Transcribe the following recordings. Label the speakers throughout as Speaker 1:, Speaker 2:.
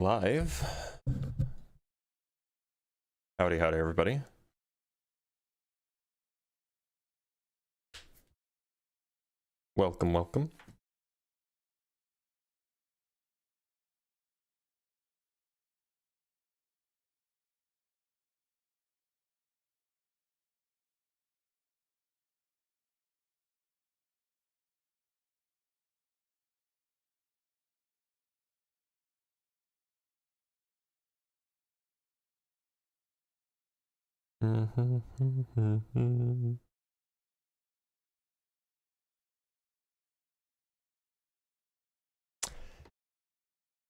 Speaker 1: Live. Howdy, howdy, everybody. Welcome, welcome.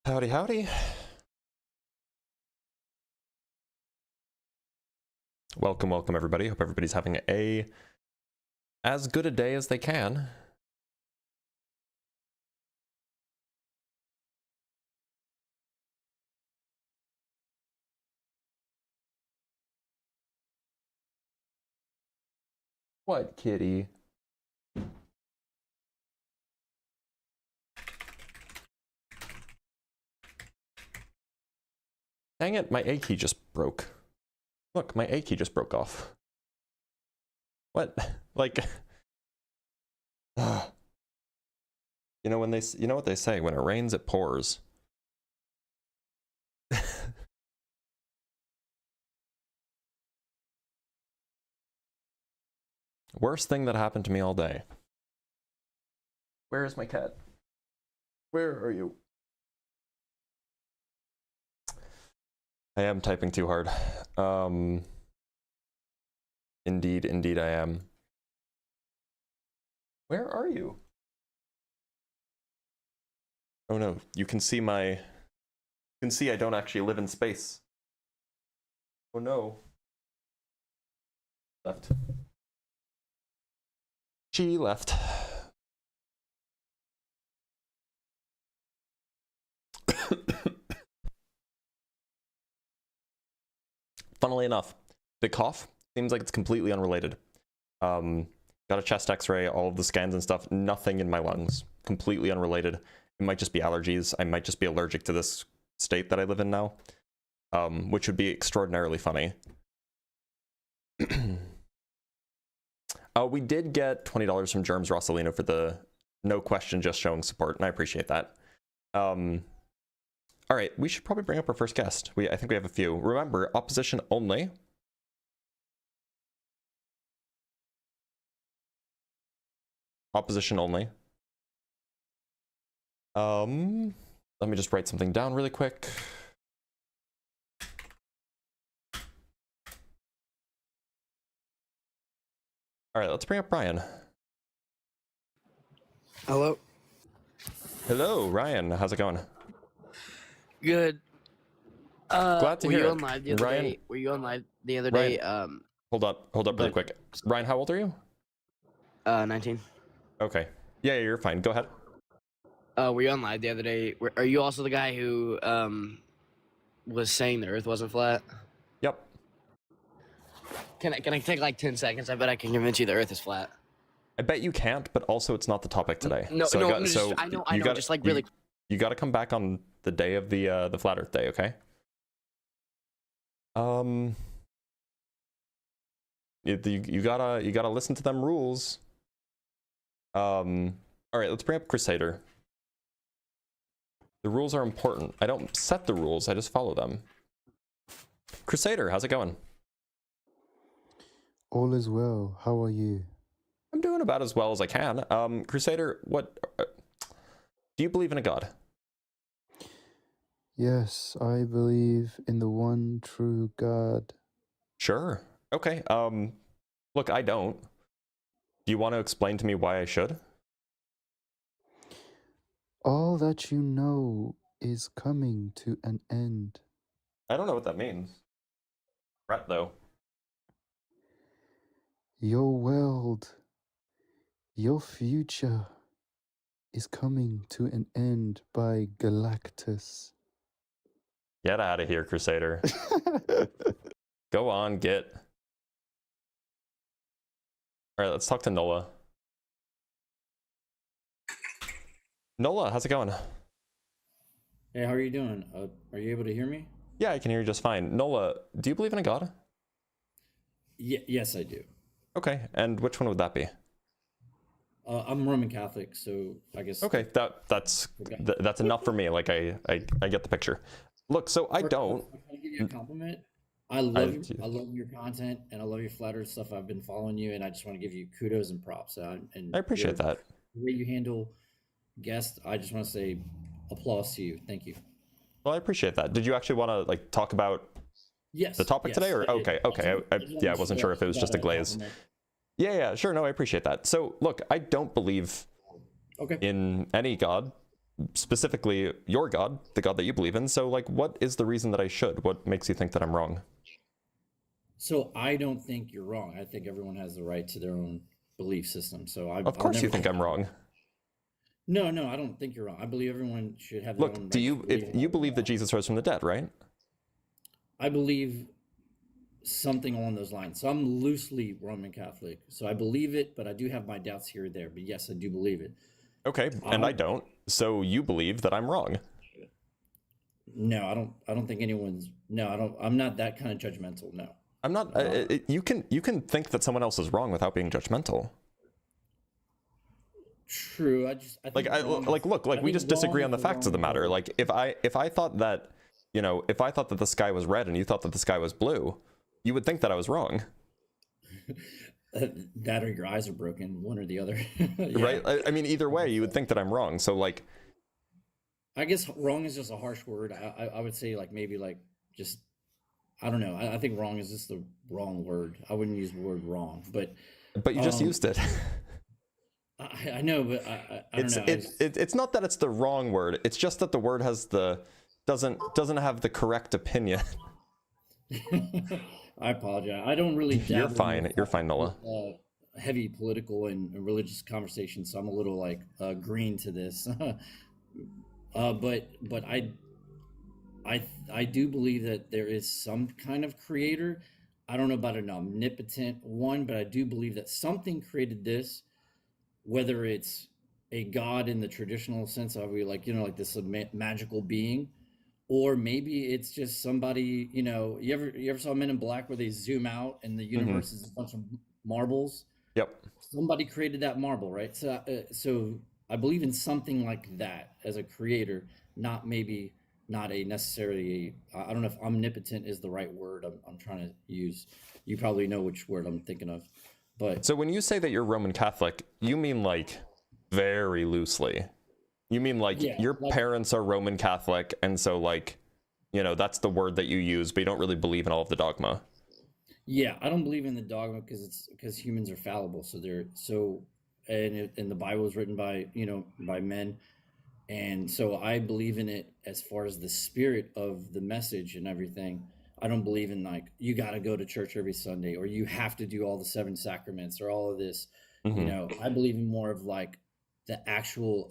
Speaker 1: Howdy, howdy. Welcome, welcome, everybody. Hope everybody's having as good a day as they can. What, kitty? Dang it, my A key just broke. Look, my A key just broke off. What? Like, you know when you know what they say, when it rains it pours. Worst thing that happened to me all day. Where is my cat? Where are you? I am typing too hard. Indeed I am. Where are you? Oh no, you can see I don't actually live in space. Oh no. Left. She left. Funnily enough, the cough seems like it's completely unrelated. Got a chest x-ray, all of the scans and stuff, nothing in my lungs. Completely unrelated. It might just be allergies. I might just be allergic to this state that I live in now, which would be extraordinarily funny. We did get $20 from Germs Rossalino for the no question just showing support, and I appreciate that. All right, we should probably bring up our first guest. I think we have a few. Remember, opposition only. Opposition only. Let me just write something down really quick. All right, let's bring up Ryan.
Speaker 2: Hello.
Speaker 1: Hello, Ryan. How's it going?
Speaker 2: Good.
Speaker 1: Glad to hear it.
Speaker 2: Were you on live the other day? Were you on live the other day?
Speaker 1: Hold up really quick. Ryan, how old are you?
Speaker 2: 19.
Speaker 1: Okay. Yeah, you're fine. Go ahead.
Speaker 2: Were you on live the other day? Are you also the guy who was saying the Earth wasn't flat?
Speaker 1: Yep.
Speaker 2: Can I take like 10 seconds? I bet I can convince you the Earth is flat.
Speaker 1: I bet you can't, but also it's not the topic today.
Speaker 2: No,
Speaker 1: so
Speaker 2: I know. Just like really.
Speaker 1: You got to come back on the day of the Flat Earth Day, okay? You gotta listen to them rules. All right, let's bring up Crusader. The rules are important. I don't set the rules, I just follow them. Crusader, how's it going?
Speaker 3: All is well. How are you?
Speaker 1: I'm doing about as well as I can. Crusader, what do you believe in a god?
Speaker 3: Yes, I believe in the one true God.
Speaker 1: Sure. Okay. Look, I don't. Do you want to explain to me why I should?
Speaker 3: All that you know is coming to an end.
Speaker 1: I don't know what that means. Threat, though.
Speaker 3: Your world, your future is coming to an end by Galactus.
Speaker 1: Get out of here, Crusader. Go on, get. All right, let's talk to Nola. Nola, how's it going?
Speaker 4: Hey, how are you doing? Are you able to hear me?
Speaker 1: Yeah, I can hear you just fine. Nola, do you believe in a god?
Speaker 4: Yes, I do.
Speaker 1: Okay, and which one would that be?
Speaker 4: I'm Roman Catholic, so I guess.
Speaker 1: Okay,
Speaker 4: Okay.
Speaker 1: that's enough for me. Like I get the picture. Look, so I don't.
Speaker 4: Can I give you a compliment?
Speaker 1: I,
Speaker 4: I love your content, and I love your flatter stuff. I've been following you, and I just want to give you kudos and props. And
Speaker 1: I appreciate that.
Speaker 4: the way you handle guests, I just want to say applause to you. Thank you.
Speaker 1: Well, I appreciate that. Did you actually want to like talk about
Speaker 4: Yes.
Speaker 1: the topic
Speaker 4: Yes,
Speaker 1: today, or
Speaker 4: I did.
Speaker 1: okay? Yeah, I wasn't sure if it was just a
Speaker 4: That
Speaker 1: glaze.
Speaker 4: compliment.
Speaker 1: Yeah, sure. No, I appreciate that. So, look, I don't believe
Speaker 4: Okay.
Speaker 1: in any god, specifically your god, the god that you believe in. So, like, what is the reason that I should? What makes you think that I'm wrong?
Speaker 4: So I don't think you're wrong. I think everyone has the right to their own belief system. So
Speaker 1: Of course, you think I'm wrong.
Speaker 4: No, I don't think you're wrong. I believe everyone should have their own.
Speaker 1: Look, do you? If you believe that Jesus rose from the dead, right?
Speaker 4: I believe something along those lines. So I'm loosely Roman Catholic. So I believe it, but I do have my doubts here or there. But yes, I do believe it.
Speaker 1: Okay, and I don't. So you believe that I'm wrong.
Speaker 4: No, I don't think anyone's. No, I don't. I'm not that kind of judgmental. No.
Speaker 1: I'm not. You can think that someone else is wrong without being judgmental.
Speaker 4: True. I think wrong is-
Speaker 1: Look,
Speaker 4: I
Speaker 1: we
Speaker 4: think
Speaker 1: just disagree
Speaker 4: wrong
Speaker 1: on the
Speaker 4: is
Speaker 1: facts of the
Speaker 4: wrong
Speaker 1: matter.
Speaker 4: word.
Speaker 1: Like if I thought that, if I thought that the sky was red and you thought that the sky was blue, you would think that I was wrong,
Speaker 4: That or your eyes are broken, one or the other. Yeah.
Speaker 1: right? I mean, either way, you would think that I'm wrong. So like,
Speaker 4: I guess wrong is just a harsh word. I would say like maybe like just I don't know. I think wrong is just the wrong word. I wouldn't use the word wrong, but
Speaker 1: you just
Speaker 4: um,
Speaker 1: used it.
Speaker 4: I know, but I don't know.
Speaker 1: It's not that it's the wrong word. It's just that the word has doesn't have the correct opinion.
Speaker 4: I apologize. I don't really.
Speaker 1: You're
Speaker 4: dabble
Speaker 1: fine.
Speaker 4: in
Speaker 1: You're fine, Nola.
Speaker 4: heavy political and religious conversation, so I'm a little like green to this. But I do believe that there is some kind of creator. I don't know about an omnipotent one, but I do believe that something created this, whether it's a god in the traditional sense of we like like this magical being, or maybe it's just somebody. You ever saw Men in Black where they zoom out and the universe is a bunch of marbles?
Speaker 1: Yep.
Speaker 4: Somebody created that marble, right? So I believe in something like that as a creator, not a necessarily. I don't know if omnipotent is the right word I'm trying to use. You probably know which word I'm thinking of, but
Speaker 1: So when you say that you're Roman Catholic, you mean like very loosely. You mean like
Speaker 4: yeah,
Speaker 1: your
Speaker 4: like
Speaker 1: parents are Roman Catholic, and so like, that's the word that you use, but you don't really believe in all of the dogma.
Speaker 4: yeah. I don't believe in the dogma because humans are fallible. And the Bible was written by men, and so I believe in it as far as the spirit of the message and everything. I don't believe in like you got to go to church every Sunday or you have to do all the seven sacraments or all of this. I believe in more of like the actual.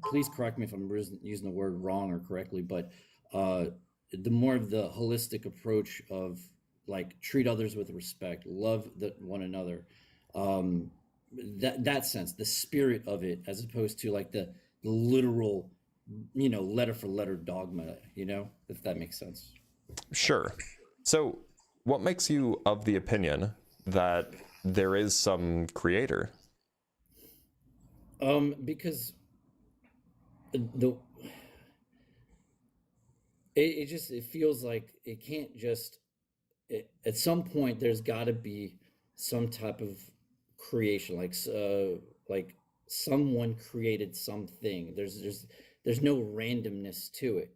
Speaker 4: Please correct me if I'm using the word wrong or correctly, but the more of the holistic approach of like treat others with respect, love one another. Um, that sense, the spirit of it, as opposed to like the literal, letter for letter dogma. If that makes sense.
Speaker 1: Sure. So what makes you of the opinion that there is some creator?
Speaker 4: Because the it feels like it can't just at some point there's got to be some type of creation like someone created something. There's no randomness to it.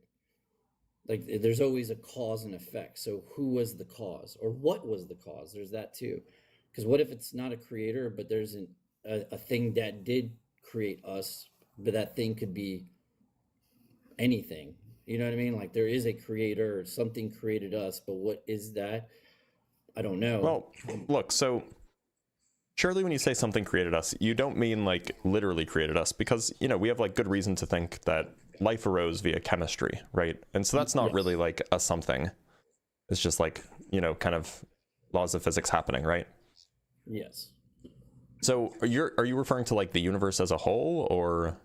Speaker 4: Like there's always a cause and effect. So who was the cause or what was the cause? There's that too. Because what if it's not a creator, but there's a thing that did create us, but that thing could be anything. You know what I mean? Like there is a creator or something created us, but what is that? I don't know.
Speaker 1: Well, look, so surely when you say something created us, you don't mean like literally created us, because, we have like good reason to think that life arose via chemistry, right? And so that's not
Speaker 4: Yes.
Speaker 1: really like a something. It's just like, kind of laws of physics happening, right?
Speaker 4: Yes.
Speaker 1: So are you referring to like the universe as a whole, or?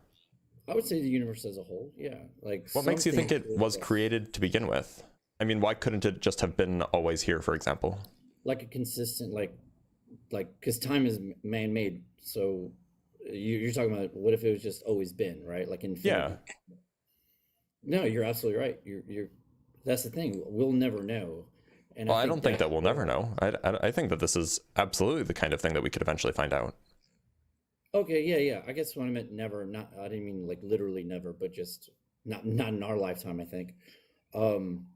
Speaker 4: I would say the universe as a whole. Yeah, like
Speaker 1: What makes you think
Speaker 4: something
Speaker 1: it was created to begin with? I mean, why couldn't it just have been always here, for example?
Speaker 4: like a consistent because time is man-made. So you're talking about what if it was just always been, right? Like infinity.
Speaker 1: Yeah.
Speaker 4: No, you're absolutely right. You're that's the thing. We'll never know. And
Speaker 1: Well, I don't think that we'll never know. I think that this is absolutely the kind of thing that we could eventually find out.
Speaker 4: Okay, yeah. I guess when I meant never, not I didn't mean like literally never, but just not in our lifetime, I think. Um,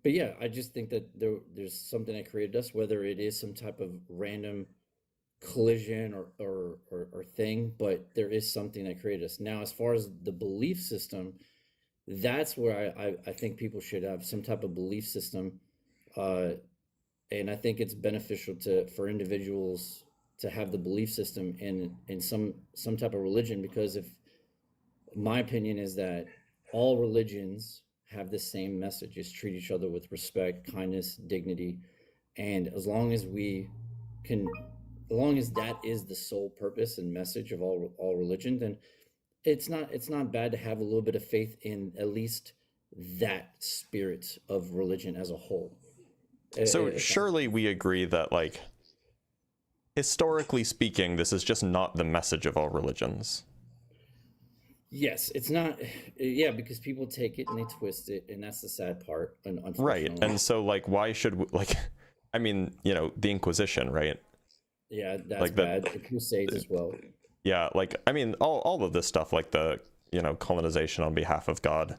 Speaker 4: but yeah, I just think that there's something that created us, whether it is some type of random collision or thing, but there is something that created us. Now, as far as the belief system, that's where I think people should have some type of belief system. And I think it's beneficial for individuals to have the belief system in some type of religion, because if my opinion is that all religions have the same message: is treat each other with respect, kindness, dignity. And as long as that is the sole purpose and message of all religion, then it's not bad to have a little bit of faith in at least that spirit of religion as a whole.
Speaker 1: So surely we agree that, like, historically speaking, this is just not the message of all religions.
Speaker 4: Yes, it's not. Yeah, because people take it and they twist it, and that's the sad part. Unfortunately.
Speaker 1: Right. And so, like, why should I mean, the Inquisition, right?
Speaker 4: Yeah, that's
Speaker 1: like
Speaker 4: bad. The Crusades as well.
Speaker 1: Yeah, like, I mean, all of this stuff, like the colonization on behalf of God,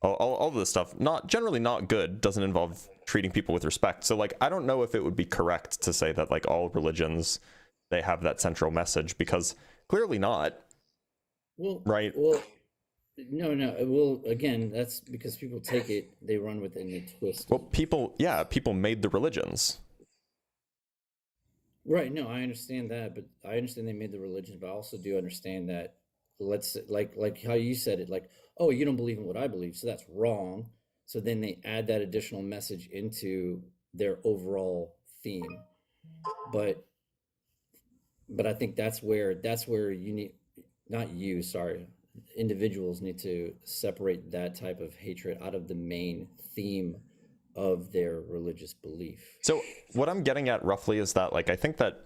Speaker 1: all of this stuff, generally not good, doesn't involve treating people with respect. So, like, I don't know if it would be correct to say that, like, all religions, they have that central message, because clearly not.
Speaker 4: Well,
Speaker 1: right.
Speaker 4: Well, no. Well, again, that's because people take it, they run with it, and they twist it.
Speaker 1: Well, people made the religions.
Speaker 4: Right. No, I understand that, but I understand they made the religions, but I also do understand that, like how you said it, like, oh, you don't believe in what I believe, so that's wrong. So then they add that additional message into their overall theme. But I think that's where you need, not you, sorry, individuals need to separate that type of hatred out of the main theme of their religious belief.
Speaker 1: So what I'm getting at roughly is that, like, I think that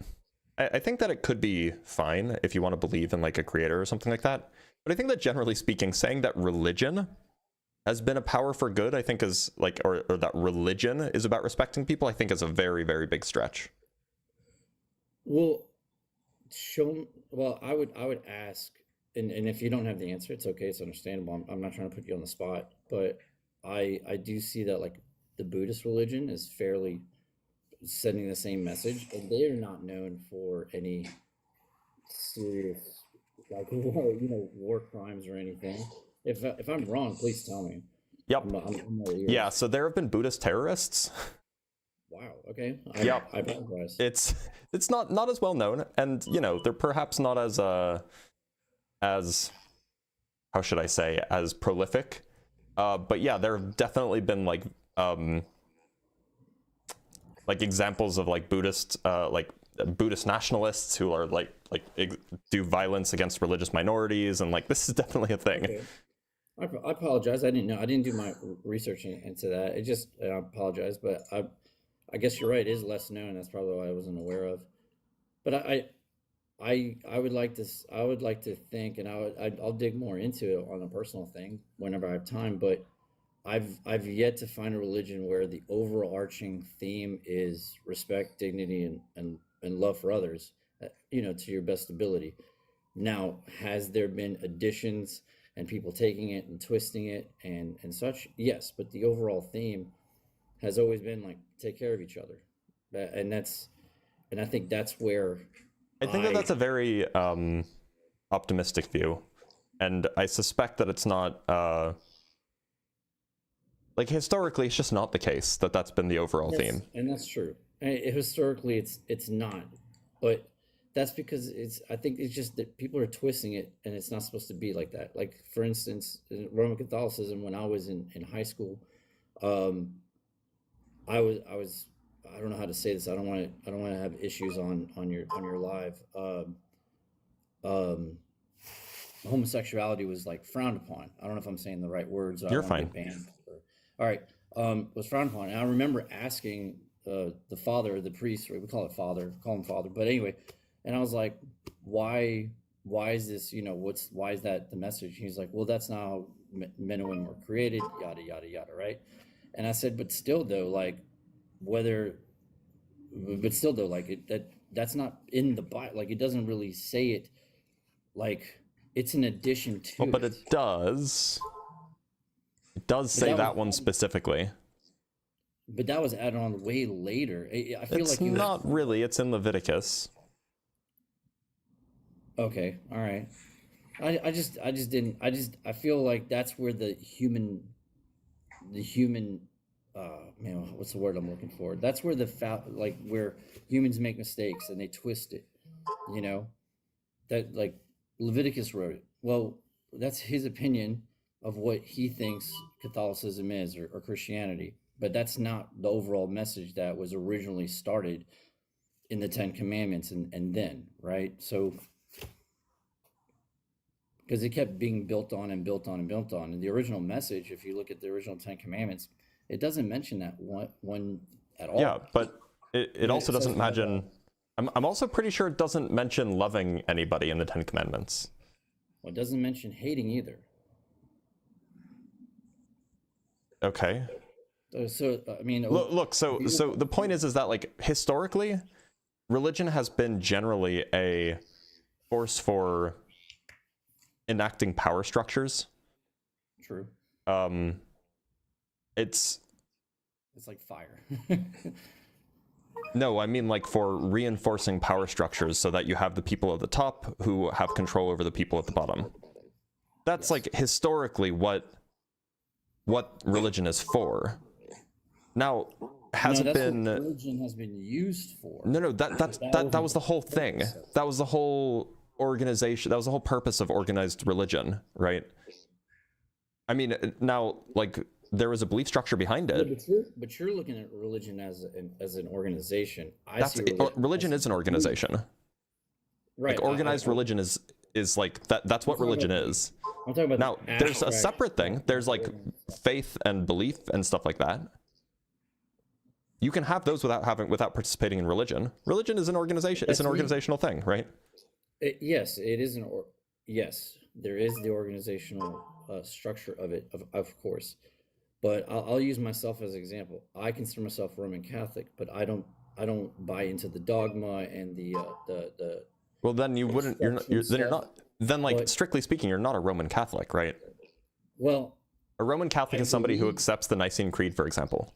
Speaker 1: it could be fine if you want to believe in, like, a creator or something like that. But I think that, generally speaking, saying that religion has been a power for good, I think is, like, or that religion is about respecting people, I think is a very, very big stretch.
Speaker 4: Well, I would ask, and if you don't have the answer, it's okay, it's understandable. I'm not trying to put you on the spot, but I do see that, like, the Buddhist religion is fairly sending the same message, and they are not known for any serious, like, war crimes or anything. If I'm wrong, please tell me.
Speaker 1: Yep.
Speaker 4: I'm all ears.
Speaker 1: Yeah, so there have been Buddhist terrorists.
Speaker 4: Wow. Okay.
Speaker 1: Yep.
Speaker 4: I apologize.
Speaker 1: It's not as well known, and they're perhaps not as how should I say, as prolific. But yeah, there have definitely been like examples of like Buddhist nationalists who are like do violence against religious minorities, and like this is definitely a thing.
Speaker 4: Okay. I apologize. I didn't know. I didn't do my research into that. I apologize, but I guess you're right. It is less known. That's probably why I wasn't aware of. But I would like to. I would like to think, and I'll dig more into it on a personal thing whenever I have time. But I've yet to find a religion where the overarching theme is respect, dignity, and love for others. To your best ability. Now, has there been additions and people taking it and twisting it and such? Yes, but the overall theme has always been like take care of each other, and I think that's where
Speaker 1: I think that's a very optimistic view, and I suspect that it's not like historically it's just not the case that that's been the overall theme.
Speaker 4: And that's true. Historically, it's not, but that's because I think it's just that people are twisting it, and it's not supposed to be like that. Like, for instance, in Roman Catholicism, when I was in high school, I was I don't know how to say this. I don't want to have issues on your live. homosexuality was like frowned upon. I don't know if I'm saying the right words. I
Speaker 1: You're
Speaker 4: don't wanna
Speaker 1: fine.
Speaker 4: get banned all right. Was frowned upon. And I remember asking the father, the priest, right? We call it father, call him father. But anyway, and I was like, why is this, why is that the message? He's like, well, that's not how men and women were created, yada, yada, yada, right? And I said, but still though, like that's not in the Bible. Like, it doesn't really say it. Like, it's an addition to
Speaker 1: Well, but it does. It does say that one specifically.
Speaker 4: But that was added on way later. I feel
Speaker 1: It's
Speaker 4: like
Speaker 1: not really. It's in Leviticus.
Speaker 4: Okay, all right. I feel like that's where the human man, what's the word I'm looking for? That's where like where humans make mistakes and they twist it, that like Leviticus wrote it. Well, that's his opinion of what he thinks Catholicism is or Christianity, but that's not the overall message that was originally started in the 10 Commandments and then, right? So because it kept being built on and built on and built on. And the original message, if you look at the original 10 Commandments, it doesn't mention that one at all.
Speaker 1: Yeah, but it also doesn't mention... I'm also pretty sure it doesn't mention loving anybody in the 10 Commandments.
Speaker 4: Well, it doesn't mention hating either.
Speaker 1: Okay.
Speaker 4: So I mean...
Speaker 1: Look, so the point is that, like, historically, religion has been generally a force for enacting power structures.
Speaker 4: True.
Speaker 1: It's
Speaker 4: like fire.
Speaker 1: No, I mean, like, for reinforcing power structures so that you have the people at the top who have control over the people at the bottom. That's, like, historically what religion is for. Now, has it been...
Speaker 4: What religion has been used for.
Speaker 1: No, that was the whole thing. That was the whole organization. That was the whole purpose of organized religion, right? I mean, now, like, there was a belief structure behind it.
Speaker 4: But you're looking at religion as an organization.
Speaker 1: Religion is an organization.
Speaker 4: Right.
Speaker 1: Like, organized religion is like that. That's what religion is.
Speaker 4: I'm talking about
Speaker 1: Now, there's a separate thing. There's, like, faith and belief and stuff like that. You can have those without participating in religion. Religion is an organization. It's an organizational thing, right?
Speaker 4: Yes, it is yes, there is the organizational structure of it, of course. But I'll use myself as an example. I consider myself Roman Catholic, but I don't buy into the dogma and the.
Speaker 1: Well, then you wouldn't. You're not. Then, like, strictly speaking, you're not a Roman Catholic, right?
Speaker 4: Well,
Speaker 1: a Roman Catholic is somebody who accepts the Nicene Creed, for example,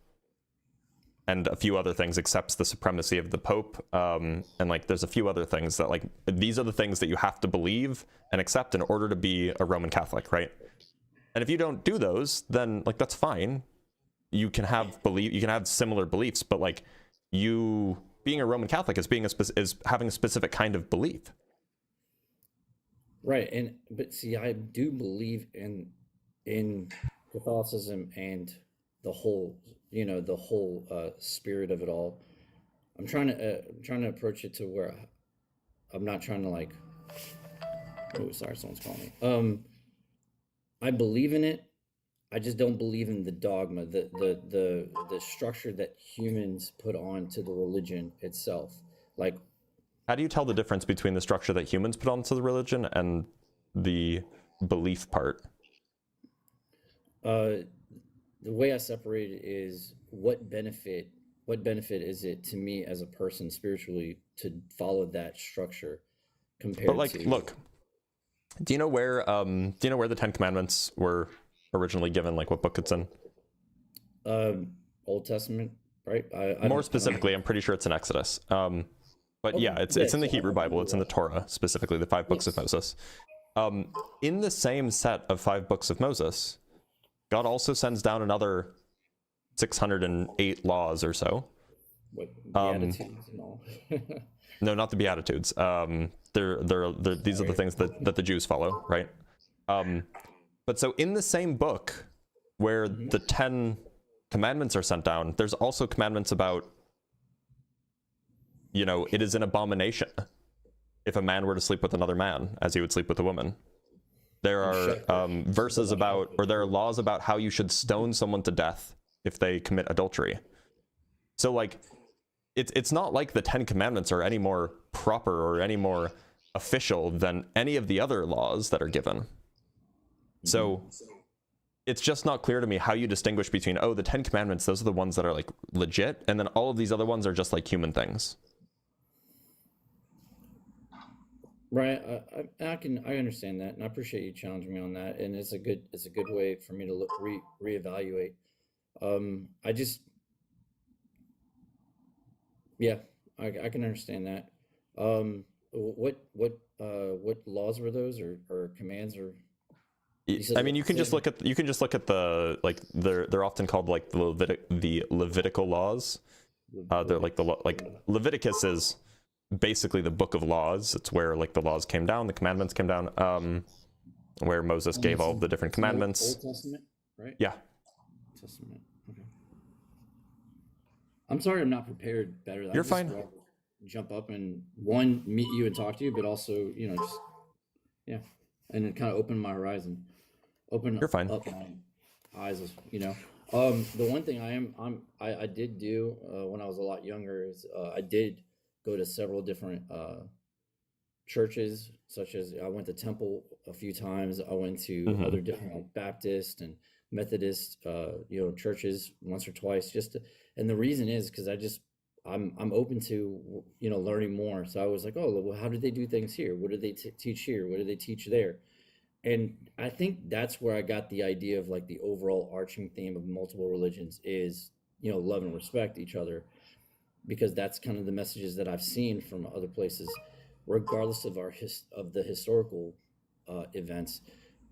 Speaker 1: and a few other things, accepts the supremacy of the Pope, and, like, there's a few other things that, like, these are the things that you have to believe and accept in order to be a Roman Catholic, right? And if you don't do those, then, like, that's fine. You can have similar beliefs, but, like, you being a Roman Catholic is having a specific kind of belief.
Speaker 4: Right, but see, I do believe in Catholicism and the whole spirit of it all. I'm trying to approach it to where I'm not trying to, like. Oh, sorry, someone's calling me. I believe in it. I just don't believe in the dogma, the structure that humans put onto the religion itself. Like,
Speaker 1: how do you tell the difference between the structure that humans put onto the religion and the belief part?
Speaker 4: The way I separate it is what benefit is it to me as a person spiritually to follow that structure compared to...
Speaker 1: But, like, look, do you know where the 10 Commandments were originally given, like, what book it's in?
Speaker 4: Old Testament, right?
Speaker 1: More specifically, I'm pretty sure it's in Exodus. But yeah, it's in the Hebrew Bible. It's in the Torah, specifically the 5 books of Moses. In the same set of 5 books of Moses, God also sends down another 608 laws or so.
Speaker 4: What, Beatitudes and all?
Speaker 1: No, not the Beatitudes. These are the things that the Jews follow, right? But so in the same book where the 10 commandments are sent down, there's also commandments about, it is an abomination if a man were to sleep with another man as he would sleep with a woman. There are verses about, or there are laws about how you should stone someone to death if they commit adultery. So like, it's not like the 10 Commandments are any more proper or any more official than any of the other laws that are given. So it's just not clear to me how you distinguish between, oh, the 10 Commandments, those are the ones that are like legit, and then all of these other ones are just like human things.
Speaker 4: Right, I understand that, and I appreciate you challenging me on that, and it's a good way for me to look reevaluate. I just, yeah, I can understand that. What laws were those, or commands, or?
Speaker 1: I mean, you can just look at the, like, they're often called like the Levitical laws. They're like Leviticus is basically the book of laws. It's where like the laws came down, the commandments came down, where Moses gave all the different commandments.
Speaker 4: Old Testament, right?
Speaker 1: Yeah.
Speaker 4: Testament. Okay. I'm sorry, I'm not prepared better.
Speaker 1: You're fine.
Speaker 4: Jump up and meet you and talk to you, but also, you know, just and it kind of opened my horizon,
Speaker 1: You're fine.
Speaker 4: up my eyes, you know. The one thing I did do when I was a lot younger is I did go to several different churches, such as I went to Temple a few times. I went to other different like Baptist and Methodist, you know, churches once or twice. And the reason is because I'm open to, you know, learning more. So I was like, oh, well, how did they do things here? What did they teach here? What did they teach there? And I think that's where I got the idea of like the overall arching theme of multiple religions is, you know, love and respect each other, because that's kind of the messages that I've seen from other places, regardless of the historical events.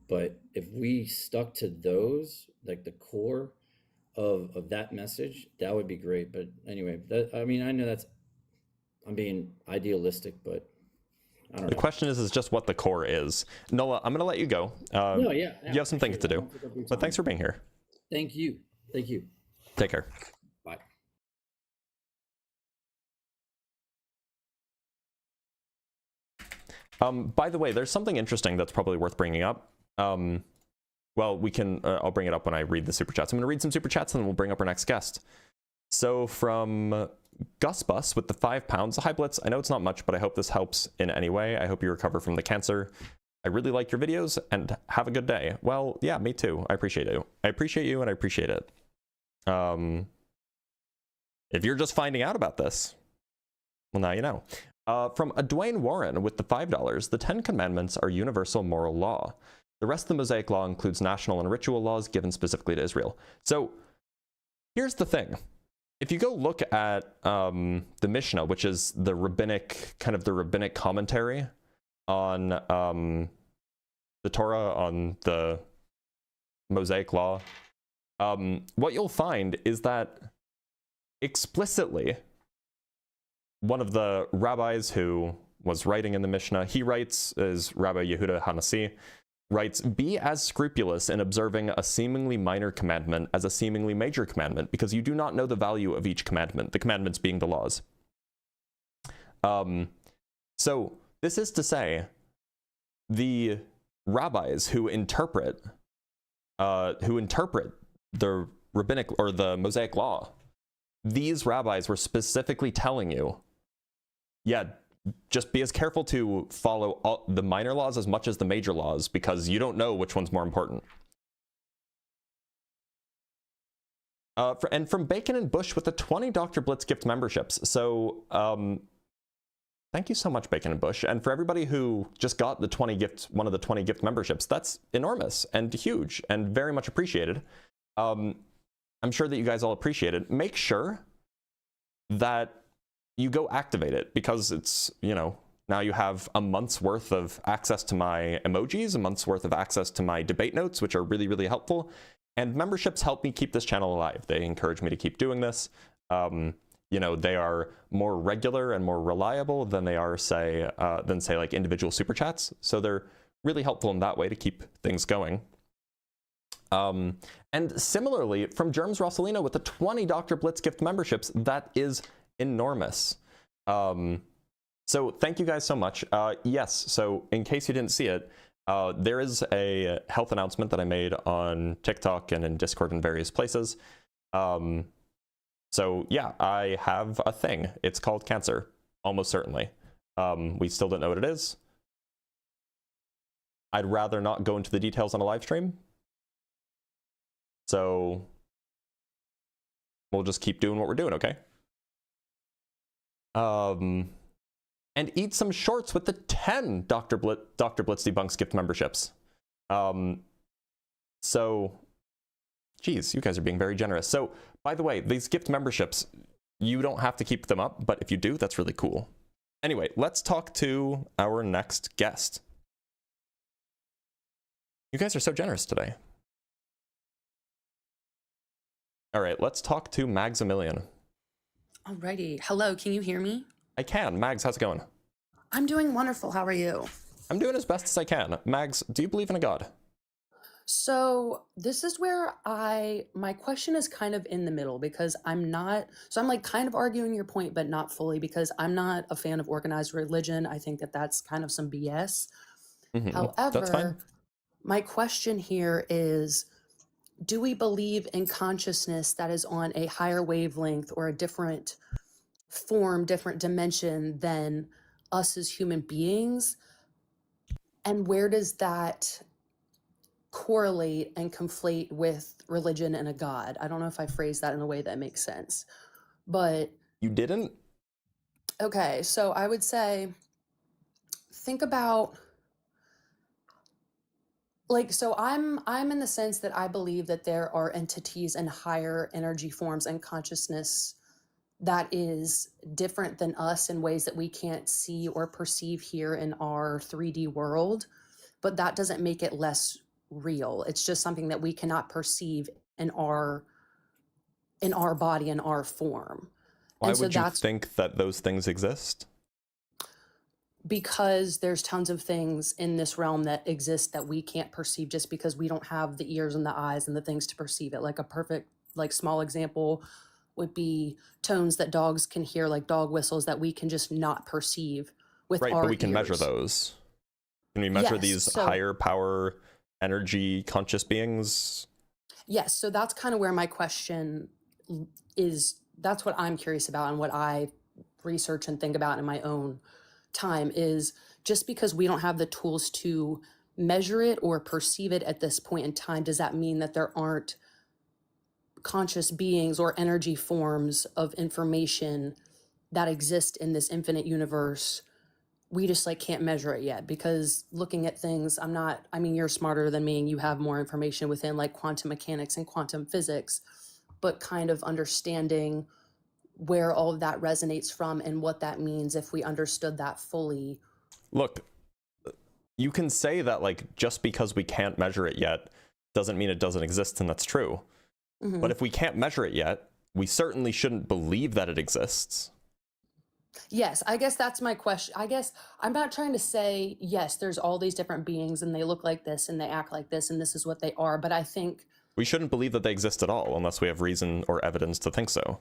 Speaker 4: But if we stuck to those, like the core of that message, that would be great. But anyway, I mean, I know I'm being idealistic, but I don't know.
Speaker 1: The question is just what the core is. Nola, I'm going to let you go.
Speaker 4: No, yeah,
Speaker 1: You have some things to do, but thanks for being here.
Speaker 4: Thank you.
Speaker 1: Take care.
Speaker 4: Bye.
Speaker 1: By the way, there's something interesting that's probably worth bringing up. Well, we can, I'll bring it up when I read the super chats. I'm going to read some super chats and then we'll bring up our next guest. So from Gus Bus with the £5. Hi Blitz, I know it's not much, but I hope this helps in any way. I hope you recover from the cancer. I really like your videos and have a good day. Well, yeah, me too. I appreciate you. I appreciate you and I appreciate it. If you're just finding out about this, well, now you know. From Dwayne Warren with the $5, the 10 Commandments are universal moral law. The rest of the Mosaic Law includes national and ritual laws given specifically to Israel. So here's the thing. If you go look at the Mishnah, which is the rabbinic commentary on the Torah, on the Mosaic Law, what you'll find is that explicitly one of the rabbis who was writing in the Mishnah, he writes, is Rabbi Yehuda Hanassi, writes, be as scrupulous in observing a seemingly minor commandment as a seemingly major commandment, because you do not know the value of each commandment, the commandments being the laws. So this is to say, the rabbis who interpret the rabbinic or the Mosaic Law, these rabbis were specifically telling you, yeah, just be as careful to follow all the minor laws as much as the major laws, because you don't know which one's more important. And from Bacon and Bush with the 20 Dr. Blitz gift memberships. So thank you so much, Bacon and Bush. And for everybody who just got the one of the 20 gift memberships, that's enormous and huge and very much appreciated. I'm sure that you guys all appreciate it. Make sure that you go activate it, because it's, you know, now you have a month's worth of access to my emojis, a month's worth of access to my debate notes, which are really, really helpful. And memberships help me keep this channel alive. They encourage me to keep doing this. You know, they are more regular and more reliable than they are, say like individual super chats. So they're really helpful in that way to keep things going. And similarly, from Germs Rossalino with the 20 Dr. Blitz gift memberships, that is enormous. So thank you guys so much. Yes, so in case you didn't see it, There is a health announcement that I made on TikTok and in Discord and various places. So yeah, I have a thing. It's called cancer, almost certainly. We still don't know what it is. I'd rather not go into the details on a live stream. So we'll just keep doing what we're doing, okay? And eat some shorts with the 10 Dr. Blitz Debunks gift memberships. So, geez, you guys are being very generous. So, by the way, these gift memberships, you don't have to keep them up, but if you do, that's really cool. Anyway, let's talk to our next guest. You guys are so generous today. All right, let's talk to Maxillion.
Speaker 5: Alrighty. Hello, can you hear me?
Speaker 1: I can. Mags, how's it going?
Speaker 5: I'm doing wonderful. How are you?
Speaker 1: I'm doing as best as I can. Mags, do you believe in a god?
Speaker 5: So this is where my question is kind of in the middle because I'm like kind of arguing your point, but not fully because I'm not a fan of organized religion. I think that that's kind of some BS.
Speaker 1: That's fine.
Speaker 5: However, my question here is, do we believe in consciousness that is on a higher wavelength or a different form, different dimension than us as human beings? And where does that correlate and conflate with religion and a god? I don't know if I phrased that in a way that makes sense, but
Speaker 1: You didn't?
Speaker 5: okay, so I would say, think about, like, so I'm in the sense that I believe that there are entities and higher energy forms and consciousness that is different than us in ways that we can't see or perceive here in our 3D world, but that doesn't make it less real. It's just something that we cannot perceive in our body, in our form.
Speaker 1: Why
Speaker 5: And so
Speaker 1: would you
Speaker 5: that's
Speaker 1: think that those things exist?
Speaker 5: because there's tons of things in this realm that exist that we can't perceive just because we don't have the ears and the eyes and the things to perceive it. Like a perfect, like, small example would be tones that dogs can hear, like dog whistles, that we can just not perceive with
Speaker 1: Right,
Speaker 5: our
Speaker 1: but we can measure
Speaker 5: ears.
Speaker 1: those. Can we measure
Speaker 5: Yes,
Speaker 1: these
Speaker 5: so
Speaker 1: higher power energy conscious beings?
Speaker 5: yes, so that's kind of where my question is. That's what I'm curious about and what I research and think about in my own time is, just because we don't have the tools to measure it or perceive it at this point in time, does that mean that there aren't conscious beings or energy forms of information that exist in this infinite universe? We just like can't measure it yet, because looking at things, I mean, you're smarter than me and you have more information within like quantum mechanics and quantum physics, but kind of understanding where all of that resonates from and what that means if we understood that fully.
Speaker 1: Look, you can say that, like, just because we can't measure it yet doesn't mean it doesn't exist, and that's true.
Speaker 5: Mhm.
Speaker 1: But if we can't measure it yet, we certainly shouldn't believe that it exists.
Speaker 5: Yes, I guess that's my question. I guess I'm not trying to say, yes, there's all these different beings and they look like this and they act like this and this is what they are, but I think,
Speaker 1: We shouldn't believe that they exist at all unless we have reason or evidence to think so.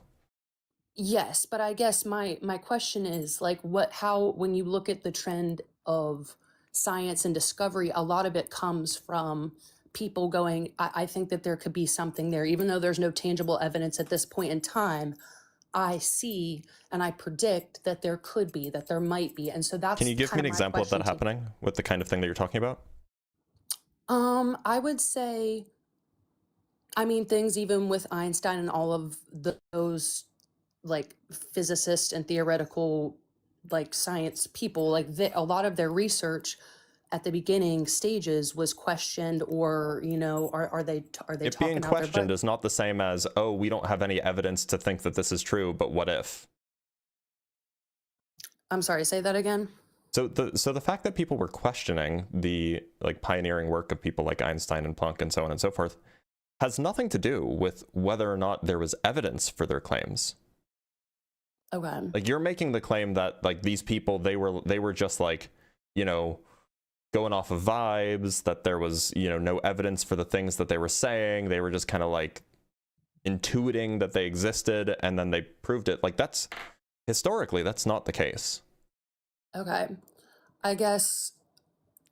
Speaker 5: yes, but I guess my question is, like, when you look at the trend of science and discovery, a lot of it comes from people going, I think that there could be something there, even though there's no tangible evidence at this point in time. I see and I predict that there could be, that there might be. And so that's
Speaker 1: Can you give me
Speaker 5: kind
Speaker 1: an
Speaker 5: of my
Speaker 1: example of that
Speaker 5: question to
Speaker 1: happening with the kind of thing that you're talking about?
Speaker 5: I would say, I mean, things even with Einstein and all of those like physicists and theoretical like science people, like a lot of their research at the beginning stages was questioned, or are they
Speaker 1: It
Speaker 5: talking
Speaker 1: being
Speaker 5: out their
Speaker 1: questioned
Speaker 5: butt?
Speaker 1: is not the same as, oh, we don't have any evidence to think that this is true, but what if?
Speaker 5: I'm sorry, say that again.
Speaker 1: So the fact that people were questioning the like pioneering work of people like Einstein and Planck and so on and so forth has nothing to do with whether or not there was evidence for their claims.
Speaker 5: Okay.
Speaker 1: Like, you're making the claim that like these people, they were just like, going off of vibes, that there was, no evidence for the things that they were saying. They were just kind of like intuiting that they existed and then they proved it. Like, historically, that's not the case.
Speaker 5: Okay. I guess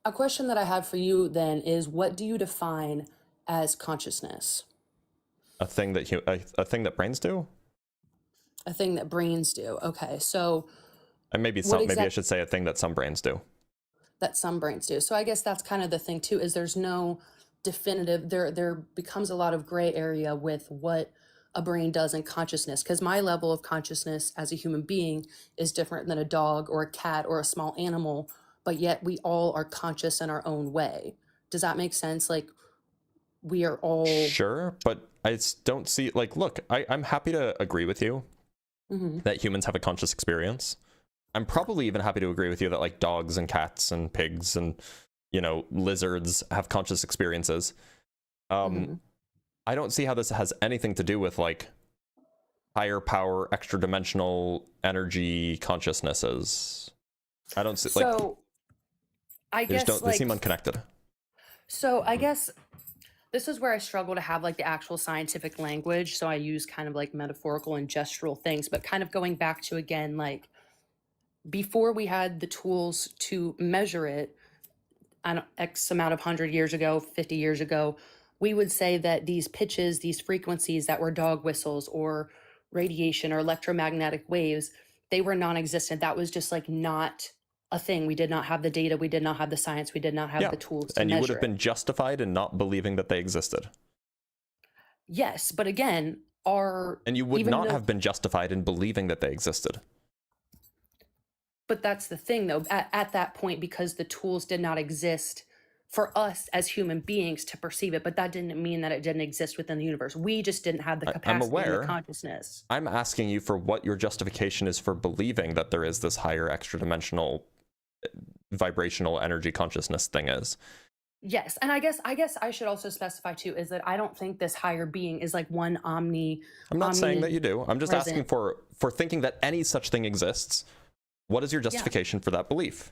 Speaker 5: A question that I have for you then is, what do you define as consciousness?
Speaker 1: A thing that a thing that brains do?
Speaker 5: A thing that brains do. Okay, so
Speaker 1: And maybe I should say a thing that some brains do.
Speaker 5: that some brains do. So I guess that's kind of the thing too, is there's no definitive, there becomes a lot of gray area with what a brain does in consciousness, because my level of consciousness as a human being is different than a dog or a cat or a small animal, but yet we all are conscious in our own way. Does that make sense? Like, we are all...
Speaker 1: Sure, but I don't see, like, look, I'm happy to agree with you that humans have a conscious experience. I'm probably even happy to agree with you that, like, dogs and cats and pigs and, you know, lizards have conscious experiences. I don't see how this has anything to do with, like, higher power, extra dimensional energy consciousnesses. I don't see, like,
Speaker 5: So I guess,
Speaker 1: they seem unconnected.
Speaker 5: So I guess this is where I struggle to have like the actual scientific language. So I use kind of like metaphorical and gestural things, but kind of going back to, again, like, before we had the tools to measure it, X amount of 100 years ago, 50 years ago, we would say that these pitches, these frequencies that were dog whistles or radiation or electromagnetic waves, they were non-existent. That was just like not a thing. We did not have the data. We did not have the science. We did not have the tools to
Speaker 1: and you would
Speaker 5: measure
Speaker 1: have been justified in not believing that they existed.
Speaker 5: Yes, but again,
Speaker 1: and you would not have been justified in believing that they existed.
Speaker 5: But that's the thing, though, at that point, because the tools did not exist for us as human beings to perceive it, but that didn't mean that it didn't exist within the universe. We just didn't have the capacity and the consciousness.
Speaker 1: I'm asking you for what your justification is for believing that there is this higher extra dimensional vibrational energy consciousness thing is.
Speaker 5: Yes, and I guess I should also specify too is that I don't think this higher being is like one I'm not
Speaker 1: saying that you do. I'm just asking for thinking that any such thing exists. What is your justification for that belief?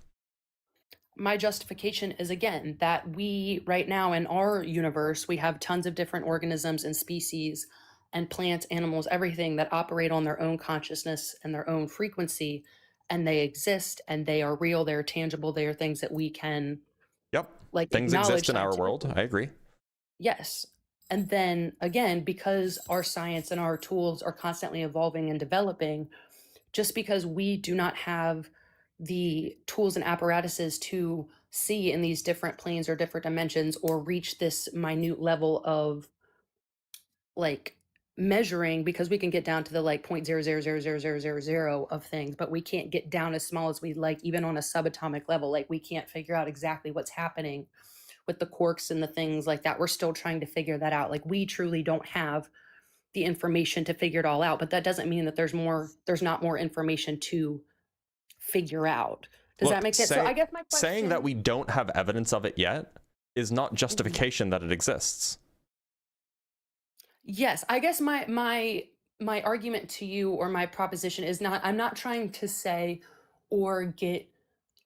Speaker 5: My justification is, again, that we right now in our universe, we have tons of different organisms and species and plants, animals, everything that operate on their own consciousness and their own frequency, and they exist and they are real, they're tangible, they are things that we can like
Speaker 1: things
Speaker 5: acknowledge
Speaker 1: exist in our world. I agree.
Speaker 5: Yes. And then again, because our science and our tools are constantly evolving and developing, just because we do not have the tools and apparatuses to see in these different planes or different dimensions or reach this minute level of like measuring, because we can get down to the like 0.00000000 of things, but we can't get down as small as we like, even on a subatomic level. Like, we can't figure out exactly what's happening with the quarks and the things like that. We're still trying to figure that out. Like, we truly don't have the information to figure it all out, but that doesn't mean that there's not more information to figure out. Does that make sense? So I guess my question...
Speaker 1: Saying that we don't have evidence of it yet is not justification that it exists.
Speaker 5: Yes, I guess my argument to you, or my proposition, is not, I'm not trying to say or get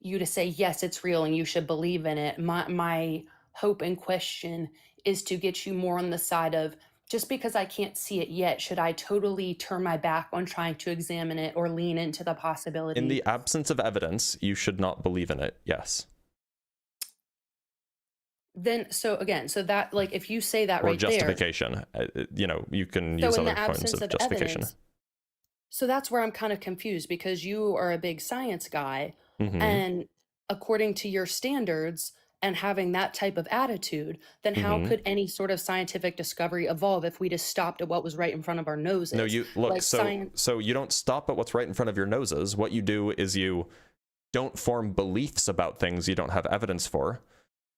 Speaker 5: you to say, yes, it's real and you should believe in it. My hope and question is to get you more on the side of, just because I can't see it yet, should I totally turn my back on trying to examine it or lean into the possibility?
Speaker 1: In the absence of evidence, you should not believe in it. Yes.
Speaker 5: Then, so again, so that, like, if you say that right there...
Speaker 1: Or justification. You know, you can use other forms of justification.
Speaker 5: So that's where I'm kind of confused, because you are a big science guy, and according to your standards and having that type of attitude, then how could any sort of scientific discovery evolve if we just stopped at what was right in front of our noses?
Speaker 1: No, you look,
Speaker 5: like
Speaker 1: so you don't stop at what's right in front of your noses. What you do is you don't form beliefs about things you don't have evidence for.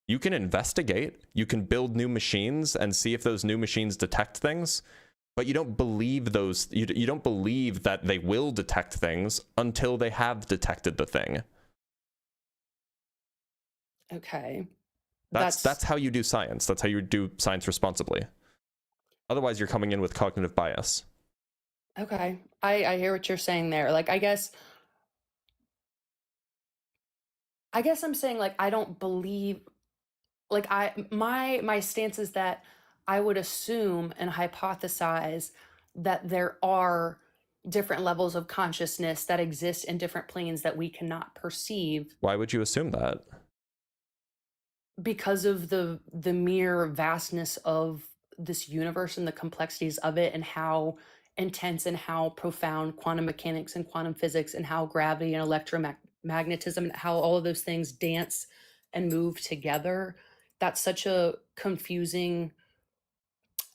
Speaker 1: You can investigate, you can build new machines and see if those new machines detect things, but you don't believe those, you don't believe that they will detect things until they have detected the thing.
Speaker 5: Okay.
Speaker 1: That's how you do science. That's how you do science responsibly. Otherwise, you're coming in with cognitive bias.
Speaker 5: Okay. I hear what you're saying there. Like, I guess I'm saying, like, I don't believe, like, my stance is that I would assume and hypothesize that there are different levels of consciousness that exist in different planes that we cannot perceive.
Speaker 1: Why would you assume that?
Speaker 5: because of the mere vastness of this universe and the complexities of it, and how intense and how profound quantum mechanics and quantum physics and how gravity and electromagnetism and how all of those things dance and move together, that's such a confusing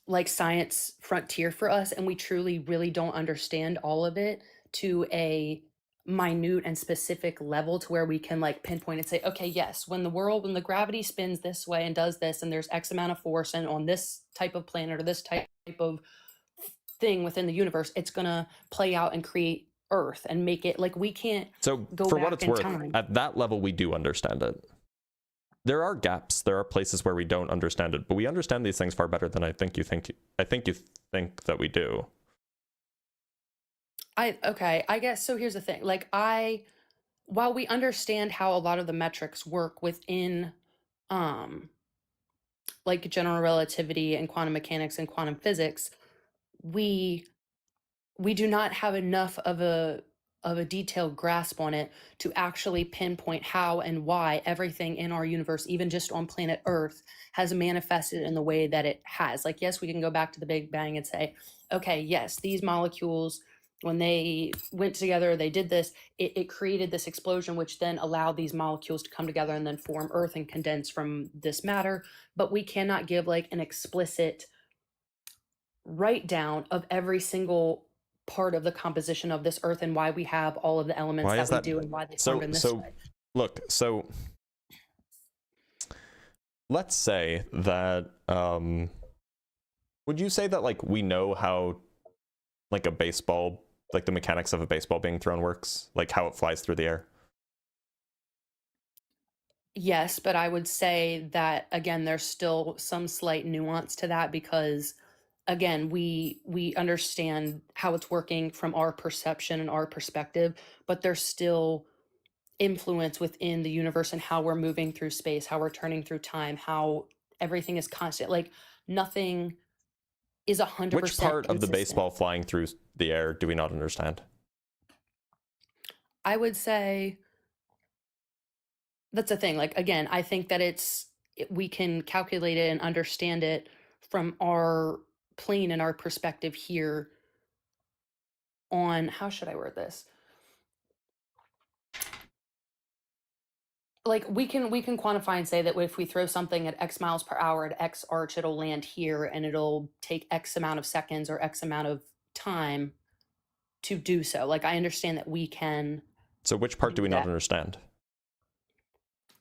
Speaker 5: like science frontier for us, and we truly really don't understand all of it to a minute and specific level to where we can like pinpoint and say, okay, yes, when the gravity spins this way and does this, and there's X amount of force, and on this type of planet or this type of thing within the universe, it's gonna play out and create Earth and make it like we can't
Speaker 1: So
Speaker 5: go
Speaker 1: for
Speaker 5: back
Speaker 1: what it's
Speaker 5: in
Speaker 1: worth,
Speaker 5: time.
Speaker 1: at that level, we do understand it. There are gaps. There are places where we don't understand it, but we understand these things far better than I think you think that we do.
Speaker 5: Okay, I guess so. Here's the thing. Like while we understand how a lot of the metrics work within um like general relativity and quantum mechanics and quantum physics, we do not have enough of a detailed grasp on it to actually pinpoint how and why everything in our universe, even just on planet Earth, has manifested in the way that it has. Like, yes, we can go back to the Big Bang and say, okay, yes, these molecules, when they went together, they did this, it created this explosion, which then allowed these molecules to come together and then form Earth and condense from this matter. But we cannot give like an explicit write down of every single part of the composition of this Earth and why we have all of the elements
Speaker 1: Why
Speaker 5: that
Speaker 1: is
Speaker 5: we
Speaker 1: that?
Speaker 5: do and why they formed in this way.
Speaker 1: Look, so let's say that would you say that like we know how like a baseball, like the mechanics of a baseball being thrown works, like how it flies through the air?
Speaker 5: Yes, but I would say that again, there's still some slight nuance to that because again, we understand how it's working from our perception and our perspective, but there's still influence within the universe and how we're moving through space, how we're turning through time, how everything is constant. Like nothing is 100%
Speaker 1: Which part of the
Speaker 5: consistent.
Speaker 1: baseball flying through the air do we not understand?
Speaker 5: I would say that's the thing. Like again, I think that we can calculate it and understand it from our plane and our perspective here on, how should I word this? Like we can quantify and say that if we throw something at X miles per hour at X arch, it'll land here and it'll take X amount of seconds or X amount of time to do so. Like I understand that we can.
Speaker 1: So which part do we not understand?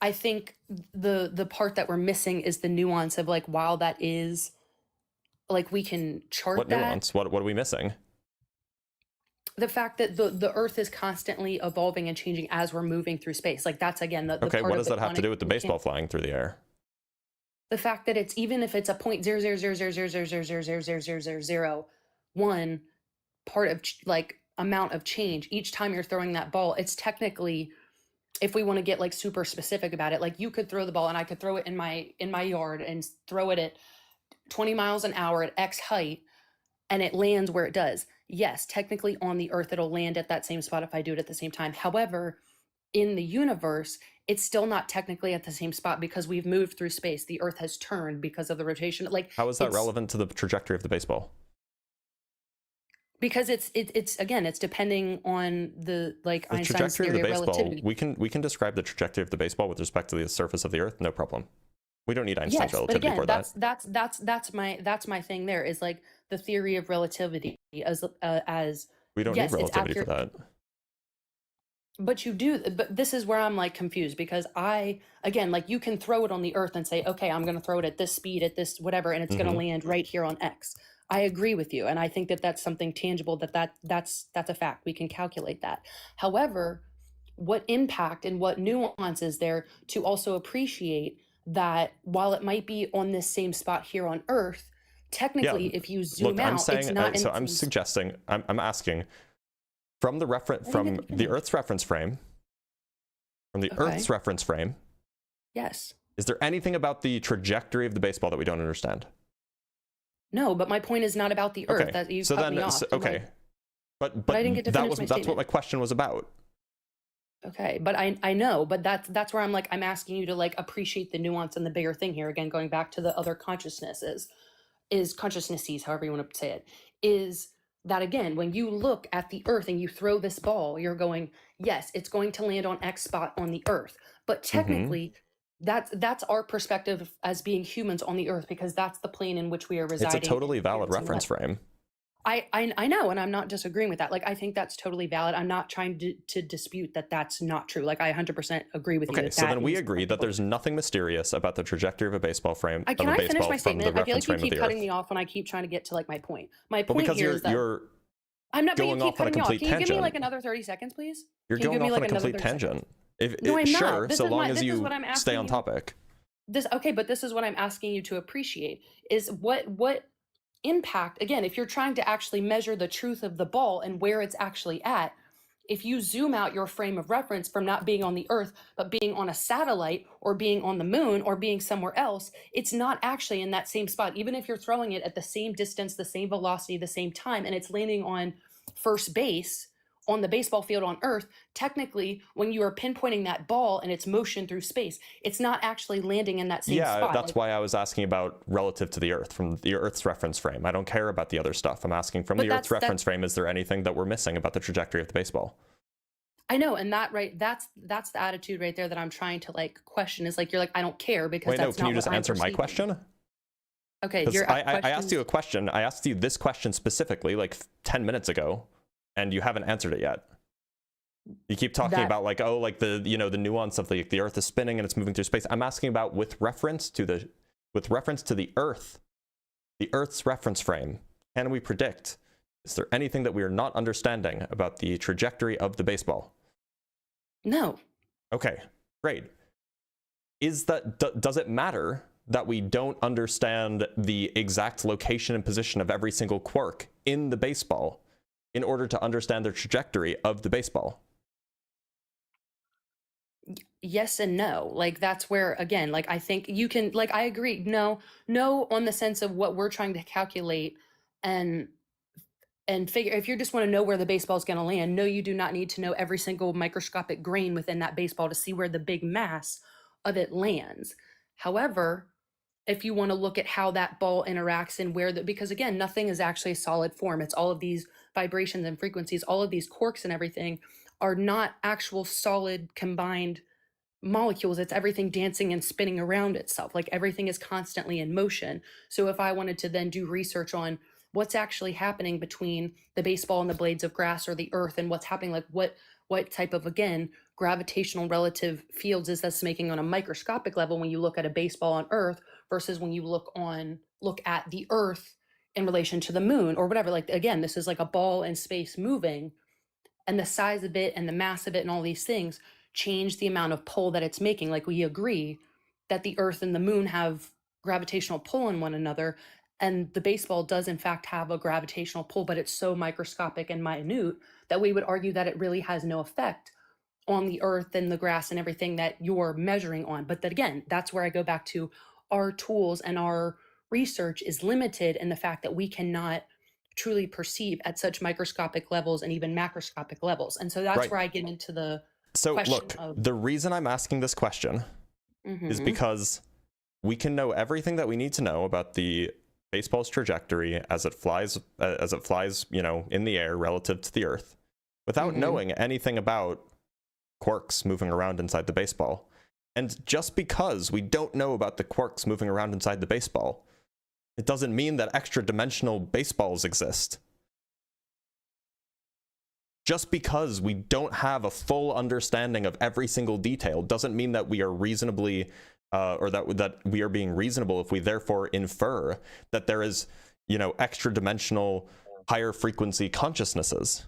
Speaker 5: I think the part that we're missing is the nuance of like, while that is like we can chart
Speaker 1: What nuance? What are we missing?
Speaker 5: The fact that the Earth is constantly evolving and changing as we're moving through space. Like that's again the
Speaker 1: Okay,
Speaker 5: part
Speaker 1: what
Speaker 5: of
Speaker 1: does that have to do with the baseball
Speaker 5: mechanics.
Speaker 1: flying through the air?
Speaker 5: The fact that it's, even if it's a 0.00000000001 part of like amount of change each time you're throwing that ball, it's technically, if we want to get like super specific about it, like you could throw the ball and I could throw it in my yard and throw it at 20 miles an hour at X height and it lands where it does. Yes, technically on the Earth, it'll land at that same spot if I do it at the same time. However, in the universe, it's still not technically at the same spot because we've moved through space. The Earth has turned because of the rotation. Like,
Speaker 1: how is that relevant to the trajectory of the baseball?
Speaker 5: Because it's again, it's depending on the like
Speaker 1: the
Speaker 5: Einstein's
Speaker 1: trajectory of
Speaker 5: theory
Speaker 1: the baseball.
Speaker 5: relativity.
Speaker 1: We can describe the trajectory of the baseball with respect to the surface of the Earth, no problem. We don't need Einstein's
Speaker 5: Yes, but
Speaker 1: relativity
Speaker 5: again,
Speaker 1: for that.
Speaker 5: that's my thing. There is like the theory of relativity as
Speaker 1: We don't
Speaker 5: yes,
Speaker 1: need
Speaker 5: it's
Speaker 1: relativity for
Speaker 5: accurate.
Speaker 1: that.
Speaker 5: But you do, but this is where I'm like confused because again, like you can throw it on the Earth and say, okay, I'm going to throw it at this speed, at this whatever, and it's going to land right here on X. I agree with you. And I think that that's something tangible, that's a fact. We can calculate that. However, what impact and what nuance is there to also appreciate that while it might be on this same spot here on Earth, technically, if you zoom out,
Speaker 1: I'm saying,
Speaker 5: it's not.
Speaker 1: So I'm suggesting, I'm asking, from the Earth's reference frame, Earth's reference frame.
Speaker 5: Yes.
Speaker 1: Is there anything about the trajectory of the baseball that we don't understand?
Speaker 5: No, but my point is not about the Earth.
Speaker 1: Okay.
Speaker 5: That you
Speaker 1: so
Speaker 5: cut
Speaker 1: then,
Speaker 5: me off.
Speaker 1: okay. But
Speaker 5: I didn't get to finish my
Speaker 1: that's what my question was about.
Speaker 5: Okay, but I know, but that's where I'm like, I'm asking you to like appreciate the nuance and the bigger thing here. Again, going back to the other consciousnesses, is consciousnesses, however you want to say it, is that again, when you look at the earth and you throw this ball, you're going, yes, it's going to land on X spot on the earth. But technically, that's our perspective as being humans on the earth, because that's the plane in which we are residing.
Speaker 1: It's a totally valid reference frame.
Speaker 5: I know, and I'm not disagreeing with that. Like, I think that's totally valid. I'm not trying to dispute that that's not true. Like, I 100% agree with you.
Speaker 1: Okay, so then we agree that there's nothing mysterious about the trajectory of a baseball frame.
Speaker 5: Can I finish my statement? I feel like you keep cutting me off when I keep trying to get to like my point. My point here is that
Speaker 1: you're
Speaker 5: I'm not
Speaker 1: going off on a complete
Speaker 5: tangent. Can you give me like
Speaker 1: tangent.
Speaker 5: another 30 seconds, please?
Speaker 1: You're
Speaker 5: Can you
Speaker 1: going
Speaker 5: give me,
Speaker 1: off on
Speaker 5: like,
Speaker 1: a
Speaker 5: another
Speaker 1: complete
Speaker 5: 30
Speaker 1: tangent.
Speaker 5: No, I'm not.
Speaker 1: Sure,
Speaker 5: This
Speaker 1: so
Speaker 5: is
Speaker 1: long
Speaker 5: my-
Speaker 1: as
Speaker 5: this is
Speaker 1: you
Speaker 5: what I'm
Speaker 1: stay
Speaker 5: asking
Speaker 1: on
Speaker 5: you.
Speaker 1: topic.
Speaker 5: But this is what I'm asking you to appreciate is what impact, again, if you're trying to actually measure the truth of the ball and where it's actually at, if you zoom out your frame of reference from not being on the earth, but being on a satellite or being on the moon or being somewhere else, it's not actually in that same spot. Even if you're throwing it at the same distance, the same velocity, the same time, and it's landing on first base on the baseball field on earth, technically, when you are pinpointing that ball and its motion through space, it's not actually landing in that same spot.
Speaker 1: Yeah, that's why I was asking about relative to the earth, from the earth's reference frame. I don't care about the other stuff. I'm asking from the earth's reference frame, is there anything that we're missing about the trajectory of the baseball?
Speaker 5: I know, and that's the attitude right there that I'm trying to like question, is like, you're like, I don't care, because
Speaker 1: Wait, no,
Speaker 5: that's
Speaker 1: can
Speaker 5: not
Speaker 1: you just
Speaker 5: what I'm
Speaker 1: answer my
Speaker 5: perceiving.
Speaker 1: question?
Speaker 5: Okay,
Speaker 1: I asked you a question. I asked you this question specifically like 10 minutes ago, and you haven't answered it yet. You keep talking about like, oh, like the nuance of the earth is spinning and it's moving through space. I'm asking about with reference to the earth, the earth's reference frame. Can we predict? Is there anything that we are not understanding about the trajectory of the baseball?
Speaker 5: No.
Speaker 1: Okay, great. Does it matter that we don't understand the exact location and position of every single quark in the baseball in order to understand the trajectory of the baseball?
Speaker 5: Yes and no. Like, that's where, again, like, I think you can, like, I agree. No on the sense of what we're trying to calculate and figure. If you just want to know where the baseball is going to land, no, you do not need to know every single microscopic grain within that baseball to see where the big mass of it lands. However, if you want to look at how that ball interacts and where because again, nothing is actually a solid form. It's all of these vibrations and frequencies, all of these quarks and everything are not actual solid combined molecules. It's everything dancing and spinning around itself. Like, everything is constantly in motion. So if I wanted to then do research on what's actually happening between the baseball and the blades of grass or the earth, and what's happening, like what type of, again, gravitational relative fields is this making on a microscopic level when you look at a baseball on earth versus when you look at the earth in relation to the moon or whatever. Like, again, this is like a ball in space moving, and the size of it and the mass of it and all these things change the amount of pull that it's making. Like, we agree that the earth and the moon have gravitational pull on one another, and the baseball does in fact have a gravitational pull, but it's so microscopic and minute that we would argue that it really has no effect on the earth and the grass and everything that you're measuring on. But that, again, that's where I go back to our tools and our research is limited in the fact that we cannot truly perceive at such microscopic levels and even macroscopic levels. And so that's
Speaker 1: Right.
Speaker 5: where I get into the
Speaker 1: So
Speaker 5: question
Speaker 1: look,
Speaker 5: of,
Speaker 1: the reason I'm asking this question is because we can know everything that we need to know about the baseball's trajectory as it flies, in the air relative to the earth, without knowing anything about quarks moving around inside the baseball. And just because we don't know about the quarks moving around inside the baseball, it doesn't mean that extra dimensional baseballs exist. Just because we don't have a full understanding of every single detail doesn't mean that we are reasonably, or that we are being reasonable if we therefore infer that there is, extra dimensional, higher frequency consciousnesses.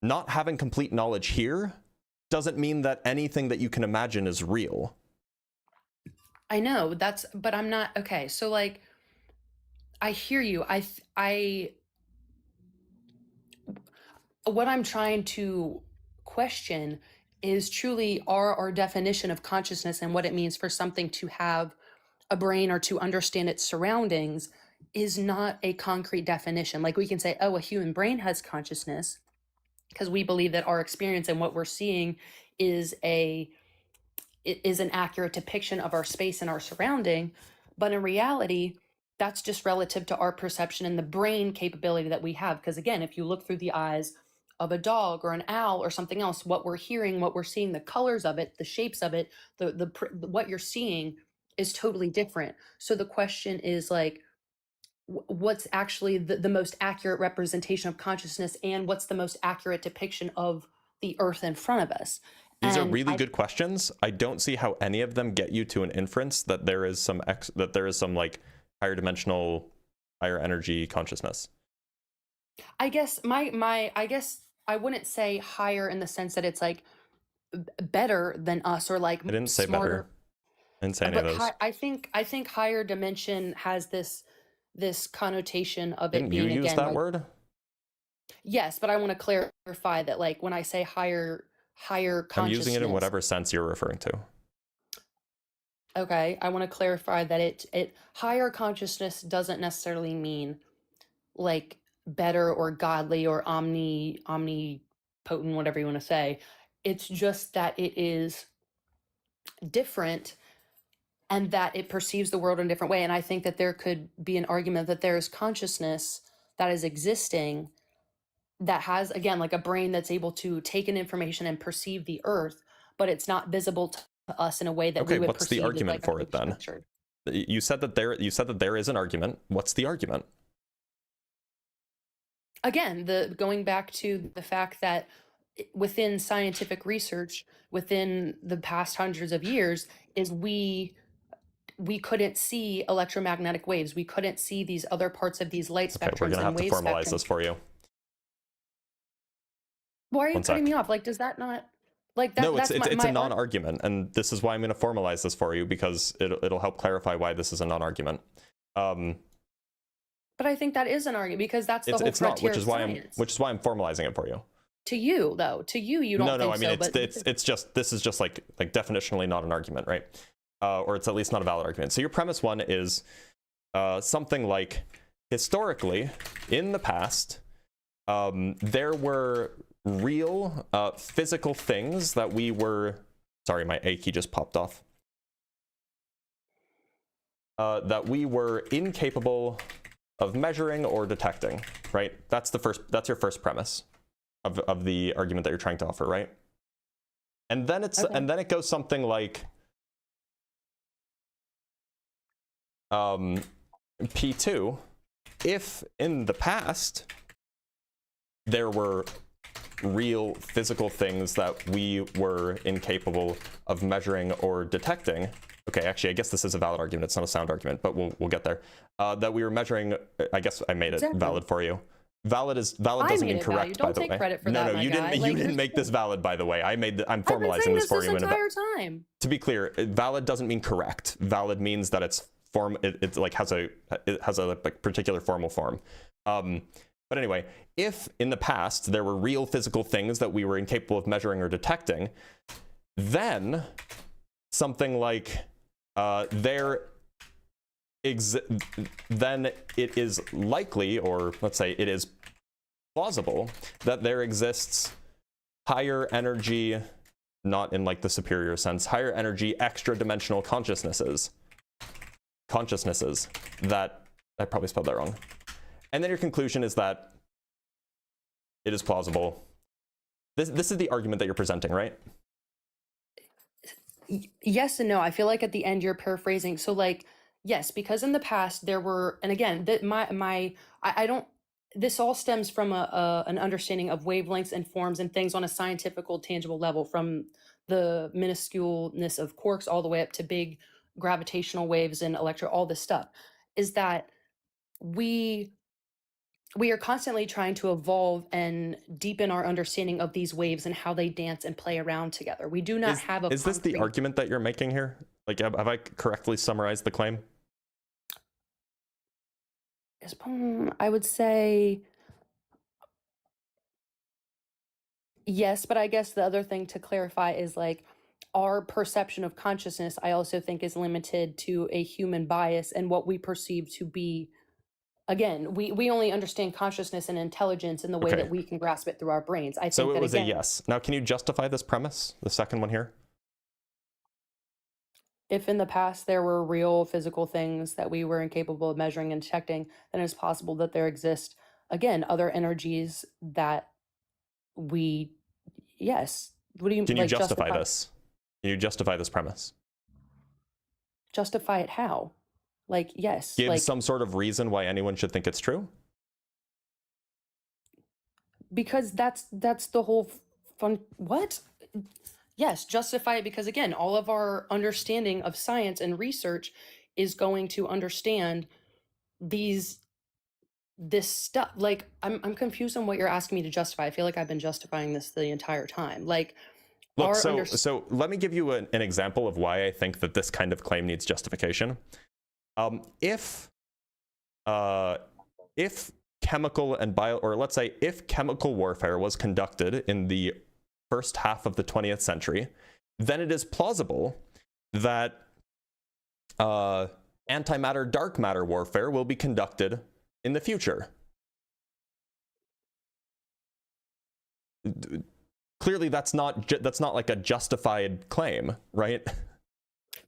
Speaker 1: Not having complete knowledge here doesn't mean that anything that you can imagine is real.
Speaker 5: I know but I'm not, okay. So like, I hear you. What I'm trying to question is truly our definition of consciousness and what it means for something to have a brain or to understand its surroundings is not a concrete definition. Like, we can say, oh, a human brain has consciousness, because we believe that our experience and what we're seeing is an accurate depiction of our space and our surrounding. But in reality, that's just relative to our perception and the brain capability that we have. Because again, if you look through the eyes of a dog or an owl or something else, what we're hearing, what we're seeing, the colors of it, the shapes of it, what you're seeing is totally different. So the question is like, what's actually the most accurate representation of consciousness, and what's the most accurate depiction of the earth in front of us?
Speaker 1: These are really good questions. I don't see how any of them get you to an inference that there is some like higher dimensional, higher energy consciousness.
Speaker 5: I guess I guess I wouldn't say higher in the sense that it's like better than us or like
Speaker 1: I didn't say
Speaker 5: smarter.
Speaker 1: better. I didn't say any of those.
Speaker 5: I think higher dimension has this connotation of it
Speaker 1: Didn't
Speaker 5: being
Speaker 1: you use
Speaker 5: again
Speaker 1: that
Speaker 5: like,
Speaker 1: word?
Speaker 5: yes, but I want to clarify that like when I say higher consciousness,
Speaker 1: I'm using it in whatever sense you're referring to.
Speaker 5: Okay, I want to clarify that it higher consciousness doesn't necessarily mean like better or godly or omnipotent, whatever you want to say. It's just that it is different and that it perceives the world in a different way. And I think that there could be an argument that there is consciousness that is existing that has, again, like a brain that's able to take in information and perceive the earth, but it's not visible to us in a way that we would
Speaker 1: what's the
Speaker 5: perceive as,
Speaker 1: argument
Speaker 5: like,
Speaker 1: for it then?
Speaker 5: structured.
Speaker 1: You said that there is an argument. What's the argument?
Speaker 5: Again, going back to the fact that within scientific research, within the past hundreds of years, is we couldn't see electromagnetic waves. We couldn't see these other parts of these light
Speaker 1: Okay, we're
Speaker 5: spectrums
Speaker 1: gonna have
Speaker 5: and
Speaker 1: to
Speaker 5: wave
Speaker 1: formalize
Speaker 5: spectrums.
Speaker 1: this for you.
Speaker 5: Why are you
Speaker 1: One
Speaker 5: cutting
Speaker 1: sec.
Speaker 5: me off? Like, does that not like that?
Speaker 1: No,
Speaker 5: that's
Speaker 1: it's
Speaker 5: my
Speaker 1: a non-argument, and this is why I'm going to formalize this for you, because it'll help clarify why this is a non-argument.
Speaker 5: But I think that is an argument because that's the whole
Speaker 1: it's not,
Speaker 5: frontier
Speaker 1: which is
Speaker 5: of
Speaker 1: why
Speaker 5: science.
Speaker 1: I'm you for you.
Speaker 5: To you, though, you don't.
Speaker 1: No,
Speaker 5: think
Speaker 1: I mean
Speaker 5: so,
Speaker 1: it's just this is just like definitionally not an argument, right? Or it's at least not a valid argument. So your premise one is something like historically in the past there were real physical things that we were, sorry, my A key just popped off, that we were incapable of measuring or detecting, right? That's your first premise of the argument that you're trying to offer, right? And then it goes something like P2, if in the past there were real physical things that we were incapable of measuring or detecting. Okay, actually, I guess this is a valid argument. It's not a sound argument, but we'll get there. That we were measuring. I guess I made it valid for you. Valid doesn't mean correct, by the way.
Speaker 5: Don't take credit for
Speaker 1: no,
Speaker 5: that,
Speaker 1: no,
Speaker 5: my
Speaker 1: you
Speaker 5: guy.
Speaker 1: didn't. You didn't make this valid, by the way. I'm formalizing
Speaker 5: I've been
Speaker 1: this for you.
Speaker 5: this entire time.
Speaker 1: To be clear, valid doesn't mean correct. Valid means that it's it like has a like particular formal form. But anyway, if in the past there were real physical things that we were incapable of measuring or detecting, then something like then it is likely, or let's say it is plausible, that there exists higher energy, not in like the superior sense, higher energy extra dimensional consciousnesses that, I probably spelled that wrong. And then your conclusion is that it is plausible. This is the argument that you're presenting, right?
Speaker 5: Yes and no. I feel like at the end you're paraphrasing. So like, yes, because in the past there were, and again, I don't. This all stems from an understanding of wavelengths and forms and things on a scientific, tangible level, from the minusculeness of quarks all the way up to big gravitational waves and all this stuff. Is that we are constantly trying to evolve and deepen our understanding of these waves and how they dance and play around together. We do not have a
Speaker 1: Is this the
Speaker 5: concrete-
Speaker 1: argument that you're making here? Like, have I correctly summarized the claim?
Speaker 5: I would say yes, but I guess the other thing to clarify is like our perception of consciousness, I also think, is limited to a human bias and what we perceive to be again, we only understand consciousness and intelligence in the way
Speaker 1: Okay.
Speaker 5: that we can grasp it through our brains. I
Speaker 1: So
Speaker 5: think
Speaker 1: it
Speaker 5: that
Speaker 1: was
Speaker 5: again,
Speaker 1: a yes. Now, can you justify this premise, the second one here?
Speaker 5: if in the past there were real physical things that we were incapable of measuring and detecting, then it's possible that there exist, again, other energies that we, yes. What do you
Speaker 1: Can you
Speaker 5: like
Speaker 1: justify this? Can you justify this premise?
Speaker 5: justify it how? Like, yes,
Speaker 1: Give
Speaker 5: like
Speaker 1: some sort of reason why anyone should think it's true?
Speaker 5: because that's the whole fun. What? Yes, justify it because again, all of our understanding of science and research is going to understand this stuff. Like, I'm confused on what you're asking me to justify. I feel like I've been justifying this the entire time. Like,
Speaker 1: Look,
Speaker 5: our
Speaker 1: so let me give you an example of why I think that this kind of claim needs justification. If chemical and or let's say if chemical warfare was conducted in the first half of the 20th century, then it is plausible that antimatter dark matter warfare will be conducted in the future. Clearly that's not like a justified claim, right?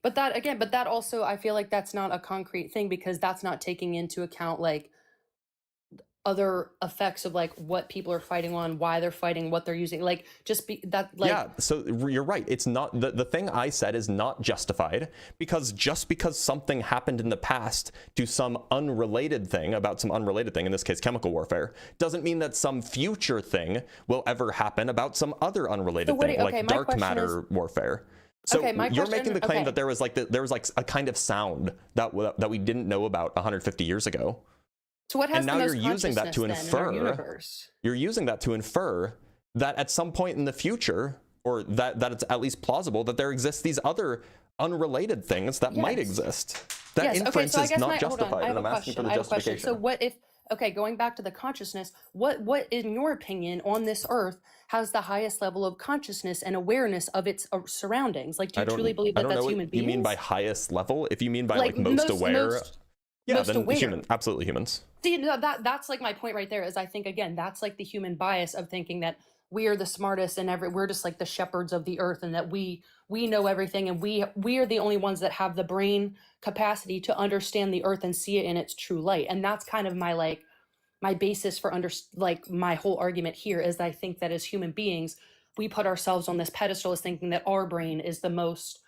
Speaker 5: But that also, I feel like that's not a concrete thing because that's not taking into account like other effects of like what people are fighting on, why they're fighting, what they're using, like just be that like
Speaker 1: yeah, so you're right. It's not the thing I said is not justified because just because something happened in the past to some unrelated thing about some unrelated thing, in this case chemical warfare, doesn't mean that some future thing will ever happen about some other unrelated thing like dark matter warfare. So you're making the claim that there was like a kind of sound that we didn't know about 150 years ago.
Speaker 5: So what has
Speaker 1: and now
Speaker 5: the most
Speaker 1: you're using that to
Speaker 5: consciousness then in our
Speaker 1: infer.
Speaker 5: universe?
Speaker 1: You're using that to infer that at some point in the future, or that it's at least plausible that there exists these other unrelated things that might exist. That inference is not justified, and I'm asking for the justification.
Speaker 5: So what if? Okay, going back to the consciousness, what in your opinion on this earth has the highest level of consciousness and awareness of its surroundings? Like, do you truly believe that that's human beings?
Speaker 1: You mean by highest level? If you mean by like most aware, yeah, then aware. Absolutely humans.
Speaker 5: See, that's like my point right there. Is I think again that's like the human bias of thinking that we are the smartest and we're just like the shepherds of the earth, and that we know everything, and we are the only ones that have the brain capacity to understand the earth and see it in its true light. And that's kind of my basis for my whole argument here is that I think that as human beings we put ourselves on this pedestal as thinking that our brain is the most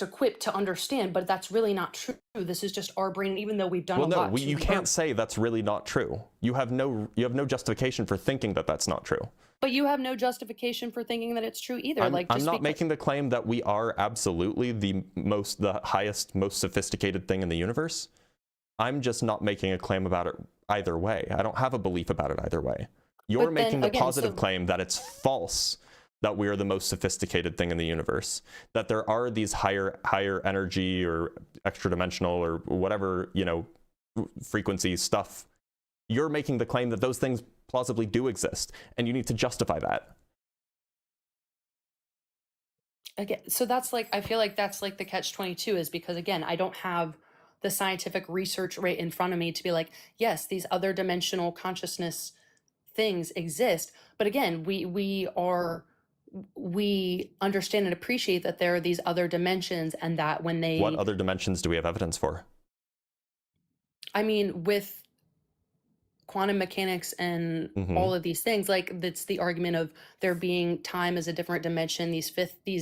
Speaker 5: equipped to understand, but that's really not true. This is just our brain, and even though we've done
Speaker 1: you can't say that's really not true. You have no justification for thinking that that's not true.
Speaker 5: But you have no justification for thinking that it's true either.
Speaker 1: I'm not making the claim that we are absolutely the highest, most sophisticated thing in the universe. I'm just not making a claim about it either way. I don't have a belief about it either way. You're making the positive claim that it's false that we are the most sophisticated thing in the universe, that there are these higher energy or extra dimensional or whatever, frequency stuff. You're making the claim that those things plausibly do exist, and you need to justify that.
Speaker 5: Again, so that's I feel like that's the catch-22 is because again, I don't have the scientific research right in front of me to be like, yes, these other dimensional consciousness things exist. But again, we understand and appreciate that there are these other dimensions, and that when they...
Speaker 1: What other dimensions do we have evidence for? I
Speaker 5: mean, with quantum mechanics and all of these things, that's the argument of there being time as a different dimension, these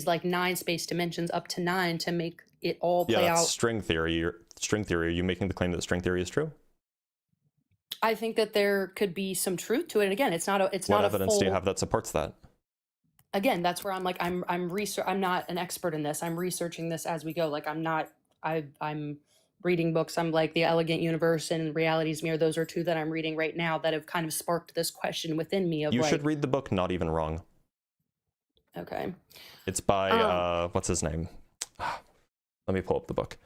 Speaker 5: 9 space dimensions up to 9 to make it all play out.
Speaker 1: String theory. Are you making the claim that string theory is true?
Speaker 5: I think that there could be some truth to it. And again, it's not
Speaker 1: what evidence do you have that supports that?
Speaker 5: Again, that's where I'm I'm not an expert in this. I'm researching this as we go. I'm reading books. I'm like The Elegant Universe and Reality's Mirror. Those are 2 that I'm reading right now that have kind of sparked this question within me of
Speaker 1: you should read the book Not Even Wrong.
Speaker 5: Okay.
Speaker 1: It's by what's his name? Let me pull up the book.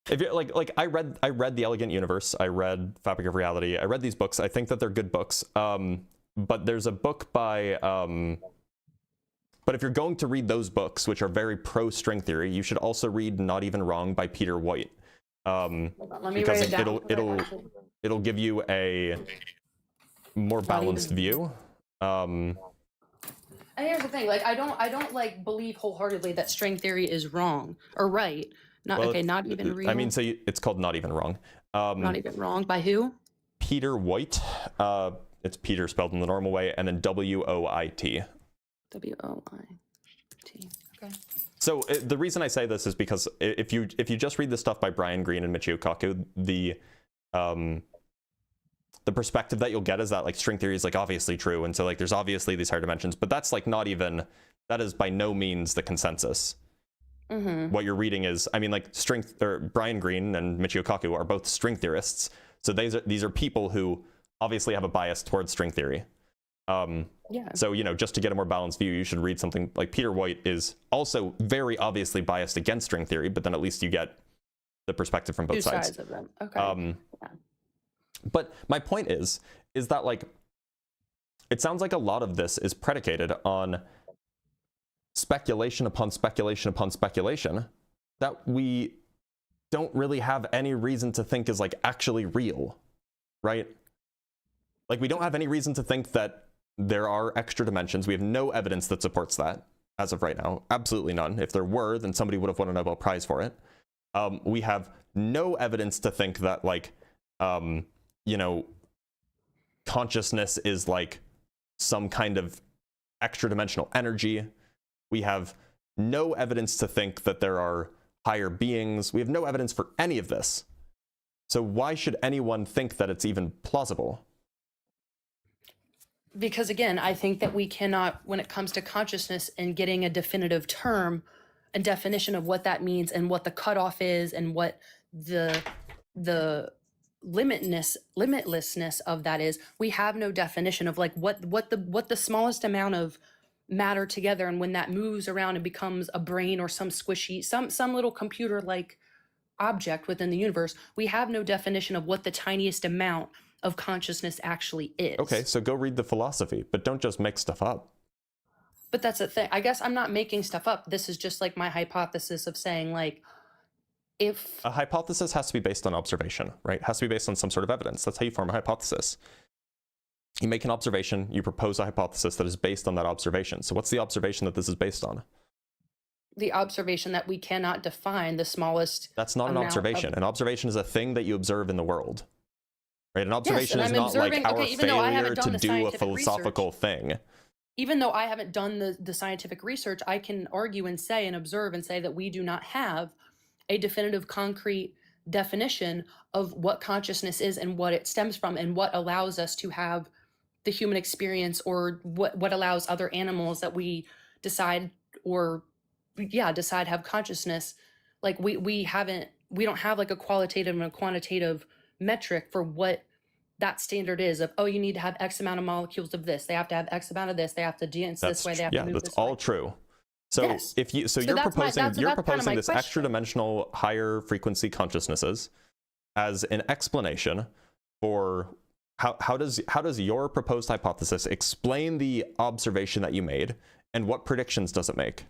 Speaker 1: If you I read The Elegant Universe, I read Fabric of Reality, I read these books. I think that they're good books. But there's a book by but if you're going to read those books, which are very pro string theory, you should also read Not Even Wrong by Peter White,
Speaker 5: Hold on, let me
Speaker 1: because
Speaker 5: write it down.
Speaker 1: it'll give you a more balanced view.
Speaker 5: And here's the thing, like I don't like believe wholeheartedly that string theory is wrong or right. Not
Speaker 1: Well,
Speaker 5: okay, not even real.
Speaker 1: I mean, so it's called Not Even Wrong.
Speaker 5: Not even wrong by who?
Speaker 1: Peter White. It's Peter spelled in the normal way, and then W-O-I-T.
Speaker 5: W-O-I-T. Okay.
Speaker 1: So the reason I say this is because if you just read the stuff by Brian Greene and Michio Kaku, the perspective that you'll get is that like string theory is like obviously true, and so like there's obviously these higher dimensions, but that's like not even, that is by no means the consensus. What you're reading is, I mean, like Brian Greene and Michio Kaku are both string theorists, so these are people who obviously have a bias towards string theory. So, you know, just to get a more balanced view, you should read something like Peter White is also very obviously biased against string theory, but then at least you get the perspective from both sides.
Speaker 5: Two sides of them. Okay.
Speaker 1: But my point is that like, it sounds like a lot of this is predicated on speculation upon speculation upon speculation that we don't really have any reason to think is like actually real, right? Like we don't have any reason to think that there are extra dimensions. We have no evidence that supports that as of right now. Absolutely none. If there were, then somebody would have won a Nobel Prize for it. We have no evidence to think that like, you know, consciousness is like some kind of extra dimensional energy. We have no evidence to think that there are higher beings. We have no evidence for any of this. So why should anyone think that it's even plausible?
Speaker 5: Because again, I think that we cannot, when it comes to consciousness and getting a definitive term and definition of what that means and what the cutoff is and what the limitlessness of that is, we have no definition of like what the smallest amount of matter together, and when that moves around and becomes a brain or some squishy, some little computer like object within the universe, we have no definition of what the tiniest amount of consciousness actually is.
Speaker 1: Okay, so go read the philosophy, but don't just make stuff up.
Speaker 5: But that's the thing. I guess I'm not making stuff up. This is just like my hypothesis of saying like, if
Speaker 1: a hypothesis has to be based on observation, right? It has to be based on some sort of evidence. That's how you form a hypothesis. You make an observation, you propose a hypothesis that is based on that observation. So what's the observation that this is based on?
Speaker 5: The observation that we cannot define the smallest.
Speaker 1: That's not an observation. An observation is a thing that you observe in the world. Right? An observation is not like our failure to do a philosophical thing.
Speaker 5: Even though I haven't done the scientific research, I can argue and say and observe and say that we do not have a definitive concrete definition of what consciousness is and what it stems from and what allows us to have the human experience, or what allows other animals that we decide have consciousness. Like we don't have like a qualitative and a quantitative metric for what that standard is of, oh, you need to have X amount of molecules of this. They have to have X amount of this. They have to dance this way. They have to move this way.
Speaker 1: That's all true. So
Speaker 5: yes.
Speaker 1: You're proposing this extra dimensional higher frequency consciousnesses as an explanation for how does your proposed hypothesis explain the observation that you made, and what predictions does it make?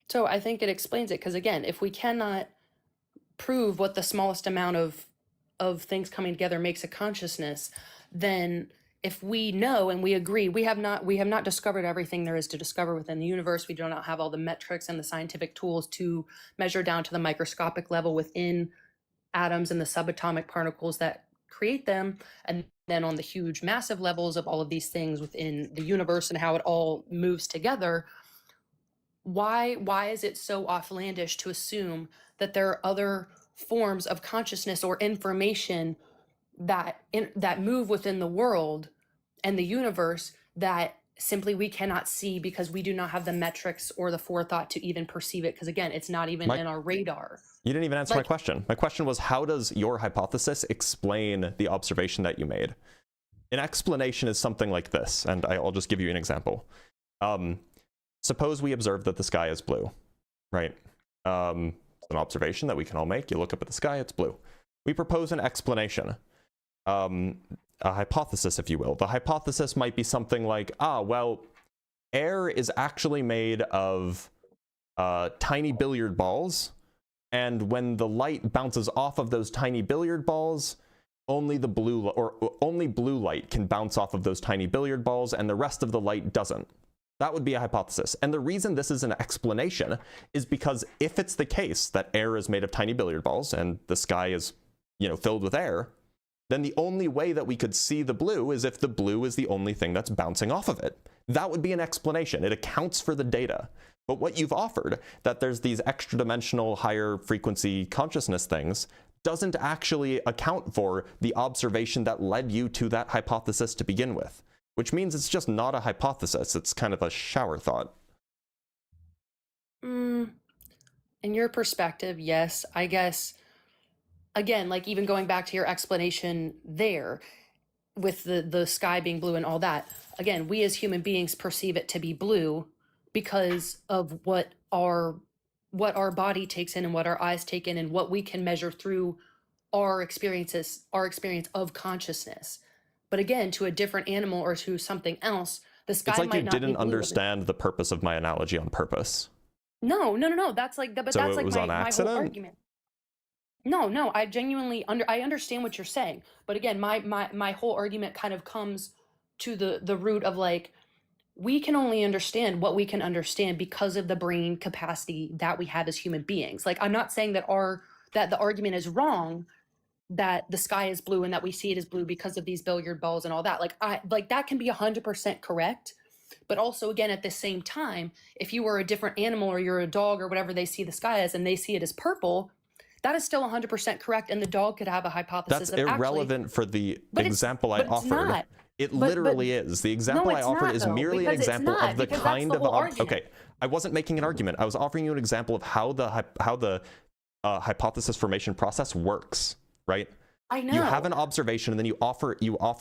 Speaker 5: So I think it explains it because, again, if we cannot prove what the smallest amount of things coming together makes a consciousness, then if we know and we agree, we have not discovered everything there is to discover within the universe. We do not have all the metrics and the scientific tools to measure down to the microscopic level within atoms and the subatomic particles that create them, and then on the huge massive levels of all of these things within the universe and how it all moves together. Why is it so offlandish to assume that there are other forms of consciousness or information that move within the world and the universe that simply we cannot see because we do not have the metrics or the forethought to even perceive it? Because again, it's not even in our radar.
Speaker 1: You didn't even answer my question. My question was, how does your hypothesis explain the observation that you made? An explanation is something like this, and I'll just give you an example. Suppose we observe that the sky is blue, right? It's an observation that we can all make. You look up at the sky, it's blue. We propose an explanation, a hypothesis, if you will. The hypothesis might be something like, well, air is actually made of tiny billiard balls And when the light bounces off of those tiny billiard balls, only blue light can bounce off of those tiny billiard balls, and the rest of the light doesn't. That would be a hypothesis. And the reason this is an explanation is because if it's the case that air is made of tiny billiard balls and the sky is, filled with air, then the only way that we could see the blue is if the blue is the only thing that's bouncing off of it. That would be an explanation. It accounts for the data. But what you've offered, that there's these extra dimensional higher frequency consciousness things, doesn't actually account for the observation that led you to that hypothesis to begin with, which means it's just not a hypothesis. It's kind of a shower thought.
Speaker 5: In your perspective, yes, I guess, again, like even going back to your explanation there with the sky being blue and all that, again, we as human beings perceive it to be blue because of what our body takes in and what our eyes take in and what we can measure through our experience of consciousness. But again, to a different animal or to something else, the sky
Speaker 1: It's like
Speaker 5: might
Speaker 1: you
Speaker 5: not be
Speaker 1: didn't
Speaker 5: blue.
Speaker 1: understand the purpose of my analogy on purpose.
Speaker 5: No. That's like, but
Speaker 1: So
Speaker 5: that's
Speaker 1: it
Speaker 5: like
Speaker 1: was on
Speaker 5: my whole
Speaker 1: accident?
Speaker 5: argument. No, I genuinely I understand what you're saying. But again, my whole argument kind of comes to the root of like, we can only understand what we can understand because of the brain capacity that we have as human beings. Like, I'm not saying that the argument is wrong, that the sky is blue and that we see it as blue because of these billiard balls and all that. Like that can be 100% correct. But also, again, at the same time, if you were a different animal or you're a dog or whatever they see the sky as and they see it as purple, that is still 100% correct. And the dog could have a hypothesis.
Speaker 1: That's irrelevant for the example I offered.
Speaker 5: Not.
Speaker 1: It literally is. The example I offered is merely an example of the kind of okay. I wasn't making an argument. I was offering you an example of how the hypothesis formation process works, right?
Speaker 5: I know.
Speaker 1: You have an observation and then you offer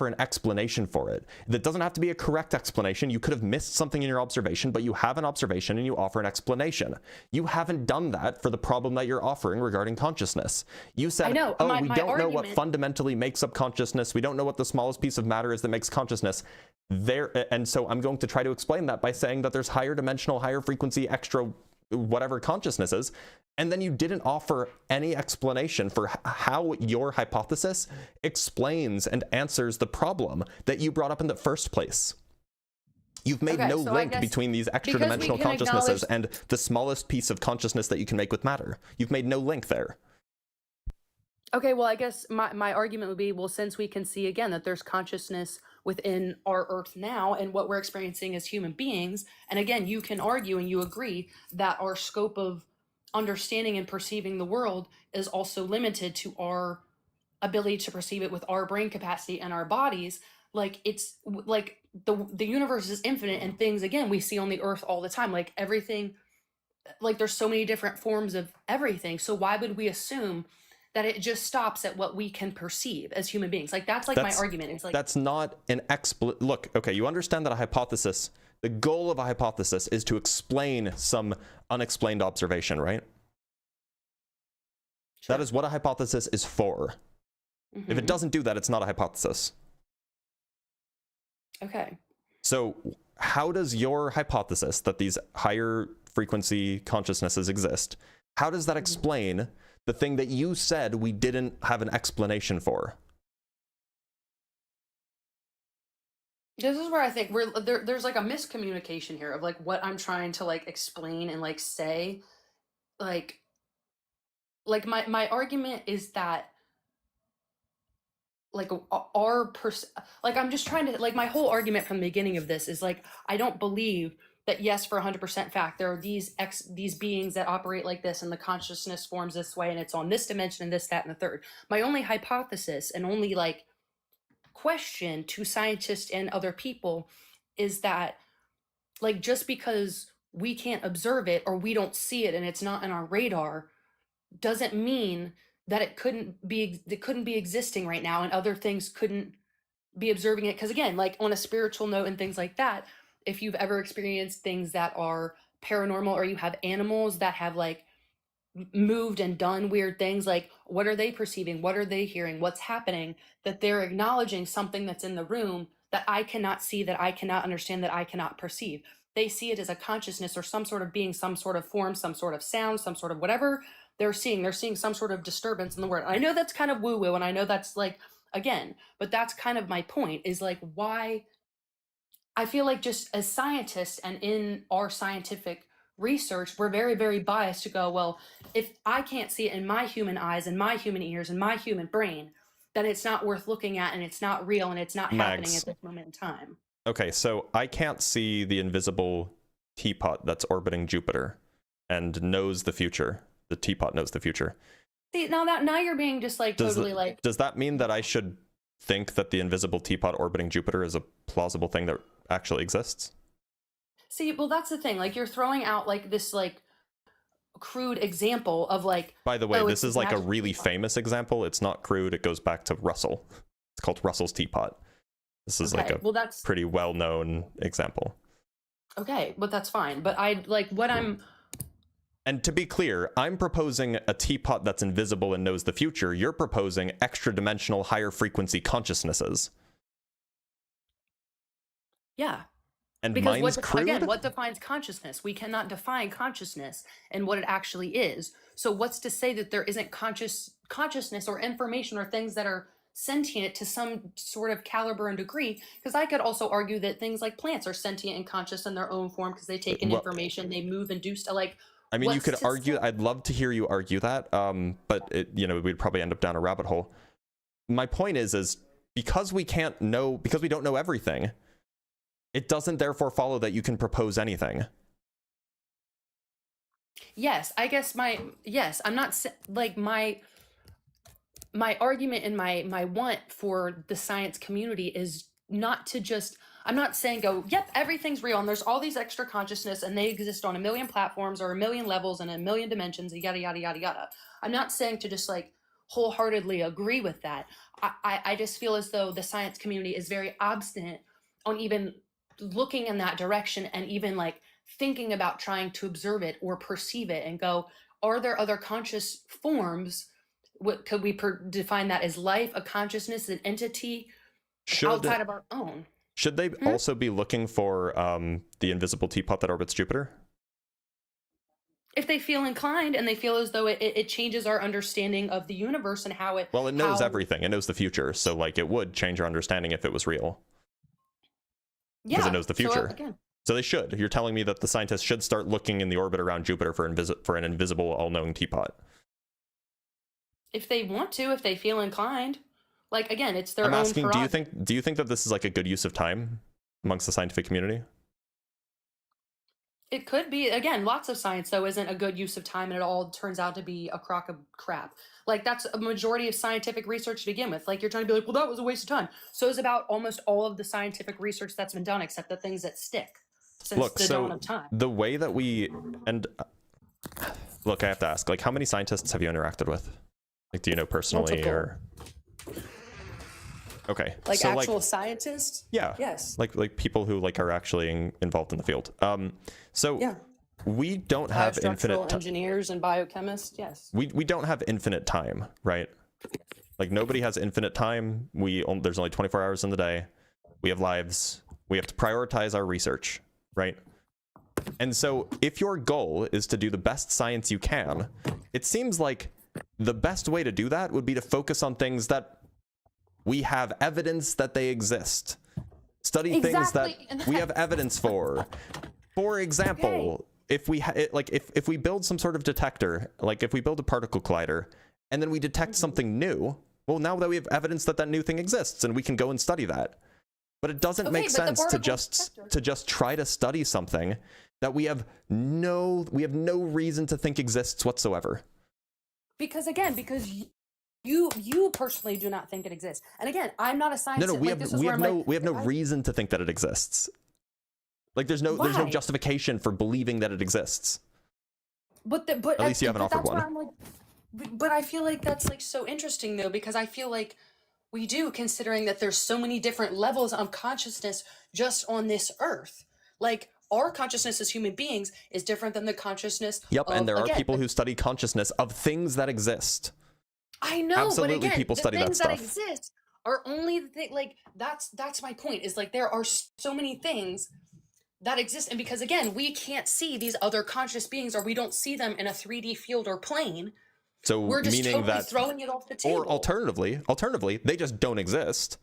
Speaker 1: an explanation for it. That doesn't have to be a correct explanation. You could have missed something in your observation, but you have an observation and you offer an explanation. You haven't done that for the problem that you're offering regarding consciousness. You said, we don't know what fundamentally makes up consciousness. We don't know what the smallest piece of matter is that makes consciousness. And so I'm going to try to explain that by saying that there's higher dimensional, higher frequency, extra whatever consciousness is. And then you didn't offer any explanation for how your hypothesis explains and answers the problem that you brought up in the first place. You've made no link between these extra dimensional consciousnesses and the smallest piece of consciousness that you can make with matter. You've made no link there.
Speaker 5: Okay, well, I guess my argument would be, well, since we can see again that there's consciousness within our Earth now and what we're experiencing as human beings, and again, you can argue and you agree that our scope of understanding and perceiving the world is also limited to our ability to perceive it with our brain capacity and our bodies. Like, it's like the universe is infinite, and things, again, we see on the Earth all the time, like everything, like there's so many different forms of everything. So why would we assume that it just stops at what we can perceive as human beings? Like, that's my argument. It's like,
Speaker 1: that's not an look, okay, you understand that a hypothesis, the goal of a hypothesis is to explain some unexplained observation, right? Sure. That is what a hypothesis is for. If it doesn't do that, it's not a hypothesis.
Speaker 5: Okay.
Speaker 1: So how does your hypothesis that these higher frequency consciousnesses exist, how does that explain the thing that you said we didn't have an explanation for?
Speaker 5: This is where I think there's like a miscommunication here of like what I'm trying to like explain and like say. Like my argument is that like I'm just trying to, like, my whole argument from the beginning of this is like, I don't believe that, yes, for 100% fact, there are these beings that operate like this and the consciousness forms this way and it's on this dimension and this, that, and the third. My only hypothesis and only like question to scientists and other people is that, like, just because we can't observe it or we don't see it and it's not in our radar doesn't mean that it couldn't be existing right now and other things couldn't be observing it. Because again, like on a spiritual note and things like that, if you've ever experienced things that are paranormal or you have animals that have like moved and done weird things, like what are they perceiving, what are they hearing, what's happening, that they're acknowledging something that's in the room that I cannot see, that I cannot understand, that I cannot perceive. They see it as a consciousness or some sort of being, some sort of form, some sort of sound, some sort of whatever they're seeing some sort of disturbance in the world. I know that's kind of woo-woo, and I know that's like, again, but that's kind of my point, is like, why I feel like just as scientists and in our scientific research, we're very, very biased to go, well, if I can't see it in my human eyes and my human ears and my human brain, then it's not worth looking at, and it's not real, and it's not happening at this moment in time.
Speaker 1: Okay, so I can't see the invisible teapot that's orbiting Jupiter and knows the future. The teapot knows the future.
Speaker 5: See, now you're being just like totally like.
Speaker 1: Does that mean that I should think that the invisible teapot orbiting Jupiter is a plausible thing that actually exists?
Speaker 5: See, well, that's the thing. Like, you're throwing out like this like crude example of like.
Speaker 1: By the way,
Speaker 5: oh,
Speaker 1: this is like a
Speaker 5: magical
Speaker 1: really
Speaker 5: teapot.
Speaker 1: famous example. It's not crude. It goes back to Russell. It's called Russell's teapot. This is like a
Speaker 5: well, that's
Speaker 1: pretty well-known example.
Speaker 5: okay, but that's fine. But I like what I'm.
Speaker 1: And to be clear, I'm proposing a teapot that's invisible and knows the future. You're proposing extra-dimensional, higher frequency consciousnesses.
Speaker 5: Yeah.
Speaker 1: And
Speaker 5: Because
Speaker 1: mine's crude?
Speaker 5: again, what defines consciousness? We cannot define consciousness and what it actually is. So what's to say that there isn't consciousness or information or things that are sentient to some sort of caliber and degree? Because I could also argue that things like plants are sentient and conscious in their own form because they take in information, they move and do stuff. Like,
Speaker 1: I mean, you could
Speaker 5: what's to
Speaker 1: argue.
Speaker 5: say?
Speaker 1: I'd love to hear you argue that, but it, we'd probably end up down a rabbit hole. My point is because we can't know, because we don't know everything, it doesn't therefore follow that you can propose anything.
Speaker 5: Yes, I guess I'm not like my argument and my want for the science community is not to just, I'm not saying go, yep, everything's real and there's all these extra consciousness and they exist on a million platforms or a million levels and a million dimensions and yada, yada, yada, yada. I'm not saying to just like wholeheartedly agree with that. I just feel as though the science community is very obstinate on even looking in that direction and even like thinking about trying to observe it or perceive it and go, are there other conscious forms? What could we define that as life, a consciousness, an entity outside of our own?
Speaker 1: Should they also be looking for the invisible teapot that orbits Jupiter?
Speaker 5: If they feel inclined and they feel as though it changes our understanding of the universe and how it...
Speaker 1: Well, it knows everything. It knows the future. So like it would change our understanding if it was real. Because it knows the future. So they should. You're telling me that the scientists should start looking in the orbit around Jupiter for an invisible, all-knowing teapot.
Speaker 5: If they want to, if they feel inclined. Like, again, it's their own
Speaker 1: asking,
Speaker 5: prerogative.
Speaker 1: do you think that this is like a good use of time amongst the scientific community?
Speaker 5: It could be. Again, lots of science, though, isn't a good use of time, and it all turns out to be a crock of crap. Like, that's a majority of scientific research to begin with. Like, you're trying to be like, well, that was a waste of time. So it's about almost all of the scientific research that's been done, except the things that stick since the dawn of time.
Speaker 1: The way that look, I have to ask, like, how many scientists have you interacted with? Like, do you know personally?
Speaker 5: Multiple.
Speaker 1: Or okay,
Speaker 5: like
Speaker 1: so
Speaker 5: actual scientists?
Speaker 1: Yeah.
Speaker 5: Yes.
Speaker 1: Like people who like are actually involved in the field. So
Speaker 5: yeah.
Speaker 1: We don't have infinite
Speaker 5: engineers and biochemists. Yes.
Speaker 1: We don't have infinite time, right? Like nobody has infinite time. There's only 24 hours in the day. We have lives. We have to prioritize our research, right? And so if your goal is to do the best science you can, it seems like the best way to do that would be to focus on things that we have evidence that they exist. Study things that we have evidence for. For example, if we build some sort of detector, like if we build a particle collider, and then we detect something new, well, now that we have evidence that that new thing exists, and we can go and study that. But it doesn't make sense to just try to study something that we have no reason to think exists whatsoever.
Speaker 5: Because you personally do not think it exists. And again, I'm not a scientist.
Speaker 1: No, we have no reason to think that it exists. Like there's no justification for believing that it exists.
Speaker 5: But at
Speaker 1: least you haven't offered one.
Speaker 5: But I feel like that's like so interesting though, because I feel like we do, considering that there's so many different levels of consciousness just on this earth. Like our consciousness as human beings is different than the consciousness.
Speaker 1: Yep, and there are people who study consciousness of things that exist.
Speaker 5: I know,
Speaker 1: absolutely,
Speaker 5: but again,
Speaker 1: people study that stuff.
Speaker 5: The things that exist are only the thing. Like that's my point. Is like there are so many things that exist, and because again, we can't see these other conscious beings, or we don't see them in a 3D field or plane.
Speaker 1: So
Speaker 5: We're just
Speaker 1: meaning
Speaker 5: totally
Speaker 1: that,
Speaker 5: throwing it off the table.
Speaker 1: or alternatively, they just don't exist.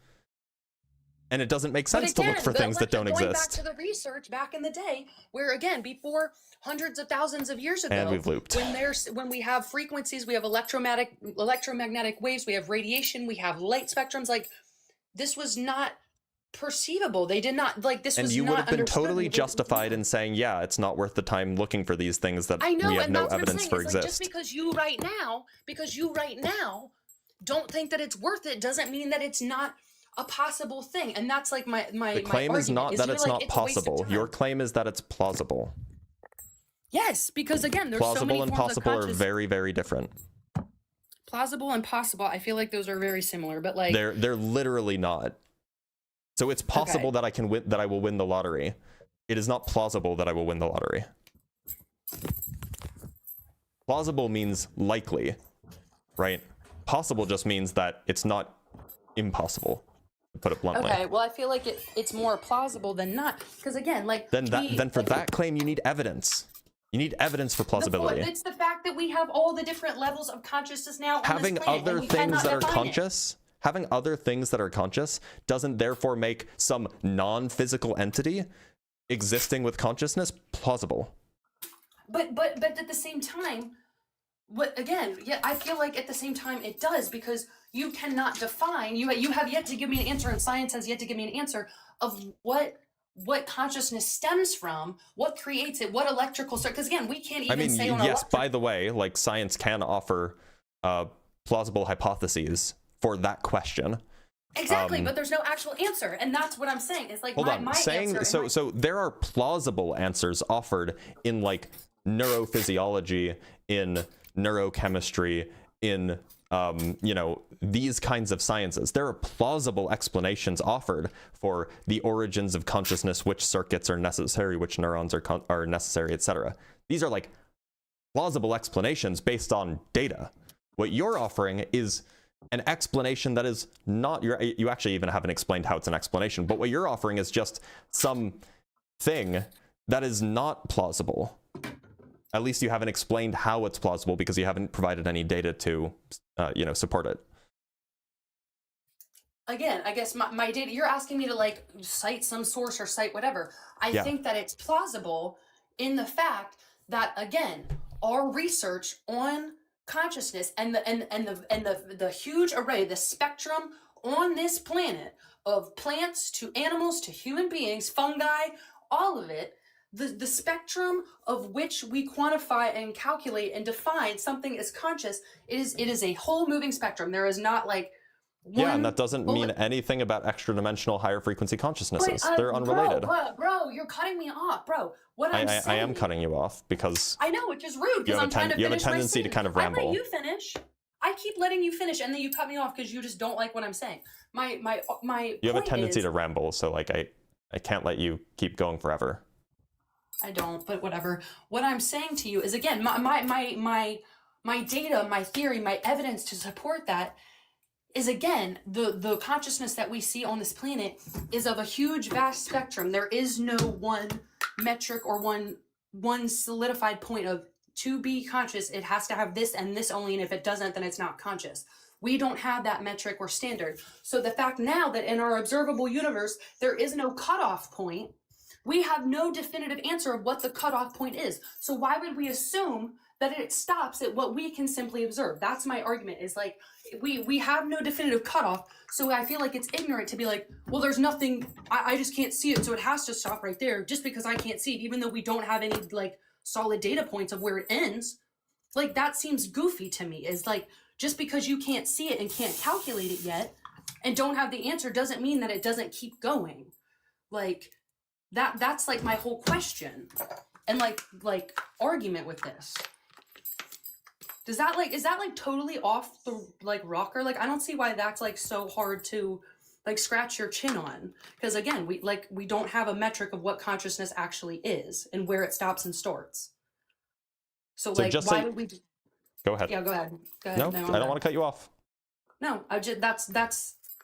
Speaker 1: And it doesn't make sense to look for things that don't
Speaker 5: going back
Speaker 1: exist.
Speaker 5: to the research back in the day, where again, before hundreds of thousands of years ago,
Speaker 1: And we've looped.
Speaker 5: when we have frequencies, we have electromagnetic waves, we have radiation, we have light spectrums. Like, this was not perceivable. They did not, like, this was not understood.
Speaker 1: And you would have been totally justified in saying, yeah, it's not worth the time looking for these things that
Speaker 5: I know,
Speaker 1: we have
Speaker 5: and
Speaker 1: no
Speaker 5: that's what I'm
Speaker 1: evidence
Speaker 5: saying.
Speaker 1: for
Speaker 5: It's like,
Speaker 1: exist.
Speaker 5: just because you right now don't think that it's worth it doesn't mean that it's not a possible thing. And that's like my
Speaker 1: The claim is not that it's not possible. Your claim is that it's plausible.
Speaker 5: Yes, because again, there's so
Speaker 1: Plausible
Speaker 5: many
Speaker 1: and
Speaker 5: forms of
Speaker 1: possible are
Speaker 5: conscious.
Speaker 1: very, very different.
Speaker 5: Plausible and possible, I feel like those are very similar, but like
Speaker 1: They're literally not. So it's possible that I will win the lottery. It is not plausible that I will win the lottery. Plausible means likely, right? Possible just means that it's not impossible, to put it bluntly.
Speaker 5: okay, well, I feel like it's more plausible than not, because again, like
Speaker 1: Then for that claim you need evidence. You need evidence for plausibility.
Speaker 5: It's the fact that we have all the different levels of consciousness now on
Speaker 1: Having
Speaker 5: this planet,
Speaker 1: other
Speaker 5: and we
Speaker 1: things
Speaker 5: cannot
Speaker 1: that are
Speaker 5: define it.
Speaker 1: conscious, having other things that are conscious doesn't therefore make some non-physical entity existing with consciousness plausible.
Speaker 5: But at the same time, I feel like at the same time it does, because you cannot define. You have yet to give me an answer, and science has yet to give me an answer of what consciousness stems from, what creates it, what electrical circuit. Because again, we can't even say on
Speaker 1: yes, by the way, like, science can offer plausible hypotheses for that question.
Speaker 5: Exactly, but there's no actual answer, and that's what I'm saying. It's like
Speaker 1: Hold on,
Speaker 5: my
Speaker 1: saying
Speaker 5: answer.
Speaker 1: so there are plausible answers offered in, like, neurophysiology, in neurochemistry, in these kinds of sciences. There are plausible explanations offered for the origins of consciousness, which circuits are necessary, which neurons are necessary, etc. These are like plausible explanations based on data. What you're offering is an explanation that is not, you actually even haven't explained how it's an explanation, but what you're offering is just some thing that is not plausible. At least you haven't explained how it's plausible, because you haven't provided any data to support it.
Speaker 5: Again, I guess my data, you're asking me to like cite some source or cite whatever. I
Speaker 1: Yeah.
Speaker 5: think that it's plausible in the fact that, again, our research on consciousness and the huge array, the spectrum on this planet of plants to animals to human beings, fungi, all of it, the spectrum of which we quantify and calculate and define something as conscious, it is a whole moving spectrum. There is not like
Speaker 1: Yeah, and that doesn't mean anything about extra-dimensional higher frequency consciousnesses. They're unrelated.
Speaker 5: Bro, you're cutting me off, bro. What I'm saying,
Speaker 1: I am cutting you off because
Speaker 5: I know, which is rude, because I'm trying to finish
Speaker 1: you have a tendency
Speaker 5: my
Speaker 1: to kind of
Speaker 5: sentence. I
Speaker 1: ramble.
Speaker 5: let you finish. I keep letting you finish, and then you cut me off because you just don't like what I'm saying. My
Speaker 1: You have a
Speaker 5: point
Speaker 1: tendency
Speaker 5: is,
Speaker 1: to ramble, so like I can't let you keep going forever.
Speaker 5: I don't, but whatever. What I'm saying to you is, again, my data, my theory, my evidence to support that is, again, the consciousness that we see on this planet is of a huge, vast spectrum. There is no one metric or one solidified point of, to be conscious, it has to have this and this only, and if it doesn't, then it's not conscious. We don't have that metric or standard. So the fact now that in our observable universe, there is no cutoff point, we have no definitive answer of what the cutoff point is. So why would we assume that it stops at what we can simply observe? That's my argument, is like, we have no definitive cutoff, so I feel like it's ignorant to be like, well, there's nothing, I just can't see it, so it has to stop right there, just because I can't see it, even though we don't have any like solid data points of where it ends. Like, that seems goofy to me, is like, just because you can't see it and can't calculate it yet and don't have the answer doesn't mean that it doesn't keep going. Like, that's like my whole question and like argument with this. Is that like totally off the like rocker? Like, I don't see why that's like so hard to like scratch your chin on, because again, we don't have a metric of what consciousness actually is and where it stops and starts. So like, why would we?
Speaker 1: Go ahead.
Speaker 5: Yeah, go ahead.
Speaker 1: No, I don't want to cut you off.
Speaker 5: No, I just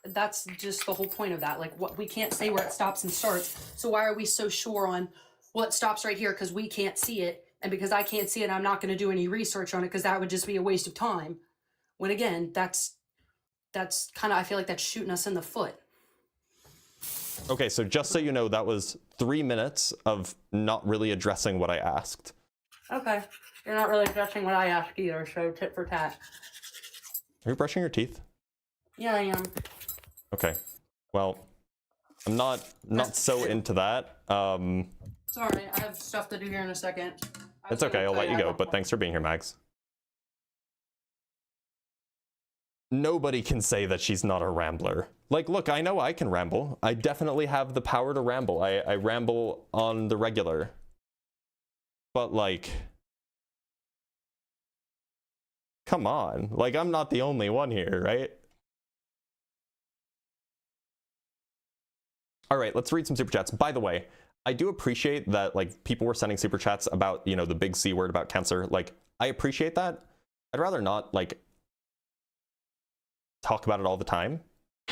Speaker 5: that's just the whole point of that. Like, what, we can't say where it stops and starts. So why are we so sure on what stops right here? Because we can't see it, and because I can't see it, I'm not going to do any research on it because that would just be a waste of time. When again, that's kind of, I feel like that's shooting us in the foot.
Speaker 1: Okay, so just so you know, that was 3 minutes of not really addressing what I asked.
Speaker 5: Okay. You're not really addressing what I asked either, so tit for tat.
Speaker 1: Are you brushing your teeth?
Speaker 5: Yeah, I am.
Speaker 1: Okay. Well, I'm not so into that.
Speaker 5: Sorry, I have stuff to do here in a second.
Speaker 1: It's okay, I'll let you go, but thanks for being here, Mags. Nobody can say that she's not a rambler. Like, look, I know I can ramble. I definitely have the power to ramble. I ramble on the regular. But, like, come on. Like, I'm not the only one here, right? All right, let's read some super chats. By the way, I do appreciate that, like, people were sending super chats about, you know, the big C word about cancer. Like, I appreciate that. I'd rather not, like, talk about it all the time.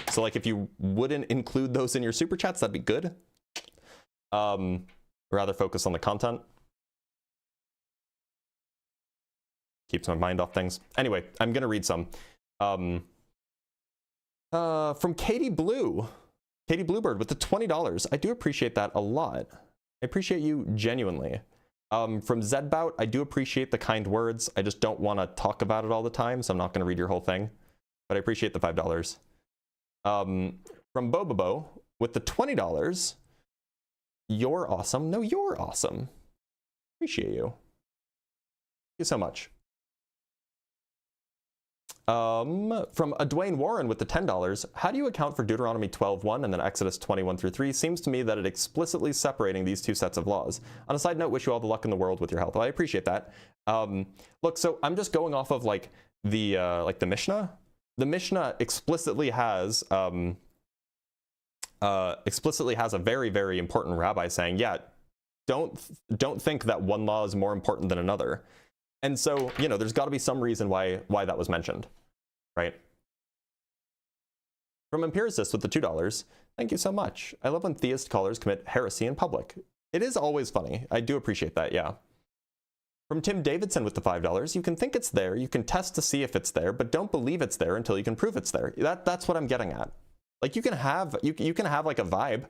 Speaker 1: So, like, if you wouldn't include those in your super chats, that'd be good. Rather focus on the content. Keeps my mind off things. Anyway, I'm gonna read some. From Katie Blue. Katie Bluebird with the $20. I do appreciate that a lot. I appreciate you genuinely. From Zedbout, I do appreciate the kind words. I just don't want to talk about it all the time, so I'm not going to read your whole thing. But I appreciate the $5. From Bobobo with the $20. You're awesome. No, you're awesome. Appreciate you. Thank you so much. From Dwayne Warren with the $10. How do you account for Deuteronomy 12:1 and then Exodus 21-3? Seems to me that it explicitly separating these two sets of laws. On a side note, wish you all the luck in the world with your health. Well, I appreciate that. Look, so I'm just going off of like the Mishnah. The Mishnah explicitly has a very, very important rabbi saying, yeah, don't think that one law is more important than another. And so, you know, there's got to be some reason why that was mentioned, right? From Empiricist with the $2. Thank you so much. I love when theist callers commit heresy in public. It is always funny. I do appreciate that, yeah. From Tim Davidson with the $5. You can think it's there, you can test to see if it's there, but don't believe it's there until you can prove it's there. That's what I'm getting at. Like, you can have like a vibe,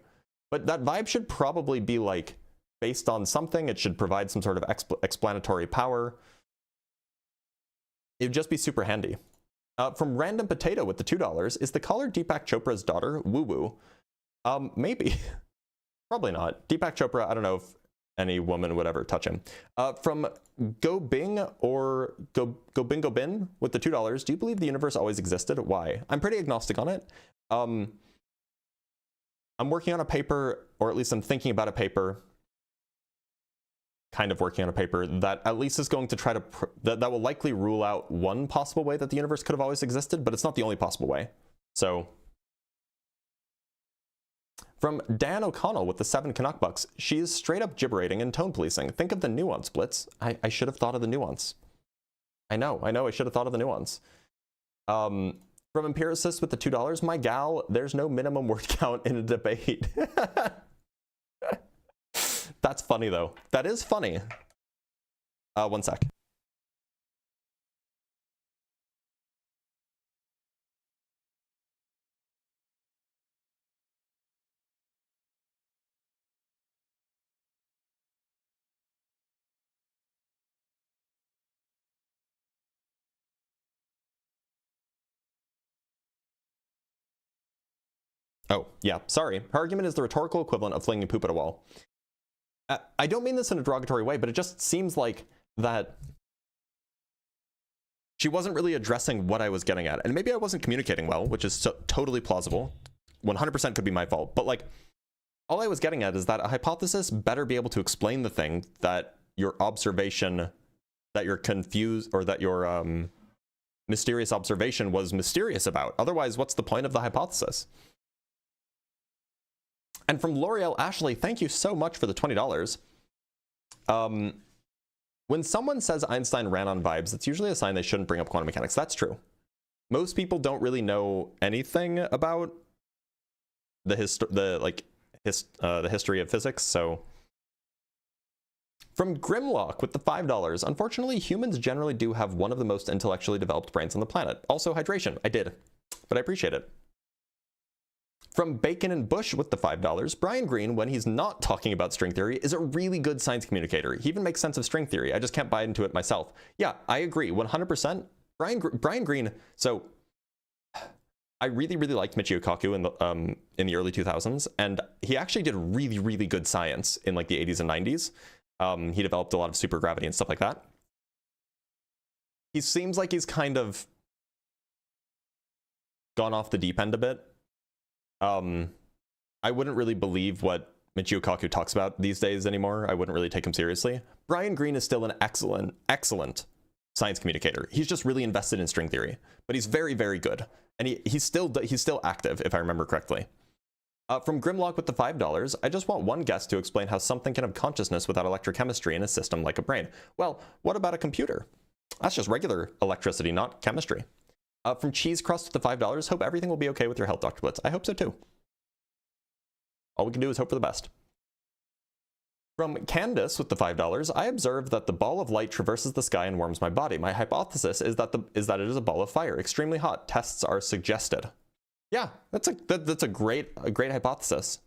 Speaker 1: but that vibe should probably be like based on something. It should provide some sort of explanatory power. It'd just be super handy. From Random Potato with the $2. Is the caller Deepak Chopra's daughter? Woo woo. Maybe. Probably not. Deepak Chopra, I don't know if any woman would ever touch him. From Go Bing or Go Bin with the $2. Do you believe the universe always existed? Why? I'm pretty agnostic on it. I'm working on a paper, or at least I'm thinking about a paper, kind of working on a paper that at least is going to try to, that will likely rule out one possible way that the universe could have always existed, but it's not the only possible way. So, from Dan O'Connell with the 7 Canuck bucks, she is straight up gibberating and tone policing. Think of the nuance, Blitz. I should have thought of the nuance. I know, I should have thought of the nuance. From Empiricist with the $2, my gal, there's no minimum word count in a debate. That's funny, though. That is funny. One sec. Oh, yeah, sorry. Her argument is the rhetorical equivalent of flinging poop at a wall. I don't mean this in a derogatory way, but it just seems like that she wasn't really addressing what I was getting at. And maybe I wasn't communicating well, which is totally plausible. 100% could be my fault. But like, all I was getting at is that a hypothesis better be able to explain the thing that your observation, that you're confused, or that your mysterious observation was mysterious about. Otherwise, what's the point of the hypothesis? And from L'Oreal Ashley, thank you so much for the $20. When someone says Einstein ran on vibes, it's usually a sign they shouldn't bring up quantum mechanics. That's true. Most people don't really know anything about the history of physics, so From Grimlock with the $5. Unfortunately, humans generally do have one of the most intellectually developed brains on the planet. Also hydration. I did, but I appreciate it. From Bacon and Bush with the $5. Brian Greene, when he's not talking about string theory, is a really good science communicator. He even makes sense of string theory. I just can't buy into it myself. Yeah, I agree 100%. Brian Greene. So I really liked Michio Kaku in the early 2000s, and he actually did really good science in like the 80s and 90s. He developed a lot of supergravity and stuff like that. He seems like he's kind of gone off the deep end a bit. I wouldn't really believe what Michio Kaku talks about these days anymore. I wouldn't really take him seriously. Brian Greene is still an excellent science communicator. He's just really invested in string theory, but he's very good, and he's still active, if I remember correctly. From Grimlock with the $5, I just want one guest to explain how something can have consciousness without electrochemistry in a system like a brain. Well, what about a computer? That's just regular electricity, not chemistry. From Cheese Crust with the $5, hope everything will be okay with your health, Dr. Blitz. I hope so too. All we can do is hope for the best. From Candace with the $5, I observed that the ball of light traverses the sky and warms my body. My hypothesis is that it is a ball of fire, extremely hot. Tests are suggested. Yeah, that's a great hypothesis.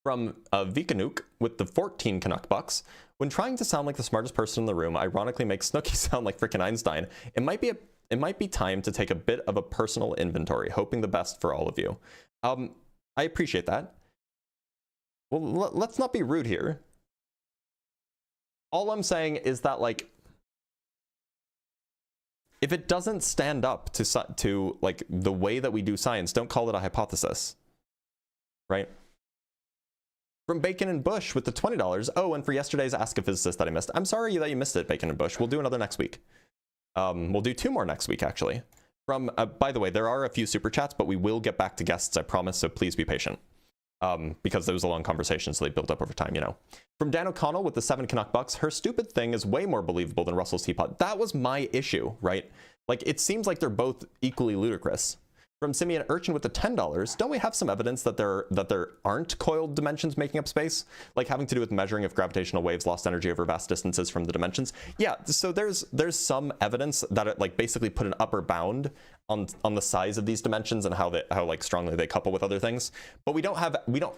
Speaker 1: From Vikanuk with the 14 Canuck bucks, when trying to sound like the smartest person in the room, ironically makes Snooki sound like frickin' Einstein. It might be time to take a bit of a personal inventory, hoping the best for all of you. I appreciate that. Well, let's not be rude here. All I'm saying is that, like, if it doesn't stand up to like the way that we do science, don't call it a hypothesis, right? From Bacon and Bush with the $20. Oh, and for yesterday's Ask a Physicist that I missed. I'm sorry that you missed it, Bacon and Bush. We'll do another next week. We'll do 2 more next week, actually. From, by the way, there are a few super chats, but we will get back to guests, I promise, so please be patient. Because there was a long conversation, so they built up over time, you know. From Dan O'Connell with the 7 Canuck bucks, her stupid thing is way more believable than Russell's teapot. That was my issue, right? Like, it seems like they're both equally ludicrous. From Simeon Urchin with the $10, don't we have some evidence that there aren't coiled dimensions making up space? Like having to do with measuring if gravitational waves lost energy over vast distances from the dimensions? Yeah, so there's some evidence that it like basically put an upper bound on the size of these dimensions and how like strongly they couple with other things. But we don't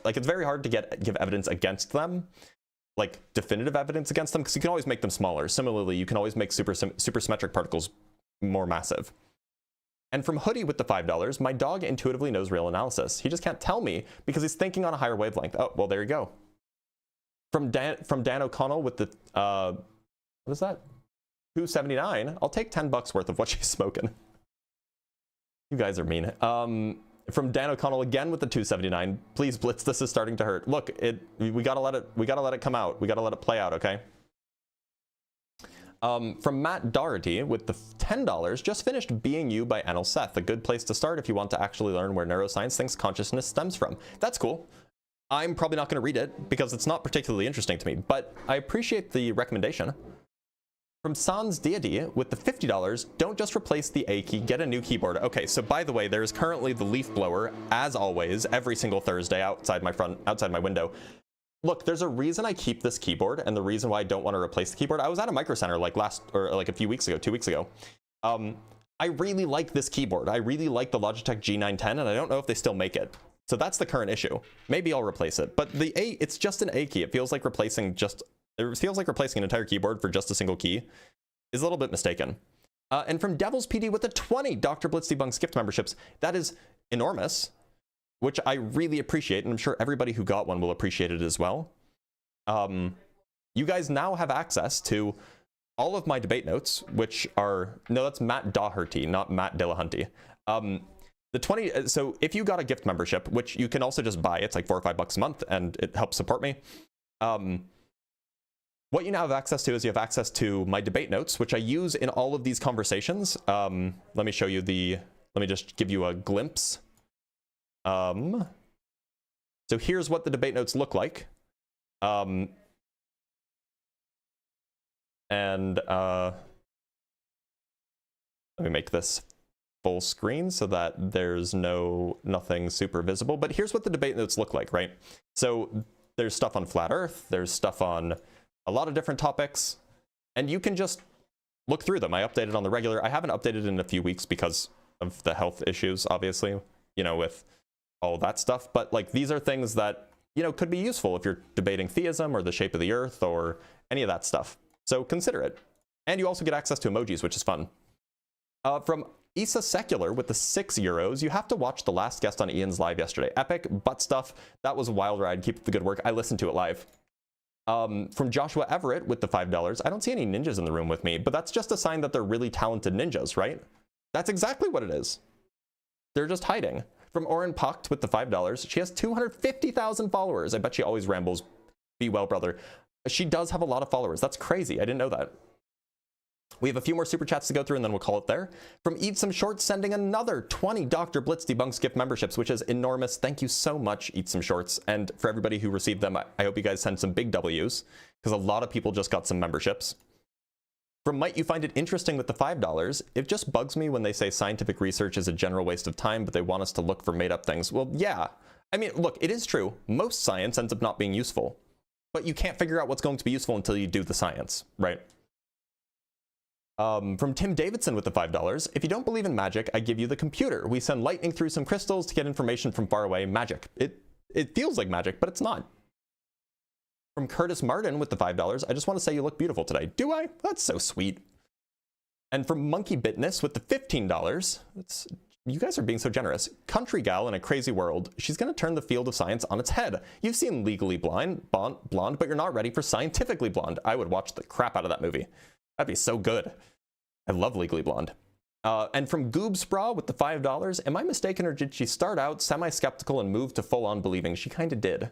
Speaker 1: like, it's very hard to give evidence against them, like definitive evidence against them, because you can always make them smaller. Similarly, you can always make supersymmetric particles more massive. And from Hoodie with the $5, my dog intuitively knows real analysis. He just can't tell me because he's thinking on a higher wavelength. Oh, well, there you go. From Dan O'Connell with the, what is that? $2.79. I'll take 10 bucks worth of what she's smoking. You guys are mean. From Dan O'Connell again with the $2.79. Please, Blitz, this is starting to hurt. Look, we gotta let it come out. We gotta let it play out, okay? From Matt Doherty with the $10, just finished Being You by Anil Seth. A good place to start if you want to actually learn where neuroscience thinks consciousness stems from. That's cool. I'm probably not going to read it because it's not particularly interesting to me, but I appreciate the recommendation. From Sans Deity with the $50, don't just replace the A key, get a new keyboard. Okay, so by the way, there is currently the leaf blower, as always, every single Thursday outside my window. Look, there's a reason I keep this keyboard, and the reason why I don't want to replace the keyboard. I was at a Micro Center like a few weeks ago, 2 weeks ago. I really like this keyboard. I really like the Logitech G910, and I don't know if they still make it. So that's the current issue. Maybe I'll replace it. But it's just an A key. It feels like replacing an entire keyboard for just a single key is a little bit mistaken. And from Devil's PD with the 20 Dr. Blitz Debunks gift memberships. That is enormous, which I really appreciate, and I'm sure everybody who got one will appreciate it as well. You guys now have access to all of my debate notes, which are, no, that's Matt Doherty, not Matt Dillahunty. The 20, so if you got a gift membership, which you can also just buy, it's like $4 or $5 a month, and it helps support me. What you now have access to is you have access to my debate notes, which I use in all of these conversations. Let me show you let me just give you a glimpse. So here's what the debate notes look like. Let me make this full screen so that there's nothing super visible, but here's what the debate notes look like, right? So there's stuff on flat Earth, there's stuff on a lot of different topics, and you can just look through them. I update it on the regular. I haven't updated in a few weeks because of the health issues, obviously, you know, with all that stuff. But like, these are things that, you know, could be useful if you're debating theism or the shape of the Earth or any of that stuff. So consider it. And you also get access to emojis, which is fun. From Issa Secular with the €6, you have to watch the last guest on Ian's live yesterday. Epic, butt stuff. That was a wild ride. Keep up the good work. I listened to it live. From Joshua Everett with the $5, I don't see any ninjas in the room with me, but that's just a sign that they're really talented ninjas, right? That's exactly what it is. They're just hiding. From Oren Pucht with the $5, she has 250,000 followers. I bet she always rambles. Be well, brother. She does have a lot of followers. That's crazy. I didn't know that. We have a few more super chats to go through and then we'll call it there. From Eat Some Shorts, sending another 20 Dr. Blitz Debunks gift memberships, which is enormous. Thank you so much, Eat Some Shorts. And for everybody who received them, I hope you guys send some big W's, because a lot of people just got some memberships. From Might You Find It Interesting with the $5, it just bugs me when they say scientific research is a general waste of time, but they want us to look for made up things. Well, yeah. I mean, look, it is true. Most science ends up not being useful, but you can't figure out what's going to be useful until you do the science, right? From Tim Davidson with the $5, if you don't believe in magic, I give you the computer. We send lightning through some crystals to get information from far away. Magic. It feels like magic, but it's not. From Curtis Martin with the $5, I just want to say you look beautiful today. Do I? That's so sweet. And from Monkey Bitness with the $15, you guys are being so generous. Country gal in a crazy world. She's going to turn the field of science on its head. You've seen Legally Blonde, but you're not ready for Scientifically Blonde. I would watch the crap out of that movie. That'd be so good. I love Legally Blonde. And from Goobsbra with the $5, am I mistaken or did she start out semi-skeptical and move to full-on believing? She kind of did.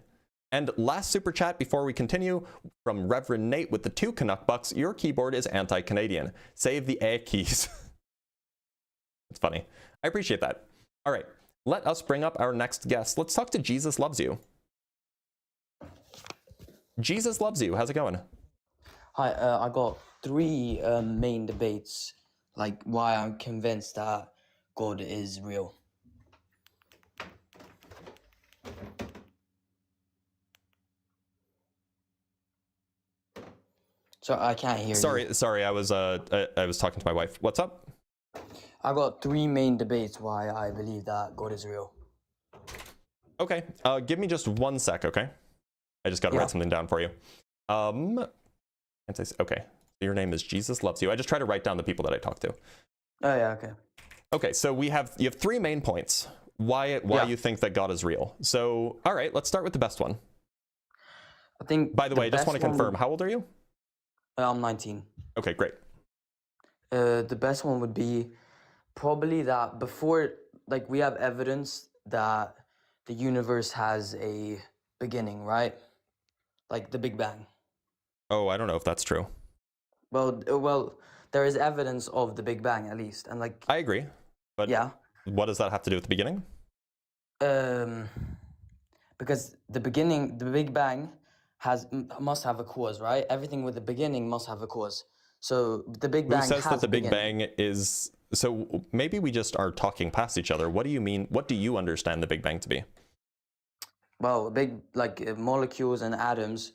Speaker 1: And last super chat before we continue, from Reverend Nate with the 2 Canuck bucks, your keyboard is anti-Canadian. Save the A keys. It's funny. I appreciate that. All right, let us bring up our next guest. Let's talk to Jesus Loves You. Jesus Loves You, how's it going?
Speaker 6: Hi, I got 3 main debates, like why I'm convinced that God is real. So I can't hear you.
Speaker 1: Sorry, I was talking to my wife. What's up?
Speaker 6: I got 3 main debates why I believe that God is real.
Speaker 1: Okay, give me just 1 sec, okay? I just got to write something down for you. Okay, your name is Jesus Loves You. I just try to write down the people that I talk to.
Speaker 6: Oh yeah, okay.
Speaker 1: Okay, so you have 3 main points why you think that God is real. So, all right, let's start with the best one.
Speaker 6: I think.
Speaker 1: By the way, I just want to confirm. How old are you?
Speaker 6: I'm 19.
Speaker 1: Okay, great.
Speaker 6: The best one would be probably that before, like, we have evidence that the universe has a beginning, right? Like the Big Bang.
Speaker 1: Oh, I don't know if that's true.
Speaker 6: Well, there is evidence of the Big Bang at least, and like.
Speaker 1: I agree, but
Speaker 6: yeah.
Speaker 1: What does that have to do with the beginning?
Speaker 6: Because the Big Bang must have a cause, right? Everything with a beginning must have a cause. So the Big Bang.
Speaker 1: Who says that the Big Bang is? So maybe we just are talking past each other. What do you mean? What do you understand the Big Bang to be?
Speaker 6: Well, molecules and atoms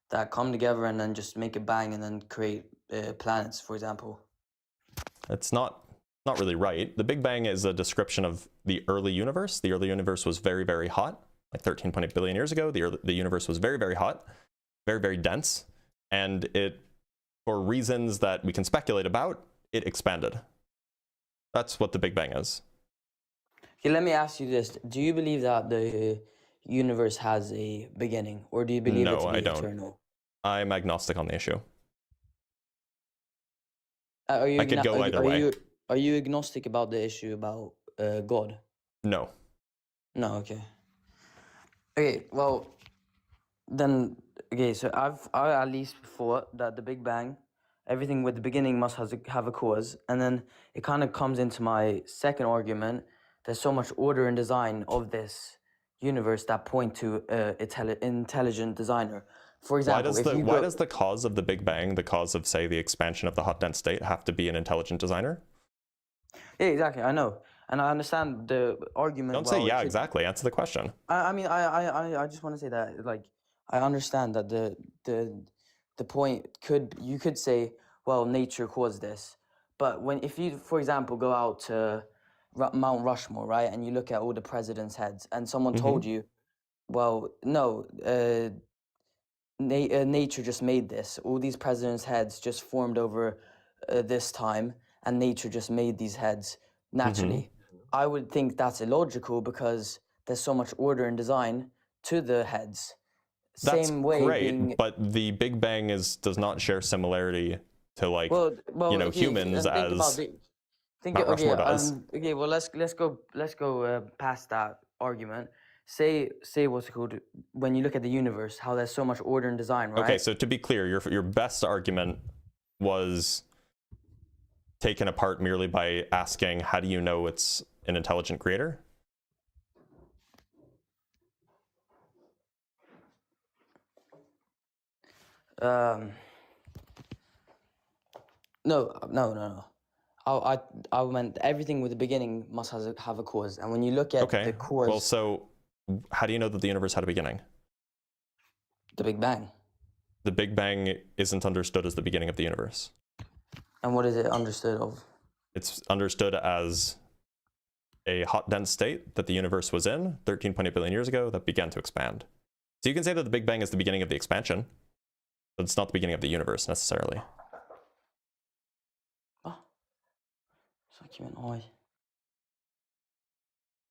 Speaker 6: that come together and then just make a bang and then create planets, for example.
Speaker 1: It's not really right. The Big Bang is a description of the early universe. The early universe was very, very hot, like 13.8 billion years ago. The universe was very, very hot, very, very dense, and it, for reasons that we can speculate about, it expanded. That's what the Big Bang is.
Speaker 6: Okay, let me ask you this. Do you believe that the universe has a beginning, or do you believe it to be eternal?
Speaker 1: I'm agnostic on the issue.
Speaker 6: I
Speaker 1: could go either way.
Speaker 6: Are you agnostic about the issue about God?
Speaker 1: No.
Speaker 6: No, okay. Okay, well, then, okay, so I at least thought that the Big Bang, everything with the beginning must have a cause, and then it kind of comes into my second argument. There's so much order and design of this universe that point to intelligent designer. For example,
Speaker 1: why does the cause of the Big Bang, the cause of, say, the expansion of the hot dense state, have to be an intelligent designer?
Speaker 6: Yeah, exactly. I know, and I understand the argument.
Speaker 1: Don't say yeah, exactly. Answer the question.
Speaker 6: I mean, I just want to say that, like, I understand that the point you could say, well, nature caused this, but if you, for example, go out to Mount Rushmore, right, and you look at all the presidents' heads, and someone told you, well, no, nature just made this. All these presidents' heads just formed over this time, and nature just made these heads naturally. I would think that's illogical because there's so much order and design to the heads.
Speaker 1: That's
Speaker 6: Same way
Speaker 1: great,
Speaker 6: being,
Speaker 1: but the Big Bang does not share similarity to like
Speaker 6: okay,
Speaker 1: humans as Mount Rushmore does.
Speaker 6: Okay, well let's go past that argument. Say what's it called, when you look at the universe, how there's so much order and design, right?
Speaker 1: Okay, so to be clear, your best argument was taken apart merely by asking, how do you know it's an intelligent creator? No. I meant everything with the beginning must have a cause, and when you look at the cause, well, so how do you know that the universe had a beginning?
Speaker 6: The Big Bang.
Speaker 1: The Big Bang isn't understood as the beginning of the universe.
Speaker 6: And what is it understood of?
Speaker 1: It's understood as a hot, dense state that the universe was in 13.8 billion years ago that began to expand. So you can say that the Big Bang is the beginning of the expansion, but it's not the beginning of the universe necessarily.
Speaker 6: Oh, it's like you went away.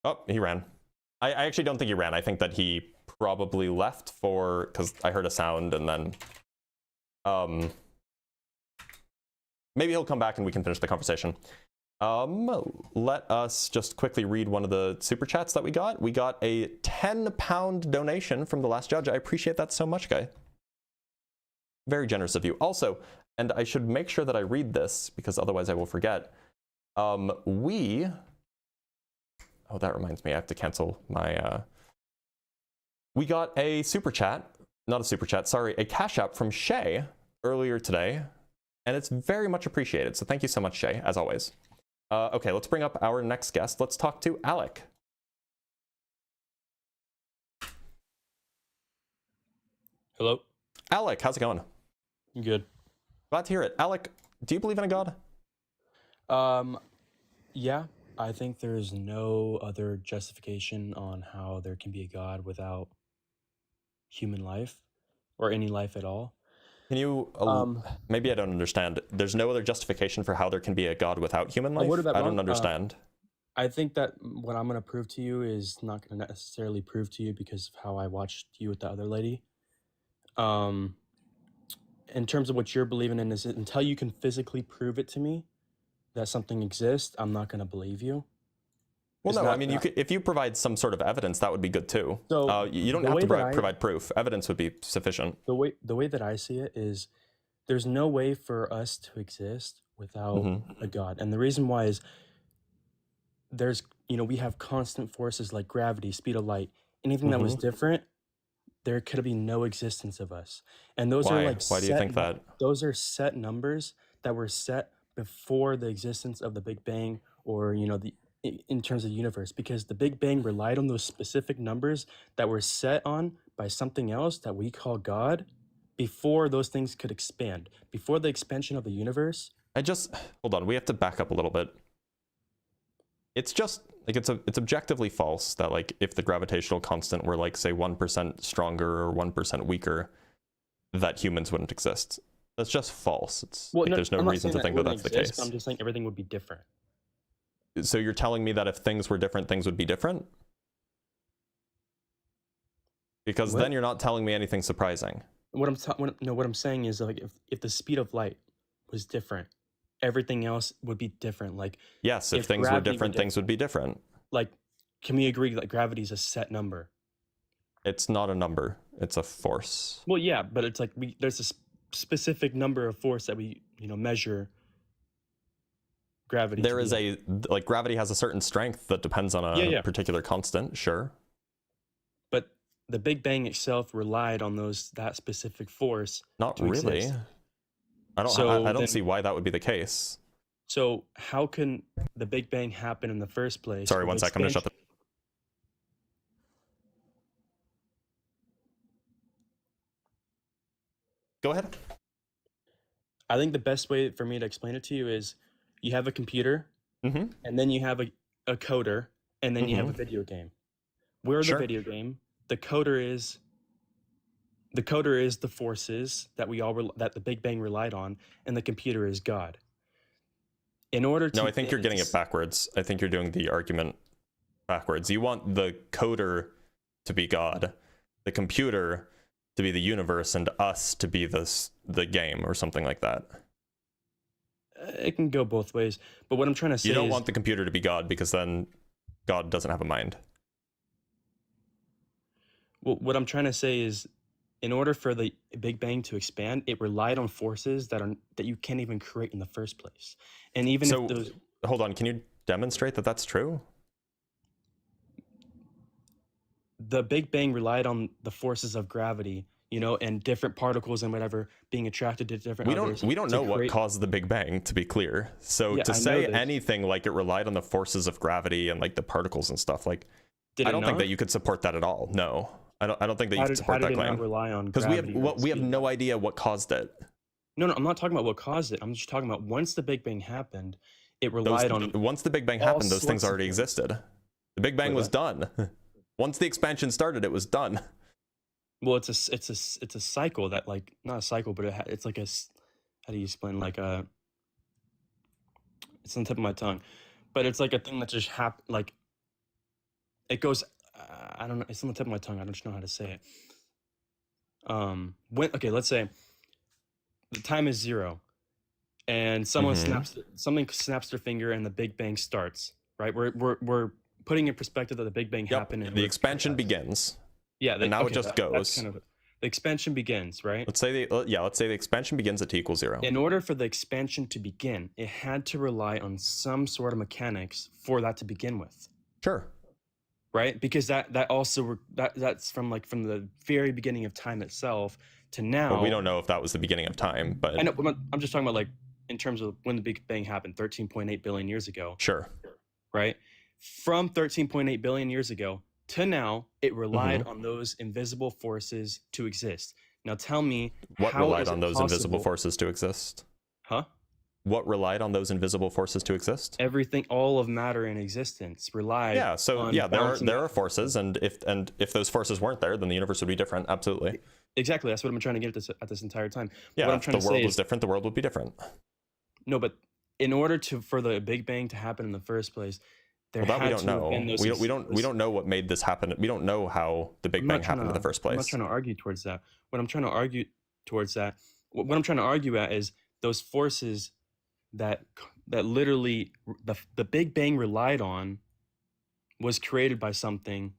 Speaker 1: Oh, he ran. I actually don't think he ran. I think that he probably left because I heard a sound, and then maybe he'll come back and we can finish the conversation. Let us just quickly read one of the super chats that we got. We got a £10 donation from the last judge. I appreciate that so much, guy. Very generous of you. Also, and I should make sure that I read this because otherwise I will forget. Oh, that reminds me, I have to cancel my, we got a super chat, not a super chat, sorry, a Cash App from Shay earlier today, and it's very much appreciated. So thank you so much, Shay, as always. Okay, let's bring up our next guest. Let's talk to Alec.
Speaker 7: Hello.
Speaker 1: Alec, how's it going?
Speaker 7: Good.
Speaker 1: Glad to hear it. Alec, do you believe in a god?
Speaker 7: Yeah, I think there's no other justification on how there can be a god without human life or any life at all.
Speaker 1: Can you, maybe I don't understand. There's no other justification for how there can be a god without human life? I don't understand.
Speaker 7: I think that what I'm going to prove to you is not going to necessarily prove to you because of how I watched you with the other lady. In terms of what you're believing in, is until you can physically prove it to me that something exists, I'm not going to believe you.
Speaker 1: Well, no, I mean, you could, if you provide some sort of evidence, that would be good too.
Speaker 7: So
Speaker 1: you don't have to provide proof. Evidence would be sufficient.
Speaker 7: The way that I see it is there's no way for us to exist without a god. And the reason why is there's, we have constant forces like gravity, speed of light. Anything that was different, there could be no existence of us. And those are like
Speaker 1: why do you think that?
Speaker 7: Those are set numbers that were set before the existence of the Big Bang or, in terms of the universe, because the Big Bang relied on those specific numbers that were set on by something else that we call God before those things could expand. Before the expansion of the universe.
Speaker 1: Hold on, we have to back up a little bit. It's just like it's objectively false that like if the gravitational constant were like say 1% stronger or 1% weaker, that humans wouldn't exist. That's just false. There's no reason to think that that's the case.
Speaker 7: I'm just saying everything would be different.
Speaker 1: So you're telling me that if things were different, things would be different? Because then you're not telling me anything surprising.
Speaker 7: What I'm saying is like if the speed of light was different, everything else would be different. Like
Speaker 1: yes, if things were different, things would be different.
Speaker 7: Like, can we agree that gravity is a set number? It's
Speaker 1: not a number. It's a force.
Speaker 7: Well, yeah, but it's like there's a specific number of force that we measure gravity.
Speaker 1: There is gravity has a certain strength that depends on a particular constant, sure.
Speaker 7: But the Big Bang itself relied on that specific force.
Speaker 1: Not really.
Speaker 7: Exist.
Speaker 1: I don't see why that would be the case.
Speaker 7: So how can the Big Bang happen in the first place?
Speaker 1: Sorry, one second. I'm gonna shut the. Go ahead.
Speaker 7: I think the best way for me to explain it to you is you have a computer,
Speaker 1: Mm-hmm.
Speaker 7: and then you have a coder, and then you have a
Speaker 1: Mm-hmm.
Speaker 7: video game. We're
Speaker 1: Sure.
Speaker 7: the video game. The coder is the forces that that the Big Bang relied on, and the computer is God. In order to
Speaker 1: No, I think you're getting it backwards. I think you're doing the argument backwards. You want the coder to be God, the computer to be the universe, and us to be the game or something like that.
Speaker 7: It can go both ways, but what I'm trying to say
Speaker 1: You don't
Speaker 7: is,
Speaker 1: want the computer to be God because then God doesn't have a mind.
Speaker 7: well, what I'm trying to say is, in order for the Big Bang to expand, it relied on forces that you can't even create in the first place. And even
Speaker 1: So
Speaker 7: if those,
Speaker 1: hold on, can you demonstrate that that's true?
Speaker 7: the Big Bang relied on the forces of gravity, and different particles and whatever being attracted to different others.
Speaker 1: We don't
Speaker 7: to
Speaker 1: know what
Speaker 7: create-
Speaker 1: caused the Big Bang, to be clear. So
Speaker 7: Yeah,
Speaker 1: to
Speaker 7: I know
Speaker 1: say
Speaker 7: this.
Speaker 1: anything like it relied on the forces of gravity and like the particles and stuff, like
Speaker 7: Did
Speaker 1: I
Speaker 7: it
Speaker 1: don't think
Speaker 7: not?
Speaker 1: that you could support that at all. No, I don't think that you
Speaker 7: How
Speaker 1: could
Speaker 7: did
Speaker 1: support that
Speaker 7: it not
Speaker 1: claim
Speaker 7: rely on
Speaker 1: because
Speaker 7: gravity or
Speaker 1: we have
Speaker 7: speed?
Speaker 1: no idea what caused it.
Speaker 7: No, I'm not talking about what caused it. I'm just talking about once the Big Bang happened, it
Speaker 1: Those,
Speaker 7: relied on.
Speaker 1: once the Big Bang
Speaker 7: all
Speaker 1: happened, those things
Speaker 7: sorts of
Speaker 1: already
Speaker 7: things.
Speaker 1: existed. The Big Bang
Speaker 7: Wait,
Speaker 1: was
Speaker 7: what?
Speaker 1: done. Once the expansion started, it was done.
Speaker 7: Well, it's a cycle that, like, not a cycle, but it's like how do you explain, like, it's on the tip of my tongue, but it's like a thing that just happened, like it goes, I don't know, it's on the tip of my tongue, I don't know how to say it. Okay, let's say the time is 0 and something snaps their finger and the Big Bang starts, right? We're putting in perspective that the Big Bang happened and
Speaker 1: The expansion begins.
Speaker 7: yeah,
Speaker 1: and now it just
Speaker 7: that's
Speaker 1: goes.
Speaker 7: kind of it. The expansion begins, right?
Speaker 1: Let's say the expansion begins at t equals 0.
Speaker 7: In order for the expansion to begin, it had to rely on some sort of mechanics for that to begin with,
Speaker 1: Sure.
Speaker 7: right? Because that's from the very beginning of time itself to now.
Speaker 1: But we don't know if that was the beginning of time, but
Speaker 7: I know, but I'm just talking about, like, in terms of when the Big Bang happened, 13.8 billion years ago,
Speaker 1: sure.
Speaker 7: right? From 13.8 billion years ago to now, it relied on those invisible forces to exist. Now tell me,
Speaker 1: What
Speaker 7: how
Speaker 1: relied
Speaker 7: is
Speaker 1: on
Speaker 7: it
Speaker 1: those invisible
Speaker 7: possible-
Speaker 1: forces to exist?
Speaker 7: Huh?
Speaker 1: What relied on those invisible forces to exist?
Speaker 7: Everything, all of matter in existence relied.
Speaker 1: Yeah, so
Speaker 7: on
Speaker 1: yeah,
Speaker 7: bouncing
Speaker 1: there are forces, and if those forces weren't there, then the universe would be different. Absolutely.
Speaker 7: Exactly, that's what I'm trying to get at this entire time.
Speaker 1: Yeah,
Speaker 7: what I'm
Speaker 1: if
Speaker 7: trying
Speaker 1: the
Speaker 7: to
Speaker 1: world
Speaker 7: say
Speaker 1: was
Speaker 7: is,
Speaker 1: different, the world would be different.
Speaker 7: no, but in order for the Big Bang to happen in the first place, there
Speaker 1: Well, that we
Speaker 7: had
Speaker 1: don't
Speaker 7: to have
Speaker 1: know.
Speaker 7: been those
Speaker 1: We don't know what made this happen. We don't know how the Big Bang happened in the first place.
Speaker 7: I'm not trying to argue towards that. What I'm trying to argue at is those forces that literally the Big Bang relied on was created by something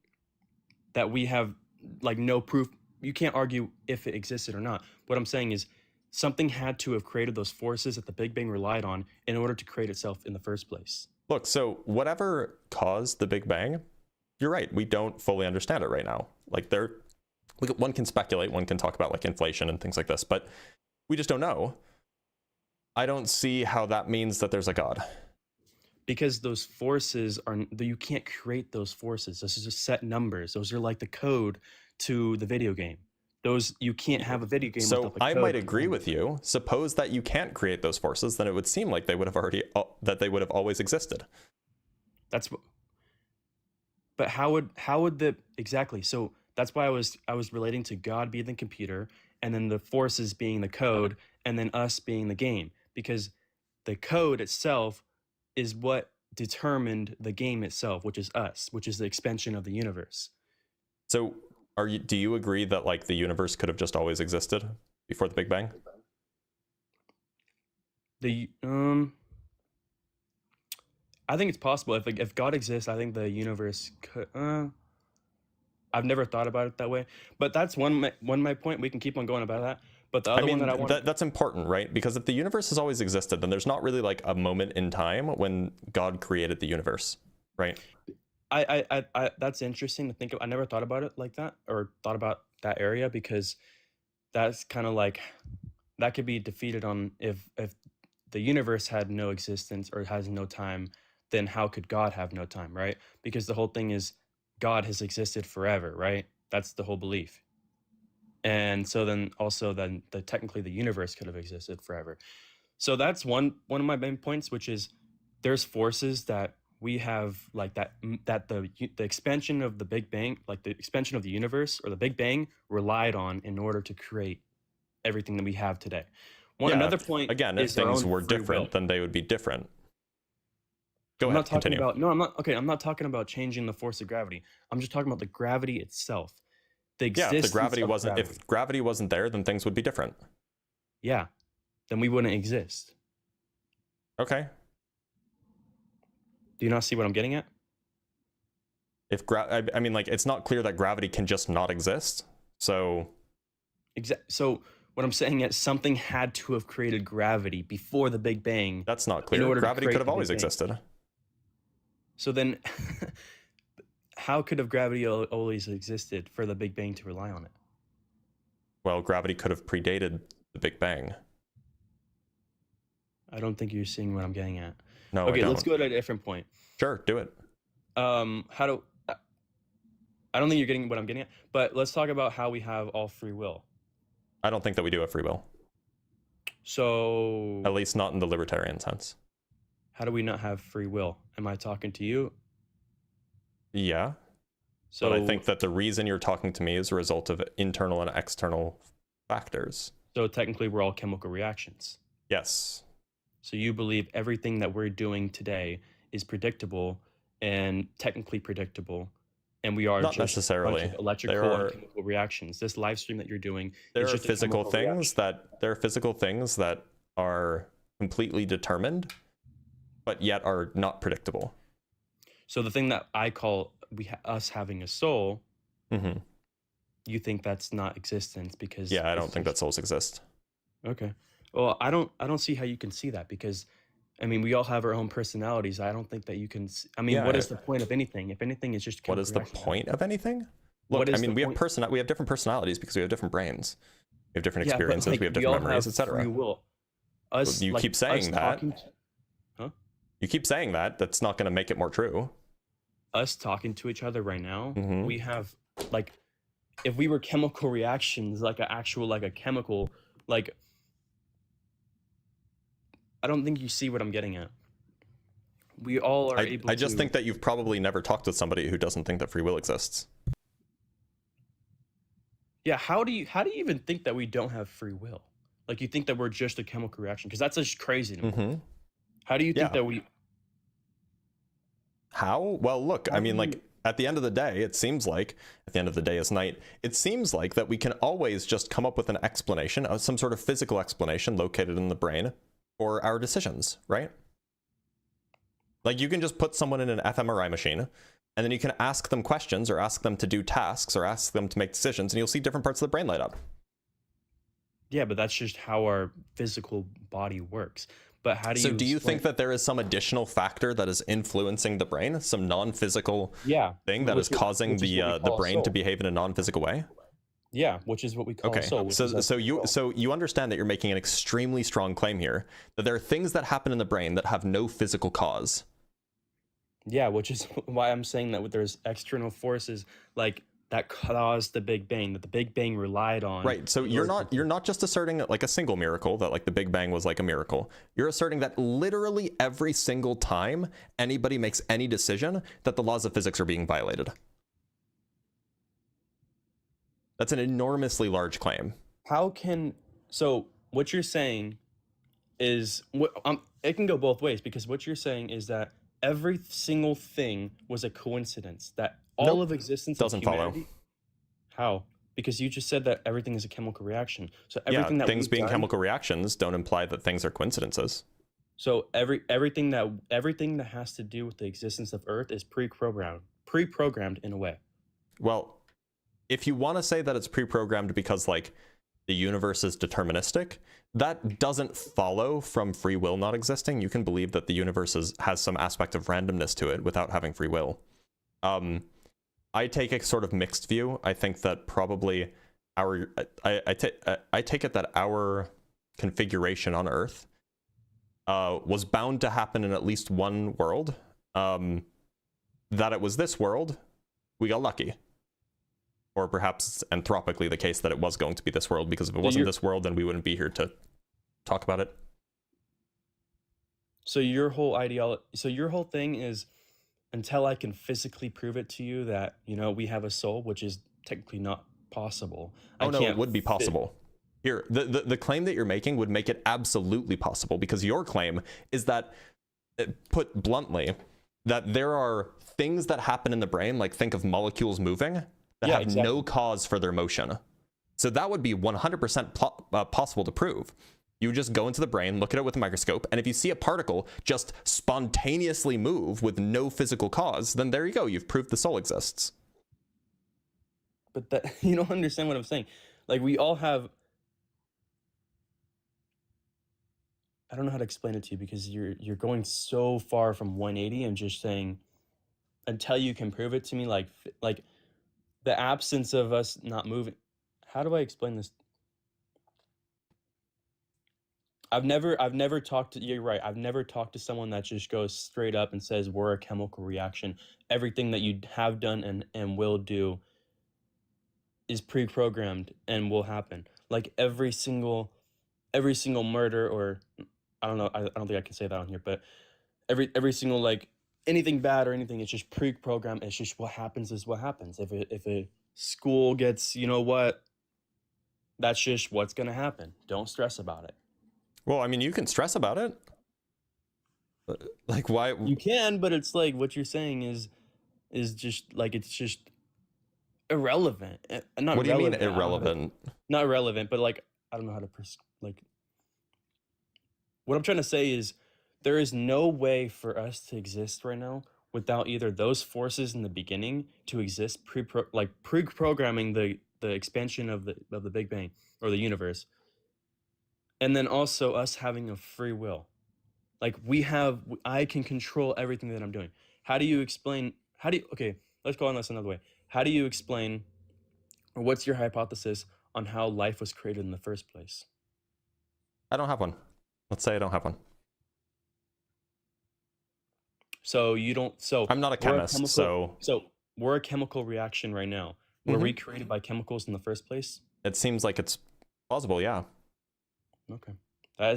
Speaker 7: that we have, like, no proof. You can't argue if it existed or not. What I'm saying is something had to have created those forces that the Big Bang relied on in order to create itself in the first place.
Speaker 1: Look, so whatever caused the Big Bang, you're right. We don't fully understand it right now. Like one can speculate, one can talk about like inflation and things like this, but we just don't know. I don't see how that means that there's a God.
Speaker 7: Because those forces you can't create those forces. Those are just set numbers. Those are like the code to the video game. Those, you can't have a video game
Speaker 1: So
Speaker 7: without the
Speaker 1: I
Speaker 7: code
Speaker 1: might
Speaker 7: to
Speaker 1: agree
Speaker 7: run.
Speaker 1: with you. Suppose that you can't create those forces, then it would seem like they would have always existed.
Speaker 7: But how would exactly? So that's why I was relating to God being the computer, and then the forces being the code, and then us being the game, because the code itself is what determined the game itself, which is us, which is the expansion of the universe.
Speaker 1: So do you agree that like the universe could have just always existed before the Big Bang?
Speaker 7: I think it's possible. If God exists, I think the universe could. I've never thought about it that way, but that's one my point. We can keep on going about that. But the other one that I want
Speaker 1: that's important, right? Because if the universe has always existed, then there's not really like a moment in time when God created the universe, right?
Speaker 7: I that's interesting to think of. I never thought about it like that, or thought about that area, because that's kind of like that could be defeated on if the universe had no existence or has no time, then how could God have no time, right? Because the whole thing is God has existed forever, right? That's the whole belief. and so then also then technically the universe could have existed forever. So that's one of my main points, which is there's forces that we have like that the expansion of the Big Bang, like the expansion of the universe or the Big Bang, relied on in order to create everything that we have today. Another point
Speaker 1: again, if
Speaker 7: is our
Speaker 1: things
Speaker 7: own
Speaker 1: were
Speaker 7: free
Speaker 1: different,
Speaker 7: will.
Speaker 1: then they would be different. Go
Speaker 7: I'm
Speaker 1: ahead,
Speaker 7: not talking
Speaker 1: continue.
Speaker 7: about, no, I'm not, okay, I'm not talking about changing the force of gravity. I'm just talking about the gravity itself. The
Speaker 1: Yeah,
Speaker 7: existence
Speaker 1: if the gravity
Speaker 7: of
Speaker 1: wasn't
Speaker 7: gravity.
Speaker 1: if gravity wasn't there, then things would be different.
Speaker 7: Yeah, then we wouldn't exist.
Speaker 1: Okay.
Speaker 7: Do you not see what I'm getting at?
Speaker 1: If I mean, like, it's not clear that gravity can just not exist. So
Speaker 7: So what I'm saying is something had to have created gravity before the Big Bang.
Speaker 1: that's not
Speaker 7: In
Speaker 1: clear.
Speaker 7: order to
Speaker 1: Gravity
Speaker 7: create
Speaker 1: could have
Speaker 7: the Big
Speaker 1: always
Speaker 7: Bang.
Speaker 1: existed.
Speaker 7: So then how could have gravity always existed for the Big Bang to rely on it?
Speaker 1: Well, gravity could have predated the Big Bang.
Speaker 7: I don't think you're seeing what I'm getting at.
Speaker 1: No,
Speaker 7: Okay,
Speaker 1: I
Speaker 7: let's
Speaker 1: don't.
Speaker 7: go to a different point.
Speaker 1: Sure, do it.
Speaker 7: I don't think you're getting what I'm getting at, but let's talk about how we have all free will.
Speaker 1: I don't think that we do have free will.
Speaker 7: So
Speaker 1: At least not in the libertarian sense.
Speaker 7: how do we not have free will? Am I talking to you?
Speaker 1: Yeah,
Speaker 7: So
Speaker 1: but I think that the reason you're talking to me is a result of internal and external factors.
Speaker 7: so technically we're all chemical reactions.
Speaker 1: Yes.
Speaker 7: So you believe everything that we're doing today is predictable and technically predictable, and we are
Speaker 1: Not
Speaker 7: just
Speaker 1: necessarily.
Speaker 7: a bunch of electrical
Speaker 1: There are-
Speaker 7: and chemical reactions. This live stream that you're doing
Speaker 1: There
Speaker 7: is
Speaker 1: are
Speaker 7: just a
Speaker 1: physical
Speaker 7: chemical
Speaker 1: things
Speaker 7: reaction.
Speaker 1: there are physical things that are completely determined, but yet are not predictable.
Speaker 7: So the thing that I call us having a soul,
Speaker 1: Hmm.
Speaker 7: you think that's not existence because
Speaker 1: Yeah, I
Speaker 7: it's
Speaker 1: don't think
Speaker 7: just-
Speaker 1: that souls exist.
Speaker 7: Okay. Well, I don't see how you can see that because, I mean, we all have our own personalities. I don't think that you can. I mean,
Speaker 1: Yeah,
Speaker 7: what is the point of anything? If anything, it's just
Speaker 1: What is the
Speaker 7: chemical reaction.
Speaker 1: point of anything?
Speaker 7: What
Speaker 1: Look, I
Speaker 7: is
Speaker 1: mean,
Speaker 7: the
Speaker 1: we have
Speaker 7: point?
Speaker 1: we have different personalities because we have different brains. We have different
Speaker 7: Yeah, but,
Speaker 1: experiences,
Speaker 7: like,
Speaker 1: we have
Speaker 7: we
Speaker 1: different
Speaker 7: all
Speaker 1: memories,
Speaker 7: have
Speaker 1: etc.
Speaker 7: free will. Us,
Speaker 1: You
Speaker 7: like,
Speaker 1: keep saying
Speaker 7: us
Speaker 1: that.
Speaker 7: talking to-
Speaker 1: You keep saying that. That's not going to make it more true.
Speaker 7: us talking to each other right now,
Speaker 1: Mhm.
Speaker 7: we have like, if we were chemical reactions, like a chemical, like, I don't think you see what I'm getting at. We all are able
Speaker 1: I just
Speaker 7: to-
Speaker 1: think that you've probably never talked with somebody who doesn't think that free will exists.
Speaker 7: Yeah, how do you even think that we don't have free will? Like, you think that we're just a chemical reaction? Because that's just crazy to me.
Speaker 1: Hmm.
Speaker 7: How do you think
Speaker 1: Yeah.
Speaker 7: that we?
Speaker 1: How? Well, look,
Speaker 7: How
Speaker 1: I mean,
Speaker 7: do
Speaker 1: like,
Speaker 7: you-
Speaker 1: at the end of the day, it seems like, at the end of the day is night, it seems like that we can always just come up with an explanation, some sort of physical explanation located in the brain for our decisions, right? Like, you can just put someone in an fMRI machine, and then you can ask them questions, or ask them to do tasks, or ask them to make decisions, and you'll see different parts of the brain light up.
Speaker 7: Yeah, but that's just how our physical body works. But how do you?
Speaker 1: So do you
Speaker 7: explain-
Speaker 1: think that there is some additional factor that is influencing the brain, some non-physical
Speaker 7: Yeah,
Speaker 1: thing that is causing
Speaker 7: which is what we
Speaker 1: the
Speaker 7: call a
Speaker 1: brain to
Speaker 7: soul.
Speaker 1: behave in a non-physical way?
Speaker 7: Yeah, which is what we call
Speaker 1: Okay,
Speaker 7: a soul. which is
Speaker 1: so
Speaker 7: our free will.
Speaker 1: so you understand that you're making an extremely strong claim here, that there are things that happen in the brain that have no physical cause.
Speaker 7: Yeah, which is why I'm saying that there's external forces like that caused the Big Bang, that the Big Bang relied on.
Speaker 1: Right, so you're not just asserting like a single miracle, that like the Big Bang was like a miracle. You're asserting that literally every single time anybody makes any decision, that the laws of physics are being violated. That's an enormously large claim.
Speaker 7: How can so what you're saying is it can go both ways, because what you're saying is that every single thing was a coincidence, that all
Speaker 1: Nope,
Speaker 7: of existence
Speaker 1: doesn't
Speaker 7: of
Speaker 1: follow.
Speaker 7: humanity, How? Because you just said that everything is a chemical reaction. So
Speaker 1: Yeah,
Speaker 7: everything that
Speaker 1: things
Speaker 7: we've
Speaker 1: being
Speaker 7: done-
Speaker 1: chemical reactions don't imply that things are coincidences.
Speaker 7: So everything that has to do with the existence of Earth is pre-programmed in a way.
Speaker 1: Well, if you want to say that it's pre-programmed because like the universe is deterministic, that doesn't follow from free will not existing. You can believe that the universe has some aspect of randomness to it without having free will. I take a sort of mixed view. I think that probably I take it that our configuration on Earth was bound to happen in at least one world. That it was this world, we got lucky. Or perhaps it's anthropically the case that it was going to be this world, because if it
Speaker 7: So
Speaker 1: wasn't
Speaker 7: you're-
Speaker 1: this world, then we wouldn't be here to talk about it.
Speaker 7: So your whole thing is, until I can physically prove it to you that, you know, we have a soul, which is technically not possible.
Speaker 1: Oh
Speaker 7: I
Speaker 1: no, it
Speaker 7: can't
Speaker 1: would be
Speaker 7: fit-
Speaker 1: possible. Here, the claim that you're making would make it absolutely possible, because your claim is that, put bluntly, that there are things that happen in the brain, like think of molecules moving, that
Speaker 7: Yeah,
Speaker 1: have no cause for their motion. So that would be 100% possible to prove. You just go into the brain, look at it with a microscope, and if you see a particle just spontaneously move with no physical cause, then there you go, you've proved the soul exists.
Speaker 7: But that you don't understand what I'm saying. Like, we all have, I don't know how to explain it to you, because you're going so far from 180 and just saying, until you can prove it to me, like the absence of us not moving. How do I explain this? I've never talked to, you're right, I've never talked to someone that just goes straight up and says we're a chemical reaction. Everything that you have done and will do is pre-programmed and will happen. Like every single murder, or I don't know, I don't think I can say that on here, but every single, like, anything bad or anything, it's just pre-programmed. It's just what happens is what happens. If a school gets, you know what, that's just what's gonna happen. Don't stress about it.
Speaker 1: Well, I mean, you can stress about it. Like, why?
Speaker 7: You can, but it's like what you're saying is just like, it's just irrelevant. Not
Speaker 1: What do you mean
Speaker 7: relevant, I don't know how to-
Speaker 1: irrelevant?
Speaker 7: Not irrelevant, but like, I don't know how to like. What I'm trying to say is, there is no way for us to exist right now without either those forces in the beginning to exist, pre-programming the expansion of the Big Bang or the universe, and then also us having a free will. Like, I can control everything that I'm doing. How do you explain? Okay, let's go on this another way. How do you explain, or what's your hypothesis on how life was created in the first place?
Speaker 1: I don't have one. Let's say I don't have one.
Speaker 7: So you don't. So
Speaker 1: I'm not a
Speaker 7: we're
Speaker 1: chemist,
Speaker 7: so we're a chemical reaction right now. Were we created by chemicals in the first place?
Speaker 1: It seems like it's plausible, yeah.
Speaker 7: Okay. I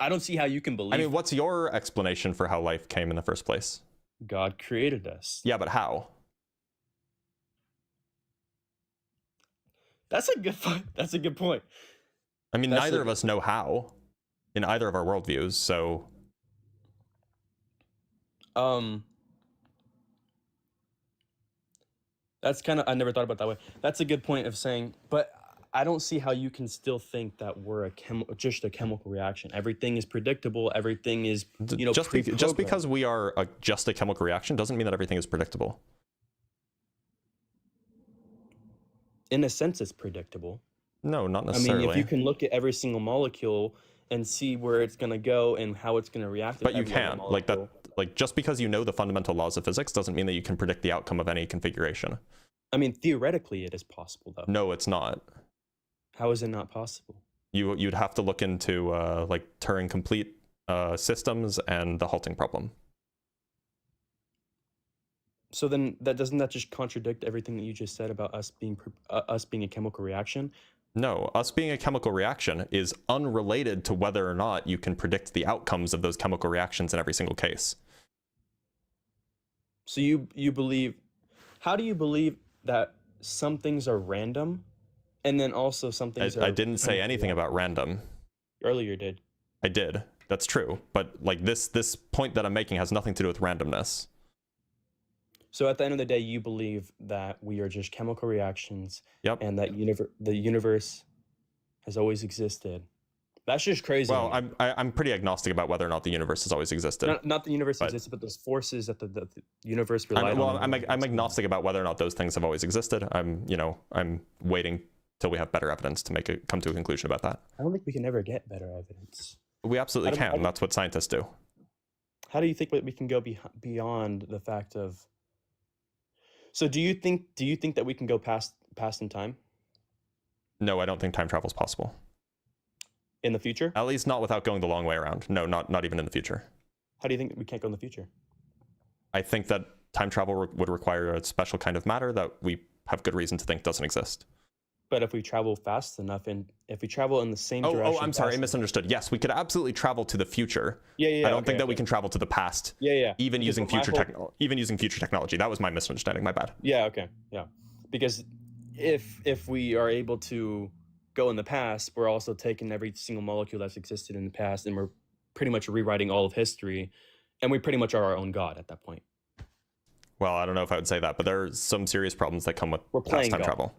Speaker 7: don't see how you can believe
Speaker 1: I mean, what's your explanation for how life came in the first place?
Speaker 7: God created us.
Speaker 1: Yeah, but how?
Speaker 7: That's a good point. That's a good point.
Speaker 1: I mean,
Speaker 7: That's
Speaker 1: neither
Speaker 7: a-
Speaker 1: of us know how in either of our worldviews, so
Speaker 7: That's kind of, I never thought about it that way. That's a good point of saying, but I don't see how you can still think that we're just a chemical reaction. Everything is predictable. Everything is, you know,
Speaker 1: just because we are just a chemical reaction doesn't mean that everything is predictable.
Speaker 7: in a sense, it's predictable.
Speaker 1: No, not
Speaker 7: I
Speaker 1: necessarily.
Speaker 7: mean, if you can look at every single molecule and see where it's going to go and how it's going to react to
Speaker 1: but you
Speaker 7: every other
Speaker 1: can't. Like that.
Speaker 7: molecule.
Speaker 1: Like, just because you know the fundamental laws of physics doesn't mean that you can predict the outcome of any configuration.
Speaker 7: I mean, theoretically, it is possible, though.
Speaker 1: No, it's not.
Speaker 7: How is it not possible?
Speaker 1: You'd have to look into like Turing complete systems and the halting problem.
Speaker 7: So then, doesn't that just contradict everything that you just said about us being a chemical reaction?
Speaker 1: No, us being a chemical reaction is unrelated to whether or not you can predict the outcomes of those chemical reactions in every single case.
Speaker 7: So you believe? How do you believe that some things are random, and then also some things
Speaker 1: I didn't say anything about random.
Speaker 7: Earlier did.
Speaker 1: I did. That's true. But like this point that I'm making has nothing to do with randomness.
Speaker 7: So at the end of the day, you believe that we are just chemical reactions,
Speaker 1: Yep.
Speaker 7: and that the universe has always existed. That's just crazy.
Speaker 1: Well, I'm pretty agnostic about whether or not the universe has always existed.
Speaker 7: not the universe
Speaker 1: but-
Speaker 7: existed, but those forces that the universe relied
Speaker 1: Well,
Speaker 7: on.
Speaker 1: I'm agnostic about whether or not those things have always existed. I'm waiting till we have better evidence to come to a conclusion about that.
Speaker 7: I don't think we can ever get better evidence.
Speaker 1: We absolutely
Speaker 7: I don't-
Speaker 1: can. That's what scientists do.
Speaker 7: How do you think that we can go beyond the fact of? So do you think that we can go past in time
Speaker 1: No, I don't think time travel is possible.
Speaker 7: in the future?
Speaker 1: At least not without going the long way around. No, not even in the future.
Speaker 7: How do you think we can't go in the future?
Speaker 1: I think that time travel would require a special kind of matter that we have good reason to think doesn't exist.
Speaker 7: But if we travel fast enough, and if we travel in the same
Speaker 1: Oh,
Speaker 7: direction.
Speaker 1: I'm sorry, I
Speaker 7: fast
Speaker 1: misunderstood. Yes, we could absolutely travel to the future.
Speaker 7: Yeah.
Speaker 1: I don't think
Speaker 7: okay,
Speaker 1: that we
Speaker 7: okay.
Speaker 1: can travel to the past.
Speaker 7: Yeah.
Speaker 1: Even
Speaker 7: Because
Speaker 1: using
Speaker 7: my
Speaker 1: future
Speaker 7: whole-
Speaker 1: even using future technology. That was my misunderstanding. My bad.
Speaker 7: Yeah. Okay. Yeah. Because if we are able to go in the past, we're also taking every single molecule that's existed in the past, and we're pretty much rewriting all of history, and we pretty much are our own god at that point.
Speaker 1: Well, I don't know if I would say that, but there are some serious problems that come with
Speaker 7: We're playing
Speaker 1: past time
Speaker 7: God.
Speaker 1: travel.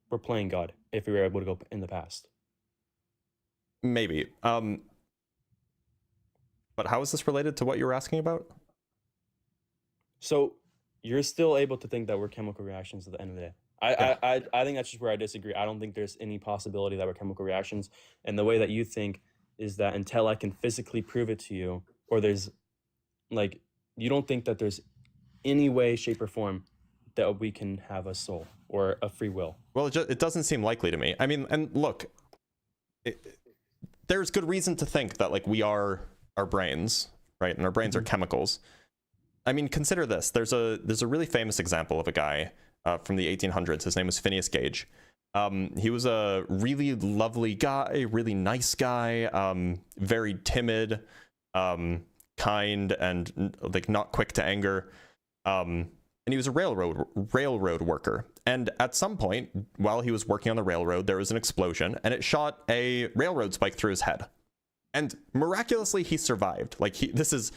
Speaker 7: We're playing God if we were able to go in the past.
Speaker 1: Maybe. But how is this related to what you were asking about?
Speaker 7: So you're still able to think that we're chemical reactions at the end of the day. I think that's just where I disagree. I don't think there's any possibility that we're chemical reactions. And the way that you think is that until I can physically prove it to you, or there's like, you don't think that there's any way, shape, or form that we can have a soul or a free will.
Speaker 1: Well, it doesn't seem likely to me. I mean, and look, there's good reason to think that like we are our brains, right? And our brains are chemicals. I mean, consider this. There's a really famous example of a guy from the 1800s. His name was Phineas Gage. He was a really lovely guy, really nice guy, very timid, kind, and like not quick to anger. And he was a railroad worker. And at some point, while he was working on the railroad, there was an explosion, and it shot a railroad spike through his head. And miraculously, he survived. Like this is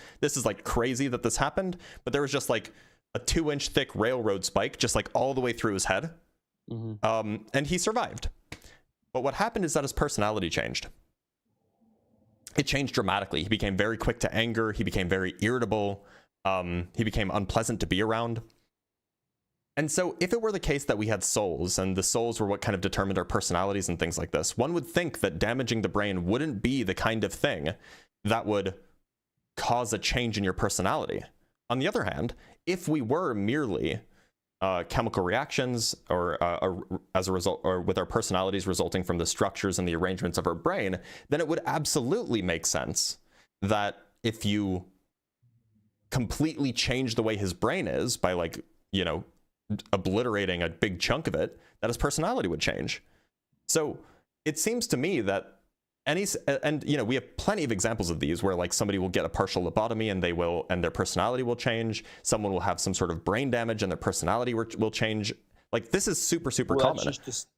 Speaker 1: like crazy that this happened, but there was just like a 2-inch thick railroad spike, just like all the way through his head. And he survived. But what happened is that his personality changed. It changed dramatically. He became very quick to anger. He became very irritable. He became unpleasant to be around. And so if it were the case that we had souls, and the souls were what kind of determined our personalities and things like this, one would think that damaging the brain wouldn't be the kind of thing that would cause a change in your personality. On the other hand, if we were merely chemical reactions, or as a result, or with our personalities resulting from the structures and the arrangements of our brain, then it would absolutely make sense that if you completely change the way his brain is by, like, you know, obliterating a big chunk of it, that his personality would change. So it seems to me that and you know, we have plenty of examples of these where like somebody will get a partial lobotomy and their personality will change. Someone will have some sort of brain damage and their personality will change. Like this is super common.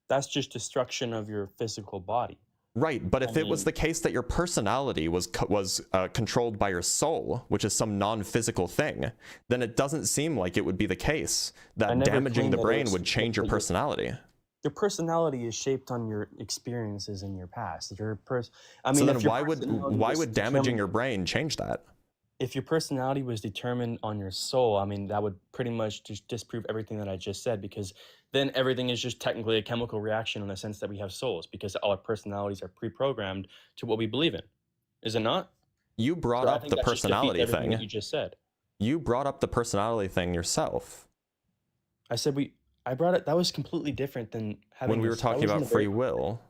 Speaker 7: That's just destruction of your physical body.
Speaker 1: Right, but if it was the case that your personality was controlled by your soul, which is some non-physical thing, then it doesn't seem like it would be the case that damaging the brain would change your personality.
Speaker 7: Your personality is shaped on your experiences in your past. So
Speaker 1: then why would damaging your brain change that?
Speaker 7: If your personality was determined on your soul, I mean, that would pretty much just disprove everything that I just said, because then everything is just technically a chemical reaction in the sense that we have souls, because all our personalities are pre-programmed to what we believe in. Is it not?
Speaker 1: You brought up the personality thing.
Speaker 7: That you just said.
Speaker 1: You brought up the personality thing yourself.
Speaker 7: I said I brought it. That was completely different than having.
Speaker 1: When we were talking about free will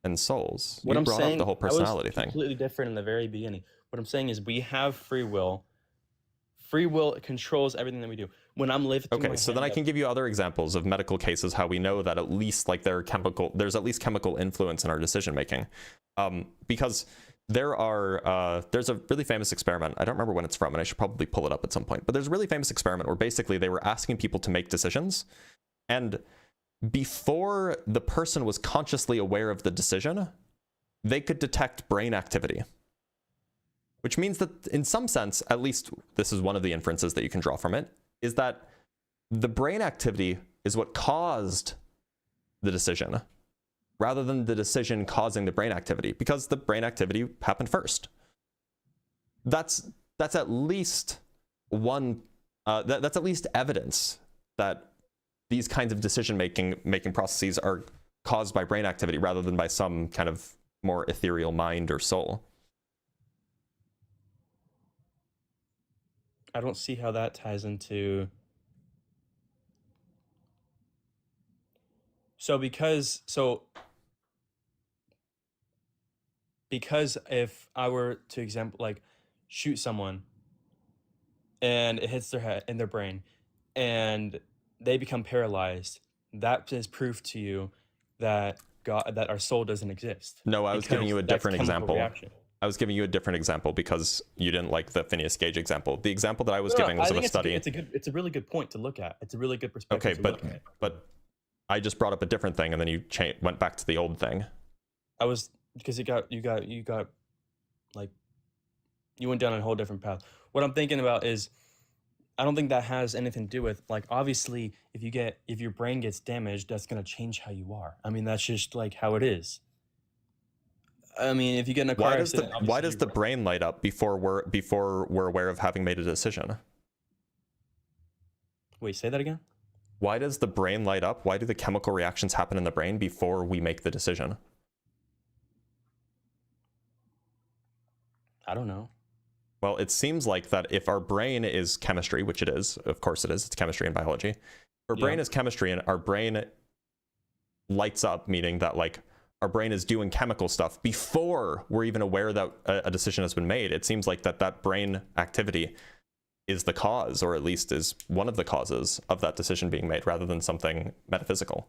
Speaker 1: and souls,
Speaker 7: what
Speaker 1: you
Speaker 7: I'm
Speaker 1: brought
Speaker 7: saying,
Speaker 1: up the whole personality
Speaker 7: that was
Speaker 1: thing.
Speaker 7: Completely different in the very beginning. What I'm saying is we have free will. Free will controls everything that we do. When I'm lifting
Speaker 1: okay, so then I can give you other examples of medical cases how we know that at least like there's at least chemical influence in our decision making, because there's a really famous experiment. I don't remember when it's from, and I should probably pull it up at some point. But there's a really famous experiment where basically they were asking people to make decisions, and before the person was consciously aware of the decision, they could detect brain activity. Which means that in some sense, at least this is one of the inferences that you can draw from it, is that the brain activity is what caused the decision, rather than the decision causing the brain activity, because the brain activity happened first. That's at least that's at least evidence that these kinds of decision-making processes are caused by brain activity rather than by some kind of more ethereal mind or soul.
Speaker 7: I don't see how that ties into. Because if I were to shoot someone and it hits their head in their brain, and they become paralyzed. That is proof to you that that our soul doesn't exist.
Speaker 1: No, I was giving you a
Speaker 7: That's
Speaker 1: different
Speaker 7: chemical
Speaker 1: example.
Speaker 7: reaction.
Speaker 1: I was giving you a different example because you didn't like the Phineas Gage example. The example that I was
Speaker 7: No,
Speaker 1: giving
Speaker 7: I
Speaker 1: was of
Speaker 7: think
Speaker 1: a study.
Speaker 7: It's a really good point to look at. It's a really good
Speaker 1: Okay,
Speaker 7: perspective to look at.
Speaker 1: but I just brought up a different thing, and then you went back to the old thing.
Speaker 7: I was because you got like you went down a whole different path. What I'm thinking about is I don't think that has anything to do with, like, obviously if your brain gets damaged, that's going to change how you are. I mean, that's just like how it is. I mean, if you get in a car accident,
Speaker 1: Why does the brain light up before we're aware of having made a decision?
Speaker 7: Wait, say that again?
Speaker 1: Why does the brain light up? Why do the chemical reactions happen in the brain before we make the decision?
Speaker 7: I don't know.
Speaker 1: Well, it seems like that if our brain is chemistry, which it is, of course it is, it's chemistry and biology. If our brain is chemistry and our brain lights up, meaning that like our brain is doing chemical stuff before we're even aware that a decision has been made, it seems like that brain activity is the cause, or at least is one of the causes of that decision being made, rather than something metaphysical.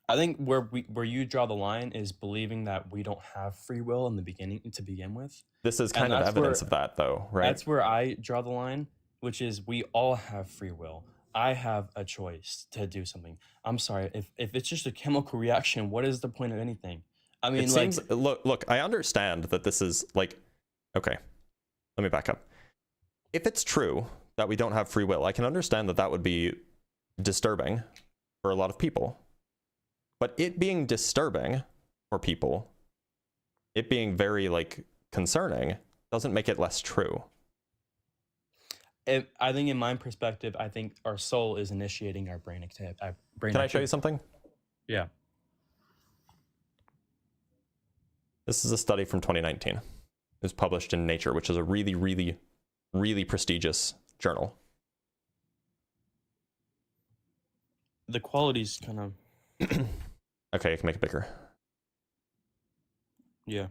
Speaker 7: I think where you draw the line is believing that we don't have free will in the beginning to begin with.
Speaker 1: This is kind of evidence of that, though, right?
Speaker 7: That's where I draw the line, which is we all have free will. I have a choice to do something. I'm sorry, if it's just a chemical reaction, what is the point of anything? I mean,
Speaker 1: it seems, look, I understand that this is like, okay, let me back up. If it's true that we don't have free will, I can understand that would be disturbing for a lot of people. But it being disturbing for people, it being very like concerning, doesn't make it less true.
Speaker 7: I think in my perspective, I think our soul is initiating our brain activity.
Speaker 1: Can I show you something?
Speaker 7: Yeah.
Speaker 1: This is a study from 2019. It was published in Nature, which is a really, really, really prestigious journal.
Speaker 7: The quality's kind of...
Speaker 1: Okay, I can make it bigger.
Speaker 7: Yeah.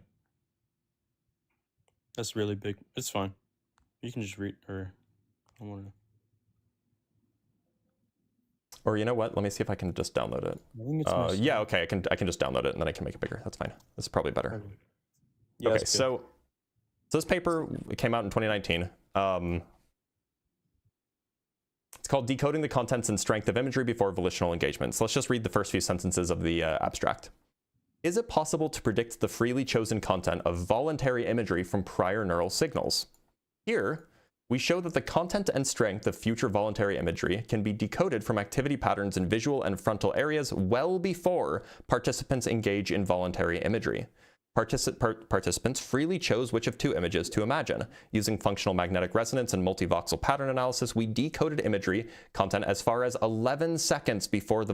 Speaker 7: That's really big. It's fine. You can just read, or I want to...
Speaker 1: Or you know what? Let me see if I can just download it.
Speaker 7: I think it's
Speaker 1: yeah, okay, I can just download it and then I can make it bigger. That's fine. This is probably better.
Speaker 7: Okay. Yeah,
Speaker 1: okay, so this paper came out in 2019. It's called Decoding the Contents and Strength of Imagery Before Volitional Engagement. So let's just read the first few sentences of the abstract. Is it possible to predict the freely chosen content of voluntary imagery from prior neural signals? Here, we show that the content and strength of future voluntary imagery can be decoded from activity patterns in visual and frontal areas well before participants engage in voluntary imagery. Participants freely chose which of two images to imagine. Using functional magnetic resonance and multivoxel pattern analysis, we decoded imagery content as far as 11 seconds before the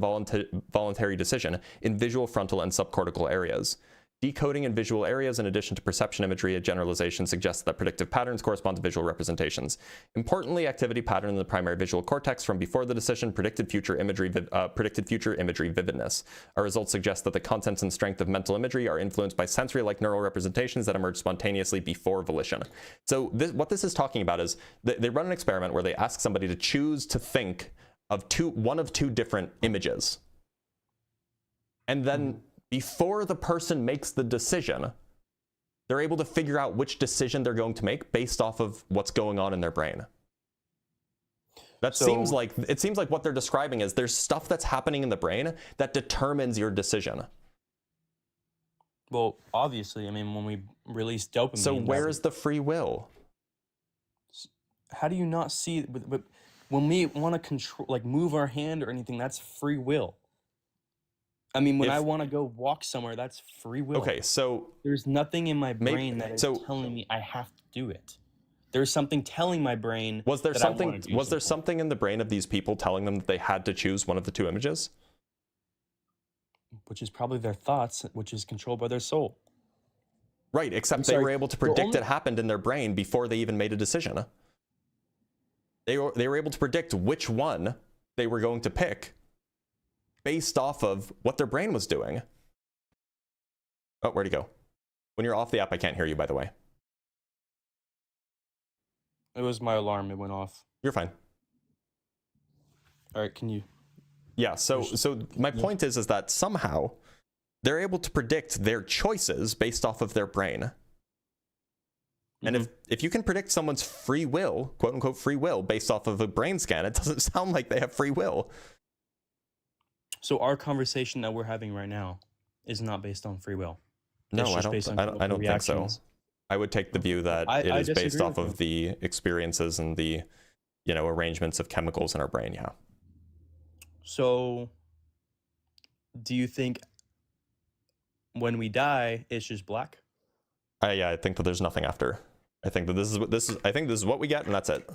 Speaker 1: voluntary decision in visual, frontal, and subcortical areas. Decoding in visual areas, in addition to perception imagery, a generalization suggests that predictive patterns correspond to visual representations. Importantly, activity pattern in the primary visual cortex from before the decision predicted future imagery vividness. Our results suggest that the contents and strength of mental imagery are influenced by sensory-like neural representations that emerge spontaneously before volition. So what this is talking about is they run an experiment where they ask somebody to choose to think of one of two different images. And then before the person makes the decision, they're able to figure out which decision they're going to make based off of what's going on in their brain. It seems like what they're describing is there's stuff that's happening in the brain that determines your decision.
Speaker 7: Well, obviously, I mean, when we release dopamine...
Speaker 1: So where's the free will?
Speaker 7: How do you not see... When we want to control, like move our hand or anything, that's free will. I mean, when I want to go walk somewhere, that's free will.
Speaker 1: Okay, so...
Speaker 7: There's nothing in my brain that is telling me I have to do it. There's something telling my brain
Speaker 1: Was there something in the brain of these people telling them that they had to choose one of the two images?
Speaker 7: Which is probably their thoughts, which is controlled by their soul.
Speaker 1: Right, except they were able to predict it happened in their brain before they even made a decision. They were able to predict which one they were going to pick based off of what their brain was doing. Oh, where'd he go? When you're off the app, I can't hear you, by the way.
Speaker 7: It was my alarm. It went off.
Speaker 1: You're fine.
Speaker 7: All right, can you?
Speaker 1: Yeah, so my point is that somehow they're able to predict their choices based off of their brain. And if you can predict someone's free will, quote unquote free will, based off of a brain scan, it doesn't sound like they have free will.
Speaker 7: So our conversation that we're having right now is not based on free will.
Speaker 1: No,
Speaker 7: It's
Speaker 1: I
Speaker 7: just
Speaker 1: don't.
Speaker 7: based on
Speaker 1: I don't think so.
Speaker 7: reactions.
Speaker 1: I would take the view that it
Speaker 7: I
Speaker 1: is based
Speaker 7: disagree
Speaker 1: off
Speaker 7: with
Speaker 1: of the experiences and the, arrangements of chemicals in our brain. Yeah.
Speaker 7: So, do you think when we die, it's just black?
Speaker 1: Yeah, I think that there's nothing after. I think that I think this is what we get, and that's it.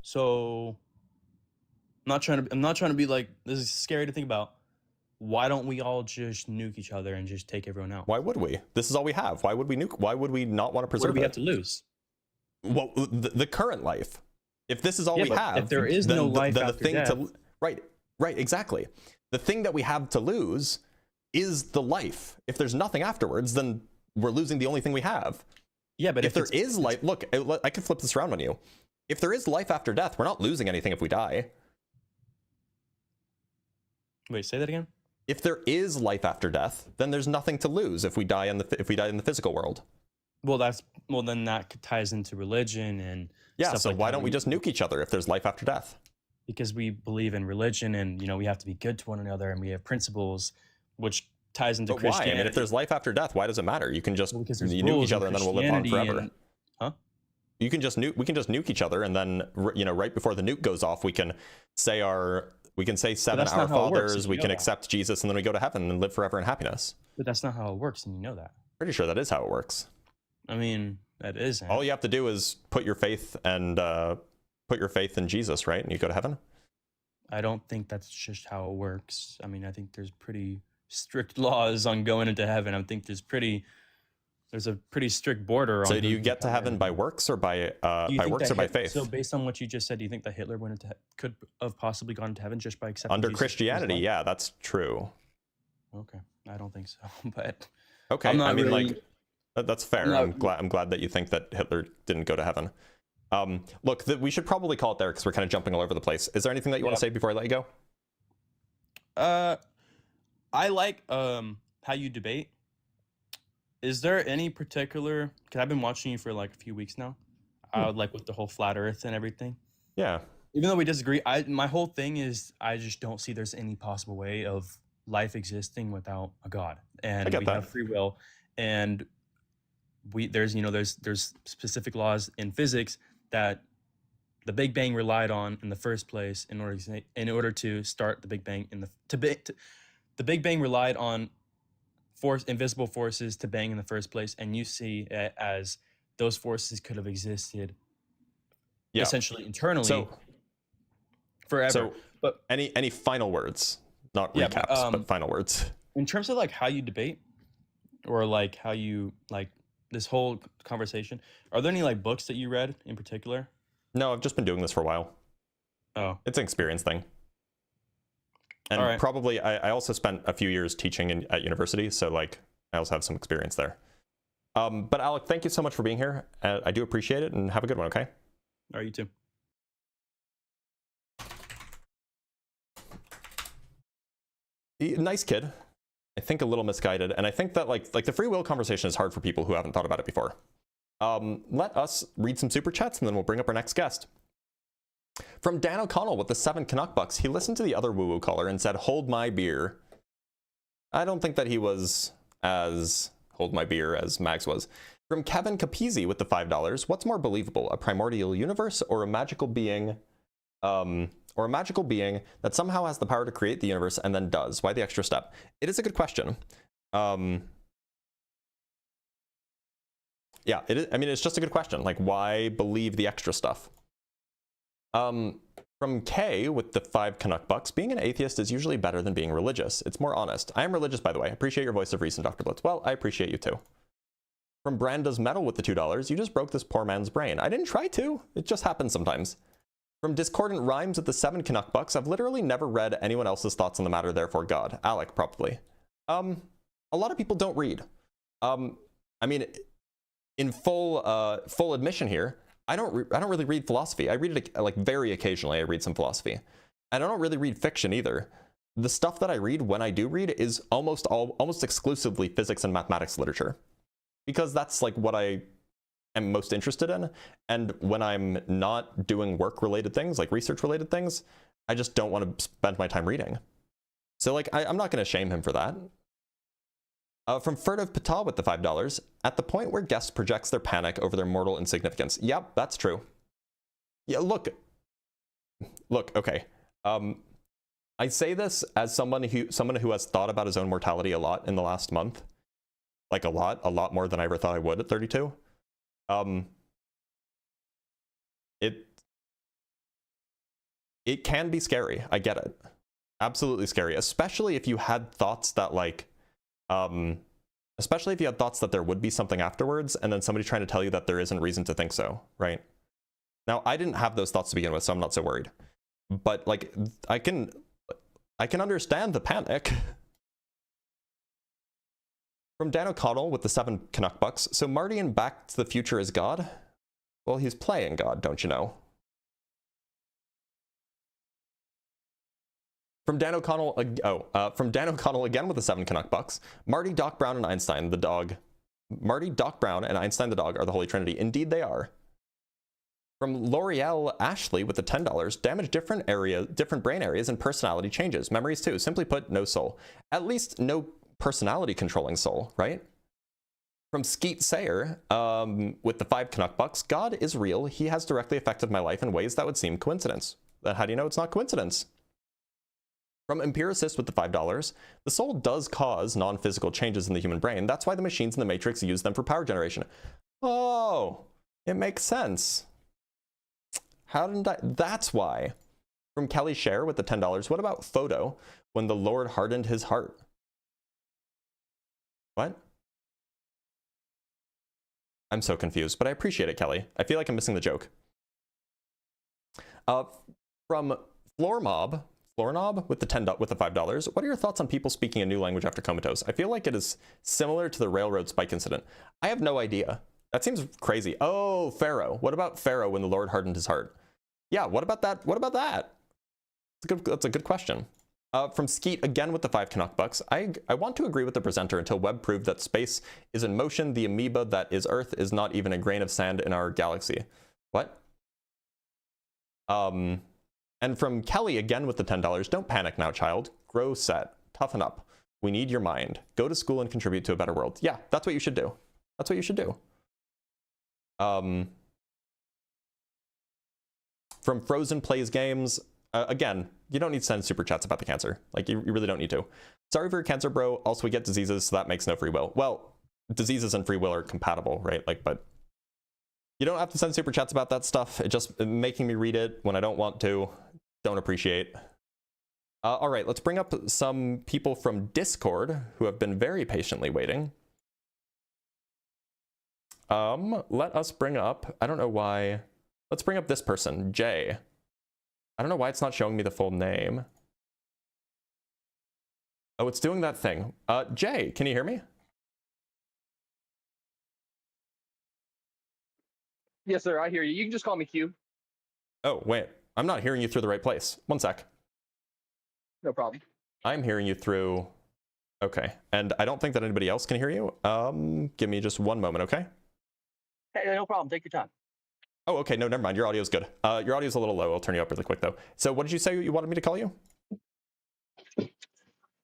Speaker 7: So, I'm not trying to be like, this is scary to think about. Why don't we all just nuke each other and just take everyone out?
Speaker 1: Why would we? This is all we have. Why would we nuke? Why would we not want to
Speaker 7: What
Speaker 1: preserve
Speaker 7: do we
Speaker 1: it?
Speaker 7: have to lose?
Speaker 1: Well, the current life. If this is all we
Speaker 7: but
Speaker 1: have,
Speaker 7: if there is
Speaker 1: then
Speaker 7: no life
Speaker 1: then
Speaker 7: after
Speaker 1: the thing
Speaker 7: death,
Speaker 1: right, exactly. The thing that we have to lose is the life. If there's nothing afterwards, then we're losing the only thing we have.
Speaker 7: yeah, but
Speaker 1: If there is life, look, I can flip this around on you. If there is life after death, we're not losing anything if we die.
Speaker 7: wait, say that again.
Speaker 1: If there is life after death, then there's nothing to lose if we die in the physical world.
Speaker 7: Well, then that ties into religion and
Speaker 1: Yeah,
Speaker 7: stuff
Speaker 1: so
Speaker 7: like
Speaker 1: why
Speaker 7: that.
Speaker 1: don't we just nuke each other if there's life after death?
Speaker 7: Because we believe in religion, and we have to be good to one another, and we have principles, which ties into
Speaker 1: But why? I
Speaker 7: Christianity.
Speaker 1: mean, if there's life after death, why does it matter? You can just
Speaker 7: Well, because there's
Speaker 1: nuke
Speaker 7: rules
Speaker 1: each
Speaker 7: in
Speaker 1: other and then we'll live on
Speaker 7: Christianity
Speaker 1: forever.
Speaker 7: and- huh?
Speaker 1: We can just nuke each other, and then right before the nuke goes off, we can say 7
Speaker 7: that's
Speaker 1: Our
Speaker 7: not how it works,
Speaker 1: Fathers.
Speaker 7: and
Speaker 1: We
Speaker 7: you
Speaker 1: can
Speaker 7: know that.
Speaker 1: accept Jesus, and then we go to heaven and live forever in happiness.
Speaker 7: But that's not how it works, and you know that.
Speaker 1: Pretty sure that is how it works.
Speaker 7: I mean, that is.
Speaker 1: All you have to do is put your faith in Jesus, right? And you go to heaven.
Speaker 7: I don't think that's just how it works. I mean, I think there's pretty strict laws on going into heaven. I think there's a pretty strict border.
Speaker 1: So
Speaker 7: on
Speaker 1: do
Speaker 7: who
Speaker 1: you get to heaven by works or by works or by faith?
Speaker 7: So based on what you just said, do you think that Hitler could have possibly gone to heaven just by accepting
Speaker 1: Under
Speaker 7: Jesus
Speaker 1: Christianity,
Speaker 7: as his
Speaker 1: yeah, that's true.
Speaker 7: life? Okay, I don't think so, but
Speaker 1: Okay,
Speaker 7: I'm not
Speaker 1: I mean,
Speaker 7: really-
Speaker 1: like, that's fair. I'm glad that you think that Hitler didn't go to heaven. Look, we should probably call it there because we're kind of jumping all over the place. Is there anything that you want to say before I let you go?
Speaker 7: I like how you debate. Is there any particular? Because I've been watching you for like a few weeks now. Like with the whole flat Earth and everything.
Speaker 1: Yeah.
Speaker 7: Even though we disagree, my whole thing is I just don't see there's any possible way of life existing without a God, and we have free will, and there's specific laws in physics that the Big Bang relied on in the first place in order to start the Big Bang the Big Bang relied on invisible forces to bang in the first place, and you see it as those forces could have existed essentially internally forever.
Speaker 1: So,
Speaker 7: but
Speaker 1: any final words? Not recaps, but final words.
Speaker 7: In terms of like how you debate, or like how you like this whole conversation, are there any like books that you read in particular?
Speaker 1: No, I've just been doing this for a while.
Speaker 7: Oh,
Speaker 1: it's an experience thing. And probably, I also spent a few years teaching at university, so like I also have some experience there. But Alec, thank you so much for being here. I do appreciate it, and have a good one, okay?
Speaker 7: All right, you too.
Speaker 1: Nice kid. I think a little misguided, and I think that like the free will conversation is hard for people who haven't thought about it before. Let us read some super chats, and then we'll bring up our next guest. From Dan O'Connell with the 7 Canuck bucks, he listened to the other woo-woo caller and said, "Hold my beer." I don't think that he was as hold my beer as Max was. From Kevin Capizzi with the $5, what's more believable, a primordial universe or a magical being, that somehow has the power to create the universe and then does? Why the extra step? It is a good question. Yeah, it is. I mean, it's just a good question. Like, why believe the extra stuff? From Kay with the 5 Canuck bucks, being an atheist is usually better than being religious. It's more honest. I am religious, by the way. I appreciate your voice of reason, Dr. Blitz. Well, I appreciate you too. From Branda's Metal with the $2, you just broke this poor man's brain. I didn't try to. It just happens sometimes. From Discordant Rhymes with the 7 Canuck bucks, I've literally never read anyone else's thoughts on the matter, therefore God. Alec, probably. A lot of people don't read. I mean, in full admission here, I don't really read philosophy. I read it like very occasionally. I read some philosophy. And I don't really read fiction either. The stuff that I read when I do read is almost exclusively physics and mathematics literature, because that's like what I am most interested in. And when I'm not doing work related things, like research related things, I just don't want to spend my time reading. So like, I'm not going to shame him for that. From Furtive Patal with the $5, at the point where guest projects their panic over their mortal insignificance. Yep, that's true. Yeah, look, okay. I say this as someone who has thought about his own mortality a lot in the last month. Like a lot more than I ever thought I would at 32. It can be scary. I get it. Absolutely scary, especially if you had thoughts that like, especially if you had thoughts that there would be something afterwards, and then somebody trying to tell you that there isn't reason to think so, right? Now, I didn't have those thoughts to begin with, so I'm not so worried. But like, I can understand the panic. From Dan O'Connell with the 7 Canuck bucks. So Marty in Back to the Future is God? Well, he's playing God, don't you know? From Dan O'Connell, from Dan O'Connell again with the 7 Canuck bucks. Marty, Doc Brown, and Einstein the dog. Marty, Doc Brown, and Einstein the dog are the Holy Trinity. Indeed, they are. From L'Oreal Ashley with the $10, damage different brain areas and personality changes. Memories too. Simply put, no soul. At least no personality controlling soul, right? From Skeet Sayer with the 5 Canuck bucks. God is real. He has directly affected my life in ways that would seem coincidence. Then how do you know it's not coincidence? From Empiricist with the $5, the soul does cause non-physical changes in the human brain. That's why the machines in the Matrix use them for power generation. Oh, it makes sense. How didn't I? That's why. From Kelly Share with the $10, what about Photo when the Lord hardened his heart? What? I'm so confused, but I appreciate it, Kelly. I feel like I'm missing the joke. From Floornob with the $5. What are your thoughts on people speaking a new language after comatose? I feel like it is similar to the railroad spike incident. I have no idea. That seems crazy. Oh, Pharaoh. What about Pharaoh when the Lord hardened his heart? Yeah, what about that? What about that? That's a good question. From Skeet again with the 5 Canuck bucks. I want to agree with the presenter until Webb proved that space is in motion. The amoeba that is Earth is not even a grain of sand in our galaxy. What? And from Kelly again with the $10. Don't panic now, child. Grow set. Toughen up. We need your mind. Go to school and contribute to a better world. Yeah, that's what you should do. That's what you should do. From Frozen Plays Games. Again, you don't need to send super chats about the cancer. Like, you really don't need to. Sorry for your cancer, bro. Also, we get diseases, so that makes no free will. Well, diseases and free will are compatible, right? Like, but you don't have to send super chats about that stuff. It just making me read it when I don't want to. Don't appreciate. All right, let's bring up some people from Discord who have been very patiently waiting. Let us bring up, I don't know why. Let's bring up this person, Jay. I don't know why it's not showing me the full name. Oh, it's doing that thing. Jay, can you hear me?
Speaker 8: Yes, sir. I hear you. You can just call me Q.
Speaker 1: Oh, wait. I'm not hearing you through the right place. One sec.
Speaker 8: No problem.
Speaker 1: I'm hearing you through... Okay. And I don't think that anybody else can hear you. Give me just one moment, okay?
Speaker 8: Hey, no problem. Take your time.
Speaker 1: Oh, okay. No, never mind. Your audio's good. Your audio's a little low. I'll turn you up really quick, though. So what did you say you wanted me to call you?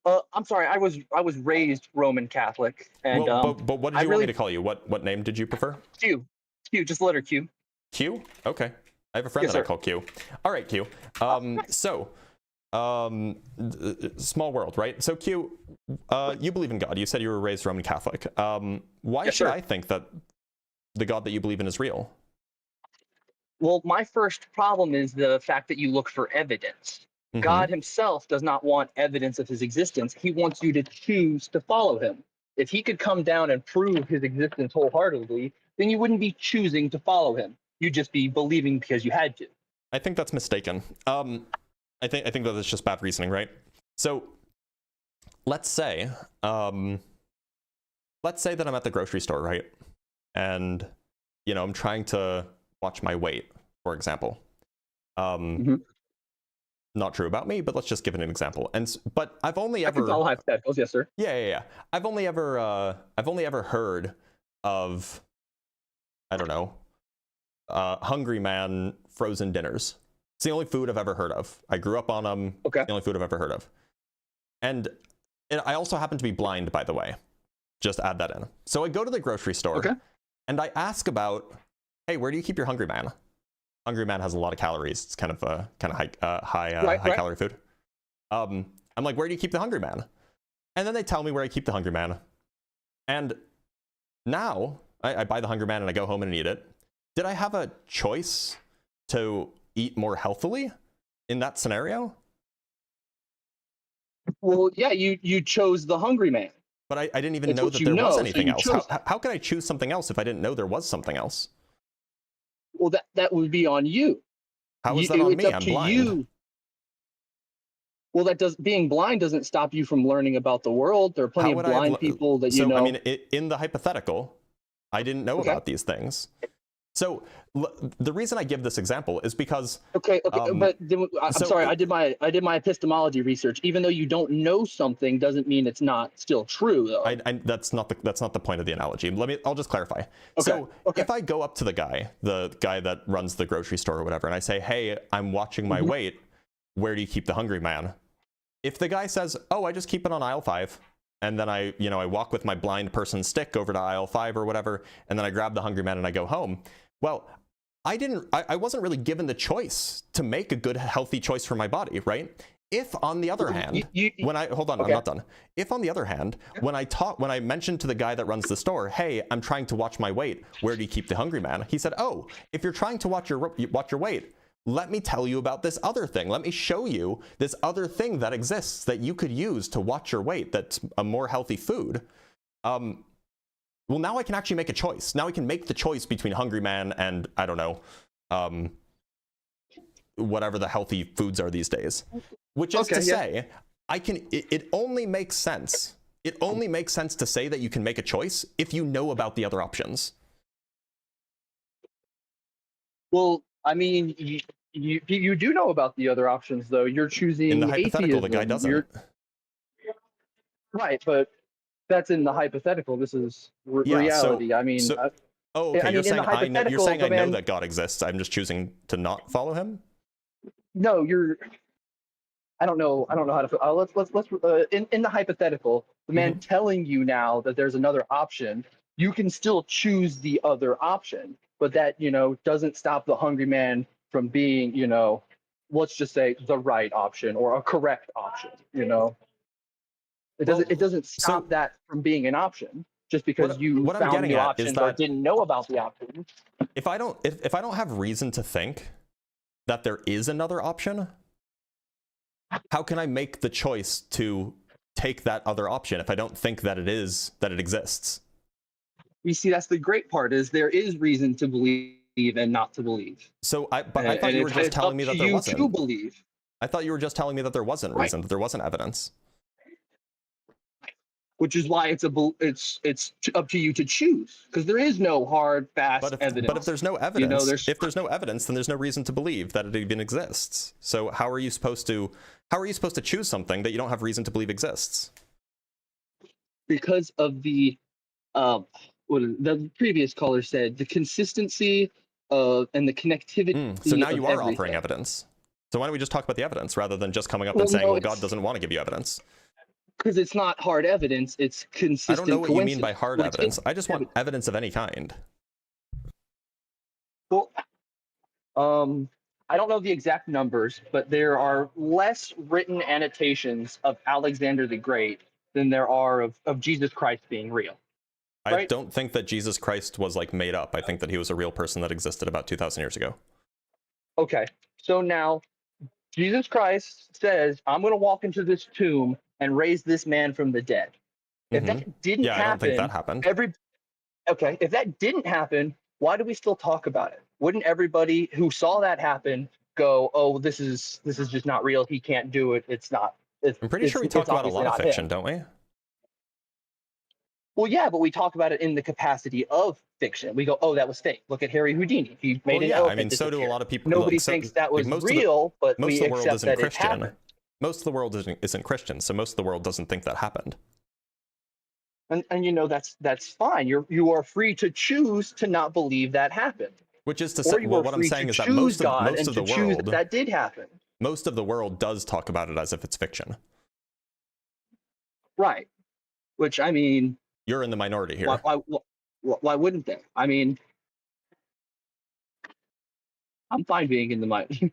Speaker 8: I'm sorry. I was raised Roman Catholic, and
Speaker 1: well, but what did you want me to call you? What name did you prefer?
Speaker 8: Q. Just the letter Q.
Speaker 1: Q? Okay. I have a friend that I call Q. All right, Q. Small world, right? So Q, you believe in God. You said you were raised Roman Catholic. Why should I think that the God that you believe in is real?
Speaker 8: Well, my first problem is the fact that you look for evidence. God himself does not want evidence of his existence. He wants you to choose to follow him. If he could come down and prove his existence wholeheartedly, then you wouldn't be choosing to follow him. You'd just be believing because you had to.
Speaker 1: I think that's mistaken. I think that is just bad reasoning, right? So let's say that I'm at the grocery store, right? And I'm trying to watch my weight, for example. not true about me, but let's just give it an example. But I've only
Speaker 8: I can
Speaker 1: ever
Speaker 8: follow hypotheticals, yes, sir.
Speaker 1: yeah. I've only ever heard of, I don't know, Hungry Man frozen dinners. It's the only food I've ever heard of. I grew up on them.
Speaker 8: Okay.
Speaker 1: It's the only food I've ever heard of. And I also happen to be blind, by the way. Just add that in. So I go to the grocery store,
Speaker 8: Okay.
Speaker 1: and I ask about, hey, where do you keep your Hungry Man? Hungry Man has a lot of calories. It's kind of high calorie food. I'm like, where do you keep the Hungry Man? And then they tell me where I keep the Hungry Man. And now I buy the Hungry Man and I go home and eat it. Did I have a choice to eat more healthily in that scenario?
Speaker 8: Well, yeah, you chose the Hungry Man.
Speaker 1: But I didn't even
Speaker 8: It's
Speaker 1: know
Speaker 8: what
Speaker 1: that
Speaker 8: you
Speaker 1: there
Speaker 8: know,
Speaker 1: was
Speaker 8: so
Speaker 1: anything
Speaker 8: you
Speaker 1: else.
Speaker 8: chose
Speaker 1: How could I choose something else if I didn't know there was something else?
Speaker 8: Well, that would be on you.
Speaker 1: How is that on
Speaker 8: It's
Speaker 1: me?
Speaker 8: up
Speaker 1: I'm
Speaker 8: to
Speaker 1: blind.
Speaker 8: you. Well, being blind doesn't stop you from learning about the world. There are plenty
Speaker 1: How
Speaker 8: of
Speaker 1: would I have
Speaker 8: blind people that you know.
Speaker 1: I mean, in the hypothetical, I didn't know
Speaker 8: Okay.
Speaker 1: about these things. So the reason I give this example is because
Speaker 8: Okay, but I'm
Speaker 1: so
Speaker 8: sorry. I did my epistemology research. Even though you don't know something, doesn't mean it's not still true, though.
Speaker 1: that's not the point of the analogy. I'll just clarify.
Speaker 8: Okay,
Speaker 1: So
Speaker 8: okay.
Speaker 1: if I go up to the guy that runs the grocery store or whatever, and I say, hey, I'm watching my weight. Where do you keep the Hungry Man? If the guy says, oh, I just keep it on aisle 5, and then I walk with my blind person stick over to aisle 5 or whatever, and then I grab the Hungry Man and I go home. Well, I wasn't really given the choice to make a good, healthy choice for my body, right? If on the other hand, hold on, I'm not done. If on the other hand, when I mentioned to the guy that runs the store, hey, I'm trying to watch my weight, where do you keep the Hungry Man? He said, oh, if you're trying to watch your weight, let me tell you about this other thing. Let me show you this other thing that exists that you could use to watch your weight. That's a more healthy food. Well, now I can actually make a choice. Now I can make the choice between Hungry Man and, I don't know, whatever the healthy foods are these days. Which is to say, it only makes sense. It only makes sense to say that you can make a choice if you know about the other options.
Speaker 8: Well, I mean, you do know about the other options, though. You're choosing
Speaker 1: In the hypothetical, the guy
Speaker 8: atheism.
Speaker 1: doesn't.
Speaker 8: Right, but that's in the hypothetical. This is reality. I mean,
Speaker 1: okay, you're saying I know
Speaker 8: man,
Speaker 1: that God exists. I'm just choosing to not follow him.
Speaker 8: No, I don't know how to. Let's in the hypothetical, the man telling you now that there's another option, you can still choose the other option, but that doesn't stop the Hungry Man from being let's just say the right option or a correct option. It doesn't stop that from being an option just because you found new options or didn't know about the option.
Speaker 1: If I don't have reason to think that there is another option, how can I make the choice to take that other option if I don't think that it exists?
Speaker 8: You see, that's the great part, is there is reason to believe and not to believe.
Speaker 1: So I thought you were just telling me that there wasn't.
Speaker 8: To believe.
Speaker 1: I thought you were just telling me that there wasn't reason, that there wasn't evidence.
Speaker 8: Which is why it's up to you to choose, because there is no hard, fast evidence.
Speaker 1: But if there's no evidence, then there's no reason to believe that it even exists. So how are you supposed to choose something that you don't have reason to believe exists?
Speaker 8: Because of the what the previous caller said, the consistency and the connectivity.
Speaker 1: So now you are
Speaker 8: everything.
Speaker 1: offering evidence. So why don't we just talk about the evidence rather than just coming up and saying, well, God doesn't want to give you evidence?
Speaker 8: Because it's not hard evidence, it's consistent.
Speaker 1: I don't know what you mean by hard evidence. I just want evidence of any kind.
Speaker 8: Well, I don't know the exact numbers, but there are less written annotations of Alexander the Great than there are of Jesus Christ being real. Right?
Speaker 1: I don't think that Jesus Christ was made up. I think that he was a real person that existed about 2,000 years ago.
Speaker 8: Okay, so now Jesus Christ says, I'm going to walk into this tomb and raise this man from the dead. If that didn't happen,
Speaker 1: I don't think that happened.
Speaker 8: If that didn't happen, why do we still talk about it? Wouldn't everybody who saw that happen go, "Oh, this is just not real. He can't do it. It's not."
Speaker 1: I'm pretty sure we talk about a lot of fiction, don't we?
Speaker 8: Well, yeah, but we talk about it in the capacity of fiction. We go, oh, that was fake. Look at Harry Houdini. He made an
Speaker 1: yeah,
Speaker 8: elephant
Speaker 1: I mean, so do a
Speaker 8: disappear.
Speaker 1: lot of people.
Speaker 8: Nobody
Speaker 1: Look, so,
Speaker 8: thinks that was
Speaker 1: like,
Speaker 8: real, but
Speaker 1: most
Speaker 8: we
Speaker 1: of the world
Speaker 8: accept
Speaker 1: isn't
Speaker 8: that it
Speaker 1: Christian.
Speaker 8: happened.
Speaker 1: Most of the world isn't Christian, so most of the world doesn't think that happened.
Speaker 8: And you know, that's fine. You are free to choose to not believe that happened.
Speaker 1: Which is to
Speaker 8: Or
Speaker 1: say,
Speaker 8: you
Speaker 1: well,
Speaker 8: are
Speaker 1: what I'm
Speaker 8: free
Speaker 1: saying
Speaker 8: to
Speaker 1: is that
Speaker 8: choose
Speaker 1: most
Speaker 8: God and
Speaker 1: of the
Speaker 8: to choose
Speaker 1: world,
Speaker 8: that did happen.
Speaker 1: most of the world does talk about it as if it's fiction.
Speaker 8: Right. Which, I mean,
Speaker 1: You're in the minority here.
Speaker 8: why wouldn't they? I mean, I'm fine being in the minority.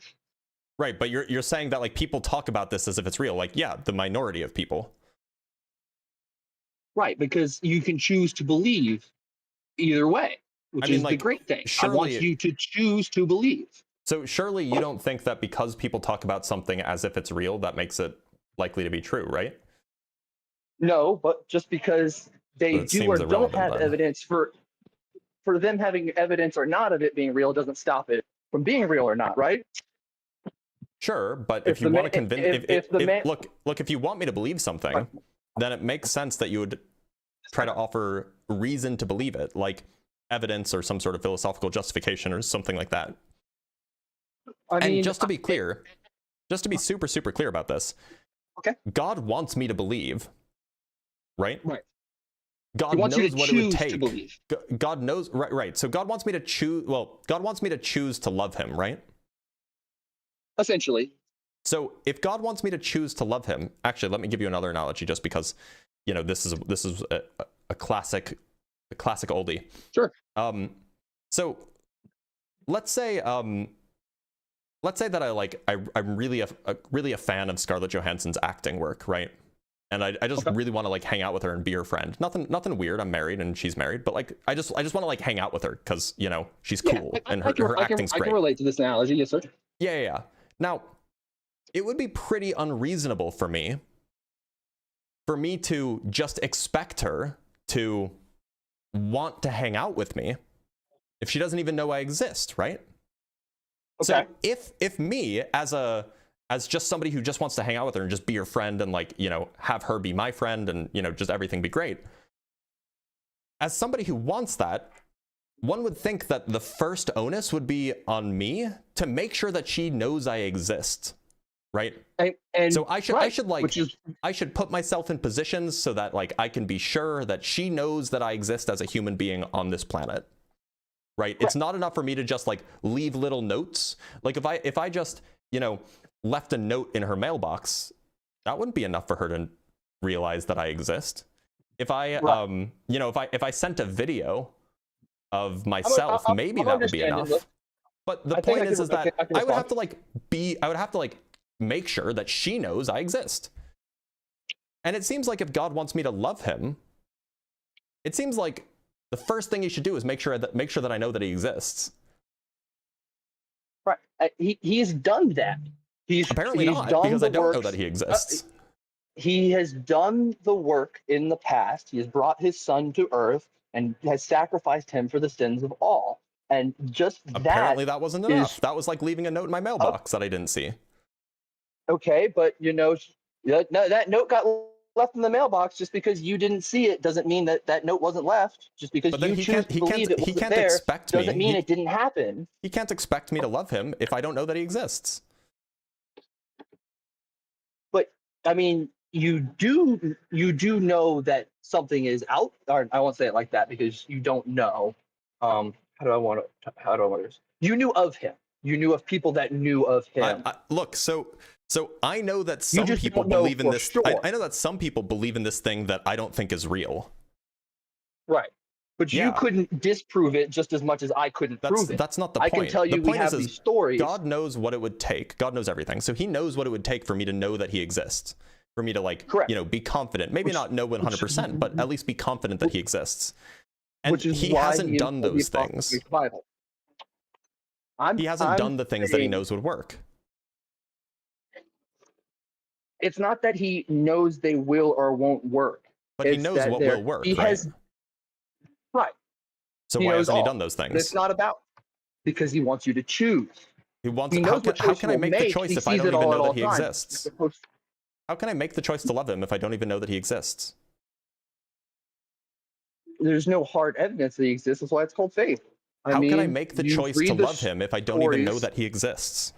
Speaker 1: Right, but you're saying that like people talk about this as if it's real. Like, yeah, the minority of people.
Speaker 8: Right, because you can choose to believe either way, which is the great thing. I want you to choose to believe.
Speaker 1: So surely you don't think that because people talk about something as if it's real, that makes it likely to be true, right?
Speaker 8: No, but just because they do or don't have evidence for them having evidence or not of it being real doesn't stop it from being real or not, right?
Speaker 1: Sure, but if you want to convince, look, if you want me to believe something, then it makes sense that you would try to offer reason to believe it, like evidence or some sort of philosophical justification or something like that. And just to be clear, just to be super, super clear about this,
Speaker 8: okay,
Speaker 1: God wants me to believe, right?
Speaker 8: Right.
Speaker 1: God knows what it would take. God knows, right. So God wants me to choose, God wants me to choose to love him, right?
Speaker 8: Essentially.
Speaker 1: So if God wants me to choose to love him, actually, let me give you another analogy just because, you know, this is a classic oldie.
Speaker 8: Sure.
Speaker 1: So let's say that I'm really a fan of Scarlett Johansson's acting work, right? And I just really want to like hang out with her and be her friend. Nothing weird. I'm married and she's married, but like I just want to like hang out with her because, you know, she's cool and her acting's great.
Speaker 8: I can relate to this analogy, yes, sir.
Speaker 1: Yeah. Now, it would be pretty unreasonable for me to just expect her to want to hang out with me if she doesn't even know I exist, right?
Speaker 8: Okay.
Speaker 1: So if me as just somebody who just wants to hang out with her and just be her friend and like, you know, have her be my friend and, you know, just everything be great. As somebody who wants that, one would think that the first onus would be on me to make sure that she knows I exist, right?
Speaker 8: And
Speaker 1: so I should put myself in positions so that like I can be sure that she knows that I exist as a human being on this planet, right? It's not enough for me to just like leave little notes. Like if I just, you know, left a note in her mailbox, that wouldn't be enough for her to realize that I exist. If I you know, if I sent a video of myself, maybe that would be enough. But the point is that I would have to like make sure that she knows I exist. And it seems like if God wants me to love him, it seems like the first thing he should do is make sure that I know that he exists.
Speaker 8: Right. He's done that. He's not,
Speaker 1: because I don't know that he exists.
Speaker 8: He has done the work in the past. He has brought his son to earth and has sacrificed him for the sins of all. And just
Speaker 1: apparently that wasn't enough. That was like leaving a note in my mailbox that I didn't see.
Speaker 8: Okay, but you know, that note got left in the mailbox. Just because you didn't see it doesn't mean that note wasn't left. Just because you choose to believe it wasn't there doesn't mean it didn't happen.
Speaker 1: He can't expect me to love him if I don't know that he exists.
Speaker 8: But I mean, you do know that something is out. Or I won't say it like that because you don't know. How do I want to? You knew of him. You knew of people that knew of him.
Speaker 1: Look, so I know that some people believe in this. Sure. I know that some people believe in this thing that I don't think is real.
Speaker 8: Right. But you couldn't disprove it just as much as I couldn't prove it.
Speaker 1: That's not the point.
Speaker 8: I can tell you we have these stories.
Speaker 1: God knows what it would take. God knows everything. So he knows what it would take for me to know that he exists. For me to like, you know, be confident. Maybe not know 100%, but at least be confident that he exists. And he hasn't done those things. He hasn't done the things that he knows would work.
Speaker 8: It's not that he knows they will or won't work.
Speaker 1: But he knows what will work, right?
Speaker 8: Right.
Speaker 1: So why hasn't he done those things?
Speaker 8: It's not about because he wants you to choose.
Speaker 1: How can I make the choice if I don't even know that he exists? How can I make the choice to love him if I don't even know that he exists?
Speaker 8: there's no hard evidence that he exists. That's why it's called faith.
Speaker 1: How can I make the choice to love him if I don't even know
Speaker 8: stories.
Speaker 1: that he exists?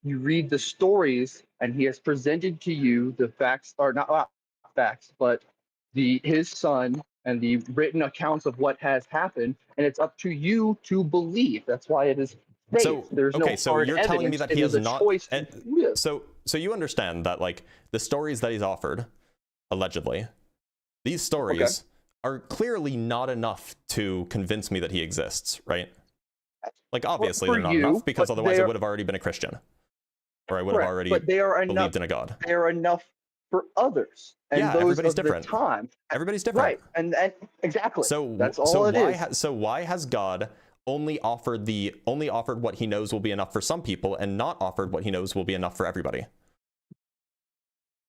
Speaker 8: You read the stories, and he has presented to you the facts, or not facts, but his son and the written accounts of what has happened, and it's up to you to believe. That's why it is faith.
Speaker 1: So,
Speaker 8: There's
Speaker 1: okay,
Speaker 8: no
Speaker 1: so
Speaker 8: hard
Speaker 1: you're
Speaker 8: evidence.
Speaker 1: telling me that
Speaker 8: It
Speaker 1: he
Speaker 8: is
Speaker 1: has
Speaker 8: a
Speaker 1: not.
Speaker 8: choice to live.
Speaker 1: So you understand that, like, the stories that he's offered, allegedly, these stories are clearly not enough to convince me that he exists, right? Like, obviously
Speaker 8: For
Speaker 1: they're not
Speaker 8: you,
Speaker 1: enough, because
Speaker 8: but
Speaker 1: otherwise
Speaker 8: they
Speaker 1: I
Speaker 8: are-
Speaker 1: would have already been a Christian, or I would have
Speaker 8: Correct,
Speaker 1: already
Speaker 8: but they are enough.
Speaker 1: believed in a God.
Speaker 8: They are enough for others, and
Speaker 1: Yeah,
Speaker 8: those
Speaker 1: everybody's
Speaker 8: of the
Speaker 1: different.
Speaker 8: time.
Speaker 1: Everybody's different.
Speaker 8: Right, and exactly.
Speaker 1: So
Speaker 8: that's all
Speaker 1: so
Speaker 8: it
Speaker 1: why
Speaker 8: is.
Speaker 1: so why has God only offered what he knows will be enough for some people, and not offered what he knows will be enough for everybody?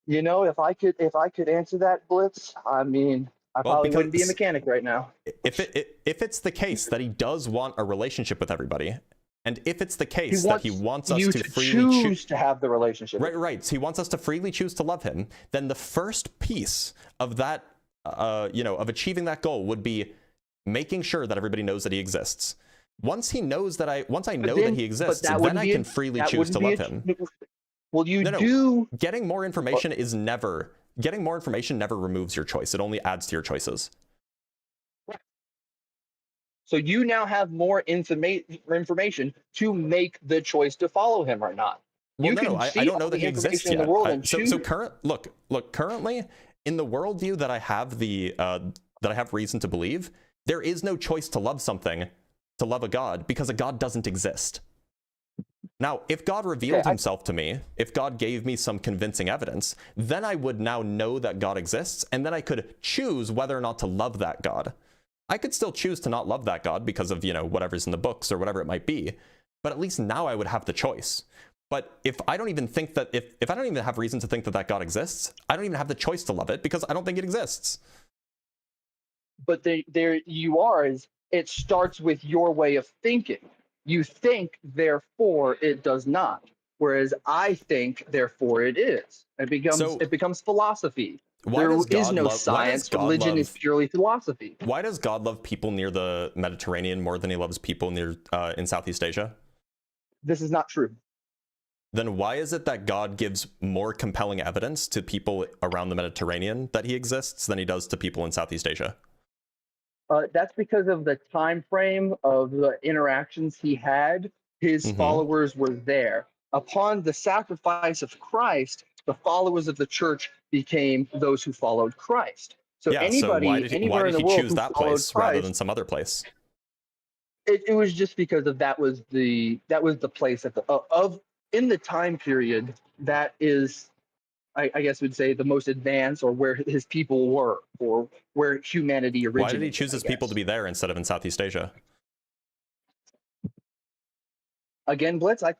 Speaker 8: You know, if I could answer that, Blitz, I mean, I
Speaker 1: Well,
Speaker 8: probably
Speaker 1: because
Speaker 8: wouldn't be a mechanic right now.
Speaker 1: If it's the case that he does want a relationship with everybody, and if it's the case
Speaker 8: He
Speaker 1: that
Speaker 8: wants
Speaker 1: he wants us
Speaker 8: you
Speaker 1: to
Speaker 8: to
Speaker 1: freely
Speaker 8: choose to have the relationship.
Speaker 1: right, so he wants us to freely choose to love him, then the first piece of that, of achieving that goal would be making sure that everybody knows that he exists. Once I know that he exists, then I can freely choose to love him.
Speaker 8: Well, you
Speaker 1: No.
Speaker 8: do.
Speaker 1: Getting more information never removes your choice. It only adds to your choices.
Speaker 8: So you now have more information to make the choice to follow him or not.
Speaker 1: Well,
Speaker 8: You
Speaker 1: no,
Speaker 8: can
Speaker 1: I
Speaker 8: see
Speaker 1: don't know
Speaker 8: all
Speaker 1: that
Speaker 8: the
Speaker 1: he exists
Speaker 8: information in
Speaker 1: yet.
Speaker 8: the world and choose.
Speaker 1: Currently, in the worldview that I have that I have reason to believe, there is no choice to love something, to love a God, because a God doesn't exist. Now, if God revealed himself to me, if God gave me some convincing evidence, then I would now know that God exists, and then I could choose whether or not to love that God. I could still choose to not love that God because of, whatever's in the books or whatever it might be, but at least now I would have the choice. But if I don't even think that, if I don't even have reason to think that God exists, I don't even have the choice to love it because I don't think it exists.
Speaker 8: But there you are. It starts with your way of thinking. You think, therefore it does not. Whereas I think, therefore it is. It becomes philosophy. There is no science. Religion is purely philosophy.
Speaker 1: Why does God love people near the Mediterranean more than he loves people near in Southeast Asia?
Speaker 8: This is not true.
Speaker 1: Then why is it that God gives more compelling evidence to people around the Mediterranean that he exists than he does to people in Southeast Asia?
Speaker 8: That's because of the time frame of the interactions he had. His followers were there. Upon the sacrifice of Christ, the followers of the church became those who followed Christ. So
Speaker 1: yeah,
Speaker 8: anybody,
Speaker 1: why did
Speaker 8: anywhere in the
Speaker 1: he
Speaker 8: world
Speaker 1: choose that place rather than some other place?
Speaker 8: It was just because of that was the place at in the time period that is, I guess we'd say, the most advanced, or where his people were, or where humanity originated.
Speaker 1: Why did he choose his people to be there instead of in Southeast Asia?
Speaker 8: Again, Blitz, I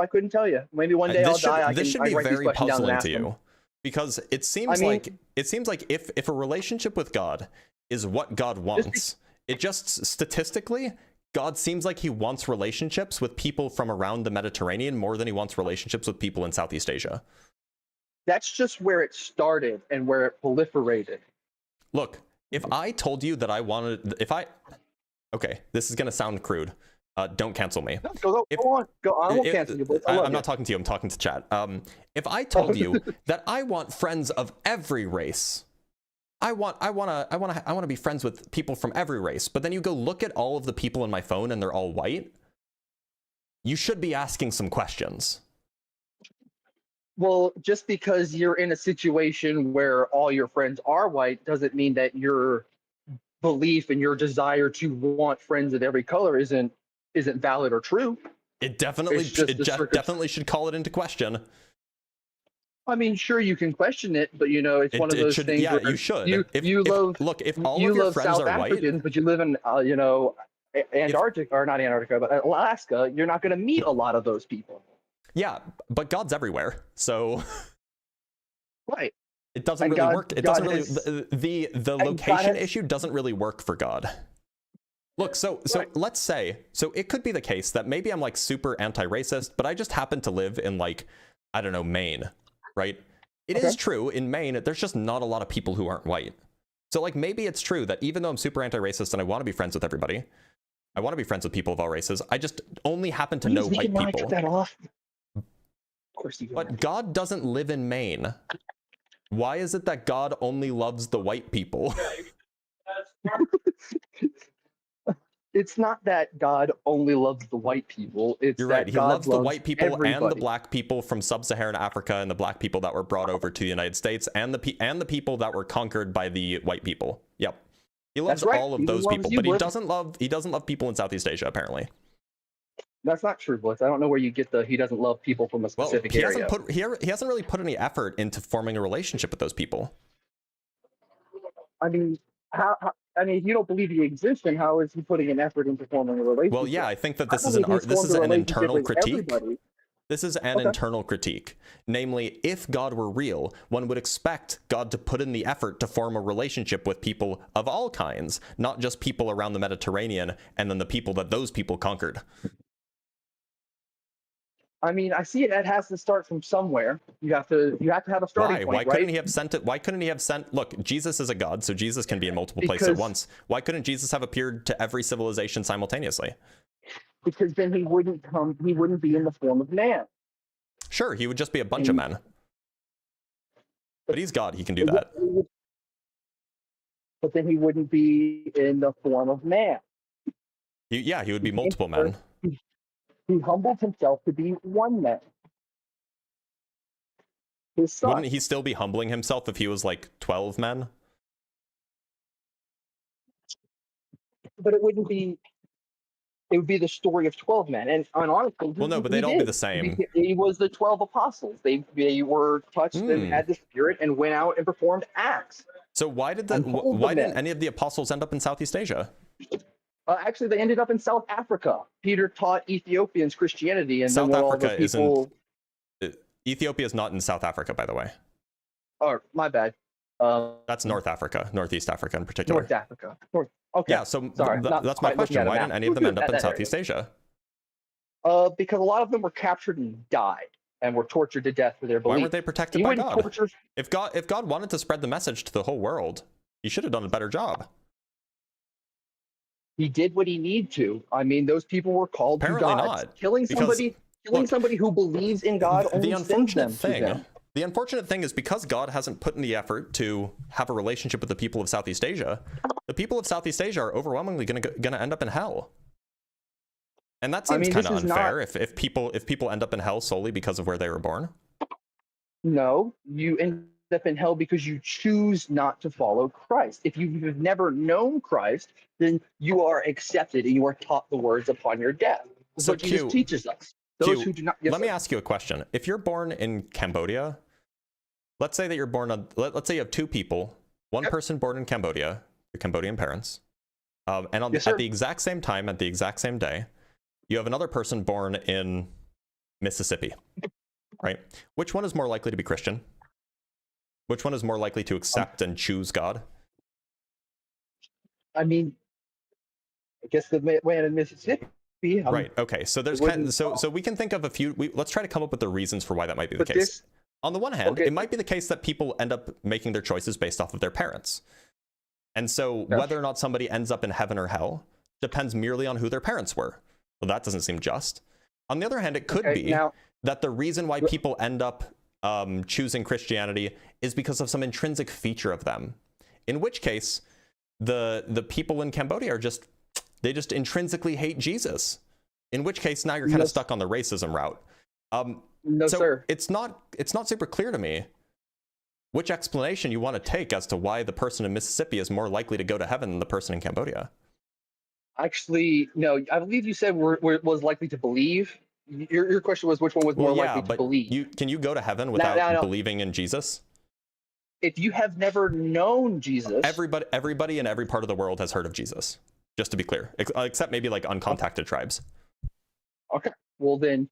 Speaker 8: couldn't tell you. Maybe one day I'll die.
Speaker 1: This should be very puzzling to you, because it seems like if a relationship with God is what God wants, it just statistically, God seems like he wants relationships with people from around the Mediterranean more than he wants relationships with people in Southeast Asia.
Speaker 8: That's just where it started and where it proliferated.
Speaker 1: Look, if I told you that I wanted, okay, this is going to sound crude. Don't cancel me.
Speaker 8: No, go on. I won't cancel you.
Speaker 1: I'm not talking to you. I'm talking to chat. If I told you that I want friends of every race, I want to be friends with people from every race, but then you go look at all of the people in my phone and they're all white, you should be asking some questions.
Speaker 8: Well, just because you're in a situation where all your friends are white doesn't mean that your belief and your desire to want friends of every color isn't valid or true.
Speaker 1: It definitely should call it into question.
Speaker 8: I mean, sure, you can question it, but it's one of those things.
Speaker 1: Yeah, you should.
Speaker 8: If
Speaker 1: all of your friends
Speaker 8: South
Speaker 1: are white,
Speaker 8: Africans, but you live in Antarctica, or not Antarctica, but Alaska, you're not going to meet a lot of those people.
Speaker 1: Yeah, but God's everywhere, so
Speaker 8: right.
Speaker 1: It doesn't really work. It doesn't really the location issue doesn't really work for God. Look, so let's say, it could be the case that maybe I'm like super anti-racist, but I just happen to live in, like, I don't know, Maine, right? It is true in Maine, there's just not a lot of people who aren't white. So like maybe it's true that even though I'm super anti-racist and I want to be friends with everybody, I want to be friends with people of all races, I just only happen to know white people.
Speaker 8: Cut that off. Of course you
Speaker 1: But God doesn't live in Maine. Why is it that God only loves the white people?
Speaker 8: It's not that God only loves the white people. It's
Speaker 1: You're
Speaker 8: that
Speaker 1: right. He
Speaker 8: God
Speaker 1: loves the white people and the
Speaker 8: everybody.
Speaker 1: black people from sub-Saharan Africa and the black people that were brought over to the United States and the people that were conquered by the white people. Yep. He loves
Speaker 8: That's right.
Speaker 1: all of
Speaker 8: He
Speaker 1: those
Speaker 8: loves
Speaker 1: people,
Speaker 8: you,
Speaker 1: but he
Speaker 8: Blitz.
Speaker 1: doesn't love people in Southeast Asia apparently.
Speaker 8: That's not true, Blitz. I don't know where you get the he doesn't love people from a
Speaker 1: Well,
Speaker 8: specific
Speaker 1: he
Speaker 8: area.
Speaker 1: hasn't really put any effort into forming a relationship with those people.
Speaker 8: I mean, I mean, if you don't believe he exists, then how is he putting an effort into forming a relationship?
Speaker 1: Well, yeah, I think that
Speaker 8: I
Speaker 1: this is
Speaker 8: believe he's formed a
Speaker 1: an
Speaker 8: relationship
Speaker 1: internal
Speaker 8: with
Speaker 1: critique.
Speaker 8: everybody.
Speaker 1: This is an internal critique. Namely, if God were real, one would expect God to put in the effort to form a relationship with people of all kinds, not just people around the Mediterranean and then the people that those people conquered.
Speaker 8: I mean, I see it has to start from somewhere. You have to have a starting point,
Speaker 1: Why
Speaker 8: right?
Speaker 1: couldn't he have sent it? Why couldn't he have sent? Look, Jesus is a god, so Jesus can be in multiple places at
Speaker 8: Because-
Speaker 1: once. Why couldn't Jesus have appeared to every civilization simultaneously?
Speaker 8: Because then he wouldn't come. He wouldn't be in the form of man.
Speaker 1: Sure, he would just be a bunch of men. But he's God, he can do that.
Speaker 8: But then he wouldn't be in the form of man.
Speaker 1: Yeah, he would be multiple men.
Speaker 8: He humbled himself to be one man. His son.
Speaker 1: Wouldn't he still be humbling himself if he was like 12 men?
Speaker 8: But it wouldn't be. It would be the story of 12 men, and honestly,
Speaker 1: Well, no, but they'd all be the same.
Speaker 8: He was the 12 apostles. They were touched and had the Spirit and went out and performed acts.
Speaker 1: So why didn't any of the apostles end up in Southeast Asia?
Speaker 8: Actually, they ended up in South Africa. Peter taught Ethiopians Christianity, and
Speaker 1: South
Speaker 8: then all
Speaker 1: Africa
Speaker 8: the people.
Speaker 1: Ethiopia is not in South Africa, by the way.
Speaker 8: Oh, my bad.
Speaker 1: That's North Africa, Northeast Africa in particular.
Speaker 8: North Africa. Okay.
Speaker 1: Yeah, so
Speaker 8: Sorry, not
Speaker 1: that's my
Speaker 8: quite looking
Speaker 1: question.
Speaker 8: at a
Speaker 1: Why
Speaker 8: map.
Speaker 1: didn't any of them end up in Southeast Asia?
Speaker 8: Because a lot of them were captured and died, and were tortured to death for their beliefs.
Speaker 1: Why weren't they protected
Speaker 8: He
Speaker 1: by
Speaker 8: wouldn't
Speaker 1: God?
Speaker 8: torture.
Speaker 1: If God wanted to spread the message to the whole world, he should have done a better job.
Speaker 8: He did what he needed to. I mean, those people were called
Speaker 1: Apparently
Speaker 8: to gods.
Speaker 1: not,
Speaker 8: Killing
Speaker 1: because,
Speaker 8: somebody who believes in God only sends them to them.
Speaker 1: The unfortunate thing is because God hasn't put in the effort to have a relationship with the people of Southeast Asia, the people of Southeast Asia are overwhelmingly going to end up in hell. And that seems kind of unfair if people end up in hell solely because of where they were born.
Speaker 8: No, you end up in hell because you choose not to follow Christ. If you've never known Christ, then you are accepted and you are taught the words upon your death.
Speaker 1: So
Speaker 8: what Jesus teaches us. Those who do not.
Speaker 1: Let me ask you a question. If you're born in Cambodia, let's say that you're born on. Let's say you have two people. One person born in Cambodia, your Cambodian parents, and at the exact same time, at the exact same day, you have another person born in Mississippi, right? Which one is more likely to be Christian? Which one is more likely to accept and choose God?
Speaker 8: I mean, I guess the man in Mississippi.
Speaker 1: Right. Okay. So there's so we can think of a few. Let's try to come up with the reasons for why that might be the case. On the one hand, it might be the case that people end up making their choices based off of their parents. And so whether or not somebody ends up in heaven or hell depends merely on who their parents were. Well, that doesn't seem just. On the other hand, it could be that the reason why people end up choosing Christianity is because of some intrinsic feature of them. In which case, the people in Cambodia are just intrinsically hate Jesus. In which case, now you're kind of stuck on the racism route.
Speaker 8: No, sir.
Speaker 1: It's not super clear to me which explanation you want to take as to why the person in Mississippi is more likely to go to heaven than the person in Cambodia.
Speaker 8: Actually, no. I believe you said was likely to believe. Your question was which one was more likely to believe.
Speaker 1: Can you go to heaven without believing in Jesus?
Speaker 8: If you have never known Jesus,
Speaker 1: everybody in every part of the world has heard of Jesus. Just to be clear, except maybe like uncontacted tribes.
Speaker 8: Okay. Well then,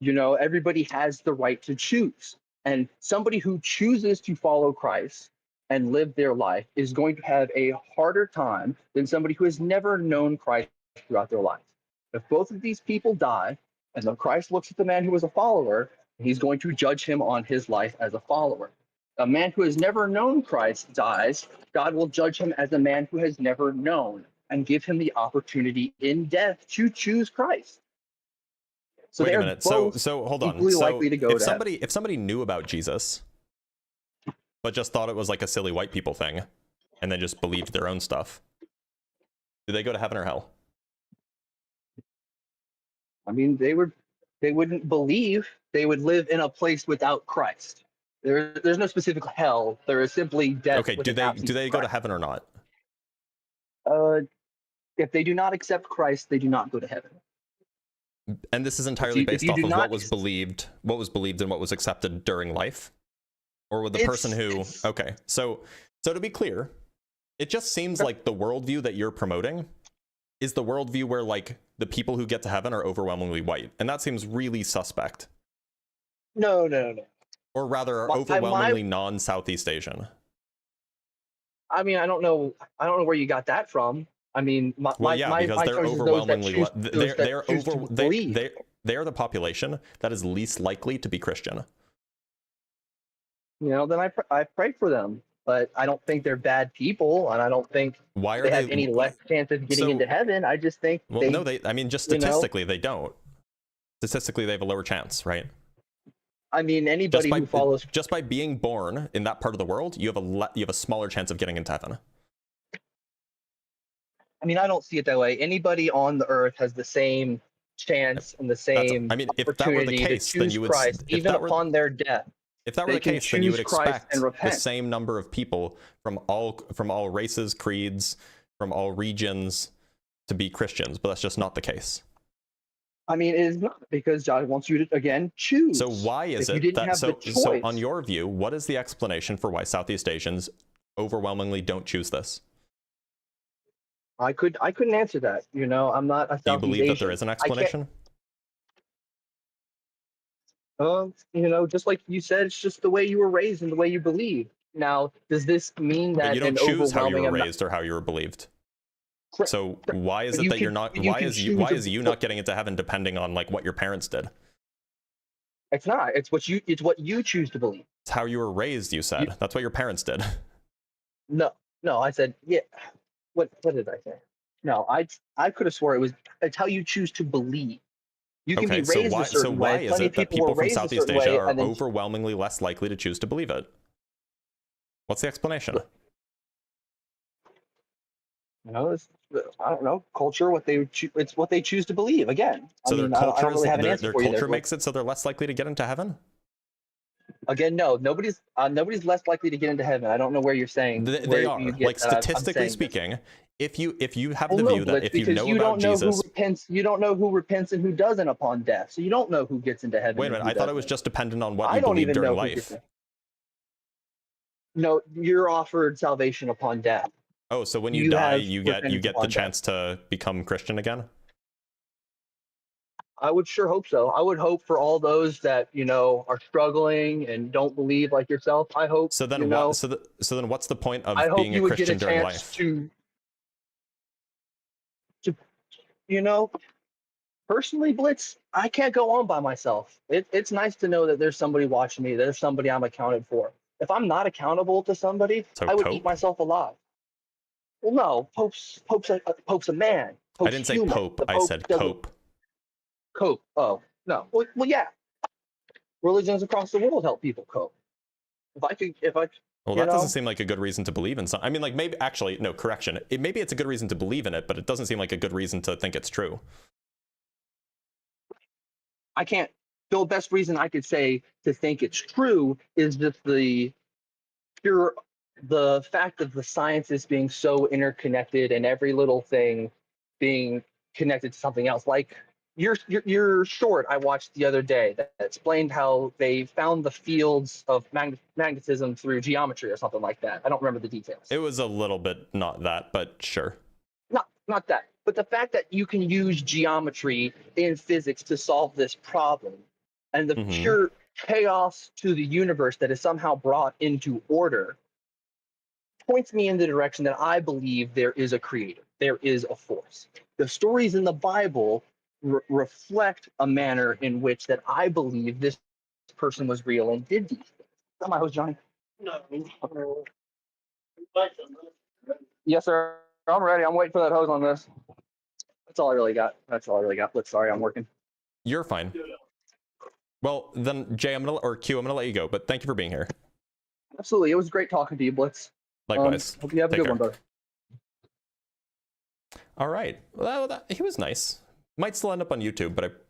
Speaker 8: everybody has the right to choose. And somebody who chooses to follow Christ and live their life is going to have a harder time than somebody who has never known Christ throughout their life. If both of these people die, and then Christ looks at the man who was a follower, he's going to judge him on his life as a follower. A man who has never known Christ dies, God will judge him as a man who has never known and give him the opportunity in death to choose Christ. So
Speaker 1: Wait a
Speaker 8: they're
Speaker 1: minute.
Speaker 8: both
Speaker 1: So hold on.
Speaker 8: equally
Speaker 1: So
Speaker 8: likely to go
Speaker 1: if
Speaker 8: to
Speaker 1: somebody
Speaker 8: heaven.
Speaker 1: if somebody knew about Jesus, but just thought it was like a silly white people thing, and then just believed their own stuff, do they go to heaven or hell?
Speaker 8: I mean, they wouldn't believe. They would live in a place without Christ. There's no specific hell. There is simply death.
Speaker 1: Okay.
Speaker 8: With
Speaker 1: Do
Speaker 8: an
Speaker 1: they
Speaker 8: absence of
Speaker 1: go to
Speaker 8: Christ.
Speaker 1: heaven or not?
Speaker 8: If they do not accept Christ, they do not go to heaven.
Speaker 1: And this is entirely
Speaker 8: if
Speaker 1: based
Speaker 8: you
Speaker 1: off
Speaker 8: do
Speaker 1: of
Speaker 8: not
Speaker 1: what was believed and what was accepted during life, or with the person who. Okay. So to be clear, it just seems like the worldview that you're promoting is the worldview where like the people who get to heaven are overwhelmingly white, and that seems really suspect.
Speaker 8: No.
Speaker 1: Or rather, are overwhelmingly non-Southeast Asian.
Speaker 8: I mean, I don't know where you got that from. I mean, my
Speaker 1: because they're
Speaker 8: choice is those that
Speaker 1: overwhelmingly
Speaker 8: choose,
Speaker 1: they are the population that is least likely to be Christian.
Speaker 8: You know, then I pray for them, but I don't think they're bad people, and I don't think
Speaker 1: Why are
Speaker 8: they have any less chance of getting into heaven. I just think
Speaker 1: I mean, just statistically, they don't. Statistically, they have a lower chance, right?
Speaker 8: I mean, anybody who follows
Speaker 1: just by being born in that part of the world, you have a smaller chance of getting into heaven.
Speaker 8: I mean, I don't see it that way. Anybody on the earth has the same chance and the same
Speaker 1: if that were the case, then you would
Speaker 8: Christ, even upon their death.
Speaker 1: If that were the case, then you would expect the same number of people from all races, creeds, from all regions to be Christians, but that's just not the case.
Speaker 8: I mean, it is not, because God wants you to, again, choose.
Speaker 1: So why is it that, so on your view, what is the explanation for why Southeast Asians overwhelmingly don't choose this?
Speaker 8: I couldn't answer that. You know, I'm not a Southeast Asian.
Speaker 1: Do you believe that there is an explanation?
Speaker 8: You know, just like you said, it's just the way you were raised and the way you believe. Now, does this mean that
Speaker 1: but you don't choose how you were raised or how you were believed? So why is it that you're not? Why is you not getting into heaven depending on like what your parents did?
Speaker 8: It's not. It's what you choose to believe.
Speaker 1: It's how you were raised. You said that's what your parents did.
Speaker 8: No. I said yeah. What did I say? No, I could have swore it's how you choose to believe. You can be raised a certain way.
Speaker 1: So why is it that people from Southeast Asia are overwhelmingly less likely to choose to believe it? What's the explanation?
Speaker 8: You know, I don't know, culture. It's what they choose to believe. Again,
Speaker 1: so
Speaker 8: I don't really have an answer for you there.
Speaker 1: Their culture makes it so they're less likely to get into heaven.
Speaker 8: Again, no, nobody's less likely to get into heaven. I don't know where you're saying
Speaker 1: they are. Like statistically speaking, if you have the view that if you know about Jesus,
Speaker 8: you don't know who repents and who doesn't upon death. So you don't know who gets into heaven.
Speaker 1: Wait a minute, I thought it was just dependent on what you believe during life.
Speaker 8: No, you're offered salvation upon death.
Speaker 1: Oh, so when you die, you get the chance to become Christian again?
Speaker 8: I would sure hope so. I would hope for all those that, you know, are struggling and don't believe like yourself. I hope.
Speaker 1: So then so then what's the point of being a Christian during life?
Speaker 8: To you know, personally, Blitz, I can't go on by myself. It's nice to know that there's somebody watching me, that there's somebody I'm accounted for. If I'm not accountable to somebody, I would eat myself alive. Well, no, Pope's a man. Pope's
Speaker 1: I didn't say
Speaker 8: human.
Speaker 1: Pope. I said cope.
Speaker 8: Cope. Oh, no. Well, yeah. Religions across the world help people cope.
Speaker 1: Well, that doesn't seem like a good reason to believe in something. I mean, like maybe actually, no, correction. Maybe it's a good reason to believe in it, but it doesn't seem like a good reason to think it's true.
Speaker 8: I can't. The best reason I could say to think it's true is just the fact of the sciences being so interconnected and every little thing being connected to something else. Like your short I watched the other day that explained how they found the fields of magnetism through geometry or something like that. I don't remember the details.
Speaker 1: It was a little bit not that, but sure.
Speaker 8: Not that. But the fact that you can use geometry in physics to solve this problem, and the pure chaos to the universe that is somehow brought into order, points me in the direction that I believe there is a creator. There is a force. The stories in the Bible reflect a manner in which that I believe this person was real and did these things. Somehow, Johnny. Yes, sir. I'm ready. I'm waiting for that hose on this. That's all I really got. That's all I really got. Look, sorry, I'm working.
Speaker 1: You're fine. Well, then, Jay, or Q, I'm gonna let you go, but thank you for being here.
Speaker 8: Absolutely. It was great talking to you, Blitz.
Speaker 1: Likewise.
Speaker 8: Hope you have a
Speaker 1: Take
Speaker 8: good one,
Speaker 1: care.
Speaker 8: brother.
Speaker 1: All right. Well, he was nice. Might still end up on YouTube, but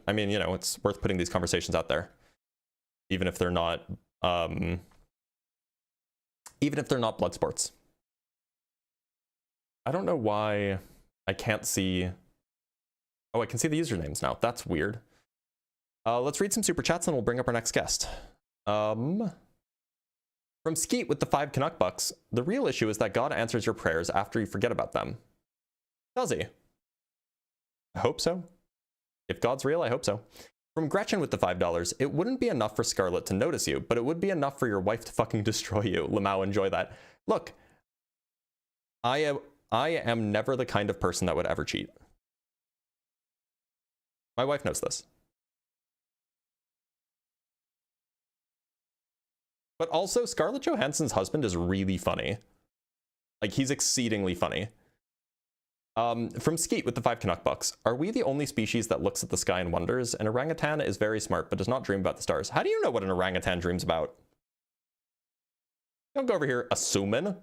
Speaker 1: I mean, you know, it's worth putting these conversations out there, even if they're not, blood sports. I don't know why I can't see. Oh, I can see the usernames now. That's weird. Let's read some super chats and we'll bring up our next guest. From Skeet with the 5 Canuck bucks, the real issue is that God answers your prayers after you forget about them. Does he? I hope so. If God's real, I hope so. From Gretchen with the $5, it wouldn't be enough for Scarlet to notice you, but it would be enough for your wife to fucking destroy you. Lamau, enjoy that. Look, I am never the kind of person that would ever cheat. My wife knows this. But also, Scarlett Johansson's husband is really funny. Like, he's exceedingly funny. From Skeet with the 5 Canuck bucks, are we the only species that looks at the sky and wonders? An orangutan is very smart, but does not dream about the stars. How do you know what an orangutan dreams about? Don't go over here assuming.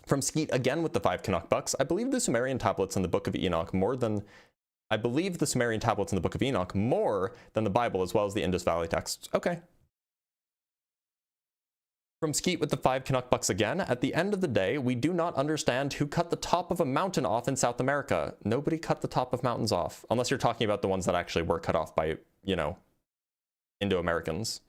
Speaker 1: From Skeet again with the 5 Canuck bucks, I believe the Sumerian tablets in the Book of Enoch more than the Bible, as well as the Indus Valley texts. Okay. From Skeet with the 5 Canuck bucks again, at the end of the day, we do not understand who cut the top of a mountain off in South America. Nobody cut the top of mountains off, unless you're talking about the ones that actually were cut off by, you know, Indo-Americans.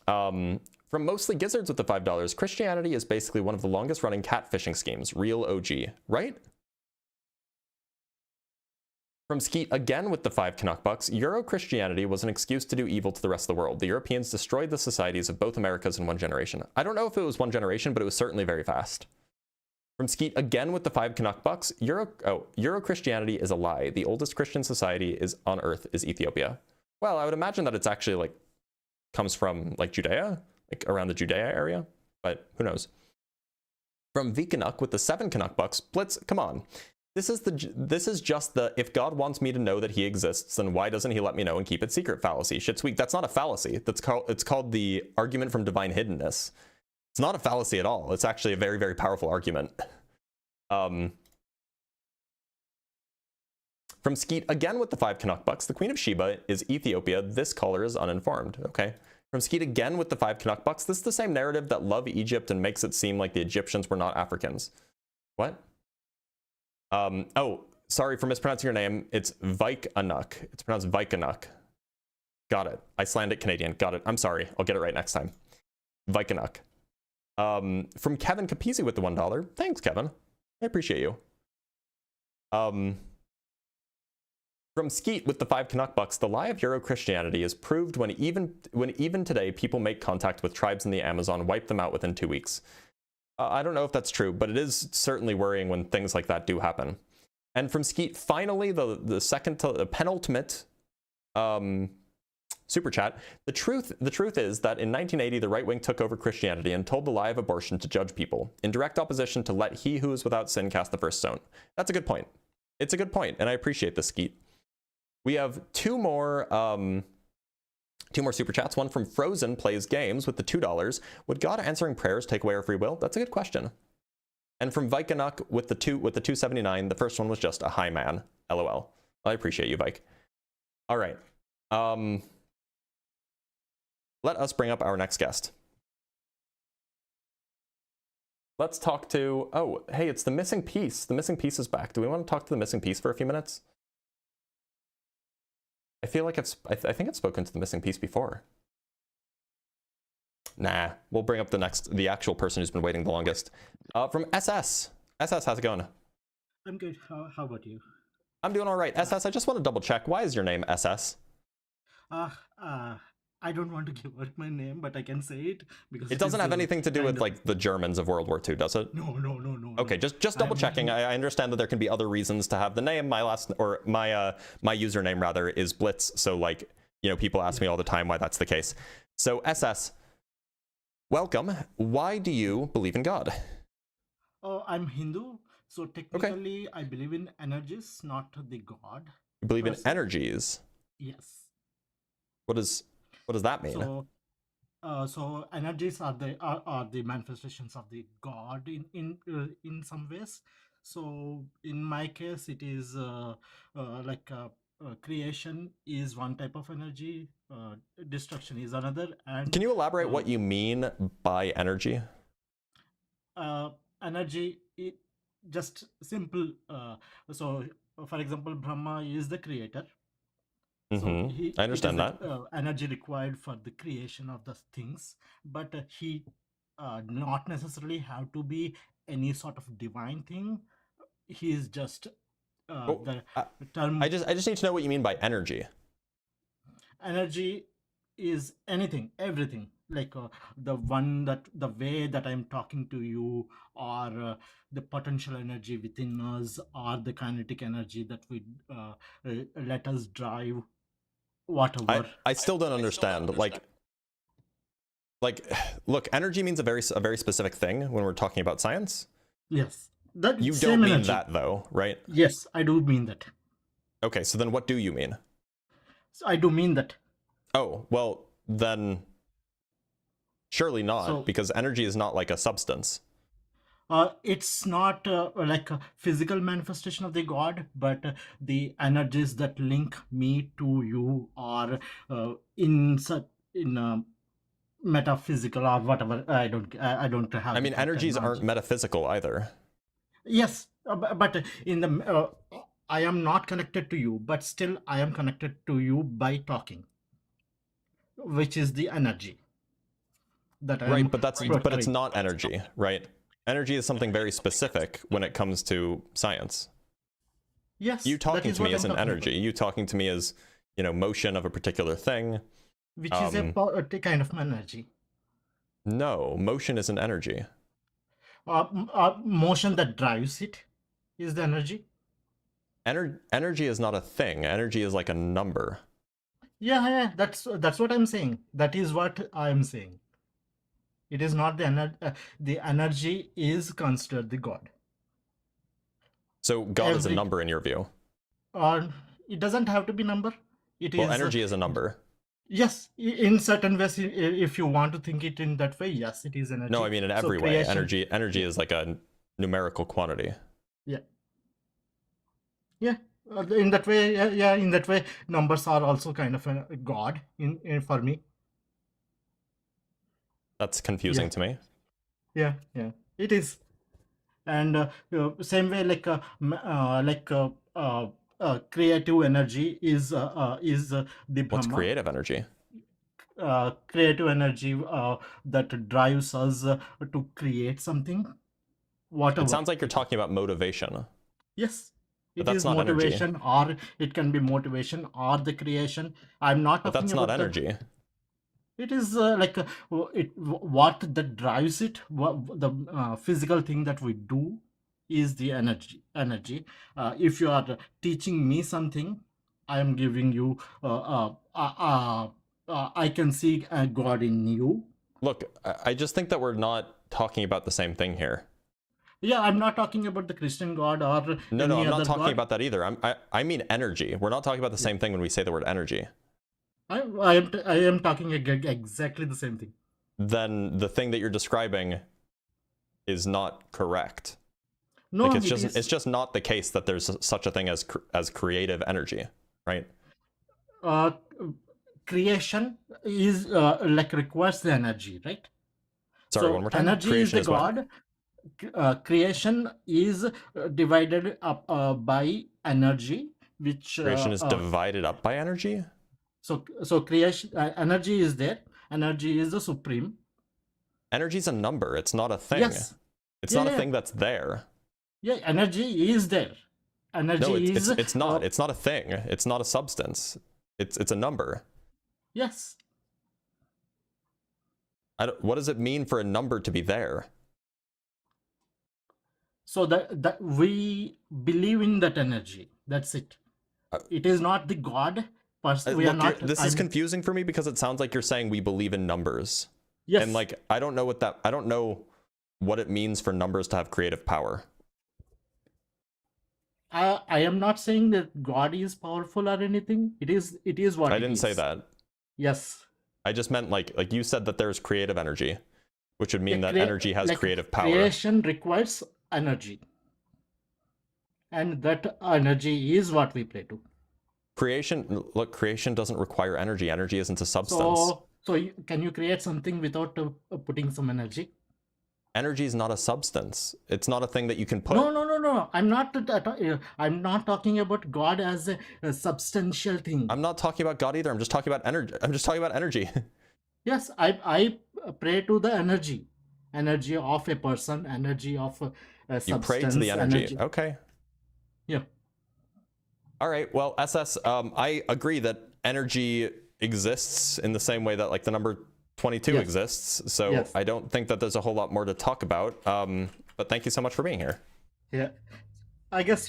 Speaker 1: From Mostly Gizzards with the $5, Christianity is basically one of the longest running catfishing schemes. Real OG, right? From Skeet again with the 5 Canuck bucks, Euro-Christianity was an excuse to do evil to the rest of the world. The Europeans destroyed the societies of both Americas in one generation. I don't know if it was one generation, but it was certainly very fast. From Skeet again with the 5 Canuck bucks, Euro-Christianity is a lie. The oldest Christian society on Earth is Ethiopia. Well, I would imagine that it's actually like comes from like Judea, like around the Judea area, but who knows. From V Canuck with the 7 Canuck bucks, Blitz, come on. This is just the, if God wants me to know that he exists, then why doesn't he let me know and keep it secret fallacy? Shit's weak. That's not a fallacy. It's called the argument from divine hiddenness. It's not a fallacy at all. It's actually a very, very powerful argument. From Skeet again with the 5 Canuck bucks, the Queen of Sheba is Ethiopia. This caller is uninformed. Okay. From Skeet again with the 5 Canuck bucks, this is the same narrative that love Egypt and makes it seem like the Egyptians were not Africans. What? Oh, sorry for mispronouncing your name. It's Vaikanuk. It's pronounced Vaikanuk. Got it. Icelandic Canadian. Got it. I'm sorry. I'll get it right next time. Vaikanuk. From Kevin Capizzi with the $1. Thanks, Kevin. I appreciate you. From Skeet with the 5 Canuck bucks, the lie of Euro-Christianity is proved when even today people make contact with tribes in the Amazon, wipe them out within 2 weeks. I don't know if that's true, but it is certainly worrying when things like that do happen. And from Skeet, finally, the penultimate super chat. The truth is that in 1980, the right wing took over Christianity and told the lie of abortion to judge people, in direct opposition to let he who is without sin cast the first stone. That's a good point. It's a good point, and I appreciate this, Skeet. We have two more super chats. One from Frozen Plays Games with the $2. Would God answering prayers take away our free will? That's a good question. And from Vikanuk with the 279, the first one was just a hi man. LOL. I appreciate you, Vike. All right. Let us bring up our next guest. Let's talk to, oh, hey, it's the missing piece. The missing piece is back. Do we want to talk to the missing piece for a few minutes? I feel like I think it's spoken to the missing piece before. Nah, we'll bring up the actual person who's been waiting the longest. From SS. SS, how's it going?
Speaker 9: I'm good. How about you?
Speaker 1: I'm doing all right. SS, I just want to double check. Why is your name SS?
Speaker 9: I don't want to give out my name, but I can say it because
Speaker 1: it doesn't have anything to do with like the Germans of World War II, does it?
Speaker 9: No.
Speaker 1: Okay, just double checking. I understand that there can be other reasons to have the name. My username rather is Blitz. So like You know, people ask me all the time why that's the case. So SS, welcome. Why do you believe in God?
Speaker 9: Oh, I'm Hindu, so technically I believe in energies, not the God.
Speaker 1: You believe in
Speaker 9: person.
Speaker 1: energies.
Speaker 9: Yes.
Speaker 1: What does that mean?
Speaker 9: So energies are the manifestations of the God in some ways. So in my case, it is creation is one type of energy, destruction is another. And
Speaker 1: can you elaborate what you mean by energy?
Speaker 9: Energy, just simple. So, for example, Brahma is the creator. So
Speaker 1: I understand that.
Speaker 9: Energy required for the creation of the things, but he not necessarily have to be any sort of divine thing. He is just the term.
Speaker 1: I just need to know what you mean by energy.
Speaker 9: Energy is anything, everything. Like the way that I'm talking to you, or the potential energy within us, or the kinetic energy that we let us drive. Whatever.
Speaker 1: I still don't understand. Like, look, energy means a very specific thing when we're talking about science.
Speaker 9: Yes. That
Speaker 1: you
Speaker 9: same
Speaker 1: don't mean
Speaker 9: energy.
Speaker 1: that though, right?
Speaker 9: Yes, I do mean that.
Speaker 1: Okay, so then what do you mean?
Speaker 9: So I do mean that.
Speaker 1: Oh, well, then surely not, because energy is not like a substance.
Speaker 9: It's not like a physical manifestation of the God, but the energies that link me to you are in metaphysical or whatever. I don't have.
Speaker 1: I mean, energies aren't metaphysical either.
Speaker 9: Yes, but in the I am not connected to you, but still I am connected to you by talking, which is the energy that I
Speaker 1: right. But it's not energy, right? Energy is something very specific when it comes to science.
Speaker 9: Yes.
Speaker 1: You talking to me is an energy. You talking to me is, you know, motion of a particular thing.
Speaker 9: Which is a kind of energy.
Speaker 1: No, motion is an energy.
Speaker 9: Motion that drives it is the energy.
Speaker 1: Energy is not a thing. Energy is like a number.
Speaker 9: Yeah, that's what I'm saying. That is what I'm saying. It is not the energy is considered the God.
Speaker 1: So God is a number in your view?
Speaker 9: It doesn't have to be number.
Speaker 1: Well, energy is a number.
Speaker 9: Yes, in certain ways, if you want to think it in that way, yes, it is energy.
Speaker 1: No, I mean in every way. Energy is like a numerical quantity.
Speaker 9: Yeah. Yeah. In that way, yeah. In that way, numbers are also kind of a God in for me.
Speaker 1: That's confusing to me.
Speaker 9: Yeah, it is. And same way, creative energy is the Brahma.
Speaker 1: What's creative energy?
Speaker 9: Creative energy that drives us to create something. Whatever.
Speaker 1: It sounds like you're talking about motivation.
Speaker 9: Yes.
Speaker 1: But that's not
Speaker 9: motivation,
Speaker 1: energy.
Speaker 9: or it can be motivation or the creation. I'm not talking
Speaker 1: about. But that's not energy.
Speaker 9: It is what that drives it. The physical thing that we do is the energy. If you are teaching me something, I am giving you. I can see God in you.
Speaker 1: Look, I just think that we're not talking about the same thing here.
Speaker 9: Yeah, I'm not talking about the Christian God or
Speaker 1: no, I'm not talking
Speaker 9: God.
Speaker 1: about that either. I mean energy. We're not talking about the same thing when we say the word energy.
Speaker 9: I am talking exactly the same thing.
Speaker 1: Then the thing that you're describing is not correct.
Speaker 9: No,
Speaker 1: like it's just not the case that there's such a thing as creative energy, right?
Speaker 9: Creation is requires the energy, right?
Speaker 1: Sorry,
Speaker 9: so
Speaker 1: one more time.
Speaker 9: Energy
Speaker 1: creation
Speaker 9: is the God. Creation is divided up by energy, which
Speaker 1: creation is divided up by energy.
Speaker 9: So creation energy is there. Energy is the supreme.
Speaker 1: Energy is a number. It's not a thing.
Speaker 9: Yes.
Speaker 1: It's not a thing that's there.
Speaker 9: Yeah, energy is there. Energy
Speaker 1: it's not. It's not a thing. It's not a substance. It's a number.
Speaker 9: Yes.
Speaker 1: What does it mean for a number to be there?
Speaker 9: So that we believe in that energy. That's it. It is not the God. we are
Speaker 1: Look,
Speaker 9: not.
Speaker 1: this is confusing for me because it sounds like you're saying we believe in numbers.
Speaker 9: Yes.
Speaker 1: And like, I don't know what it means for numbers to have creative power.
Speaker 9: I am not saying that God is powerful or anything. It is what
Speaker 1: I didn't say
Speaker 9: is.
Speaker 1: that.
Speaker 9: Yes.
Speaker 1: I just meant like you said that there's creative energy, which would mean that energy has
Speaker 9: like
Speaker 1: creative power.
Speaker 9: Creation requires energy, and that energy is what we pray to.
Speaker 1: Creation doesn't require energy. Energy isn't a substance.
Speaker 9: So can you create something without putting some energy?
Speaker 1: Energy is not a substance. It's not a thing that you can put.
Speaker 9: No. I'm not talking about God as a substantial thing.
Speaker 1: I'm not talking about God either. I'm just talking about energy.
Speaker 9: Yes, I pray to the energy of a person, energy of a substance.
Speaker 1: You pray to the energy. Okay.
Speaker 9: Yeah.
Speaker 1: All right. Well, SS, I agree that energy exists in the same way that like the number 22
Speaker 9: Yes.
Speaker 1: exists. So
Speaker 9: Yes.
Speaker 1: I don't think that there's a whole lot more to talk about. But thank you so much for being here.
Speaker 9: Yeah. I guess.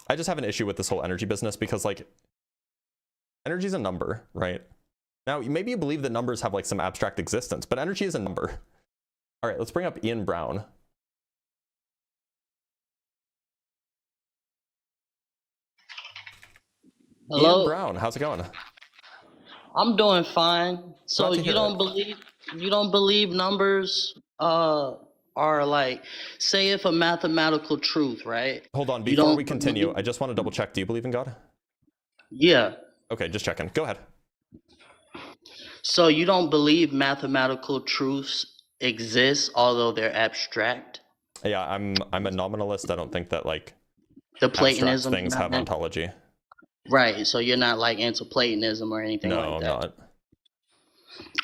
Speaker 1: I just have an issue with this whole energy business because like energy is a number, right? Now, maybe you believe that numbers have like some abstract existence, but energy is a number. All right, let's bring up Ian Brown.
Speaker 10: Hello.
Speaker 1: Ian Brown, how's it going?
Speaker 10: I'm doing fine. So
Speaker 1: Glad to
Speaker 10: you
Speaker 1: hear
Speaker 10: don't
Speaker 1: it.
Speaker 10: believe numbers are like, say if a mathematical truth, right?
Speaker 1: Hold on,
Speaker 10: You
Speaker 1: before
Speaker 10: don't
Speaker 1: we continue,
Speaker 10: believe-
Speaker 1: I just want to double check. Do you believe in God?
Speaker 10: Yeah.
Speaker 1: Okay, just checking. Go ahead.
Speaker 10: So you don't believe mathematical truths exist, although they're abstract?
Speaker 1: Yeah, I'm a nominalist. I don't think that like
Speaker 10: The
Speaker 1: abstract
Speaker 10: Platonism
Speaker 1: things have ontology.
Speaker 10: Right. So you're not like into Platonism or anything
Speaker 1: No,
Speaker 10: like
Speaker 1: I'm
Speaker 10: that.
Speaker 1: not.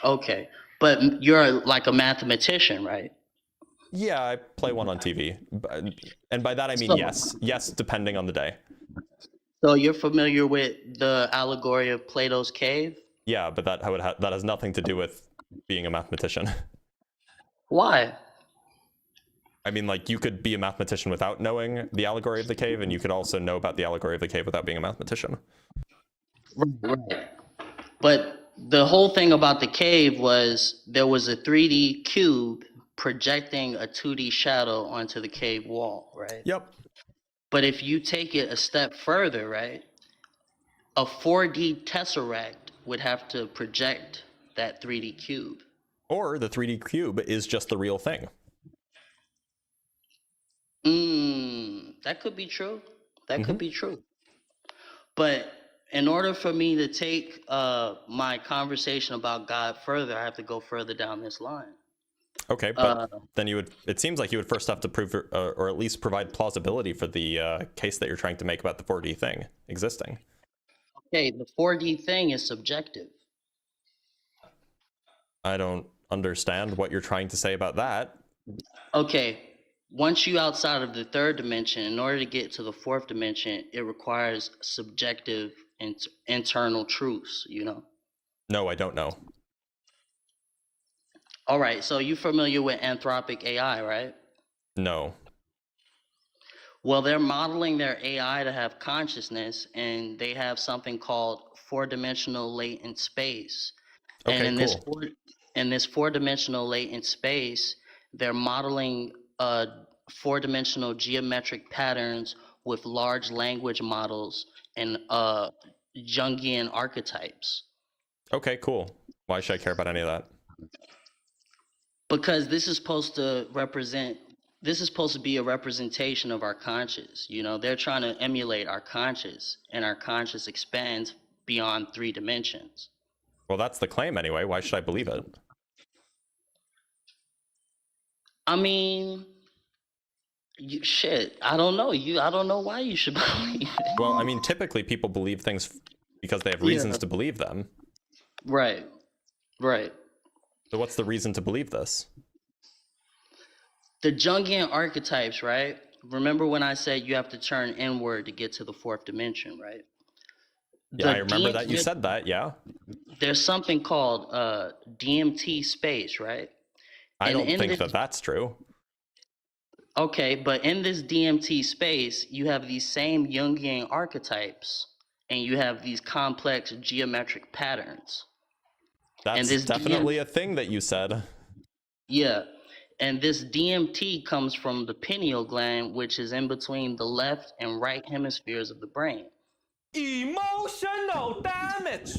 Speaker 10: Okay. But you're like a mathematician, right?
Speaker 1: Yeah, I play one on TV. And by that I mean
Speaker 10: So-
Speaker 1: yes. Yes, depending on the day.
Speaker 10: So you're familiar with the allegory of Plato's cave?
Speaker 1: Yeah, but that has nothing to do with being a mathematician.
Speaker 10: Why?
Speaker 1: I mean, like, you could be a mathematician without knowing the allegory of the cave, and you could also know about the allegory of the cave without being a mathematician.
Speaker 10: Right. But the whole thing about the cave was there was a 3D cube projecting a 2D shadow onto the cave wall, right?
Speaker 1: Yep.
Speaker 10: But if you take it a step further, right, a 4D tesseract would have to project that 3D cube.
Speaker 1: Or the 3D cube is just the real thing.
Speaker 10: That could be true. That could be true. But in order for me to take my conversation about God further, I have to go further down this line.
Speaker 1: Okay, but then it seems like you would first have to prove or at least provide plausibility for the case that you're trying to make about the 4D thing existing.
Speaker 10: Okay, the 4D thing is subjective.
Speaker 1: I don't understand what you're trying to say about that.
Speaker 10: Okay, once you outside of the third dimension, in order to get to the fourth dimension, it requires subjective internal truths, you know?
Speaker 1: No, I don't know.
Speaker 10: All right, so you familiar with anthropic AI, right?
Speaker 1: No.
Speaker 10: Well, they're modeling their AI to have consciousness, and they have something called four-dimensional latent space.
Speaker 1: Okay,
Speaker 10: And in
Speaker 1: cool.
Speaker 10: this four-dimensional latent space, they're modeling four-dimensional geometric patterns with large language models and Jungian archetypes.
Speaker 1: Okay, cool. Why should I care about any of that?
Speaker 10: Because this is supposed to be a representation of our conscious. You know, they're trying to emulate our conscious, and our conscious expands beyond 3 dimensions.
Speaker 1: Well, that's the claim anyway. Why should I believe it?
Speaker 10: I mean, I don't know. I don't know why you should believe it.
Speaker 1: Well, I mean, typically people believe things because they have reasons to believe them.
Speaker 10: Right.
Speaker 1: So what's the reason to believe this?
Speaker 10: The Jungian archetypes, right? Remember when I said you have to turn inward to get to the 4th dimension, right?
Speaker 1: Yeah, I remember that you said that, yeah.
Speaker 10: There's something called DMT space, right?
Speaker 1: I
Speaker 10: And
Speaker 1: don't
Speaker 10: in
Speaker 1: think
Speaker 10: this-
Speaker 1: that that's true.
Speaker 10: Okay, but in this DMT space, you have these same Jungian archetypes, and you have these complex geometric patterns.
Speaker 1: That's
Speaker 10: this
Speaker 1: definitely a thing that you said.
Speaker 10: Yeah, and this DMT comes from the pineal gland, which is in between the left and right hemispheres of the brain.
Speaker 1: Emotional damage.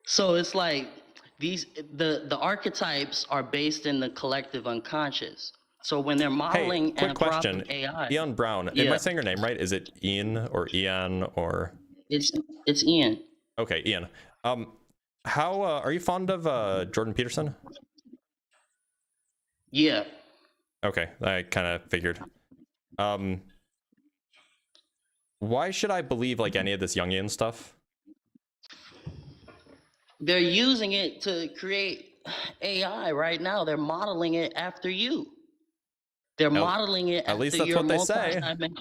Speaker 10: So it's like the archetypes are based in the collective unconscious. So when they're modeling
Speaker 1: quick question.
Speaker 10: AI,
Speaker 1: Ian Brown, am I saying your name right? Is it Ian or Ian or?
Speaker 10: It's Ian.
Speaker 1: Okay, Ian. How are you fond of Jordan Peterson?
Speaker 10: Yeah.
Speaker 1: Okay, I kind of figured. Why should I believe like any of this Jungian stuff?
Speaker 10: They're using it to create AI right now. They're modeling it after you. They're modeling it
Speaker 1: at least
Speaker 10: after
Speaker 1: that's
Speaker 10: your
Speaker 1: what they say.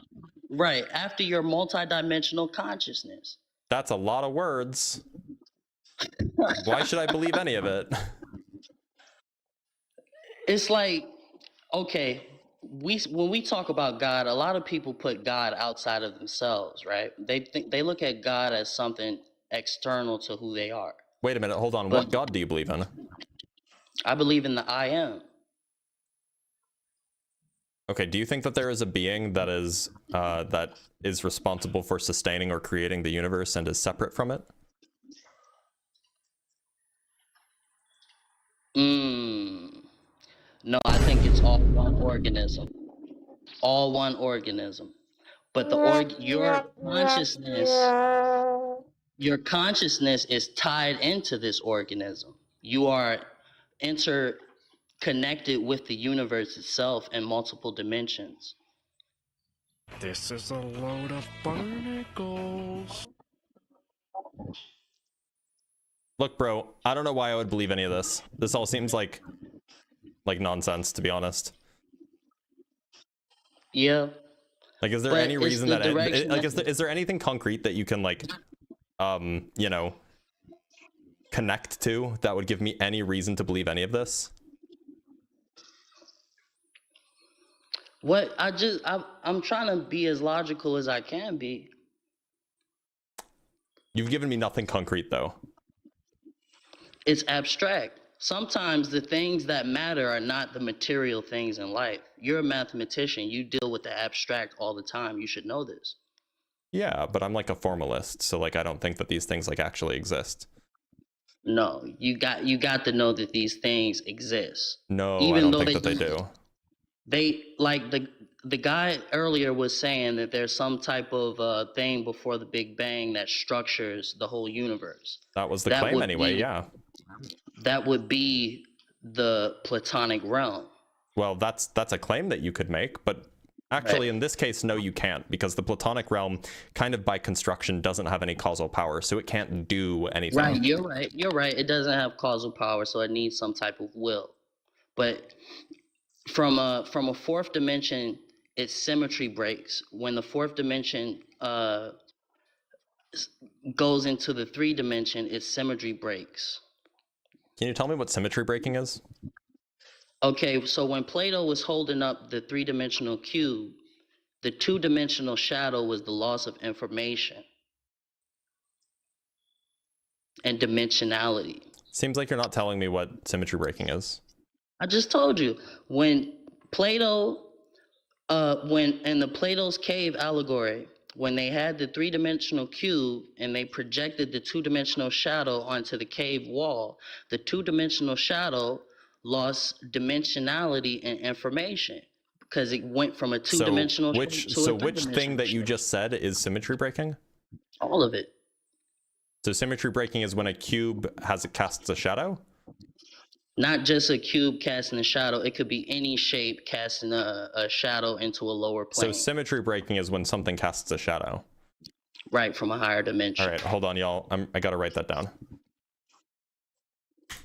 Speaker 10: Right, after your multidimensional consciousness.
Speaker 1: That's a lot of words. Why should I believe any of it?
Speaker 10: It's like, okay, when we talk about God, a lot of people put God outside of themselves, right? They look at God as something external to who they are.
Speaker 1: Wait a minute, hold on. What God do you believe in?
Speaker 10: I believe in the I am.
Speaker 1: Okay, do you think that there is a being that is responsible for sustaining or creating the universe and is separate from it?
Speaker 10: No, I think it's all one organism. All one organism. But your consciousness is tied into this organism. You are interconnected with the universe itself in multiple dimensions.
Speaker 11: This is a load of barnacles.
Speaker 1: Look, bro, I don't know why I would believe any of this. This all seems like nonsense, to be honest.
Speaker 10: Yeah.
Speaker 1: Like, is there any reason that is there anything concrete that you can you know, connect to that would give me any reason to believe any of this?
Speaker 10: I'm trying to be as logical as I can be.
Speaker 1: You've given me nothing concrete though.
Speaker 10: It's abstract. Sometimes the things that matter are not the material things in life. You're a mathematician. You deal with the abstract all the time. You should know this.
Speaker 1: Yeah, but I'm like a formalist, so like I don't think that these things like actually exist.
Speaker 10: No, you got to know that these things exist.
Speaker 1: No, I don't think that they do.
Speaker 10: They like the guy earlier was saying that there's some type of thing before the Big Bang that structures the whole universe.
Speaker 1: That was the claim anyway, yeah.
Speaker 10: That would be the Platonic realm.
Speaker 1: Well, that's a claim that you could make, but actually in this case, no, you can't, because the Platonic realm kind of by construction doesn't have any causal power, so it can't do anything.
Speaker 10: Right, you're right. It doesn't have causal power, so it needs some type of will. But from a fourth dimension, its symmetry breaks. When the fourth dimension goes into the 3 dimension, its symmetry breaks.
Speaker 1: Can you tell me what symmetry breaking is?
Speaker 10: Okay, so when Plato was holding up the 3-dimensional cube, the 2-dimensional shadow was the loss of information and dimensionality.
Speaker 1: Seems like you're not telling me what symmetry breaking is.
Speaker 10: I just told you. When Plato, in the Plato's cave allegory, when they had the 3-dimensional cube and they projected the 2-dimensional shadow onto the cave wall, the 2-dimensional shadow lost dimensionality and information because it went from a 2-dimensional to a 3-dimensional
Speaker 1: which thing that you just said is symmetry breaking?
Speaker 10: All of it.
Speaker 1: So symmetry breaking is when a cube casts a shadow?
Speaker 10: Not just a cube casting a shadow. It could be any shape casting a shadow into a lower plane.
Speaker 1: So symmetry breaking is when something casts a shadow.
Speaker 10: Right, from a higher dimension.
Speaker 1: All right, hold on, y'all. I gotta write that down.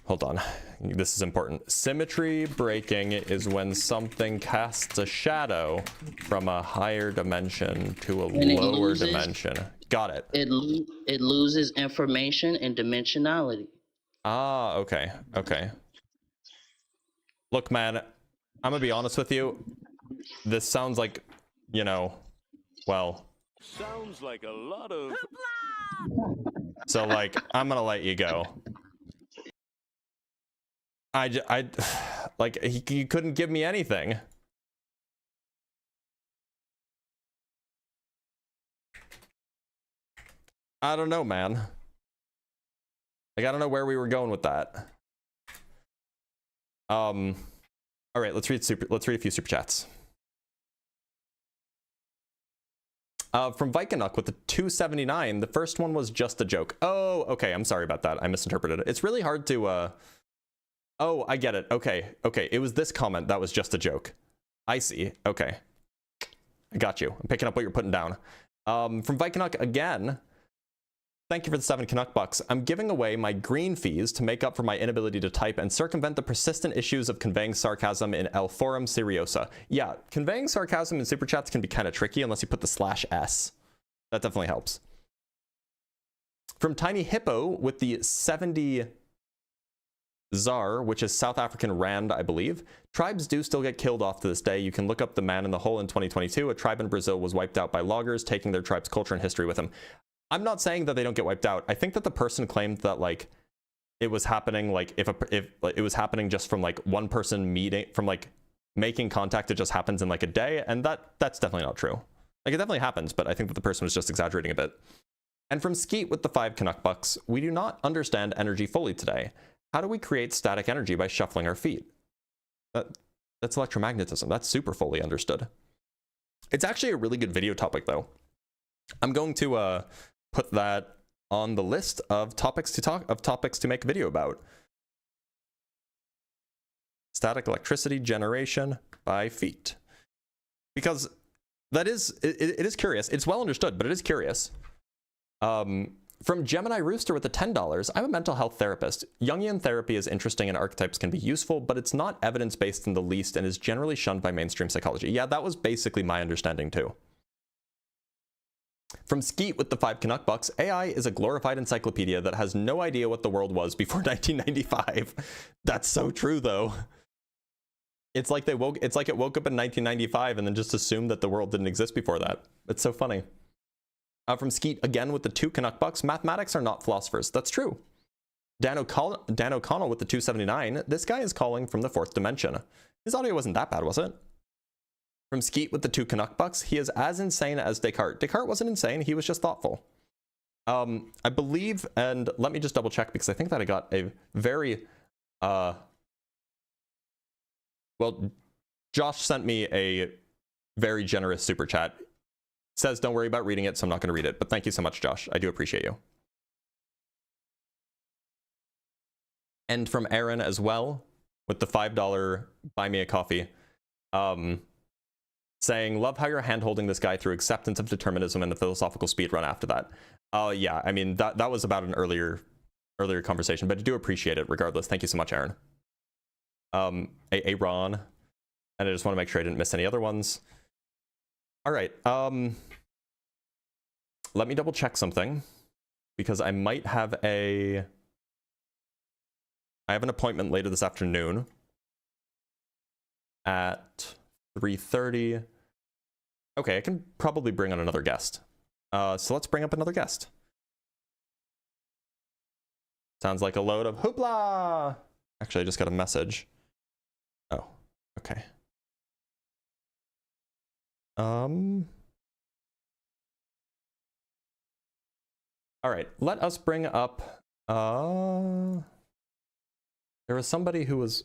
Speaker 1: Hold on. This is important. Symmetry breaking is when something casts a shadow from a higher dimension to a lower dimension. Got it.
Speaker 10: It loses information and dimensionality.
Speaker 1: Ah, okay. Okay. Look, man, I'm gonna be honest with you. This sounds like, you know, well.
Speaker 11: Sounds like a lot of...
Speaker 1: So, like, I'm gonna let you go. Like, he couldn't give me anything. I don't know, man. Like, I don't know where we were going with that. All right, let's read a few super chats. From Vikanuk with the 279, the first one was just a joke. Oh, okay, I'm sorry about that. I misinterpreted it. It's really hard to, oh, I get it. Okay, it was this comment that was just a joke. I see, okay. I got you. I'm picking up what you're putting down. From Vikanuk again, thank you for the 7 Canuck bucks. I'm giving away my green fees to make up for my inability to type and circumvent the persistent issues of conveying sarcasm in El Forum Seriosa. Yeah, conveying sarcasm in super chats can be kind of tricky unless you put the /s. That definitely helps. From Tiny Hippo with the 70 ZAR, which is South African Rand, I believe. Tribes do still get killed off to this day. You can look up the man in the hole in 2022. A tribe in Brazil was wiped out by loggers, taking their tribe's culture and history with them. I'm not saying that they don't get wiped out. I think that the person claimed that like it was happening like if it was happening just from like one person meeting from like making contact, it just happens in like a day, and that's definitely not true. Like it definitely happens, but I think that the person was just exaggerating a bit. And from Skeet with the 5 Canuck bucks, we do not understand energy fully today. How do we create static energy by shuffling our feet? That's electromagnetism. That's super fully understood. It's actually a really good video topic though. I'm going to put that on the list of topics to make a video about. Static electricity generation by feet. Because that is, it is curious. It's well understood, but it is curious. From Gemini Rooster with the $10, I'm a mental health therapist. Jungian therapy is interesting and archetypes can be useful, but it's not evidence-based in the least and is generally shunned by mainstream psychology. Yeah, that was basically my understanding too. From Skeet with the 5 Canuck bucks, AI is a glorified encyclopedia that has no idea what the world was before 1995. That's so true though. It's like it woke up in 1995 and then just assumed that the world didn't exist before that. It's so funny. From Skeet again with the 2 Canuck bucks, mathematics are not philosophers. That's true. Dan O'Connell with the 279, this guy is calling from the 4th dimension. His audio wasn't that bad, was it? From Skeet with the 2 Canuck bucks, he is as insane as Descartes. Descartes wasn't insane, he was just thoughtful. I believe, and let me just double check because I think that I got a very, well, Josh sent me a very generous super chat. Says don't worry about reading it, so I'm not going to read it, but thank you so much, Josh. I do appreciate you. And from Aaron as well, with the $5 buy me a coffee, saying, love how you're hand-holding this guy through acceptance of determinism and the philosophical speedrun after that. Yeah, I mean, that was about an earlier conversation, but I do appreciate it regardless. Thank you so much, Aaron. Ron, and I just want to make sure I didn't miss any other ones. All right, let me double check something because I might have I have an appointment later this afternoon at 3:30. Okay, I can probably bring on another guest. So let's bring up another guest. Sounds like a load of hoopla. Actually, I just got a message. Oh, okay. All right, let us bring up, there was somebody who was,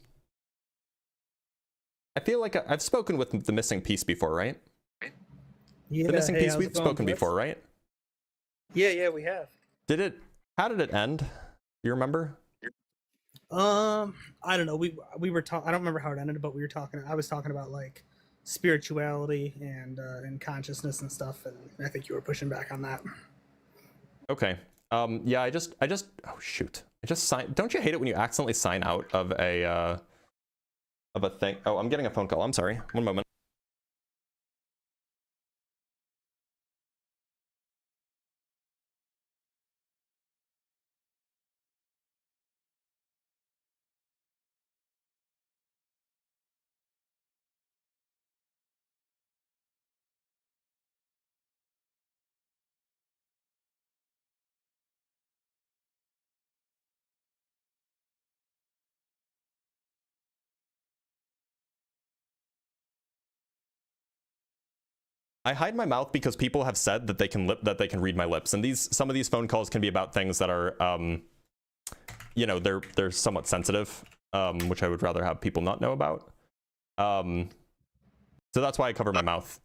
Speaker 1: I feel like I've spoken with the missing piece before, right?
Speaker 12: Yeah,
Speaker 1: the missing
Speaker 12: hey,
Speaker 1: piece
Speaker 12: how's
Speaker 1: we've
Speaker 12: it going,
Speaker 1: spoken
Speaker 12: Blitz?
Speaker 1: before, right?
Speaker 12: Yeah, we have.
Speaker 1: How did it end? You remember?
Speaker 12: I don't know. We were talking. I don't remember how it ended, but we were talking. I was talking about like spirituality and consciousness and stuff, and I think you were pushing back on that.
Speaker 1: Okay. Yeah, I just, oh shoot. I just signed, don't you hate it when you accidentally sign out of a thing? Oh, I'm getting a phone call. I'm sorry. One moment. I hide my mouth because people have said that they can read my lips, and some of these phone calls can be about things that are, you know, they're somewhat sensitive, which I would rather have people not know about. So that's why I cover my mouth.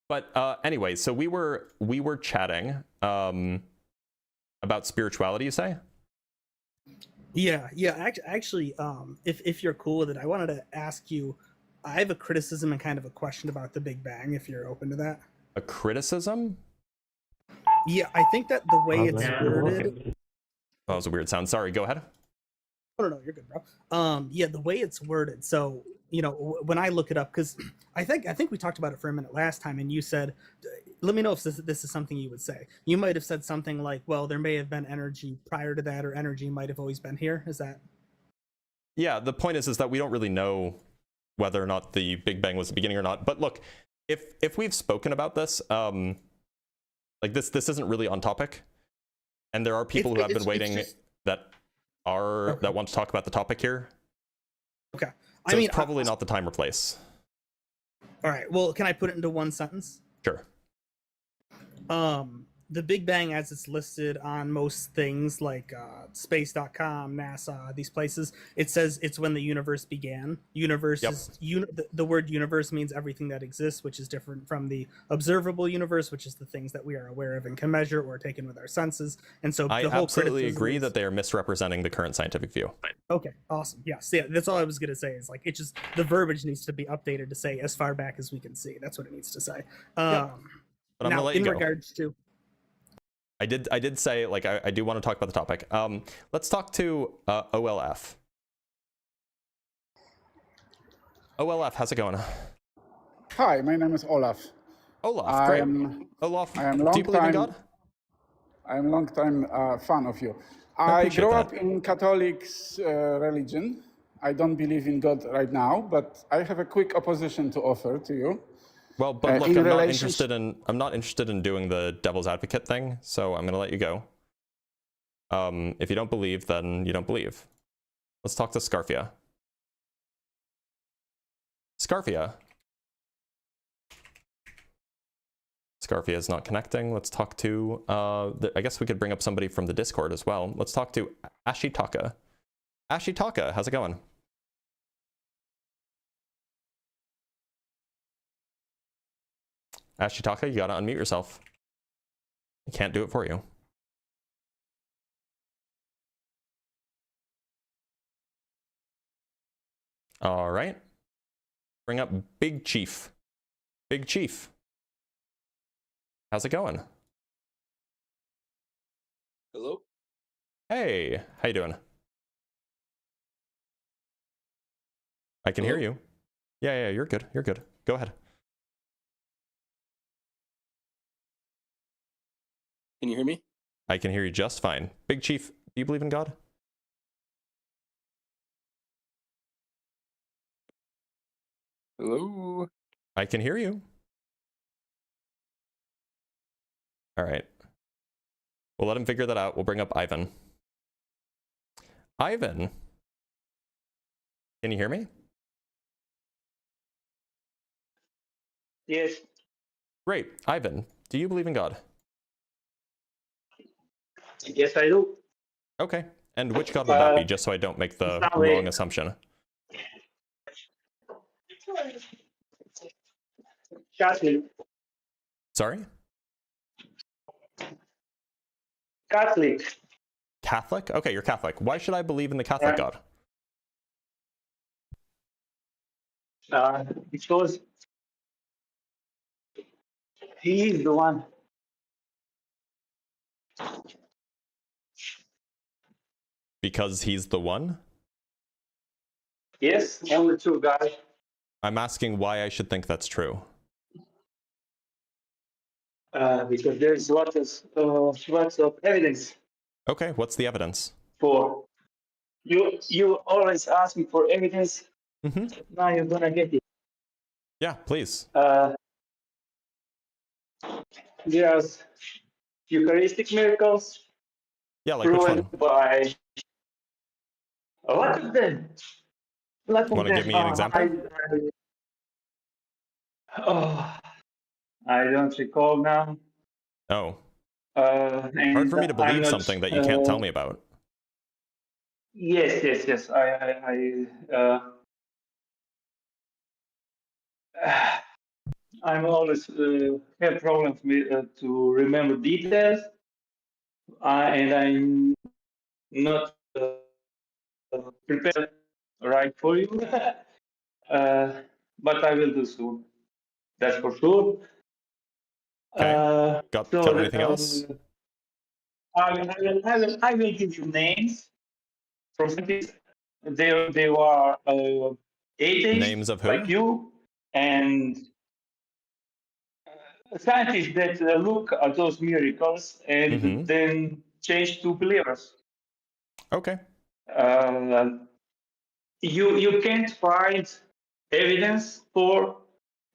Speaker 1: But anyway, so we were chatting about spirituality, you say?
Speaker 12: Yeah. Actually, if you're cool with it, I wanted to ask you. I have a criticism and kind of a question about the Big Bang, if you're open to that.
Speaker 1: A criticism?
Speaker 12: Yeah, I think that the way it's worded.
Speaker 1: That was a weird sound. Sorry, go ahead.
Speaker 12: No, you're good, bro. Yeah, the way it's worded. So, you know, when I look it up, because I think we talked about it for a minute last time, and you said, let me know if this is something you would say. You might have said something like, well, there may have been energy prior to that, or energy might have always been here. Is that?
Speaker 1: Yeah, the point is that we don't really know whether or not the Big Bang was the beginning or not. But look, if we've spoken about this, like this isn't really on topic, and there are people who have been waiting that want to talk about the topic here.
Speaker 12: Okay,
Speaker 1: so it's probably not the time or place.
Speaker 12: All right. Well, can I put it into one sentence?
Speaker 1: Sure.
Speaker 12: The Big Bang, as it's listed on most things like space.com, NASA, these places, it says it's when the universe began. Universe is the word universe means everything that exists, which is different from the observable universe, which is the things that we are aware of and can measure or take in with our senses. And so
Speaker 1: I absolutely agree that they are misrepresenting the current scientific view.
Speaker 12: Okay, awesome. Yes, yeah, that's all I was gonna say. Is like the verbiage needs to be updated to say as far back as we can see. That's what it needs to say.
Speaker 1: But I'm gonna let you go.
Speaker 12: In regards to.
Speaker 1: I did say, like, I do want to talk about the topic. Let's talk to OLF. OLF, how's it going?
Speaker 13: Hi, my name is Olaf.
Speaker 1: Olaf, great. Olaf, do you believe in God?
Speaker 13: I'm a long-time fan of you. I grew up in Catholic religion. I don't believe in God right now, but I have a quick opposition to offer to you.
Speaker 1: Well, but look, I'm not interested in doing the devil's advocate thing, so I'm gonna let you go. If you don't believe, then you don't believe. Let's talk to Scarfia. Scarfia is not connecting. Let's talk to, I guess we could bring up somebody from the Discord as well. Let's talk to Ashitaka. Ashitaka, how's it going? Ashitaka, you gotta unmute yourself. I can't do it for you. All right. Bring up Big Chief. Big Chief. How's it going?
Speaker 14: Hello?
Speaker 1: Hey, how you doing? I can hear you. Yeah, you're good. You're good. Go ahead.
Speaker 14: Can you hear me?
Speaker 1: I can hear you just fine. Big Chief, do you believe in God?
Speaker 14: Hello?
Speaker 1: I can hear you. All right. We'll let him figure that out. We'll bring up Ivan. Ivan, can you hear me?
Speaker 15: Yes.
Speaker 1: Great. Ivan, do you believe in God?
Speaker 15: Yes, I do.
Speaker 1: Okay. And which God would that be, just so I don't make the wrong assumption?
Speaker 15: Catholic.
Speaker 1: Sorry?
Speaker 15: Catholic.
Speaker 1: Catholic? Okay, you're Catholic. Why should I believe in the Catholic God?
Speaker 15: Because he is the one.
Speaker 1: Because he's the one?
Speaker 15: Yes, only true God.
Speaker 1: I'm asking why I should think that's true.
Speaker 15: Because there's lots of evidence.
Speaker 1: Okay, what's the evidence?
Speaker 15: For you always ask me for evidence.
Speaker 1: Mm-hmm.
Speaker 15: Now you're gonna get it.
Speaker 1: Yeah, please.
Speaker 15: There's Eucharistic miracles.
Speaker 1: Yeah, like which one?
Speaker 15: By a lot of them.
Speaker 1: Want to give me an example?
Speaker 15: Oh, I don't recall now.
Speaker 1: Oh.
Speaker 15: And
Speaker 1: Hard for me to
Speaker 15: I'm
Speaker 1: believe
Speaker 15: not,
Speaker 1: something that you can't tell me about.
Speaker 15: Yes. I'm always have problems with, to remember details, and I'm not prepared right for you. But I will do soon. That's for sure.
Speaker 1: Okay. Got anything else?
Speaker 15: I will give you names from scientists. They were atheists
Speaker 1: Names of who?
Speaker 15: like you, and scientists that look at those miracles and then change to believers.
Speaker 1: Okay.
Speaker 15: You can't find evidence for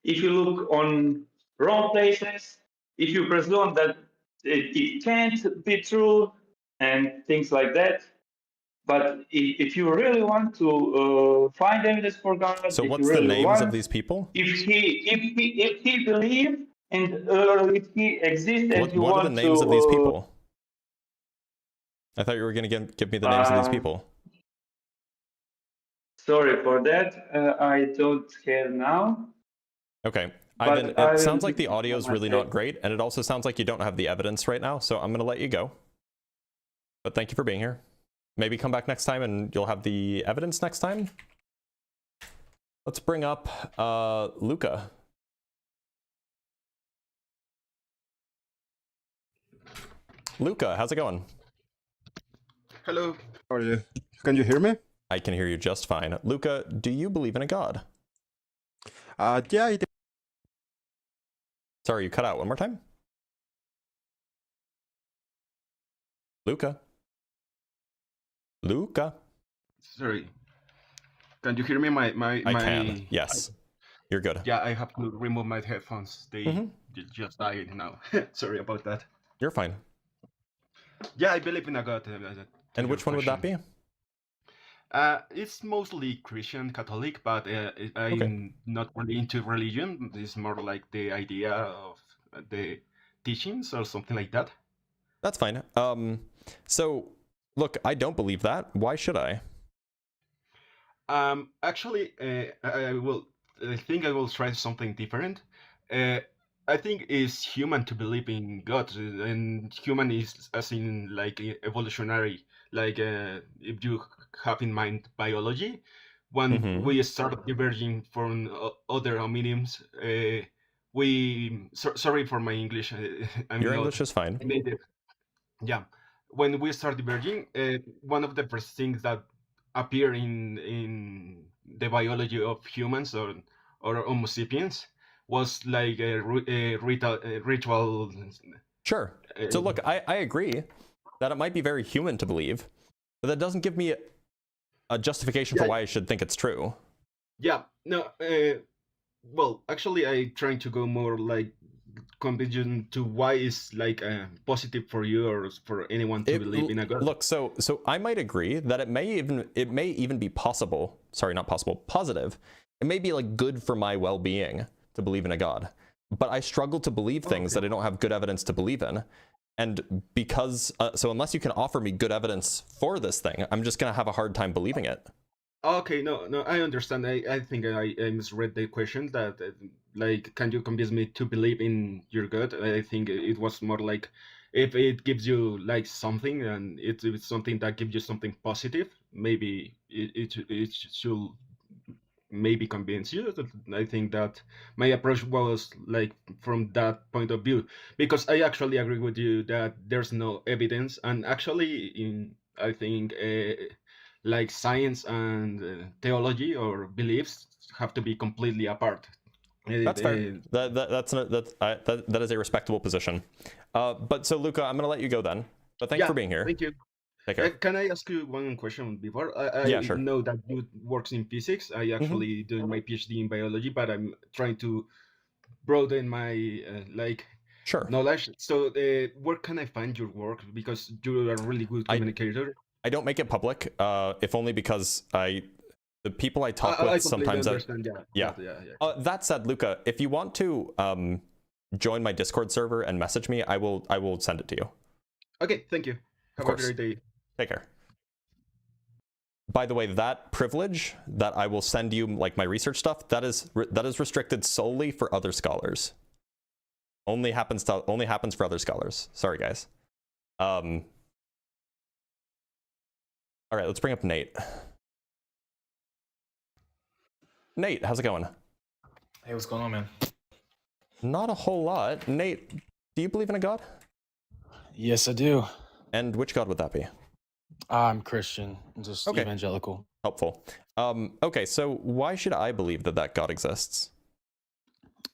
Speaker 15: if you look on wrong places, if you presume that it can't be true and things like that. But if you really want to find evidence for God,
Speaker 1: So
Speaker 15: if
Speaker 1: what's
Speaker 15: you
Speaker 1: the
Speaker 15: really
Speaker 1: names
Speaker 15: want,
Speaker 1: of these people?
Speaker 15: if he believes and if he exists and you
Speaker 1: What are the
Speaker 15: want
Speaker 1: names
Speaker 15: to
Speaker 1: of these people? I thought you were going to give me the names of these people.
Speaker 15: Sorry for that. I don't care now.
Speaker 1: Okay.
Speaker 15: But
Speaker 1: Ivan,
Speaker 15: I
Speaker 1: it
Speaker 15: will
Speaker 1: sounds like
Speaker 15: give
Speaker 1: the
Speaker 15: you
Speaker 1: audio is
Speaker 15: my
Speaker 1: really
Speaker 15: take.
Speaker 1: not great, and it also sounds like you don't have the evidence right now, so I'm going to let you go. But thank you for being here. Maybe come back next time and you'll have the evidence next time. Let's bring up Luca. Luca, how's it going?
Speaker 16: Hello. How are you? Can you hear me?
Speaker 1: I can hear you just fine. Luca, do you believe in a god?
Speaker 16: Yeah, I do.
Speaker 1: Sorry, you cut out one more time? Luca? Luca?
Speaker 16: Sorry. Can you hear me? I
Speaker 1: can, yes. You're good.
Speaker 16: Yeah, I have to remove my headphones. They just died now. Sorry about that.
Speaker 1: You're fine.
Speaker 16: Yeah, I believe in a god.
Speaker 1: And which one would that be?
Speaker 16: It's mostly Christian, Catholic, but I'm not really into religion. It's more like the idea of the teachings or something like that.
Speaker 1: That's fine. So, look, I don't believe that. Why should I?
Speaker 16: Actually, I think I will try something different. I think it's human to believe in God, and human is as in like evolutionary. Like if you have in mind biology, when we start diverging from other hominids, sorry for my English.
Speaker 1: Your English is fine.
Speaker 16: Native. Yeah, when we start diverging, one of the first things that appear in the biology of humans or Homo sapiens was like a ritual.
Speaker 1: Sure. So look, I agree that it might be very human to believe, but that doesn't give me a justification for why I should think it's true.
Speaker 16: Yeah. No. Well, actually, I'm trying to go more like conviction to why is like positive for you or for anyone to believe in a god.
Speaker 1: Look, so I might agree that it may even be possible. Sorry, not possible. Positive. It may be like good for my well-being to believe in a god, but I struggle to believe things that I don't have good evidence to believe in. And because so unless you can offer me good evidence for this thing, I'm just gonna have a hard time believing it.
Speaker 16: Okay, no, I understand. I think I misread the question that like, can you convince me to believe in your God? I think it was more like if it gives you like something and it's something that gives you something positive, maybe it should maybe convince you. I think that my approach was like from that point of view, because I actually agree with you that there's no evidence, and actually I think like science and theology or beliefs have to be completely apart.
Speaker 1: That's fair. That is a respectable position. But so Luca, I'm gonna let you go then. But thanks for being here.
Speaker 16: Thank you.
Speaker 1: Take care.
Speaker 16: Can I ask you one question before?
Speaker 1: Yeah, sure.
Speaker 16: know that you works in physics. I actually doing my PhD in biology, but I'm trying to broaden my knowledge. So where can I find your work? Because you're a really good communicator.
Speaker 1: I don't make it public, if only because The people I talk
Speaker 16: I
Speaker 1: with
Speaker 16: completely
Speaker 1: sometimes
Speaker 16: understand.
Speaker 1: yeah. That said, Luca, if you want to join my Discord server and message me, I will send it to you.
Speaker 16: Okay, thank you. Have a great day.
Speaker 1: Take care. By the way, that privilege that I will send you, like my research stuff, that is restricted solely for other scholars. Only happens for other scholars. Sorry, guys. All right, let's bring up Nate. Nate, how's it going?
Speaker 17: Hey, what's going on, man?
Speaker 1: Not a whole lot. Nate, do you believe in a god?
Speaker 17: Yes, I do.
Speaker 1: And which god would that be?
Speaker 17: I'm Christian, just evangelical.
Speaker 1: Helpful. Okay, so why should I believe that God exists?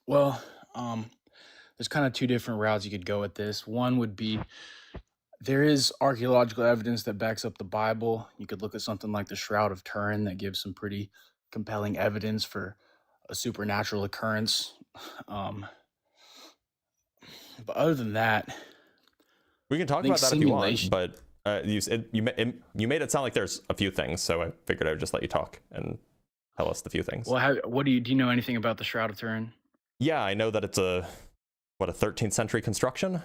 Speaker 17: Well, there's kind of two different routes you could go with this. One would be there is archaeological evidence that backs up the Bible. You could look at something like the Shroud of Turin that gives some pretty compelling evidence for a supernatural occurrence. But other than that,
Speaker 1: we can talk about that if you want, but you made it sound like there's a few things, so I figured I would just let you talk and tell us the few things.
Speaker 17: Well, do you know anything about the Shroud of Turin?
Speaker 1: Yeah, I know that it's a 13th century construction,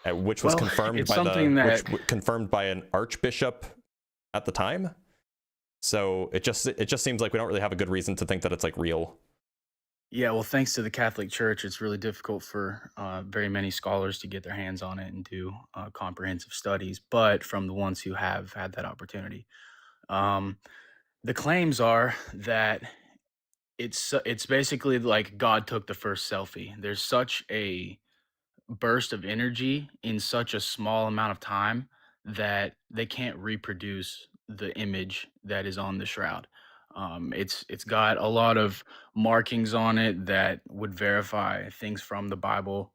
Speaker 1: which was confirmed by an archbishop at the time. So it just seems like we don't really have a good reason to think that it's like real.
Speaker 17: Yeah, well, thanks to the Catholic Church, it's really difficult for very many scholars to get their hands on it and do comprehensive studies, but from the ones who have had that opportunity. The claims are that it's basically like God took the first selfie. There's such a burst of energy in such a small amount of time that they can't reproduce the image that is on the shroud. It's got a lot of markings on it that would verify things from the Bible,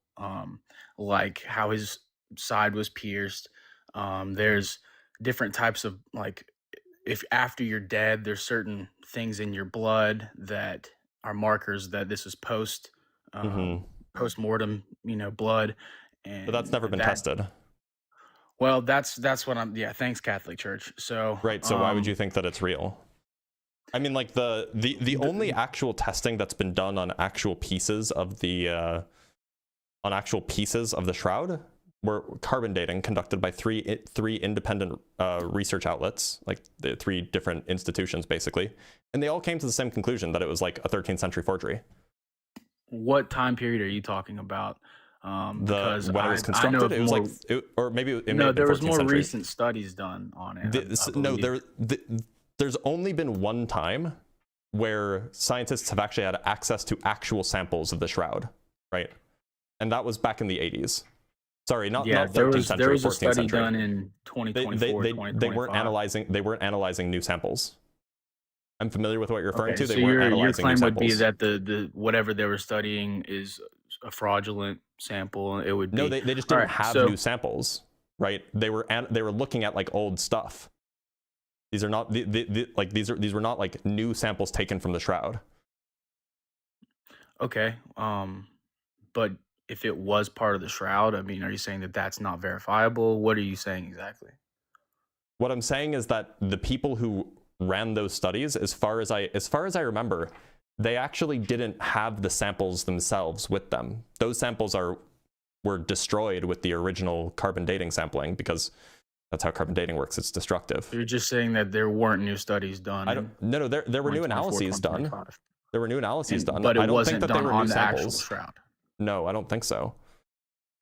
Speaker 17: like how his side was pierced. There's different types of, like, if after you're dead, there's certain things in your blood that are markers that this is post-mortem, blood. And
Speaker 1: but that's never been tested.
Speaker 17: Well, that's what thanks Catholic Church. So
Speaker 1: right. So why would you think that it's real? I mean, like the only actual testing that's been done on actual pieces of the shroud were carbon dating conducted by three independent research outlets, like the 3 different institutions basically, and they all came to the same conclusion that it was like a 13th century forgery.
Speaker 17: What time period are you talking about? Because
Speaker 1: when it was constructed, it was like, or maybe it may have been
Speaker 17: there was more
Speaker 1: 14th century.
Speaker 17: Recent studies done on it.
Speaker 1: There's only been one time where scientists have actually had access to actual samples of the shroud, right? And that was back in the 80s. Sorry, not 13th century,
Speaker 17: there was
Speaker 1: 14th
Speaker 17: a study
Speaker 1: century.
Speaker 17: done in 2024,
Speaker 1: they weren't analyzing new samples. I'm familiar with what you're referring to.
Speaker 17: So
Speaker 1: they weren't analyzing
Speaker 17: your
Speaker 1: new
Speaker 17: claim would be
Speaker 1: samples.
Speaker 17: that the whatever they were studying is a fraudulent sample. It would be
Speaker 1: No, they just didn't have new samples, right? They were looking at like old stuff. These are not these were not like new samples taken from the shroud.
Speaker 17: Okay, but if it was part of the shroud, I mean, are you saying that that's not verifiable? What are you saying exactly?
Speaker 1: What I'm saying is that the people who ran those studies, as far as I remember, they actually didn't have the samples themselves with them. Those samples were destroyed with the original carbon dating sampling because that's how carbon dating works. It's destructive.
Speaker 17: You're just saying that there weren't new studies done.
Speaker 1: No, there were new analyses done. There were new analyses done.
Speaker 17: But it
Speaker 1: I
Speaker 17: wasn't
Speaker 1: don't think that
Speaker 17: done
Speaker 1: they were
Speaker 17: on
Speaker 1: new
Speaker 17: the
Speaker 1: samples.
Speaker 17: actual shroud.
Speaker 1: No, I don't think so.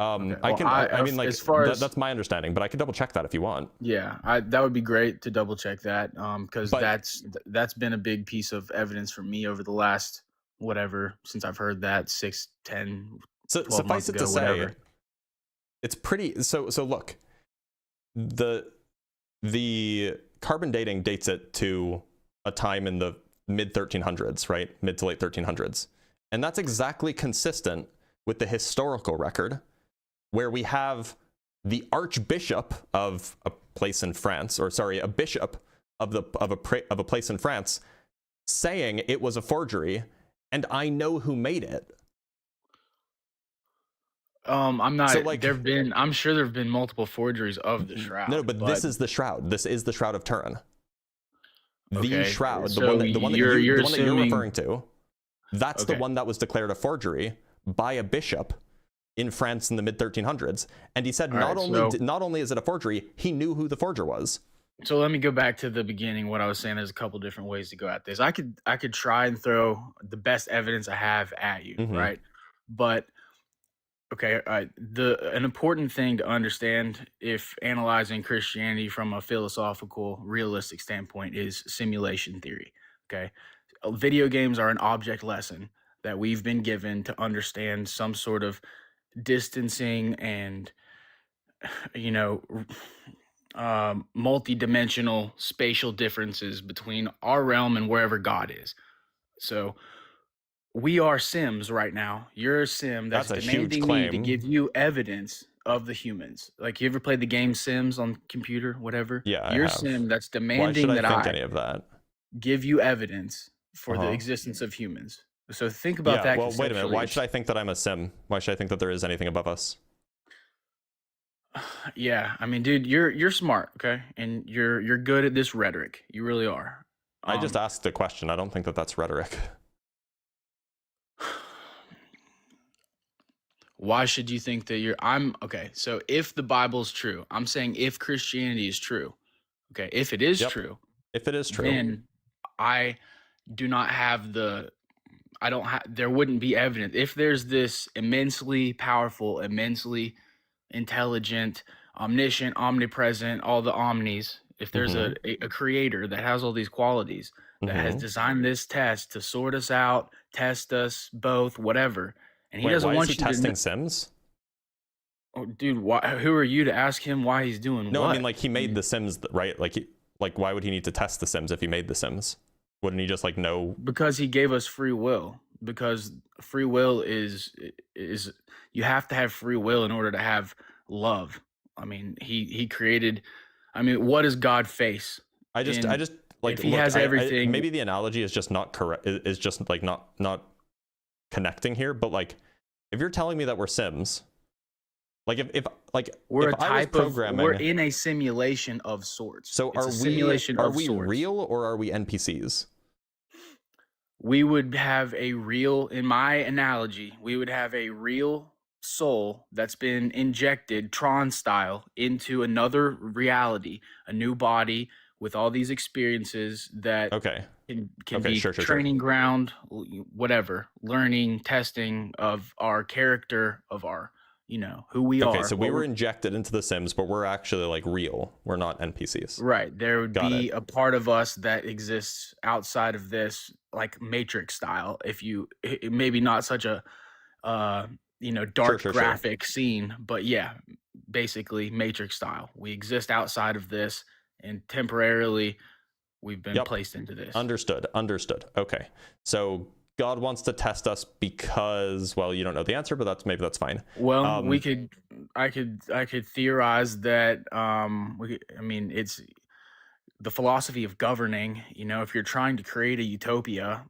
Speaker 17: Okay.
Speaker 1: I mean, like,
Speaker 17: as far as
Speaker 1: that's my understanding, but I could double check that if you want.
Speaker 17: Yeah, that would be great to double check that, because that's been a big piece of evidence for me over the last since I've heard that 6, 10, 12
Speaker 1: suffice
Speaker 17: months
Speaker 1: it
Speaker 17: ago,
Speaker 1: to say,
Speaker 17: whatever.
Speaker 1: It's pretty. So look, the carbon dating dates it to a time in the mid 1300s, right? Mid to late 1300s, and that's exactly consistent with the historical record, where we have the archbishop of a place in France, or sorry, a bishop of a place in France, saying it was a forgery, and I know who made it.
Speaker 17: I'm not.
Speaker 1: So, like,
Speaker 17: I'm sure there have been multiple forgeries of the shroud.
Speaker 1: No, but this is the shroud. This is the Shroud of Turin. The
Speaker 17: Okay,
Speaker 1: shroud, the
Speaker 17: so
Speaker 1: one that the one that
Speaker 17: you're
Speaker 1: you're
Speaker 17: assuming
Speaker 1: referring to, that's the
Speaker 17: Okay.
Speaker 1: one that was declared a forgery by a bishop in France in the mid 1300s. And he said
Speaker 17: All
Speaker 1: not
Speaker 17: right,
Speaker 1: not only is it a forgery, he knew who the forger was.
Speaker 17: So let me go back to the beginning. What I was saying, there's a couple different ways to go at this. I could try and throw the best evidence I have at you,
Speaker 1: Mhm.
Speaker 17: right? But okay, an important thing to understand if analyzing Christianity from a philosophical, realistic standpoint is simulation theory. Okay, video games are an object lesson that we've been given to understand some sort of distancing and you know multi-dimensional spatial differences between our realm and wherever God is. So we are Sims right now. You're a Sim that's
Speaker 1: That's a huge
Speaker 17: demanding me to
Speaker 1: claim.
Speaker 17: give you evidence of the humans. Like, you ever played the game Sims on computer, whatever?
Speaker 1: Yeah, I
Speaker 17: You're a
Speaker 1: have.
Speaker 17: Sim that's
Speaker 1: Why
Speaker 17: demanding
Speaker 1: should I
Speaker 17: that
Speaker 1: think
Speaker 17: I
Speaker 1: any of that?
Speaker 17: give you evidence for the
Speaker 1: Uh-huh.
Speaker 17: existence of humans. So think about
Speaker 1: Yeah,
Speaker 17: that.
Speaker 1: well, wait a minute. Why
Speaker 17: conceptually.
Speaker 1: should I think that I'm a sim? Why should I think that there is anything above us?
Speaker 17: Yeah, I mean, dude, you're smart, okay, and you're good at this rhetoric. You really are.
Speaker 1: I just asked a question. I don't think that that's rhetoric.
Speaker 17: Why should you think that I'm okay? So if the Bible's true, I'm saying if Christianity is true, okay, if it is
Speaker 1: Yep.
Speaker 17: true,
Speaker 1: If it is true,
Speaker 17: then I do not have I don't have, there wouldn't be evidence. If there's this immensely powerful, immensely intelligent, omniscient, omnipresent, all the omnis, if there's a creator that has all these qualities, that has
Speaker 1: Mhm.
Speaker 17: designed this test to sort us out, test us both, whatever, and he
Speaker 1: Wait,
Speaker 17: doesn't
Speaker 1: why
Speaker 17: want
Speaker 1: is he
Speaker 17: you to
Speaker 1: testing Sims?
Speaker 17: Oh, dude, who are you to ask him why he's doing
Speaker 1: No,
Speaker 17: what?
Speaker 1: I mean, like, he made the Sims, right? Like, why would he need to test the Sims if he made the Sims? Wouldn't he just like know?
Speaker 17: Because he gave us free will. Because free will is you have to have free will in order to have love. I mean, he created. I mean, what does God face?
Speaker 1: I just like,
Speaker 17: if he
Speaker 1: look,
Speaker 17: has everything.
Speaker 1: maybe the analogy is just not correct. Is just like not connecting here. But like, if you're telling me that we're Sims, like if
Speaker 17: we're
Speaker 1: if
Speaker 17: a
Speaker 1: I was
Speaker 17: type of
Speaker 1: programming,
Speaker 17: we're in a simulation of sorts.
Speaker 1: So
Speaker 17: It's
Speaker 1: are
Speaker 17: a simulation
Speaker 1: are
Speaker 17: of
Speaker 1: we
Speaker 17: sorts.
Speaker 1: real or are we NPCs?
Speaker 17: We would have a real, in my analogy, we would have a real soul that's been injected Tron style into another reality, a new body with all these experiences that can be
Speaker 1: sure.
Speaker 17: training ground, whatever, learning, testing of our character, of our, who we are.
Speaker 1: Okay, so we
Speaker 17: what
Speaker 1: were
Speaker 17: we're-
Speaker 1: injected into the Sims, but we're actually like real. We're not NPCs.
Speaker 17: Right. There would
Speaker 1: Got
Speaker 17: be
Speaker 1: it.
Speaker 17: a part of us that exists outside of this, like Matrix style. If you, maybe not such a, dark
Speaker 1: Sure.
Speaker 17: graphic scene, but yeah, basically Matrix style. We exist outside of this, and temporarily we've been placed into this.
Speaker 1: Understood. Okay, so God wants to test us because, well, you don't know the answer, but maybe that's fine.
Speaker 17: Well, I could theorize that. It's the philosophy of governing. If you're trying to create a utopia,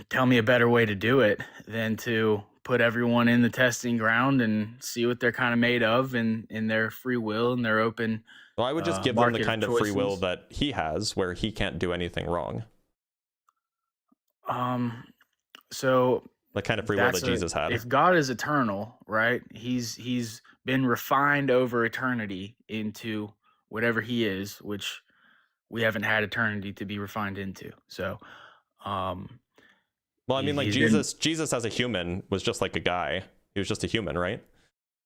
Speaker 17: tell me a better way to do it than to put everyone in the testing ground and see what they're kind of made of, and in their free will and their open.
Speaker 1: Well, I would just give them the
Speaker 17: market
Speaker 1: kind of free will
Speaker 17: choices.
Speaker 1: that he has, where he can't do anything wrong.
Speaker 17: So
Speaker 1: the kind of free will that
Speaker 17: that's
Speaker 1: Jesus had.
Speaker 17: If God is eternal, right? He's been refined over eternity into whatever he is, which we haven't had eternity to be refined into. So,
Speaker 1: well, I mean, like
Speaker 17: he's
Speaker 1: Jesus as a human was just like a guy. He was just a human, right?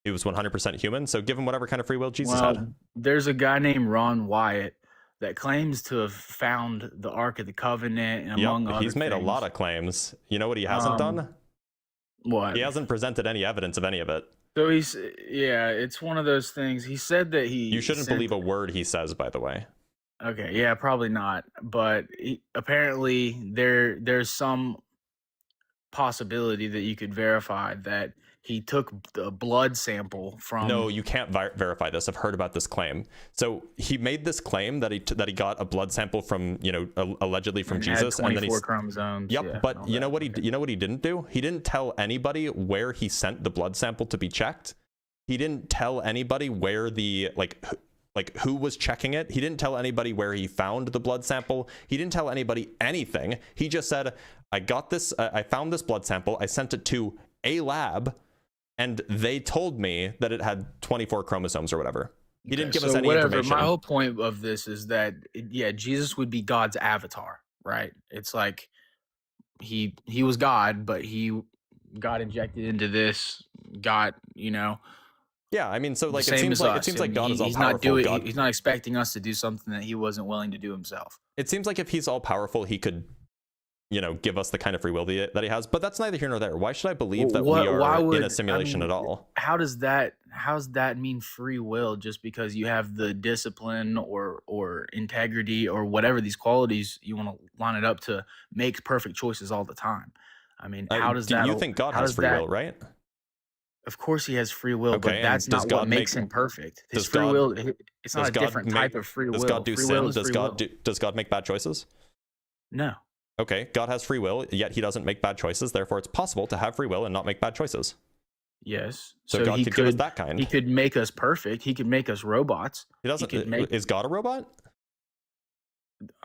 Speaker 1: He was 100% human. So give him whatever kind of free will Jesus had.
Speaker 17: There's a guy named Ron Wyatt that claims to have found the Ark of the Covenant, and among other
Speaker 1: he's made a
Speaker 17: things.
Speaker 1: lot of claims. You know what he hasn't done?
Speaker 17: What?
Speaker 1: He hasn't presented any evidence of any of it.
Speaker 17: So it's one of those things. He said that
Speaker 1: You shouldn't believe a word he says, by the way.
Speaker 17: Okay, yeah, probably not. But apparently there's some possibility that you could verify that he took the blood sample from.
Speaker 1: No, you can't verify this. I've heard about this claim. So he made this claim that he got a blood sample from, allegedly from Jesus,
Speaker 17: had 24
Speaker 1: and then he's
Speaker 17: chromosomes.
Speaker 1: Yep,
Speaker 17: yeah,
Speaker 1: but you know what he didn't do? He didn't tell anybody where he sent the blood sample to be checked. He didn't tell anybody where the like who was checking it. He didn't tell anybody where he found the blood sample. He didn't tell anybody anything. He just said, I got this, I found this blood sample. I sent it to a lab and they told me that it had 24 chromosomes or whatever. He didn't give us any information.
Speaker 17: My whole point of this is that, yeah, Jesus would be God's avatar, right? It's like he was God, but he got injected into this,
Speaker 1: Yeah, I mean, so like
Speaker 17: it seems
Speaker 1: like God is all powerful.
Speaker 17: He's not expecting us to do something that he wasn't willing to do himself.
Speaker 1: It seems like if he's all powerful, he could, give us the kind of free will that he has. But that's neither here nor there. Why should I believe that we are in a simulation at all?
Speaker 17: How's that mean free will? Just because you have the discipline or integrity or whatever these qualities you want to line it up to make perfect choices all the time. I mean, how does that?
Speaker 1: You think God has free will, right?
Speaker 17: Of course he has free will,
Speaker 1: Okay,
Speaker 17: but that's not what makes him perfect. His free will, it's not a different type of free will.
Speaker 1: Does God do
Speaker 17: free
Speaker 1: sin?
Speaker 17: will is free will.
Speaker 1: Does God make bad choices?
Speaker 17: No.
Speaker 1: Okay, God has free will, yet he doesn't make bad choices. Therefore, it's possible to have free will and not make bad choices.
Speaker 17: Yes.
Speaker 1: So God could give us that kind.
Speaker 17: He could make us perfect. He could make us robots.
Speaker 1: He doesn't. Is God a robot?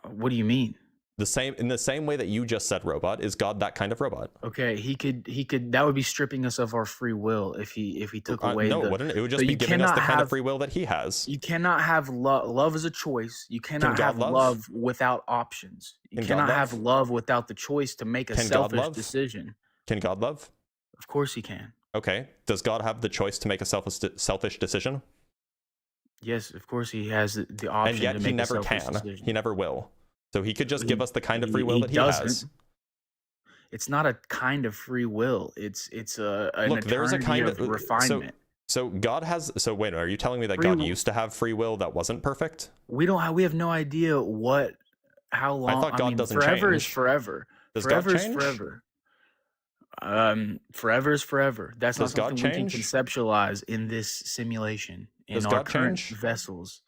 Speaker 17: What do you mean?
Speaker 1: In the same way that you just said robot, is God that kind of robot?
Speaker 17: Okay, he could that would be stripping us of our free will if he took away
Speaker 1: no, wouldn't it? It would just be giving us the kind of free will that he has.
Speaker 17: You cannot have love. Love is a choice. You cannot have love without options. You cannot have love without the choice to make a selfish decision.
Speaker 1: Can God love?
Speaker 17: Of course he can.
Speaker 1: Okay. Does God have the choice to make a selfish decision?
Speaker 17: Yes, of course he has the option.
Speaker 1: And yet
Speaker 17: to make
Speaker 1: he never
Speaker 17: a selfish
Speaker 1: can.
Speaker 17: Decision.
Speaker 1: He never will. So he could just give us the kind of free will that he has.
Speaker 17: It's not a kind of free will. It's an
Speaker 1: Look, there's a kind
Speaker 17: of refinement.
Speaker 1: So God has. So wait, are you telling me that God used to have free will that wasn't perfect?
Speaker 17: We have no idea how long.
Speaker 1: I thought God doesn't
Speaker 17: forever
Speaker 1: change.
Speaker 17: is forever.
Speaker 1: Does
Speaker 17: forever
Speaker 1: God
Speaker 17: is
Speaker 1: change?
Speaker 17: forever. Forever is forever. That's
Speaker 1: Does
Speaker 17: not
Speaker 1: God
Speaker 17: something we can
Speaker 1: change?
Speaker 17: conceptualize in this simulation in
Speaker 1: Does
Speaker 17: our
Speaker 1: God
Speaker 17: current
Speaker 1: change?
Speaker 17: vessels.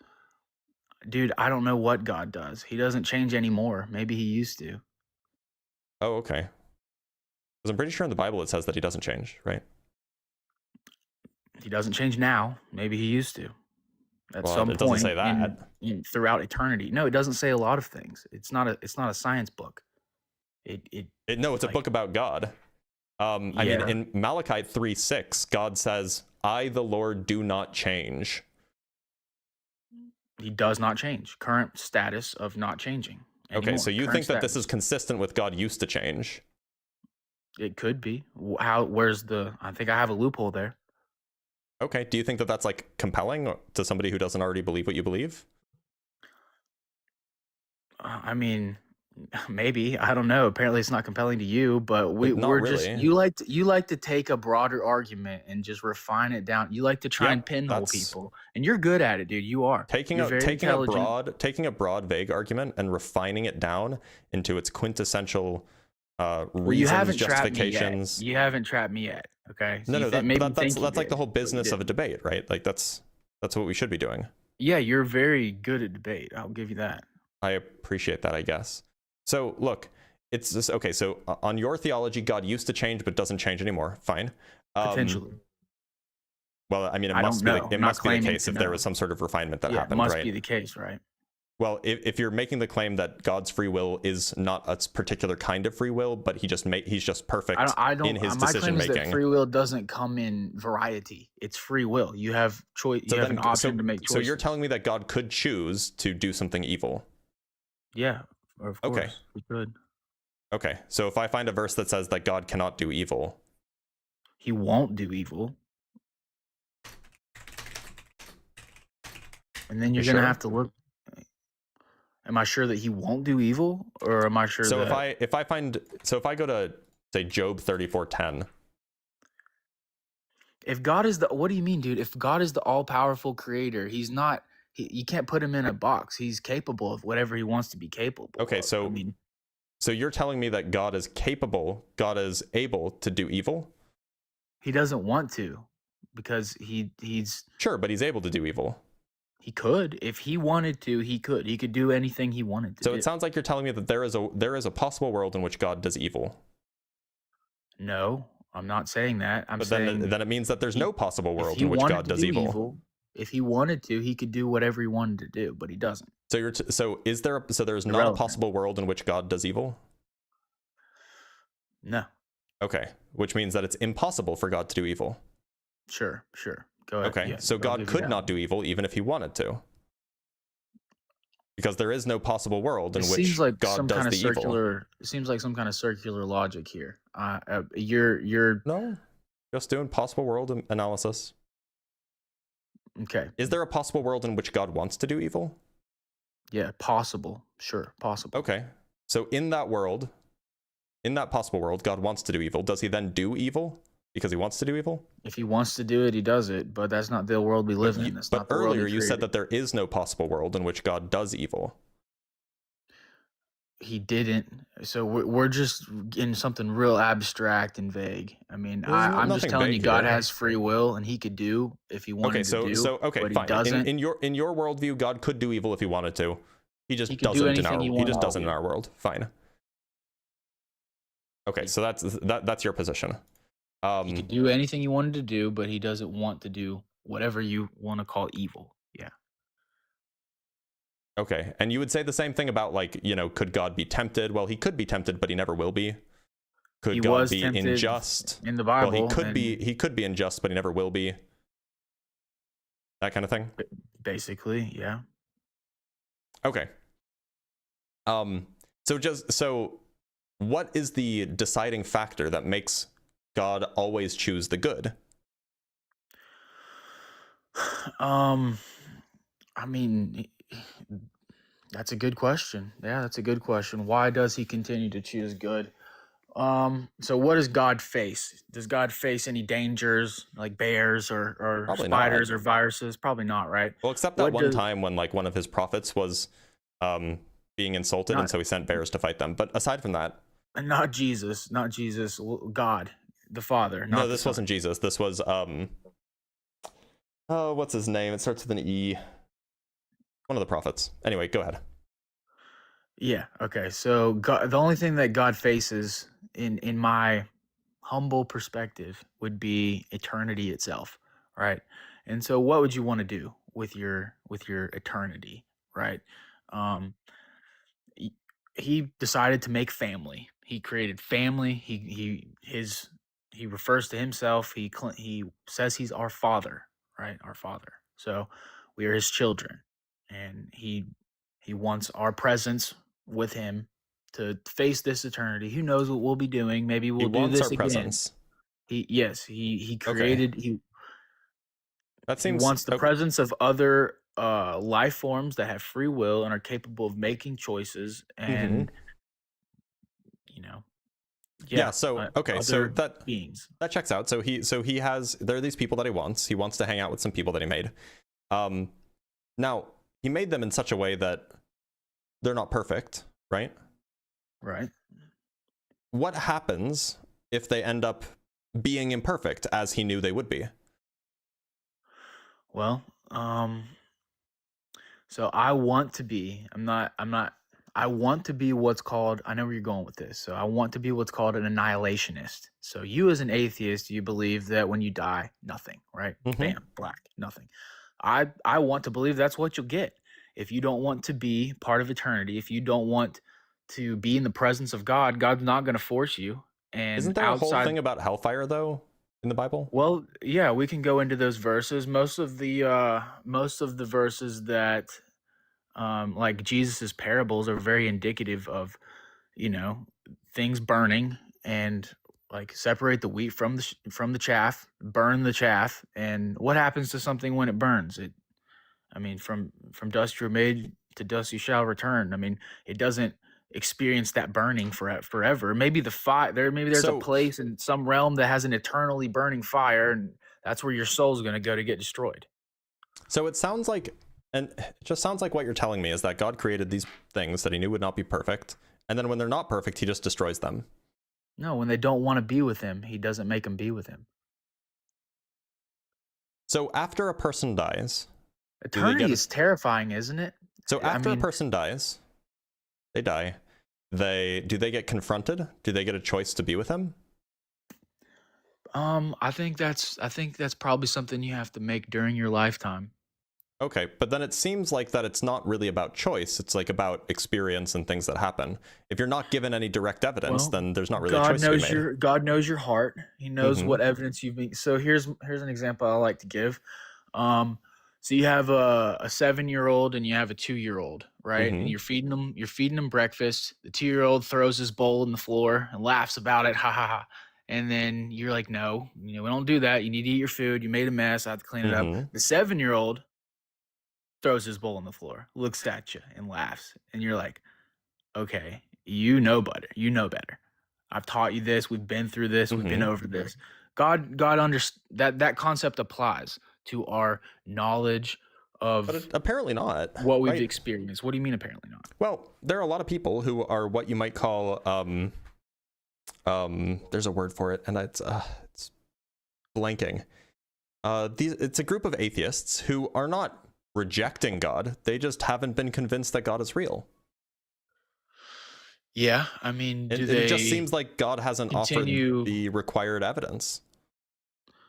Speaker 17: Dude, I don't know what God does. He doesn't change anymore. Maybe he used to.
Speaker 1: Oh, okay. Because I'm pretty sure in the Bible it says that he doesn't change, right?
Speaker 17: He doesn't change now. Maybe he used to. At
Speaker 1: Well,
Speaker 17: some
Speaker 1: it doesn't
Speaker 17: point
Speaker 1: say that.
Speaker 17: throughout eternity. No, it doesn't say a lot of things. It's not a science book.
Speaker 1: No, it's a book about God. I mean, in Malachi 3:6, God says, "I, the Lord, do not change."
Speaker 17: He does not change. Current status of not changing.
Speaker 1: Okay, so you
Speaker 17: Current
Speaker 1: think that this
Speaker 17: status.
Speaker 1: is consistent with God used to change?
Speaker 17: It could be. I think I have a loophole there.
Speaker 1: Okay, do you think that that's like compelling to somebody who doesn't already believe what you believe?
Speaker 17: I mean, maybe. I don't know. Apparently it's not compelling to you, but we're just
Speaker 1: really.
Speaker 17: you like to take a broader argument and just refine it down. You like to try and pinhole people. And you're good at it, dude. You are.
Speaker 1: Taking
Speaker 17: You're
Speaker 1: a
Speaker 17: very intelligent.
Speaker 1: broad vague argument and refining it down into its quintessential
Speaker 17: Well, you
Speaker 1: reasons,
Speaker 17: haven't trapped me
Speaker 1: justifications.
Speaker 17: yet. You haven't trapped me yet. Okay. So
Speaker 1: No,
Speaker 17: you
Speaker 1: no,
Speaker 17: think- maybe
Speaker 1: that's
Speaker 17: think you
Speaker 1: like the
Speaker 17: did,
Speaker 1: whole
Speaker 17: but you
Speaker 1: business of a
Speaker 17: didn't.
Speaker 1: debate, right? Like that's what we should be doing.
Speaker 17: Yeah, you're very good at debate. I'll give you that.
Speaker 1: I appreciate that, I guess. So look, it's just okay. So on your theology, God used to change but doesn't change anymore. Fine.
Speaker 17: Potentially.
Speaker 1: Well, I mean, it
Speaker 17: I
Speaker 1: must
Speaker 17: don't
Speaker 1: be
Speaker 17: know.
Speaker 1: it
Speaker 17: I'm not
Speaker 1: must be the
Speaker 17: claiming
Speaker 1: case
Speaker 17: to
Speaker 1: if there
Speaker 17: know.
Speaker 1: was some sort of refinement that
Speaker 17: Yeah, it
Speaker 1: happened,
Speaker 17: must
Speaker 1: right?
Speaker 17: be the case, right?
Speaker 1: Well, if you're making the claim that God's free will is not a particular kind of free will, but he's just perfect
Speaker 17: I don't.
Speaker 1: in his
Speaker 17: My
Speaker 1: decision
Speaker 17: claim is that
Speaker 1: making.
Speaker 17: free will doesn't come in variety. It's free will. You have choice. You have an option to make choices.
Speaker 1: So you're telling me that God could choose to do something evil?
Speaker 17: Yeah, of course.
Speaker 1: Okay.
Speaker 17: We could.
Speaker 1: Okay. So if I find a verse that says that God cannot do evil,
Speaker 17: He won't do evil. And then you're
Speaker 1: You
Speaker 17: gonna
Speaker 1: sure?
Speaker 17: have to look. Am I sure that he won't do evil, or am I sure
Speaker 1: so
Speaker 17: that
Speaker 1: if I go to say Job 34:10,
Speaker 17: if God is the what do you mean, dude? If God is the all-powerful creator, he's not. You can't put him in a box. He's capable of whatever he wants to be capable.
Speaker 1: okay,
Speaker 17: of.
Speaker 1: so
Speaker 17: I mean,
Speaker 1: so you're telling me that God is capable, God is able to do evil?
Speaker 17: he doesn't want to, because he's
Speaker 1: Sure, but he's able to do evil.
Speaker 17: he could if he wanted to. He could do anything he wanted to.
Speaker 1: So
Speaker 17: do.
Speaker 1: it sounds like you're telling me that there is a possible world in which God does evil.
Speaker 17: No, I'm not saying that. I'm
Speaker 1: But
Speaker 17: saying
Speaker 1: then it means that there's no possible
Speaker 17: if
Speaker 1: world
Speaker 17: he
Speaker 1: in which
Speaker 17: wanted
Speaker 1: God
Speaker 17: to
Speaker 1: does
Speaker 17: do
Speaker 1: evil.
Speaker 17: If he wanted to, he could do whatever he wanted to do, but he doesn't.
Speaker 1: So there's not a
Speaker 17: Irrelevant.
Speaker 1: possible world in which God does evil?
Speaker 17: No.
Speaker 1: Okay, which means that it's impossible for God to do evil.
Speaker 17: Sure. Go ahead.
Speaker 1: Okay,
Speaker 17: Yeah,
Speaker 1: so
Speaker 17: I'll
Speaker 1: God
Speaker 17: give you
Speaker 1: could
Speaker 17: that
Speaker 1: not
Speaker 17: one.
Speaker 1: do evil even if he wanted to. Because there is no possible world in
Speaker 17: It
Speaker 1: which
Speaker 17: seems like
Speaker 1: God
Speaker 17: some
Speaker 1: does
Speaker 17: kind of
Speaker 1: the evil.
Speaker 17: circular. It seems like some kind of circular logic here. You're
Speaker 1: No, just doing possible world analysis.
Speaker 17: okay.
Speaker 1: Is there a possible world in which God wants to do evil?
Speaker 17: Yeah, possible. Sure, possible.
Speaker 1: Okay, so in that possible world, God wants to do evil. Does he then do evil because he wants to do evil?
Speaker 17: If he wants to do it, he does it. But that's not the world we live in. That's
Speaker 1: But
Speaker 17: not the world he
Speaker 1: earlier you said
Speaker 17: created.
Speaker 1: that there is no possible world in which God does evil.
Speaker 17: He didn't. So we're just in something real abstract and vague. I mean,
Speaker 1: There's
Speaker 17: I'm just
Speaker 1: nothing
Speaker 17: telling you,
Speaker 1: vague
Speaker 17: God
Speaker 1: here.
Speaker 17: has free will, and he could do if he wanted
Speaker 1: Okay,
Speaker 17: to do.
Speaker 1: so
Speaker 17: but he
Speaker 1: fine.
Speaker 17: doesn't.
Speaker 1: In your worldview, God could do evil if he wanted to. He just
Speaker 17: He could do
Speaker 1: doesn't in
Speaker 17: anything
Speaker 1: our.
Speaker 17: he
Speaker 1: He just
Speaker 17: wanted
Speaker 1: doesn't
Speaker 17: to.
Speaker 1: in our world. Fine. Okay, so that's your position.
Speaker 17: He could do anything he wanted to do, but he doesn't want to do whatever you want to call evil. Yeah.
Speaker 1: Okay, and you would say the same thing about, like, could God be tempted? Well, he could be tempted, but he never will be. Could
Speaker 17: He
Speaker 1: God
Speaker 17: was
Speaker 1: be
Speaker 17: tempted
Speaker 1: unjust?
Speaker 17: in the
Speaker 1: Well,
Speaker 17: Bible.
Speaker 1: he could be unjust, but he never will be. That kind of thing.
Speaker 17: Basically, yeah.
Speaker 1: Okay. So what is the deciding factor that makes God always choose the good?
Speaker 17: I mean, that's a good question. Yeah, that's a good question. Why does he continue to choose good? So what does God face? Does God face any dangers like bears or
Speaker 1: Probably
Speaker 17: spiders
Speaker 1: not.
Speaker 17: or viruses? Probably not, right?
Speaker 1: Well, except that
Speaker 17: What
Speaker 1: one
Speaker 17: does-
Speaker 1: time when, like, one of his prophets was being insulted, and so he sent bears to fight them. But aside from that,
Speaker 17: Not Jesus, God, the Father.
Speaker 1: no,
Speaker 17: Not
Speaker 1: this
Speaker 17: the Son.
Speaker 1: wasn't Jesus. This was oh, what's his name? It starts with an E. One of the prophets. Anyway, go ahead.
Speaker 17: Yeah. Okay. So God, the only thing that God faces, in my humble perspective, would be eternity itself, right? And so, what would you want to do with your eternity, right? Um, he decided to make family. He created family. He refers to himself. He says he's our Father, right? Our Father. So we are his children, and he wants our presence with him to face this eternity. Who knows what we'll be doing? Maybe we'll do
Speaker 1: wants
Speaker 17: this
Speaker 1: our
Speaker 17: again.
Speaker 1: presence.
Speaker 17: He created
Speaker 1: That
Speaker 17: he
Speaker 1: seems
Speaker 17: wants the presence of other life forms that have free will and are capable of making choices, and
Speaker 1: Yeah, so okay, so
Speaker 17: other
Speaker 1: that
Speaker 17: beings.
Speaker 1: that checks out. So there are these people that he wants. He wants to hang out with some people that he made. Now he made them in such a way that they're not perfect, right?
Speaker 17: Right.
Speaker 1: What happens if they end up being imperfect as he knew they would be?
Speaker 17: Well, so I want to be. I want to be what's called. I know where you're going with this. So I want to be what's called an annihilationist. So you, as an atheist, you believe that when you die, nothing, right? Bam, black, nothing. I want to believe that's what you'll get. If you don't want to be part of eternity, if you don't want to be in the presence of God, God's not going to force you. And
Speaker 1: Isn't there a whole
Speaker 17: outside,
Speaker 1: thing about hellfire though in the Bible?
Speaker 17: well, yeah, we can go into those verses. Most of the verses that like Jesus's parables are very indicative of, things burning, and like separate the wheat from the chaff, burn the chaff. And what happens to something when it burns? From dust you're made, to dust you shall return. It doesn't experience that burning forever. Maybe there's a place in some realm that has an eternally burning fire, and that's where your soul's going to go to get destroyed.
Speaker 1: So it sounds like, and it just sounds like what you're telling me is that God created these things that he knew would not be perfect, and then when they're not perfect, he just destroys them.
Speaker 17: No, when they don't want to be with him, he doesn't make them be with him.
Speaker 1: So after a person dies,
Speaker 17: eternity is terrifying, isn't it?
Speaker 1: So after a person dies, they die. Do they get confronted? Do they get a choice to be with him?
Speaker 17: I think that's probably something you have to make during your lifetime.
Speaker 1: Okay, but then it seems like that it's not really about choice. It's like about experience and things that happen. If you're not given any direct evidence,
Speaker 17: Well,
Speaker 1: then there's not really a
Speaker 17: God
Speaker 1: choice to be
Speaker 17: knows
Speaker 1: made.
Speaker 17: your God knows your heart. He knows
Speaker 1: Mhm.
Speaker 17: what evidence you've been. So here's an example I like to give. So you have a 7-year-old and you have a 2-year-old, right? And
Speaker 1: Mhm.
Speaker 17: you're feeding them breakfast. The 2-year-old throws his bowl in the floor and laughs about it, ha ha ha. And then you're like, no, we don't do that. You need to eat your food. You made a mess. I have to clean it up.
Speaker 1: Mhm.
Speaker 17: The 7-year-old throws his bowl on the floor, looks at you and laughs, and you're like, okay, you know better. You know better. I've taught you this. We've been through this. We've been
Speaker 1: Mhm.
Speaker 17: over this. God that concept applies to our knowledge of
Speaker 1: But apparently not.
Speaker 17: what we've
Speaker 1: right?
Speaker 17: experienced. What do you mean apparently not?
Speaker 1: Well, there are a lot of people who are what you might call there's a word for it, and it's blanking. It's a group of atheists who are not rejecting God. They just haven't been convinced that God is real.
Speaker 17: Yeah, I mean, do
Speaker 1: It just
Speaker 17: they
Speaker 1: seems like God hasn't
Speaker 17: continue-
Speaker 1: offered the required evidence.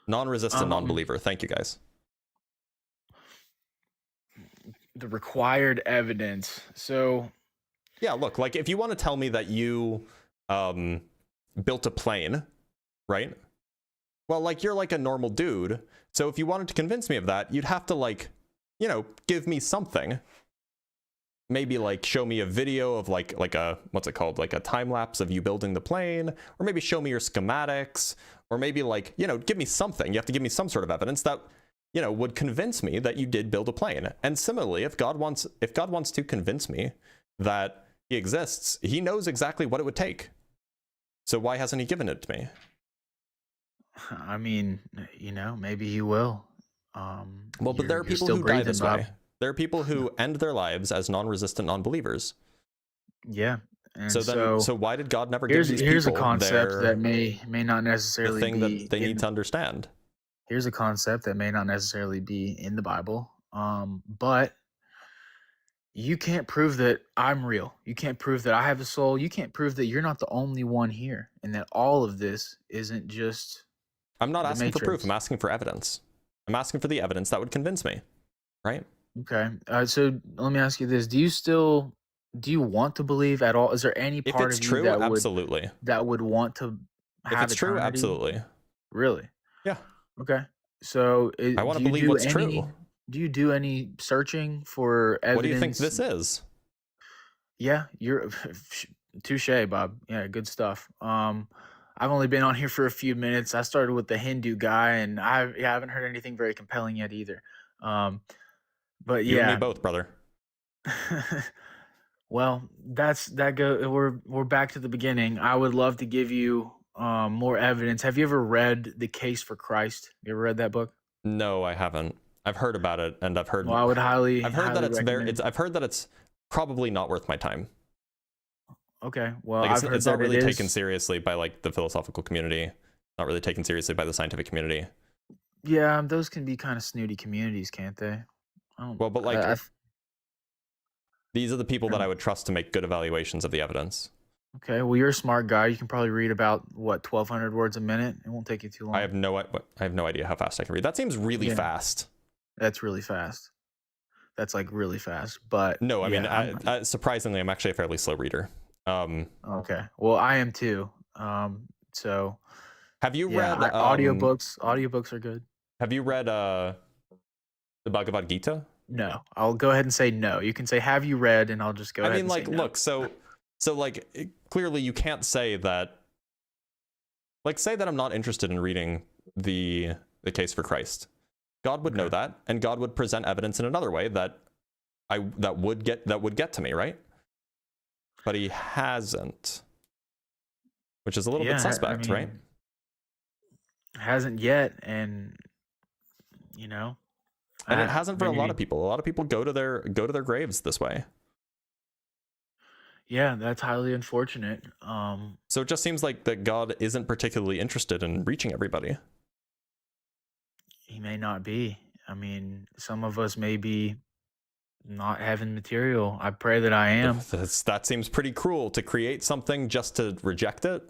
Speaker 1: Non-resistant non-believer. Thank you, guys.
Speaker 17: the required evidence? So
Speaker 1: Yeah, look, like if you want to tell me that you built a plane, right? Well, like you're like a normal dude. So if you wanted to convince me of that, you'd have to like, give me something. Maybe like show me a video of like a, what's it called? Like a time lapse of you building the plane, or maybe show me your schematics, or maybe like, give me something. You have to give me some sort of evidence that, would convince me that you did build a plane. And similarly, if God wants to convince me that he exists, he knows exactly what it would take. So why hasn't he given it to me?
Speaker 17: I mean, maybe he will.
Speaker 1: Well, but there are people who die this way. There are people who end their lives as non-resistant non-believers.
Speaker 17: Yeah. And
Speaker 1: so why did God never give these people
Speaker 17: here's a concept that may not necessarily
Speaker 1: the thing
Speaker 17: be
Speaker 1: that they need to understand?
Speaker 17: Here's a concept that may not necessarily be in the Bible, but you can't prove that I'm real. You can't prove that I have a soul. You can't prove that you're not the only one here, and that all of this isn't just.
Speaker 1: I'm not
Speaker 17: the
Speaker 1: asking for proof.
Speaker 17: Matrix.
Speaker 1: I'm asking for evidence. I'm asking for the evidence that would convince me, right?
Speaker 17: Okay. So let me ask you this: do you want to believe at all? Is there any
Speaker 1: If
Speaker 17: part
Speaker 1: it's
Speaker 17: of you
Speaker 1: true,
Speaker 17: that
Speaker 1: absolutely.
Speaker 17: would want to have
Speaker 1: If it's true,
Speaker 17: eternity?
Speaker 1: absolutely.
Speaker 17: Really?
Speaker 1: Yeah.
Speaker 17: Okay. So
Speaker 1: I want to
Speaker 17: do you
Speaker 1: believe
Speaker 17: do
Speaker 1: what's
Speaker 17: any-
Speaker 1: true.
Speaker 17: Do you do any searching for evidence?
Speaker 1: What do you think this is?
Speaker 17: Yeah, you're touche, Bob. Yeah, good stuff. I've only been on here for a few minutes. I started with the Hindu guy, and I haven't heard anything very compelling yet either. But
Speaker 1: You and me
Speaker 17: yeah,
Speaker 1: both, brother.
Speaker 17: well, we're back to the beginning. I would love to give you more evidence. Have you ever read The Case for Christ? You ever read that book?
Speaker 1: No, I haven't. I've heard about it, and I've heard.
Speaker 17: Well, I would
Speaker 1: I've heard that
Speaker 17: highly
Speaker 1: it's
Speaker 17: recommend-
Speaker 1: I've heard that it's probably not worth my time.
Speaker 17: Okay, well,
Speaker 1: Like
Speaker 17: I've
Speaker 1: it's,
Speaker 17: heard
Speaker 1: it's not
Speaker 17: that
Speaker 1: really
Speaker 17: it
Speaker 1: taken
Speaker 17: is.
Speaker 1: seriously by like the philosophical community. Not really taken seriously by the scientific community.
Speaker 17: Yeah, those can be kind of snooty communities, can't they?
Speaker 1: Well, but like these are the people that I would trust to make good evaluations of the evidence.
Speaker 17: Okay, well, you're a smart guy. You can probably read about 1,200 words a minute. It won't take you too long.
Speaker 1: I have no idea how fast I can read. That seems really
Speaker 17: Yeah.
Speaker 1: fast.
Speaker 17: That's really fast. That's like really fast. But
Speaker 1: No, I mean,
Speaker 17: yeah,
Speaker 1: surprisingly, I'm actually a fairly slow reader.
Speaker 17: okay. Well, I am too. So
Speaker 1: have you
Speaker 17: yeah,
Speaker 1: read
Speaker 17: audiobooks? Audiobooks are good.
Speaker 1: Have you read the Bhagavad Gita?
Speaker 17: No, I'll go ahead and say no. You can say, "Have you read?" And I'll just go.
Speaker 1: I
Speaker 17: ahead
Speaker 1: mean,
Speaker 17: and
Speaker 1: like,
Speaker 17: say no.
Speaker 1: look, so like, clearly you can't say that. Like, say that I'm not interested in reading the Case for Christ. God would know that, and God would present evidence in another way that would get to me, right? But he hasn't, which is a little bit suspect, right?
Speaker 17: Hasn't yet, and
Speaker 1: And it hasn't for a lot
Speaker 17: maybe-
Speaker 1: of people. A lot of people go to their graves this way.
Speaker 17: Yeah, that's highly unfortunate.
Speaker 1: So it just seems like that God isn't particularly interested in reaching everybody.
Speaker 17: He may not be. I mean, some of us may be not heaven material. I pray that I am.
Speaker 1: That seems pretty cruel to create something just to reject it.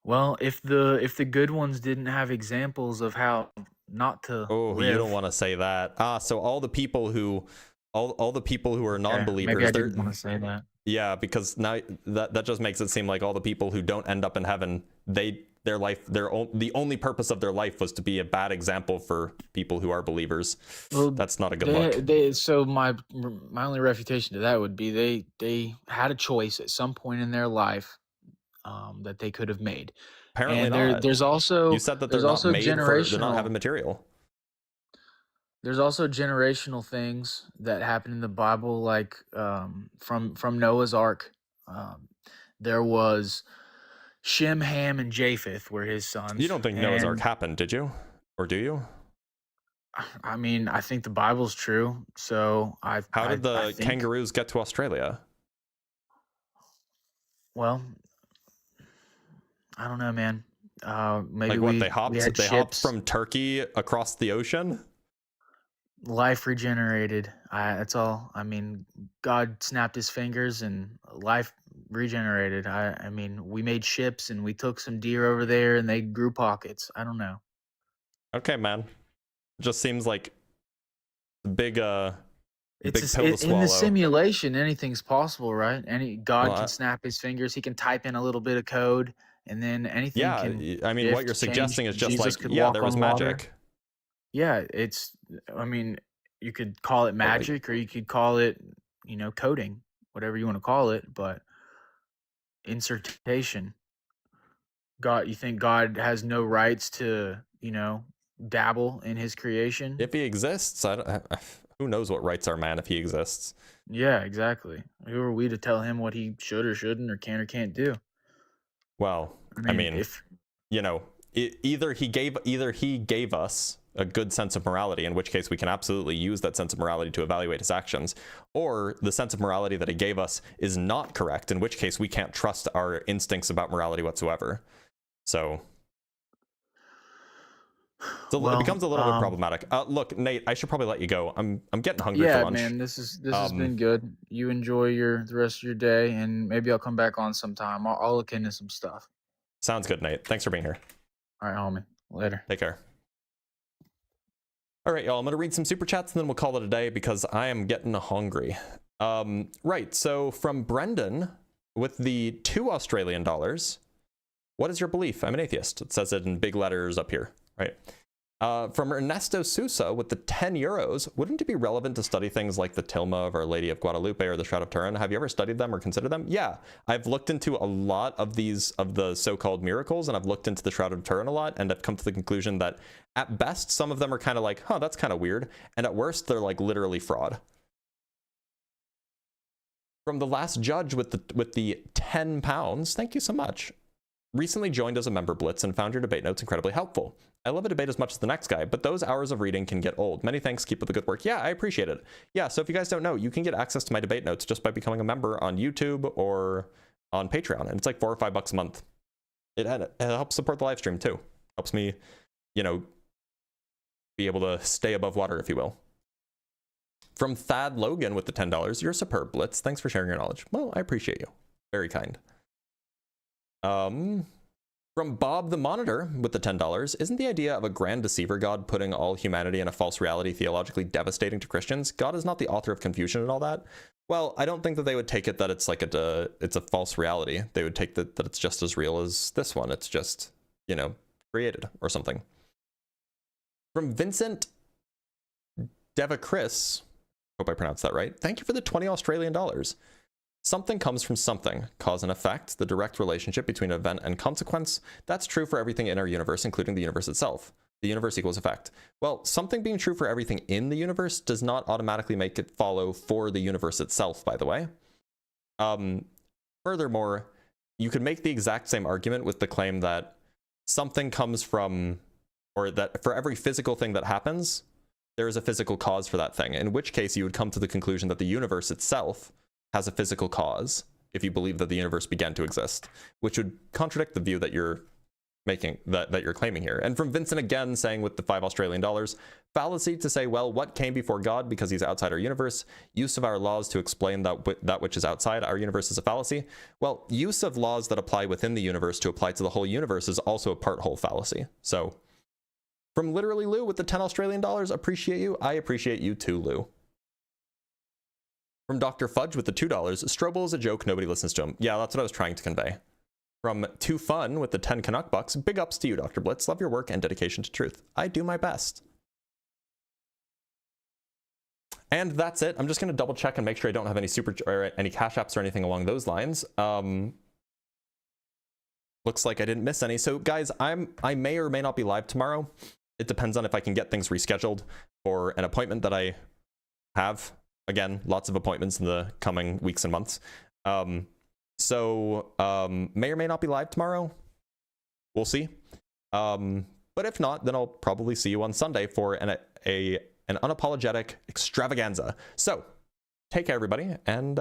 Speaker 17: Well, if the good ones didn't have examples of how not to
Speaker 1: Oh,
Speaker 17: live.
Speaker 1: you don't want to say that. So all the people who are non-believers,
Speaker 17: maybe I
Speaker 1: they're-
Speaker 17: didn't want to say that.
Speaker 1: Yeah, because now that just makes it seem like all the people who don't end up in heaven, the only purpose of their life was to be a bad example for people who are believers.
Speaker 17: Well,
Speaker 1: that's not a good look.
Speaker 17: So my only refutation to that would be they had a choice at some point in their life that they could have made.
Speaker 1: Apparently
Speaker 17: and
Speaker 1: not.
Speaker 17: There's also
Speaker 1: you said that they're
Speaker 17: there's
Speaker 1: not
Speaker 17: also
Speaker 1: made for they're not having material.
Speaker 17: There's also generational things that happen in the Bible, like from Noah's Ark. There was Shem, Ham, and Japheth were his sons.
Speaker 1: You don't think Noah's Ark
Speaker 17: and-
Speaker 1: happened, did you? Or do you?
Speaker 17: I mean, I think the Bible's true. So
Speaker 1: How did the kangaroos get to Australia?
Speaker 17: Well, I don't know, man. Maybe
Speaker 1: like what
Speaker 17: we
Speaker 1: they hopped
Speaker 17: had
Speaker 1: they hopped
Speaker 17: ships.
Speaker 1: from Turkey across the ocean?
Speaker 17: Life regenerated. That's all. I mean, God snapped his fingers and life regenerated. I mean, we made ships and we took some deer over there and they grew pockets. I don't know.
Speaker 1: Okay, man. It just seems like a big big pill to
Speaker 17: in
Speaker 1: swallow.
Speaker 17: the simulation, anything's possible, right? God
Speaker 1: Well,
Speaker 17: can snap his fingers. He can type in a little bit of code, and then anything.
Speaker 1: Yeah,
Speaker 17: can
Speaker 1: I mean, what
Speaker 17: shift,
Speaker 1: you're suggesting
Speaker 17: change.
Speaker 1: is just
Speaker 17: Jesus
Speaker 1: like,
Speaker 17: could
Speaker 1: yeah,
Speaker 17: walk
Speaker 1: there was
Speaker 17: on water.
Speaker 1: magic.
Speaker 17: Yeah, I mean, you could call it magic, or you could call it, coding, whatever you want to call it. But insertion. You think God has no rights to, dabble in his creation?
Speaker 1: If he exists, who knows what rights are, man, if he exists.
Speaker 17: Yeah, exactly. Who are we to tell him what he should or shouldn't or can or can't do?
Speaker 1: Well, I mean, either he gave us a good sense of morality, in which case we can absolutely use that sense of morality to evaluate his actions, or the sense of morality that he gave us is not correct, in which case we can't trust our instincts about morality whatsoever. So it becomes a little bit problematic. Look, Nate, I should probably let you go. I'm getting hungry for lunch.
Speaker 17: Man, this has been good. You enjoy the rest of your day, and maybe I'll come back on sometime. I'll look into some stuff.
Speaker 1: Sounds good, Nate. Thanks for being here.
Speaker 17: All right, homie. Later.
Speaker 1: Take care. All right, y'all. I'm gonna read some super chats and then we'll call it a day because I am getting hungry. Right. So from Brendan with the $2 what is your belief? I'm an atheist. It says it in big letters up here. Right. From Ernesto Sousa with the €10, wouldn't it be relevant to study things like the Tilma of Our Lady of Guadalupe or the Shroud of Turin? Have you ever studied them or considered them? Yeah, I've looked into a lot of the so-called miracles, and I've looked into the Shroud of Turin a lot, and I've come to the conclusion that at best, some of them are kind of like, huh, that's kind of weird. And at worst, they're like literally fraud. From the Last Judge with the £10, thank you so much. Recently joined as a member, Blitz, and found your debate notes incredibly helpful. I love a debate as much as the next guy, but those hours of reading can get old. Many thanks, keep up the good work. Yeah, I appreciate it. Yeah, so if you guys don't know, you can get access to my debate notes just by becoming a member on YouTube or on Patreon, and it's like $4 or $5 a month. It helps support the live stream too. Helps me, be able to stay above water, if you will. From Thad Logan with the $10, you're superb, Blitz. Thanks for sharing your knowledge. Well, I appreciate you. Very kind. From Bob the Monitor with the $10, isn't the idea of a grand deceiver god putting all humanity in a false reality theologically devastating to Christians? God is not the author of confusion and all that. Well, I don't think that they would take it that it's like it's a false reality. They would take that it's just as real as this one. It's just, created or something. From Vincent Devachris, hope I pronounced that right. Thank you for the $20. Something comes from something. Cause and effect, the direct relationship between event and consequence. That's true for everything in our universe, including the universe itself. The universe equals effect. Well, something being true for everything in the universe does not automatically make it follow for the universe itself, by the way. Furthermore, you could make the exact same argument with the claim that something comes from, or that for every physical thing that happens, there is a physical cause for that thing, in which case you would come to the conclusion that the universe itself has a physical cause if you believe that the universe began to exist, which would contradict the view that you're making, that you're claiming here. And from Vincent again, saying with the $5, fallacy to say, well, what came before God because he's outside our universe? Use of our laws to explain that which is outside our universe is a fallacy. Well, use of laws that apply within the universe to apply to the whole universe is also a part whole fallacy. So From Literally Lou with the 10 Australian dollars. Appreciate you. I appreciate you too, Lou. From Dr. Fudge with the $2. Strobel is a joke. Nobody listens to him. Yeah, that's what I was trying to convey. From Too Fun with the 10 Canuck bucks. Big ups to you, Dr. Blitz. Love your work and dedication to truth. I do my best. And that's it. I'm just going to double check and make sure I don't have any any cash apps or anything along those lines. Looks like I didn't miss any. So guys, I may or may not be live tomorrow. It depends on if I can get things rescheduled for an appointment that I have. Again, lots of appointments in the coming weeks and months. So may or may not be live tomorrow. We'll see. But if not, then I'll probably see you on Sunday for an unapologetic extravaganza. So take care, everybody, and